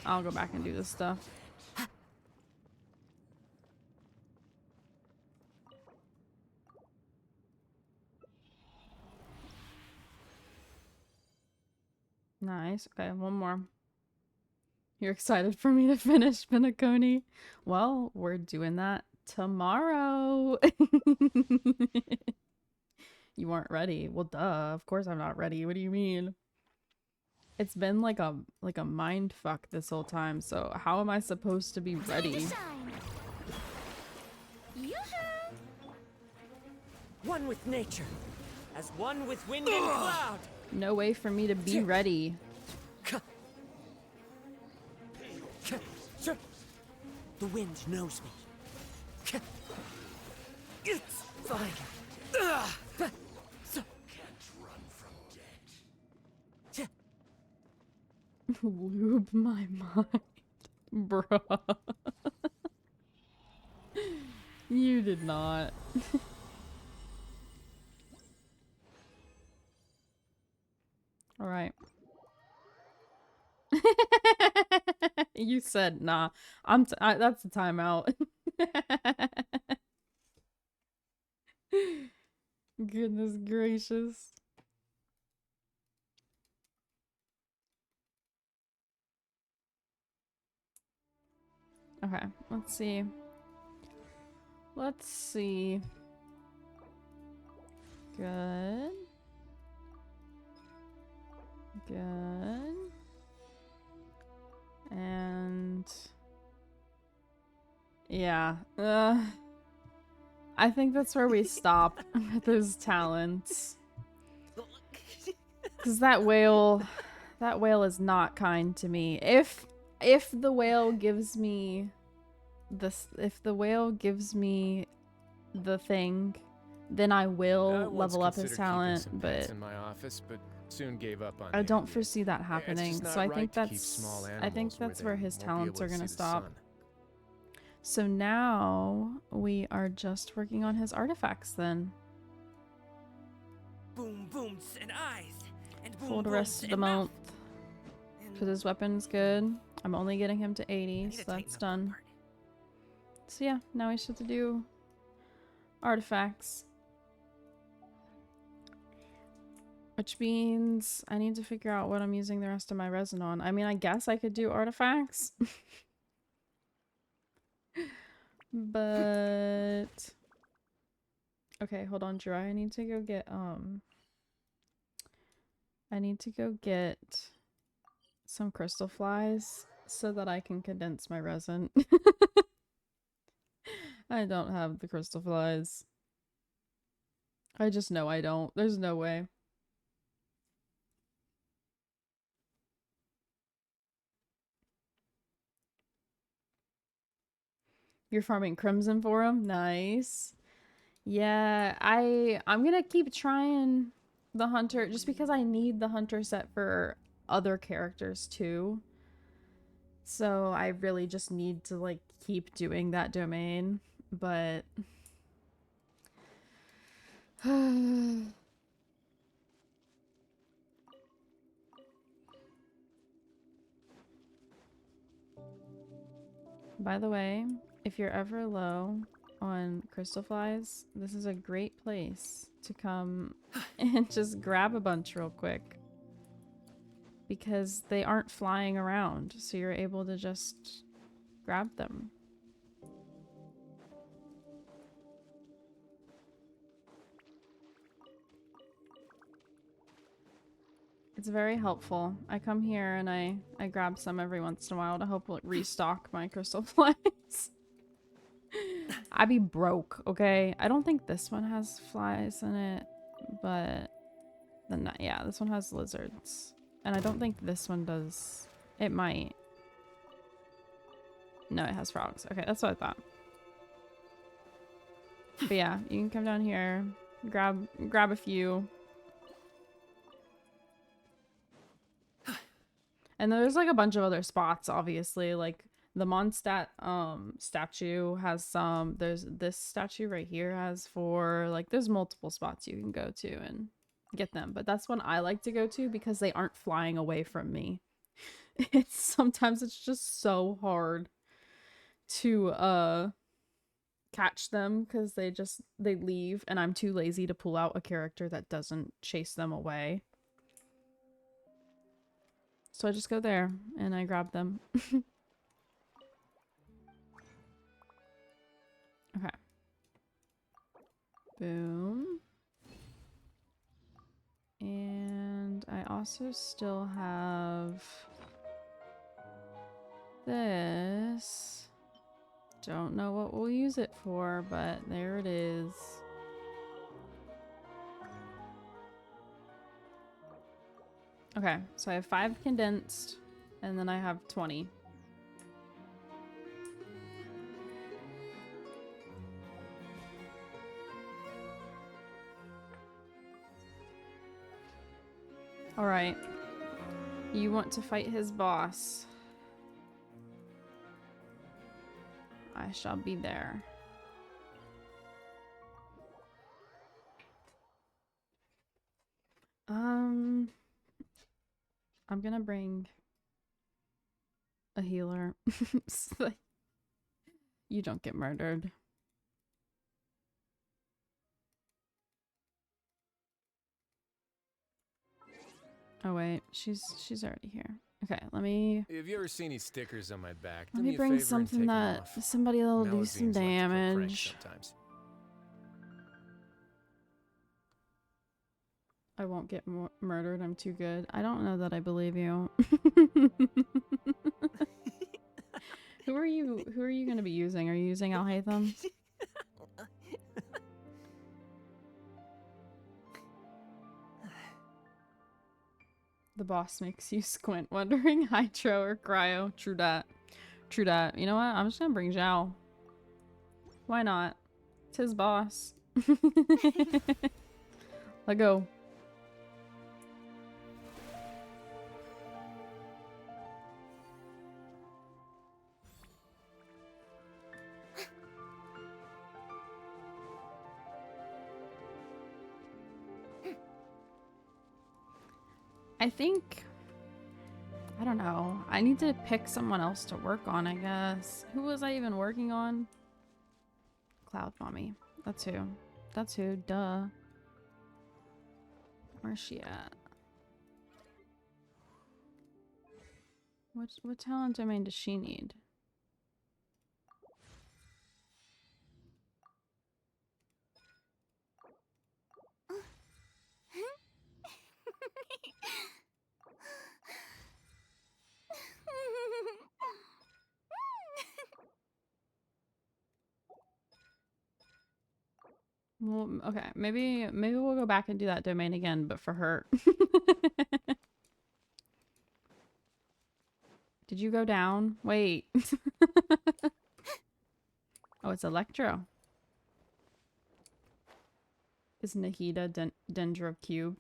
Speaker 1: I'll go back and do this stuff. Nice. Okay, one more. You're excited for me to finish Pinacone? Well, we're doing that tomorrow. You weren't ready. Well, duh. Of course I'm not ready. What do you mean? It's been like a mind fuck this whole time. So how am I supposed to be ready?
Speaker 5: One with nature, as one with wind and cloud.
Speaker 1: No way for me to be ready.
Speaker 5: The wind knows me. It's fine.
Speaker 1: Lube my mind. Bruh. You did not. All right. You said nah. That's a timeout. Goodness gracious. Okay, let's see. Let's see. Good. Good. And yeah. I think that's where we stop with his talents. Cause that whale is not kind to me. If the whale gives me if the whale gives me the thing, then I will level up his talent, but
Speaker 12: in my office, but soon gave up on
Speaker 1: I
Speaker 12: the
Speaker 1: don't
Speaker 12: idea.
Speaker 1: foresee that
Speaker 12: It's
Speaker 1: happening.
Speaker 12: just not
Speaker 1: So I
Speaker 12: right
Speaker 1: think
Speaker 12: to keep
Speaker 1: that's
Speaker 12: small
Speaker 1: I think
Speaker 12: animals where
Speaker 1: that's
Speaker 12: they
Speaker 1: where his
Speaker 12: won't be
Speaker 1: talents
Speaker 12: able
Speaker 1: are
Speaker 12: to
Speaker 1: gonna
Speaker 12: see the
Speaker 1: stop.
Speaker 12: sun.
Speaker 1: So now we are just working on his artifacts then.
Speaker 5: Boom booms and eyes, and boom
Speaker 1: For the rest of the
Speaker 5: and
Speaker 1: month.
Speaker 5: mouth.
Speaker 1: Because his weapon's good. I'm only getting him to 80, so that's done. So yeah, now we just have to do artifacts. Which means I need to figure out what I'm using the rest of my resin on. I mean, I guess I could do artifacts. But... Okay, hold on, Drew. I need to go get, I need to go get some crystal flies so that I can condense my resin. I don't have the crystal flies. I just know I don't. There's no way. You're farming crimson for him? Nice. Yeah, I'm gonna keep trying the hunter just because I need the hunter set for other characters too. So I really just need to like keep doing that domain, but by the way, if you're ever low on crystal flies, this is a great place to come and just grab a bunch real quick. Because they aren't flying around, so you're able to just grab them. It's very helpful. I come here and I grab some every once in a while to help like, restock my crystal flies. I be broke, okay? I don't think this one has flies in it, but then yeah, this one has lizards. And I don't think this one does. It might. No, it has frogs. Okay, that's what I thought. But yeah, you can come down here, grab a few. And there's like a bunch of other spots, obviously, like the Mondstadt statue has some. There's this statue right here has 4. Like there's multiple spots you can go to and get them. But that's one I like to go to because they aren't flying away from me. Sometimes it's just so hard to catch them because they leave and I'm too lazy to pull out a character that doesn't chase them away. So I just go there and I grab them. Okay. Boom. And I also still have this. Don't know what we'll use it for, but there it is. Okay, so I have 5 condensed, and then I have 20. Alright. You want to fight his boss. I shall be there. I'm gonna bring a healer so that you don't get murdered. Oh wait, she's already here. Okay, let me
Speaker 12: Have you ever seen any stickers on my back?
Speaker 1: let
Speaker 12: Do
Speaker 1: me
Speaker 12: me a
Speaker 1: bring
Speaker 12: favor and
Speaker 1: something
Speaker 12: take 'em
Speaker 1: that
Speaker 12: off.
Speaker 1: somebody that'll do some
Speaker 12: Malazines like to play pranks
Speaker 1: damage.
Speaker 12: sometimes.
Speaker 1: I won't get murdered. I'm too good. I don't know that I believe you. Who are you? Who are you going to be using? Are you using Al Haytham? The boss makes you squint, wondering hydro or cryo. True that. True that. You know what? I'm just gonna bring Zhao. Why not? It's his boss. Let go. I think, I don't know. I need to pick someone else to work on, I guess. Who was I even working on? Cloud Mommy. That's who. That's who. Duh. Where's she at? What talent domain does she need? Well, okay. Maybe we'll go back and do that domain again, but for her. Did you go down? Wait. Oh, it's Electro. Is Nahida Dendro Cube?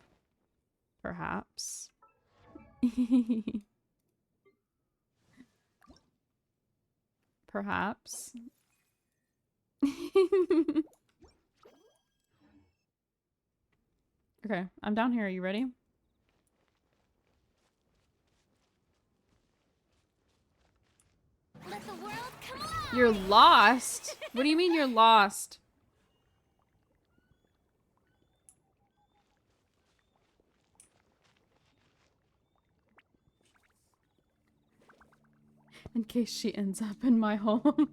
Speaker 1: Perhaps. Perhaps. Okay, I'm down here. Are you ready?
Speaker 3: Let the world come alive.
Speaker 1: You're lost? What do you mean you're lost? In case she ends up in my home.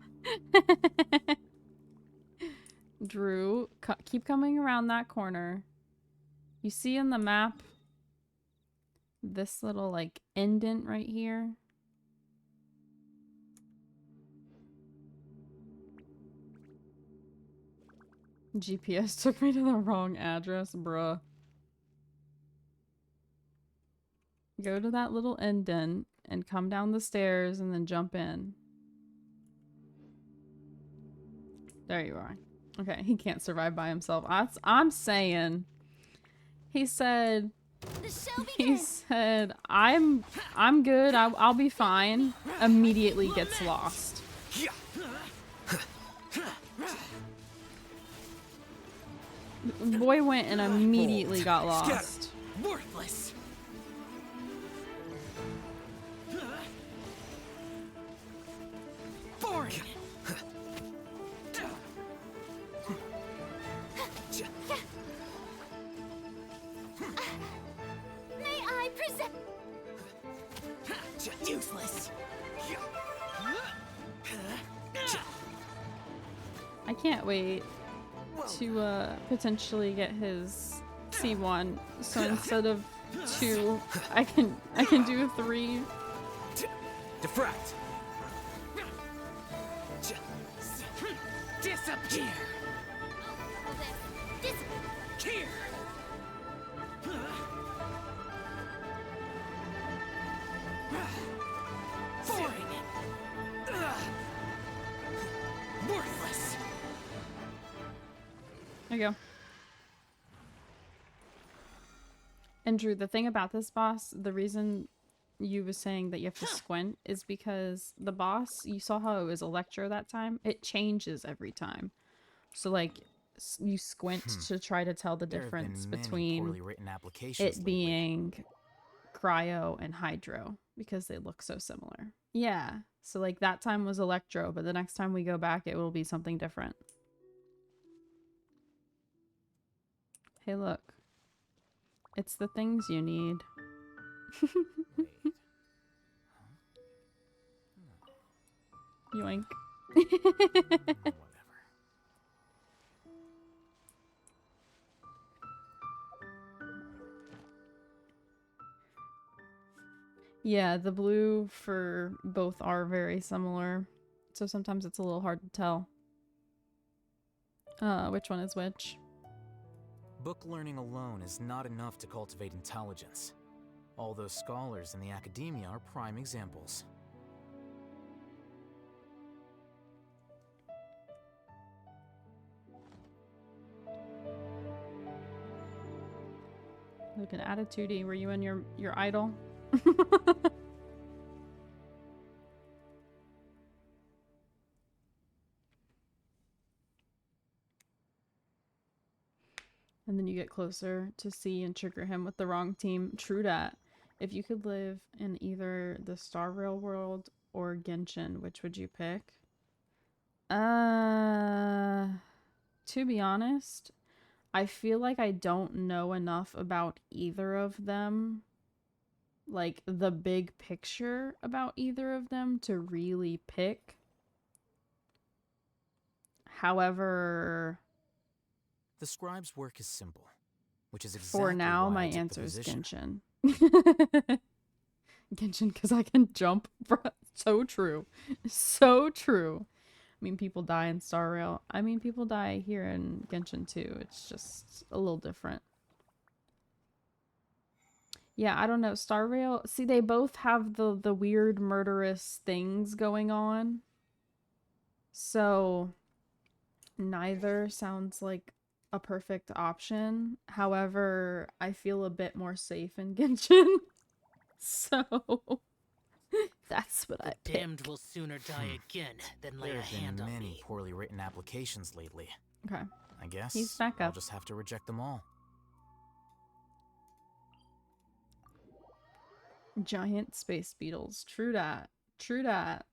Speaker 1: Drew, keep coming around that corner. You see in the map this little like indent right here? GPS took me to the wrong address, bruh. Go to that little indent and come down the stairs and then jump in. There you are. Okay, he can't survive by himself. I'm saying. He said I'm good. I'll be fine. Immediately gets lost. Boy went and immediately got lost.
Speaker 2: Worthless. Boring.
Speaker 3: May I present?
Speaker 2: Useless.
Speaker 1: I can't wait to potentially get his C1. So instead of 2, I can do 3.
Speaker 2: Defract. Disappear. Disappear. Boring. Worthless.
Speaker 1: There you go. And Drew, the thing about this boss, the reason you was saying that you have to squint is because the boss, you saw how it was Electro that time? It changes every time. So like you squint to try to tell the
Speaker 11: There have been
Speaker 1: difference
Speaker 11: many
Speaker 1: between
Speaker 11: poorly written applications
Speaker 1: it
Speaker 11: lately.
Speaker 1: being Cryo and Hydro because they look so similar. Yeah. So like that time was Electro, but the next time we go back, it will be something different. Hey, look. It's the things you need. Yoink. Yeah, the blue for both are very similar. So sometimes it's a little hard to tell. Which one is which?
Speaker 11: Book learning alone is not enough to cultivate intelligence. All those scholars in the academia are prime examples.
Speaker 1: Looking attitudey. Were you in your idol? And then you get closer to C and trigger him with the wrong team. True that. If you could live in either the Star Rail world or Genshin, which would you pick? To be honest, I feel like I don't know enough about either of them. Like the big picture about either of them to really pick. However,
Speaker 11: the scribe's work is simple, which is exactly
Speaker 1: for now,
Speaker 11: why
Speaker 1: my
Speaker 11: I took
Speaker 1: answer
Speaker 11: the
Speaker 1: is
Speaker 11: position.
Speaker 1: Genshin. Genshin, because I can jump. So true. So true. I mean, people die in Star Rail. I mean, people die here in Genshin too. It's just a little different. Yeah, I don't know. Star Rail, see, they both have the weird murderous things going on. So neither sounds like a perfect option. However, I feel a bit more safe in Genshin. So that's what I pick.
Speaker 2: Damned will sooner die again than lay
Speaker 11: There
Speaker 2: a
Speaker 11: have
Speaker 2: hand
Speaker 11: been
Speaker 2: on
Speaker 11: many
Speaker 2: me.
Speaker 11: poorly written applications lately.
Speaker 1: Okay.
Speaker 11: I guess
Speaker 1: He's back
Speaker 11: I'll
Speaker 1: up.
Speaker 11: just have to reject them all.
Speaker 1: Giant space beetles. True that. True that.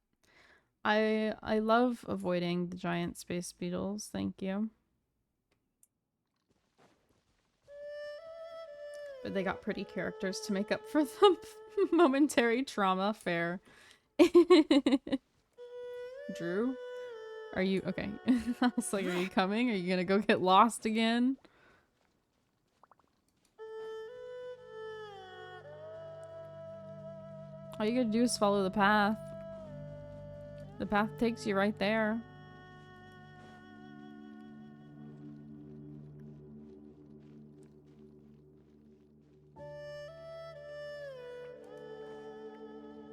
Speaker 1: I love avoiding the giant space beetles. Thank you. But they got pretty characters to make up for the momentary trauma. Fair. Drew? Are you okay? I was like, are you coming? Are you gonna go get lost again? All you gotta do is follow the path. The path takes you right there.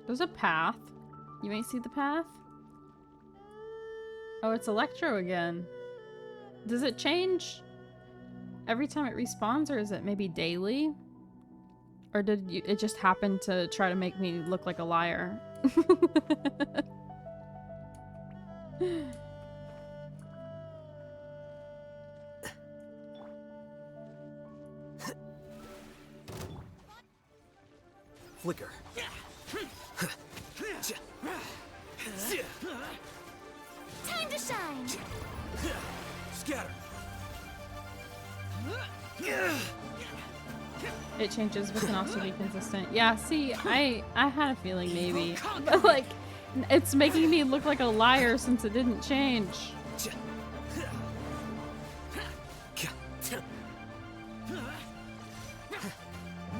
Speaker 1: There's a path. You ain't see the path? Oh, it's Electro again. Does it change every time it respawns, or is it maybe daily? Or did you, it just happen to try to make me look like a liar?
Speaker 11: Flicker.
Speaker 3: Time to shine!
Speaker 11: Scatter.
Speaker 1: It changes but can also be consistent. Yeah, see, I had a feeling maybe. But like, it's making me look like a liar since it didn't change.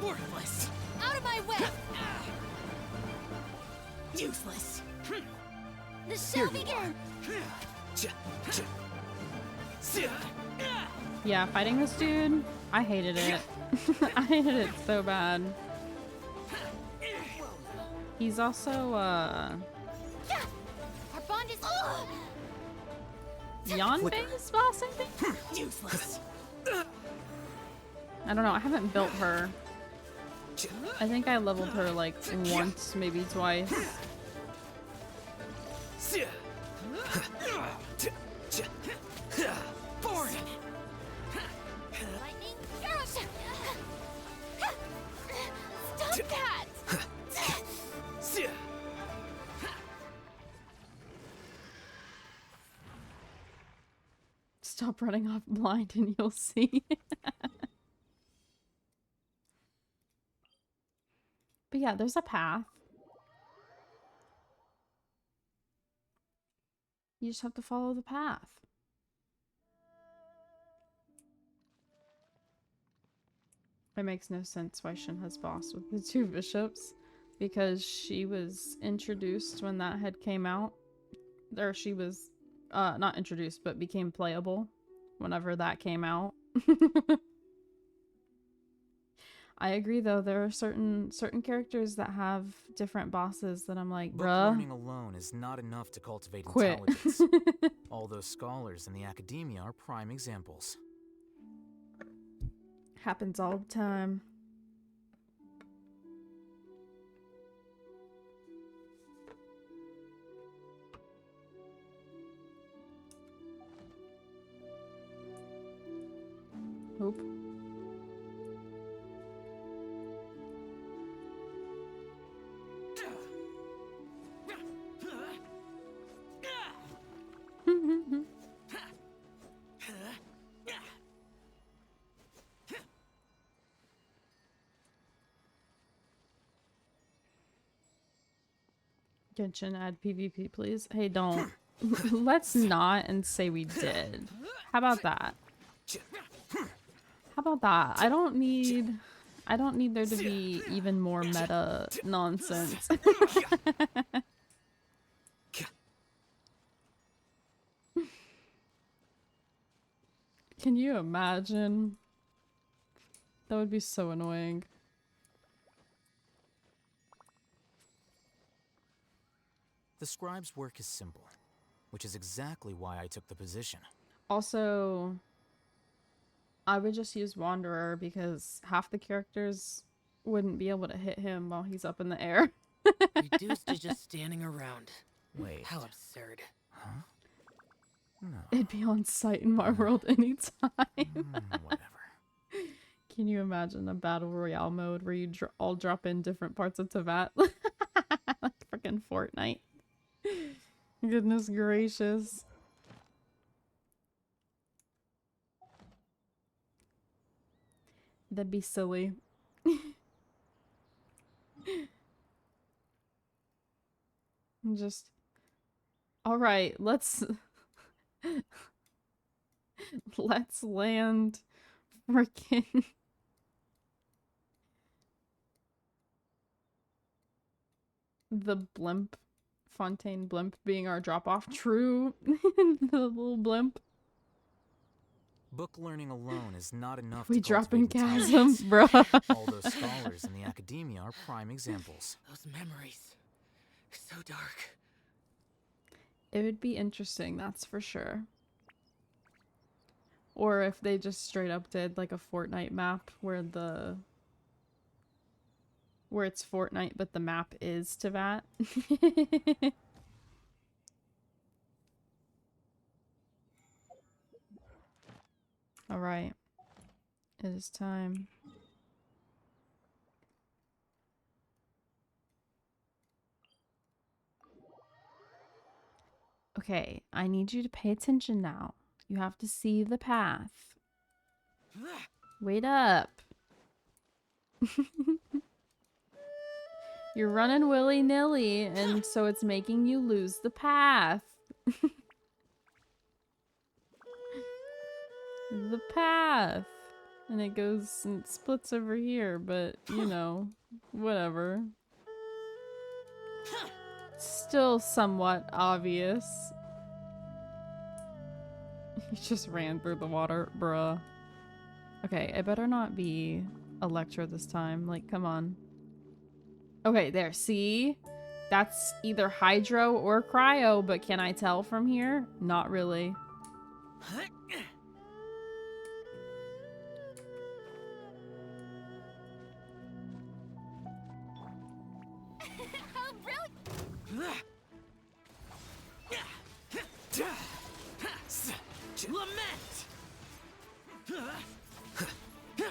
Speaker 2: Worthless.
Speaker 3: Out of my way!
Speaker 2: Useless.
Speaker 3: The show begins!
Speaker 1: Yeah, fighting this dude, I hated it. I hated it so bad. He's also,
Speaker 3: Our bond is...
Speaker 1: Yanbei's boss, I think?
Speaker 2: Useless.
Speaker 1: I don't know, I haven't built her. I think I leveled her like once, maybe twice.
Speaker 2: Boring.
Speaker 3: Lightning arrow shot! Stop that!
Speaker 1: Stop running off blind and you'll see. But yeah, there's a path. You just have to follow the path. It makes no sense why Shin has bossed with the two bishops, because she was introduced when that head came out. Or she was not introduced, but became playable whenever that came out. I agree though, there are certain characters that have different bosses that I'm like,
Speaker 11: Book
Speaker 1: bruh,
Speaker 11: learning alone is not enough to cultivate
Speaker 1: quit.
Speaker 11: intelligence. All those scholars in the academia are prime examples.
Speaker 1: Happens all the time. Oop. Genshin, add PvP, please. Hey, don't. Let's not and say we did. How about that? How about that? I don't need there to be even more meta nonsense. Can you imagine? That would be so annoying.
Speaker 11: The scribe's work is simple, which is exactly why I took the position.
Speaker 1: Also, I would just use Wanderer because half the characters wouldn't be able to hit him while he's up in the air.
Speaker 2: Reduced to just standing around.
Speaker 11: Wait.
Speaker 2: How absurd.
Speaker 11: Huh? No.
Speaker 1: It'd be on site in my world anytime.
Speaker 11: Whatever.
Speaker 1: Can you imagine a battle royale mode where you all drop in different parts of Teyvat? Like freaking Fortnite. Goodness gracious. That'd be silly. Just... Alright, let's land freaking the blimp. Fontaine blimp being our drop-off. True. The little blimp.
Speaker 11: Book learning alone is not enough
Speaker 1: We
Speaker 11: to
Speaker 1: drop in
Speaker 11: cultivate
Speaker 1: chasm,
Speaker 11: intelligence.
Speaker 1: bruh.
Speaker 11: All those scholars in the academia are prime examples.
Speaker 2: Those memories. So dark.
Speaker 1: It would be interesting, that's for sure. Or if they just straight up did like a Fortnite map where it's Fortnite but the map is Teyvat. Alright. It is time. Okay, I need you to pay attention now. You have to see the path. Wait up. You're running willy-nilly, and so it's making you lose the path. The path. And it goes and splits over here, but, you know, whatever. Still somewhat obvious. You just ran through the water, bruh. Okay, it better not be Electro this time. Like, come on. Okay, there. See? That's either Hydro or Cryo, but can I tell from here? Not really.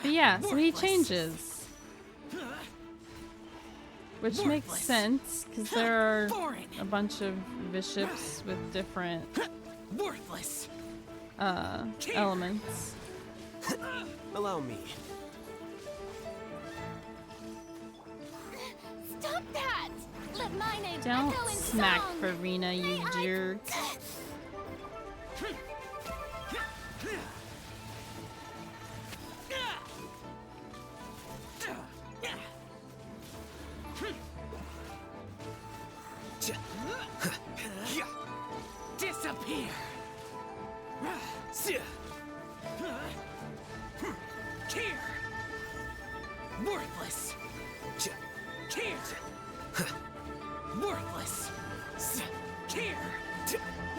Speaker 1: But yeah, so he changes. Which makes sense, because there are a bunch of bishops with different...
Speaker 2: Worthless.
Speaker 1: elements.
Speaker 15: Allow me.
Speaker 7: Stop that! Let my name
Speaker 1: Don't
Speaker 7: echo in
Speaker 1: smack
Speaker 7: song.
Speaker 1: Farina, you jerk.
Speaker 2: Disappear! Here! Worthless! Here! Worthless! Here!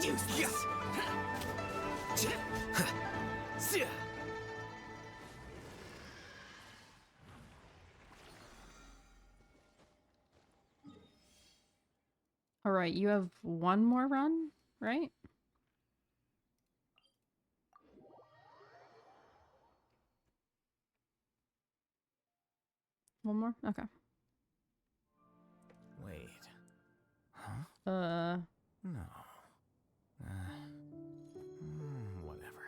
Speaker 2: Useless!
Speaker 1: All right, you have one more run, right? One more? Okay.
Speaker 11: Wait. Huh? No. Whatever.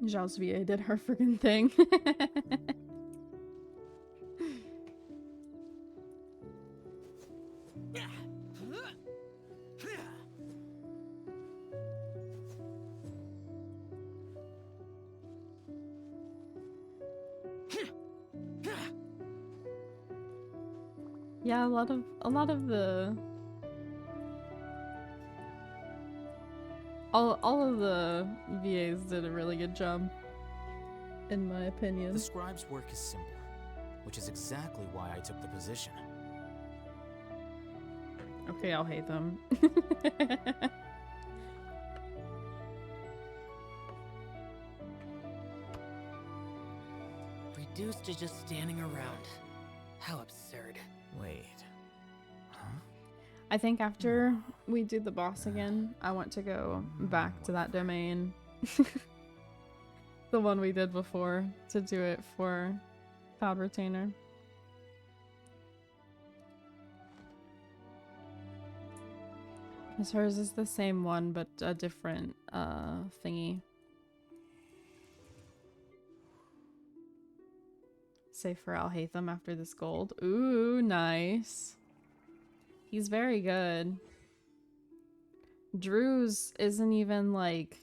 Speaker 1: Zhao's VA did her freaking thing. Yeah, a lot of the all of the VAs did a really good job, in my opinion.
Speaker 11: The scribe's work is simple, which is exactly why I took the position.
Speaker 1: Okay, I'll hate them.
Speaker 2: Reduced to just standing around. How absurd.
Speaker 11: Wait. Huh?
Speaker 1: I think after we do the boss again, I want to go back to that domain. The one we did before, to do it for Cloud Retainer. Because hers is the same one, but a different thingy. Save for Alhaitham after this gold. Ooh, nice. He's very good. Drew's isn't even like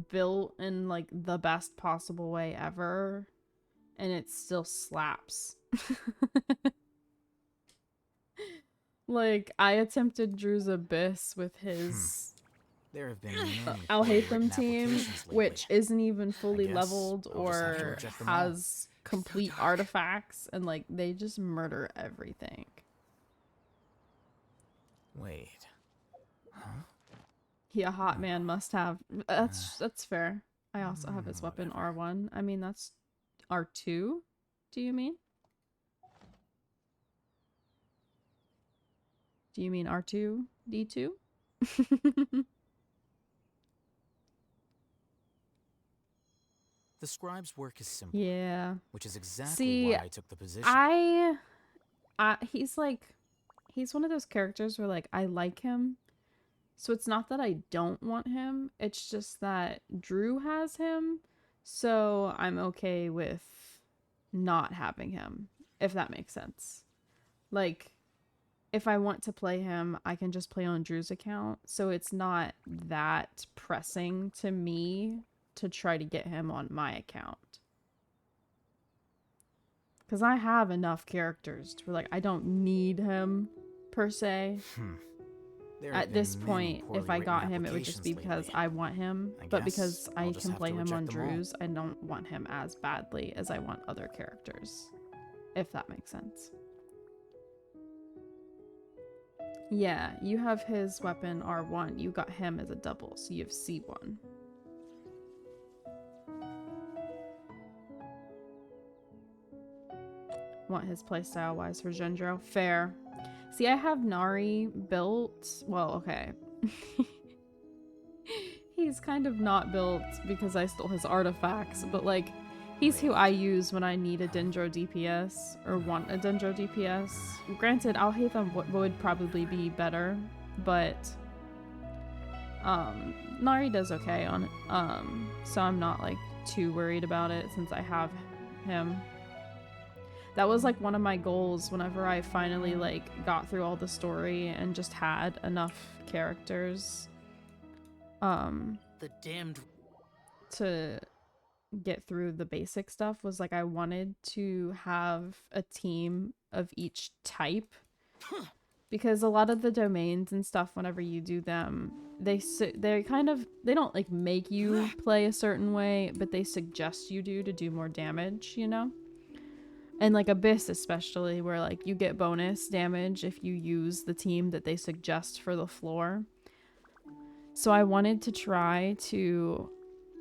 Speaker 1: built in like the best possible way ever, and it still slaps. Like, I attempted Drew's Abyss with his
Speaker 11: There have been
Speaker 1: Alhaitham team, which isn't even fully
Speaker 11: guess
Speaker 1: leveled
Speaker 11: I'll just have to
Speaker 1: or
Speaker 11: reject them all.
Speaker 1: has complete artifacts, and like they just murder everything.
Speaker 11: Wait. Huh?
Speaker 1: He a hot man must have. That's fair. I also have his weapon R1. I mean, that's R2. Do you mean? Do you mean R2 D2?
Speaker 11: The scribe's work is simple.
Speaker 1: Yeah.
Speaker 11: Which is exactly
Speaker 1: See,
Speaker 11: why I took the position.
Speaker 1: he's one of those characters where like I like him. So it's not that I don't want him, it's just that Drew has him, so I'm okay with not having him, if that makes sense. Like, if I want to play him, I can just play on Drew's account, so it's not that pressing to me to try to get him on my account. Because I have enough characters to where, like, I don't need him, per se. At this point, if I got him, it would just be because I want him. But because I can play him on Drew's, I don't want him as badly as I want other characters. If that makes sense. Yeah, you have his weapon R1. You got him as a double, so you have C1. Want his playstyle wise for Gendro? Fair. See, I have Nari built. Well, okay. He's kind of not built because I stole his artifacts, but like, He's who I use when I need a Dendro DPS or want a Dendro DPS. Granted, Alhaitham would probably be better, but Nari does okay on it. So I'm not like too worried about it since I have him. That was like one of my goals whenever I finally like got through all the story and just had enough characters
Speaker 5: The damned.
Speaker 1: to get through the basic stuff was like I wanted to have a team of each type, because a lot of the domains and stuff, whenever you do them, they don't like make you play a certain way, but they suggest you to do more damage, you know? And like Abyss especially, where like you get bonus damage if you use the team that they suggest for the floor. So I wanted to try to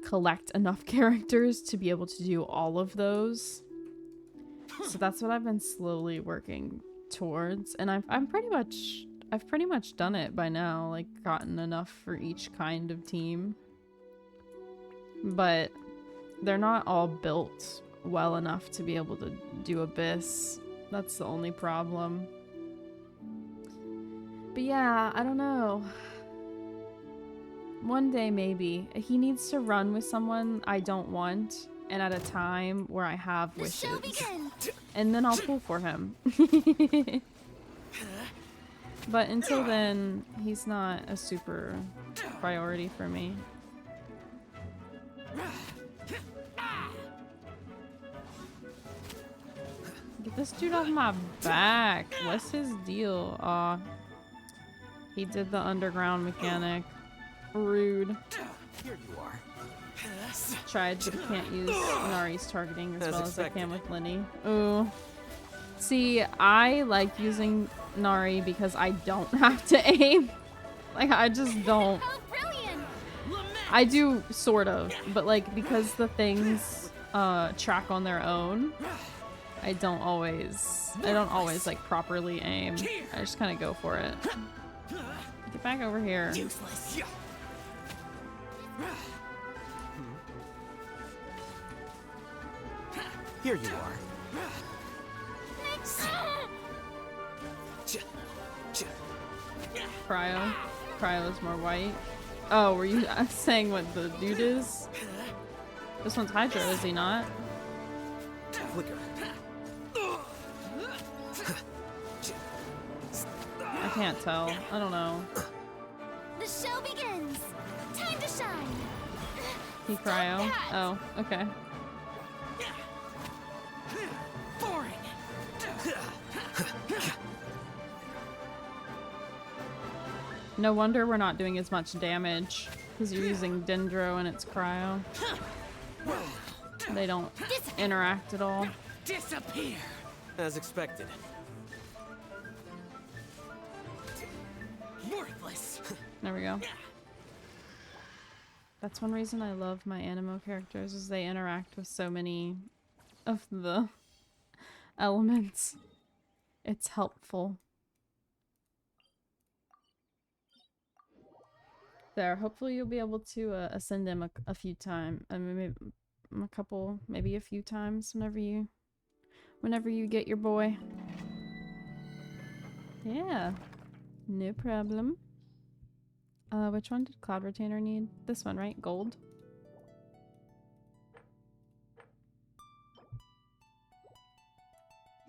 Speaker 1: collect enough characters to be able to do all of those. So that's what I've been slowly working towards, and I've pretty much done it by now, like gotten enough for each kind of team. But they're not all built well enough to be able to do Abyss. That's the only problem. But yeah, I don't know. One day, maybe. He needs to run with someone I don't want, and at a time where I have wishes. And then I'll pull for him. But until then, he's not a super priority for me. Get this dude off my back. What's his deal? Aw. He did the underground mechanic. Rude.
Speaker 11: Here you are.
Speaker 1: Tried, but can't use Nari's targeting as well as I can with Lenny. Ooh. See, I like using Nari because I don't have to aim. Like, I just don't. I do, sort of, but like, because the things track on their own, I don't always like properly aim. I just kind of go for it. Get back over here.
Speaker 5: Useless.
Speaker 11: Here you are.
Speaker 1: Cryo's more white. Oh, were you saying what the dude is? This one's Hydro, is he not?
Speaker 11: Flicker.
Speaker 1: I can't tell. I don't know.
Speaker 7: The show begins. Time to shine.
Speaker 1: He Cryo? Oh, okay.
Speaker 5: Boring.
Speaker 1: No wonder we're not doing as much damage, because you're using Dendro and it's Cryo. They don't interact at all.
Speaker 5: Disappear.
Speaker 11: As expected.
Speaker 5: Worthless.
Speaker 1: There we go. That's one reason I love my Animo characters, is they interact with so many of the elements. It's helpful. There, hopefully you'll be able to ascend him a few times. I mean, maybe maybe a few times whenever you get your boy. Yeah, no problem. Which one did Cloud Retainer need? This one, right? Gold?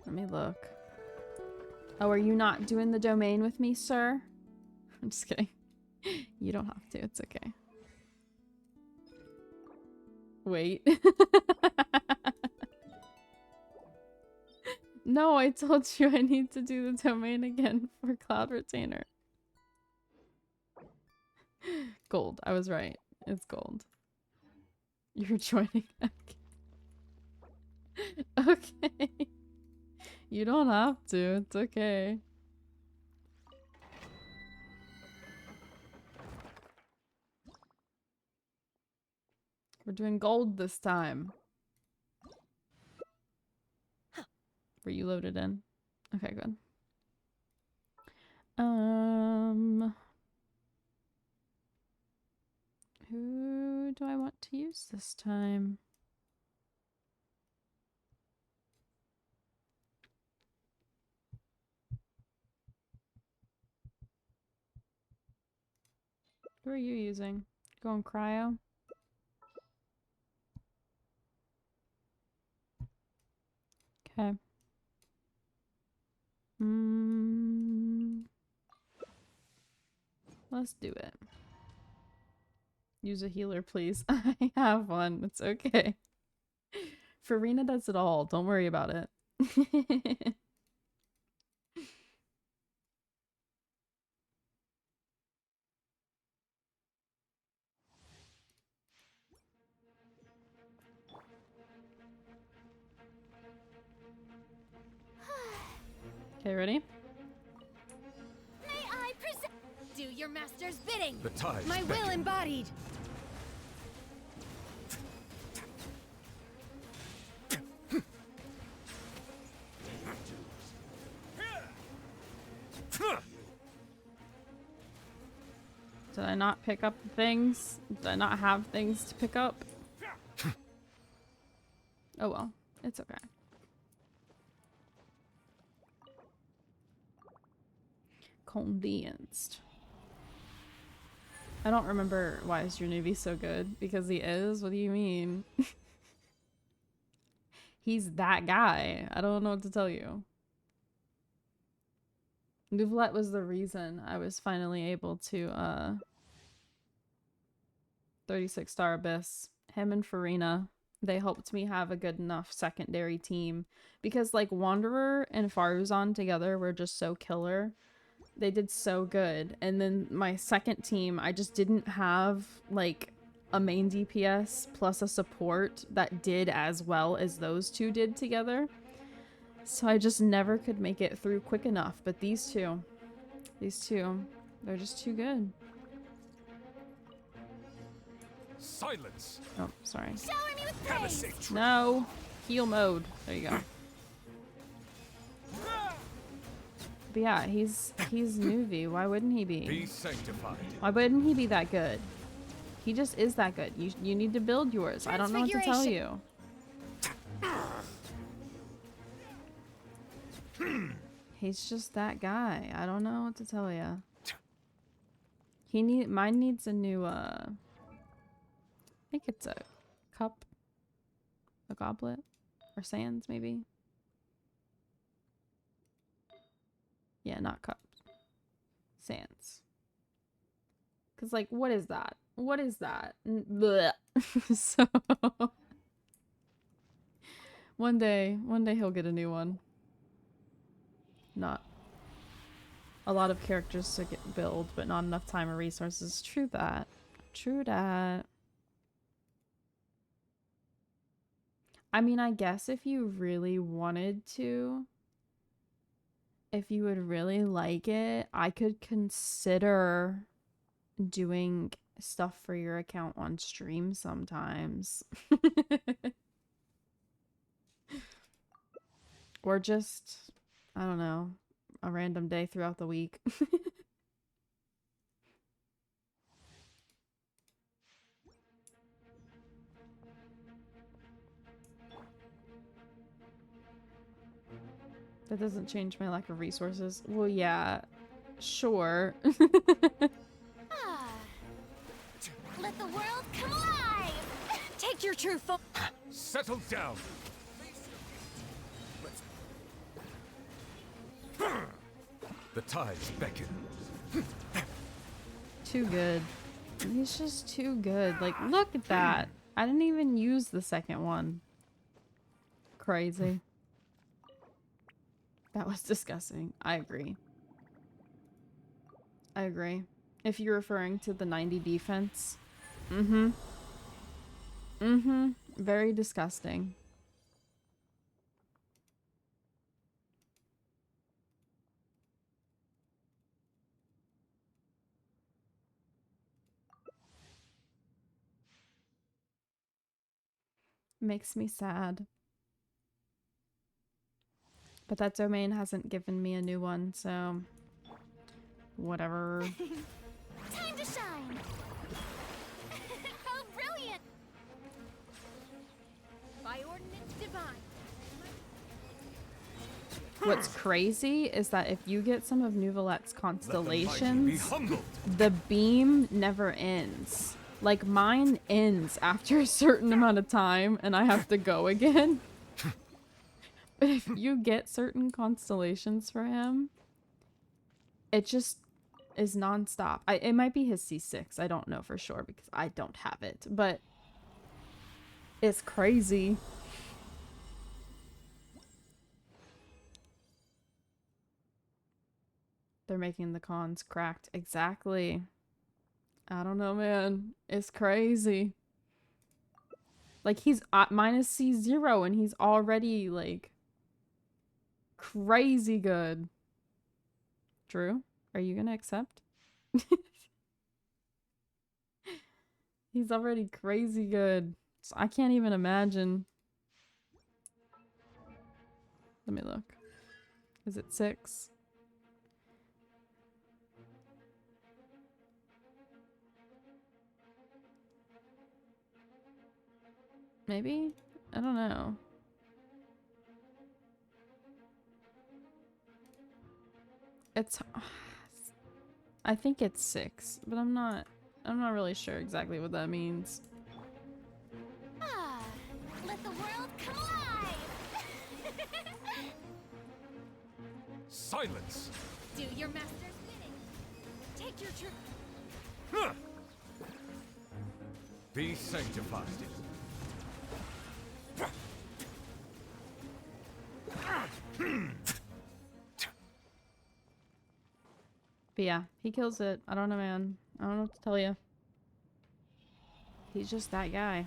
Speaker 1: Let me look. Oh, are you not doing the domain with me, sir? I'm just kidding. You don't have to. It's okay. Wait. No, I told you I need to do the domain again for Cloud Retainer. Gold. I was right. It's gold. You're joining. Okay. You don't have to. It's okay. We're doing gold this time. Were you loaded in? Okay, good. Who do I want to use this time? Who are you using? Going cryo? Okay. Let's do it. Use a healer, please. I have one. It's okay. Farina does it all. Don't worry about it. Okay, ready?
Speaker 7: May I present? Do your master's bidding.
Speaker 12: The ties
Speaker 7: My will
Speaker 12: beckon.
Speaker 7: embodied.
Speaker 1: Did I not pick up the things? Did I not have things to pick up? Oh well, it's okay. Condensed. I don't remember why is your newbie so good. Because he is? What do you mean? He's that guy. I don't know what to tell you. Nouvlet was the reason I was finally able to 36 Star Abyss. Him and Farina, they helped me have a good enough secondary team. Because like Wanderer and Faruzan together were just so killer. They did so good. And then my second team, I just didn't have like a main DPS plus a support that did as well as those two did together. So I just never could make it through quick enough. But these two, they're just too good.
Speaker 12: Silence.
Speaker 1: Oh, sorry.
Speaker 7: Shower me with
Speaker 12: Have a
Speaker 7: praise.
Speaker 12: safe trip.
Speaker 1: No. Heal mode. There you go. But yeah, he's Nuvi. Why wouldn't he
Speaker 12: Be
Speaker 1: be?
Speaker 12: sanctified.
Speaker 1: Why wouldn't he be that good? He just is that good. You need to build yours. I don't know what to tell you. He's just that guy. I don't know what to tell you. Mine needs a new I think it's a cup, a goblet, or sands maybe. Yeah, not cups. Sands. Cause like, what is that? What is that? Blech. So one day he'll get a new one. Not a lot of characters to build, but not enough time or resources. True that. True that. I mean, I guess if you really wanted to, if you would really like it, I could consider doing stuff for your account on stream sometimes. Or just, I don't know, a random day throughout the week. That doesn't change my lack of resources. Well, yeah, sure.
Speaker 7: Ah. Let the world come alive. Take your true form.
Speaker 12: Settle down. The ties beckon.
Speaker 1: Too good. He's just too good. Like, look at that. I didn't even use the second one. Crazy. That was disgusting. I agree. I agree. If you're referring to the 90 defense. Mm-hmm. Mm-hmm. Very disgusting. Makes me sad. But that domain hasn't given me a new one, so whatever.
Speaker 7: Time to shine. How brilliant. By ordinance divine.
Speaker 1: What's crazy is that if you get some of Nouvelette's constellations, the beam never ends. Like, mine ends after a certain amount of time and I have to go again. But if you get certain constellations for him, it just is non-stop. It might be his C6. I don't know for sure because I don't have it. But it's crazy. They're making the cons cracked. Exactly. I don't know, man. It's crazy. Like, he's minus C0 and he's already, like, crazy good. Drew, are you gonna accept? He's already crazy good. So I can't even imagine. Let me look. Is it 6? Maybe? I don't know. It's I think it's 6, but I'm not really sure exactly what that means.
Speaker 3: Ah, let the world collide!
Speaker 9: Silence!
Speaker 7: Do your master's bidding. Take your truth.
Speaker 9: Huh. Be sanctified.
Speaker 1: But yeah, he kills it. I don't know, man. I don't know what to tell you. He's just that guy.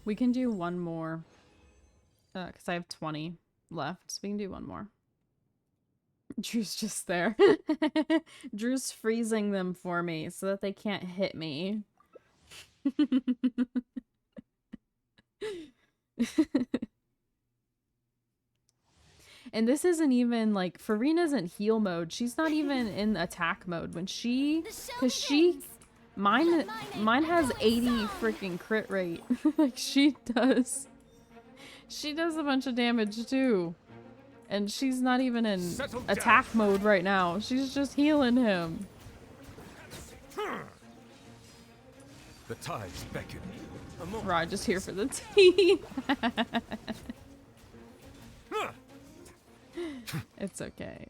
Speaker 1: We can do one more. Because I have 20 left. So we can do one more. Drew's just there. Drew's freezing them for me so that they can't hit me. And this isn't even like Farina's in heal mode. She's not even in attack mode when she, mine has 80 freaking crit rate. Like she does a bunch of damage too, and she's not even in attack mode right now. She's just healing him.
Speaker 9: The tides beckon.
Speaker 1: Raj just here for the tea. It's okay.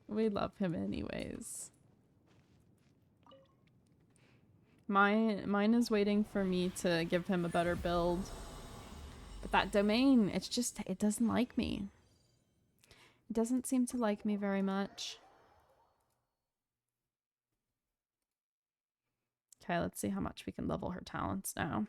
Speaker 1: We love him anyways. Mine is waiting for me to give him a better build. But that domain, it doesn't like me. It doesn't seem to like me very much. Okay, let's see how much we can level her talents now.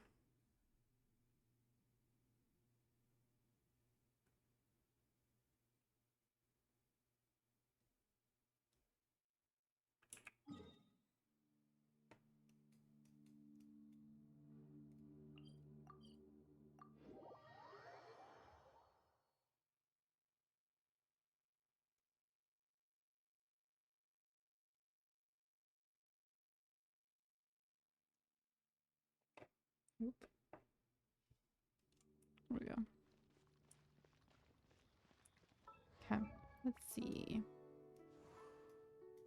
Speaker 1: Oop. There we go. Okay, let's see.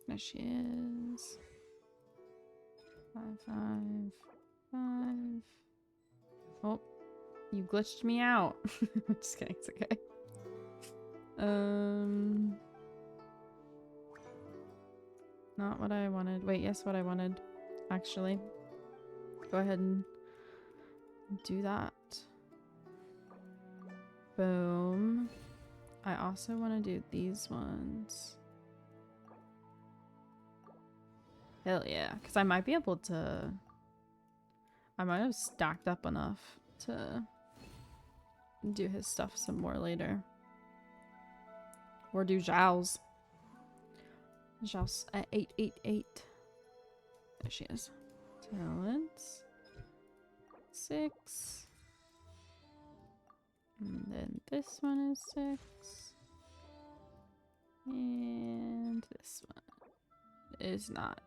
Speaker 1: There she is. 5, 5, 5. Oh, you glitched me out. Just kidding, it's okay. Not what I wanted. Wait, yes, what I wanted. Actually. Go ahead and do that. Boom. I also want to do these ones. Hell yeah, because I might be able to... I might have stacked up enough to do his stuff some more later. Or do Zhao's. Zhao's at 888. There she is. Talents. 6. And then this one is 6. And this one is not.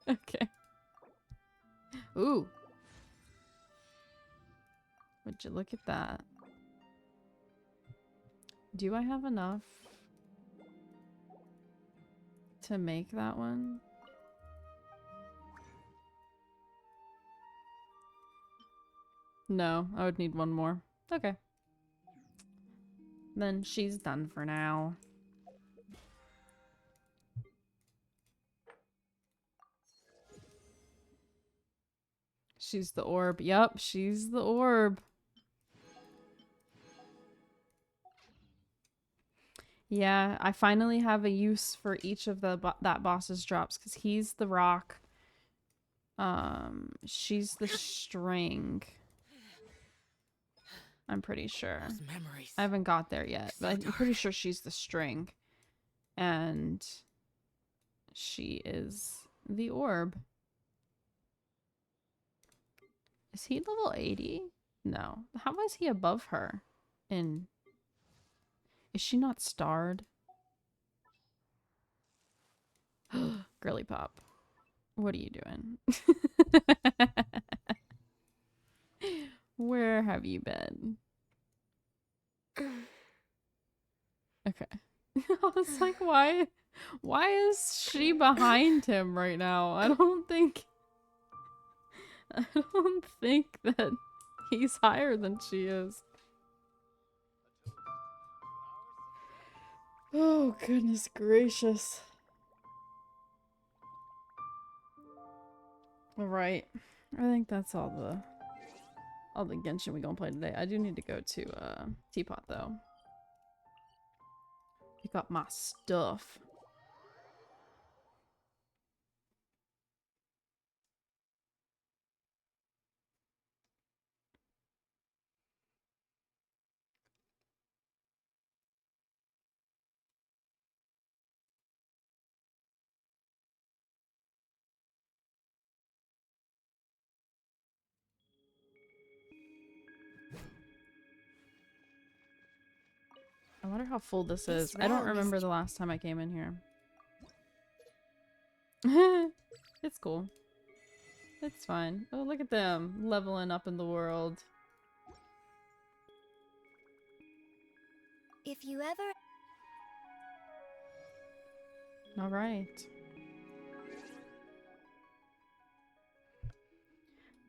Speaker 1: Okay. Ooh. Would you look at that? Do I have enough to make that one? No, I would need one more. Okay. Then she's done for now. She's the orb. Yup, she's the orb. Yeah, I finally have a use for each of that boss's drops because he's the rock. She's the string. I'm pretty sure. I haven't got there yet, but I'm pretty sure she's the string. And she is the orb. Is he level 80? No. How is he above her? Is she not starred? Girly Pop. What are you doing? Where have you been? Okay. I was like, why is she behind him right now? I don't think that he's higher than she is. Oh, goodness gracious. Alright. I think that's all the Genshin we gonna play today. I do need to go to Teapot though. Pick up my stuff. I wonder how full this is. I don't remember the last time I came in here. It's cool. It's fine. Oh, look at them leveling up in the world.
Speaker 19: If you ever...
Speaker 1: All right.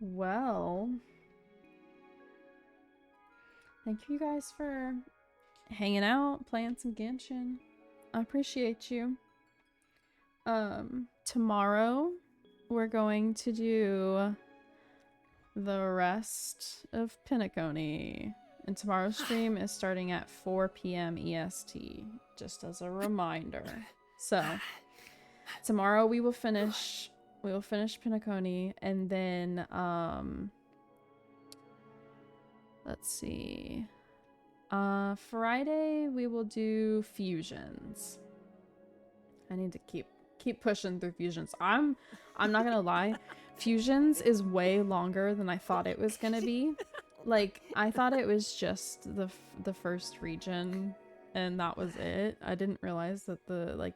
Speaker 1: Well, thank you guys for hanging out, playing some Genshin. I appreciate you. Tomorrow we're going to do the rest of Pinacone. And tomorrow's stream is starting at 4 p.m. EST, just as a reminder. So, tomorrow we will finish Pinacone, and then let's see. Friday we will do fusions. I need to keep pushing through fusions. I'm not gonna lie, fusions is way longer than I thought it was gonna be. Like, I thought it was just the first region and that was it. I didn't realize that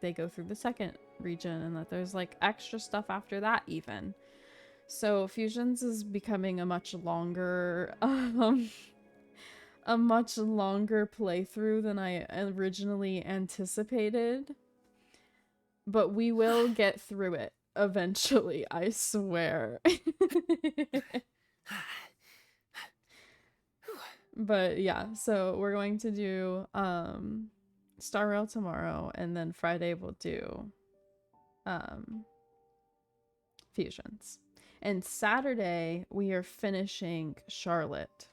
Speaker 1: they go through the second region and that there's like extra stuff after that even. So fusions is becoming a much longer playthrough than I originally anticipated. But we will get through it eventually, I swear. But yeah, so we're going to do Star Rail tomorrow, and then Friday we'll do fusions. And Saturday we are finishing Charlotte.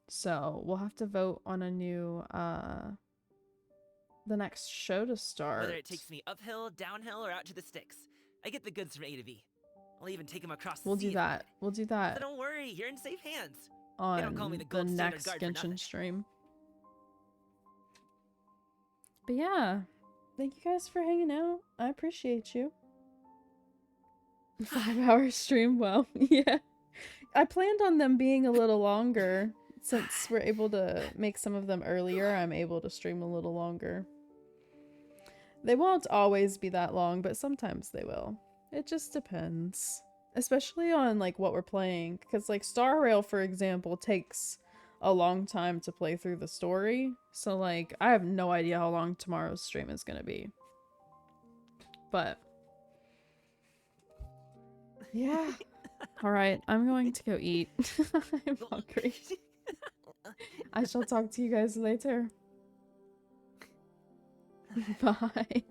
Speaker 1: So we'll have to vote on a new the next show to start.
Speaker 5: Whether it takes me uphill, downhill, or out to the sticks, I get the goods from A to B. I'll even take them across the sea.
Speaker 1: We'll do that.
Speaker 5: So don't worry, you're in safe hands.
Speaker 1: On
Speaker 5: They don't call me the
Speaker 1: the
Speaker 5: gold standard
Speaker 1: next
Speaker 5: guard for nothing.
Speaker 1: Genshin stream. But yeah, thank you guys for hanging out. I appreciate you. 5-hour stream, well, yeah. I planned on them being a little longer. Since we're able to make some of them earlier, I'm able to stream a little longer. They won't always be that long, but sometimes they will. It just depends. Especially on like what we're playing. Because like Star Rail, for example, takes a long time to play through the story. So like I have no idea how long tomorrow's stream is gonna be. But yeah. Alright, I'm going to go eat. I'm hungry. I shall talk to you guys later. Bye.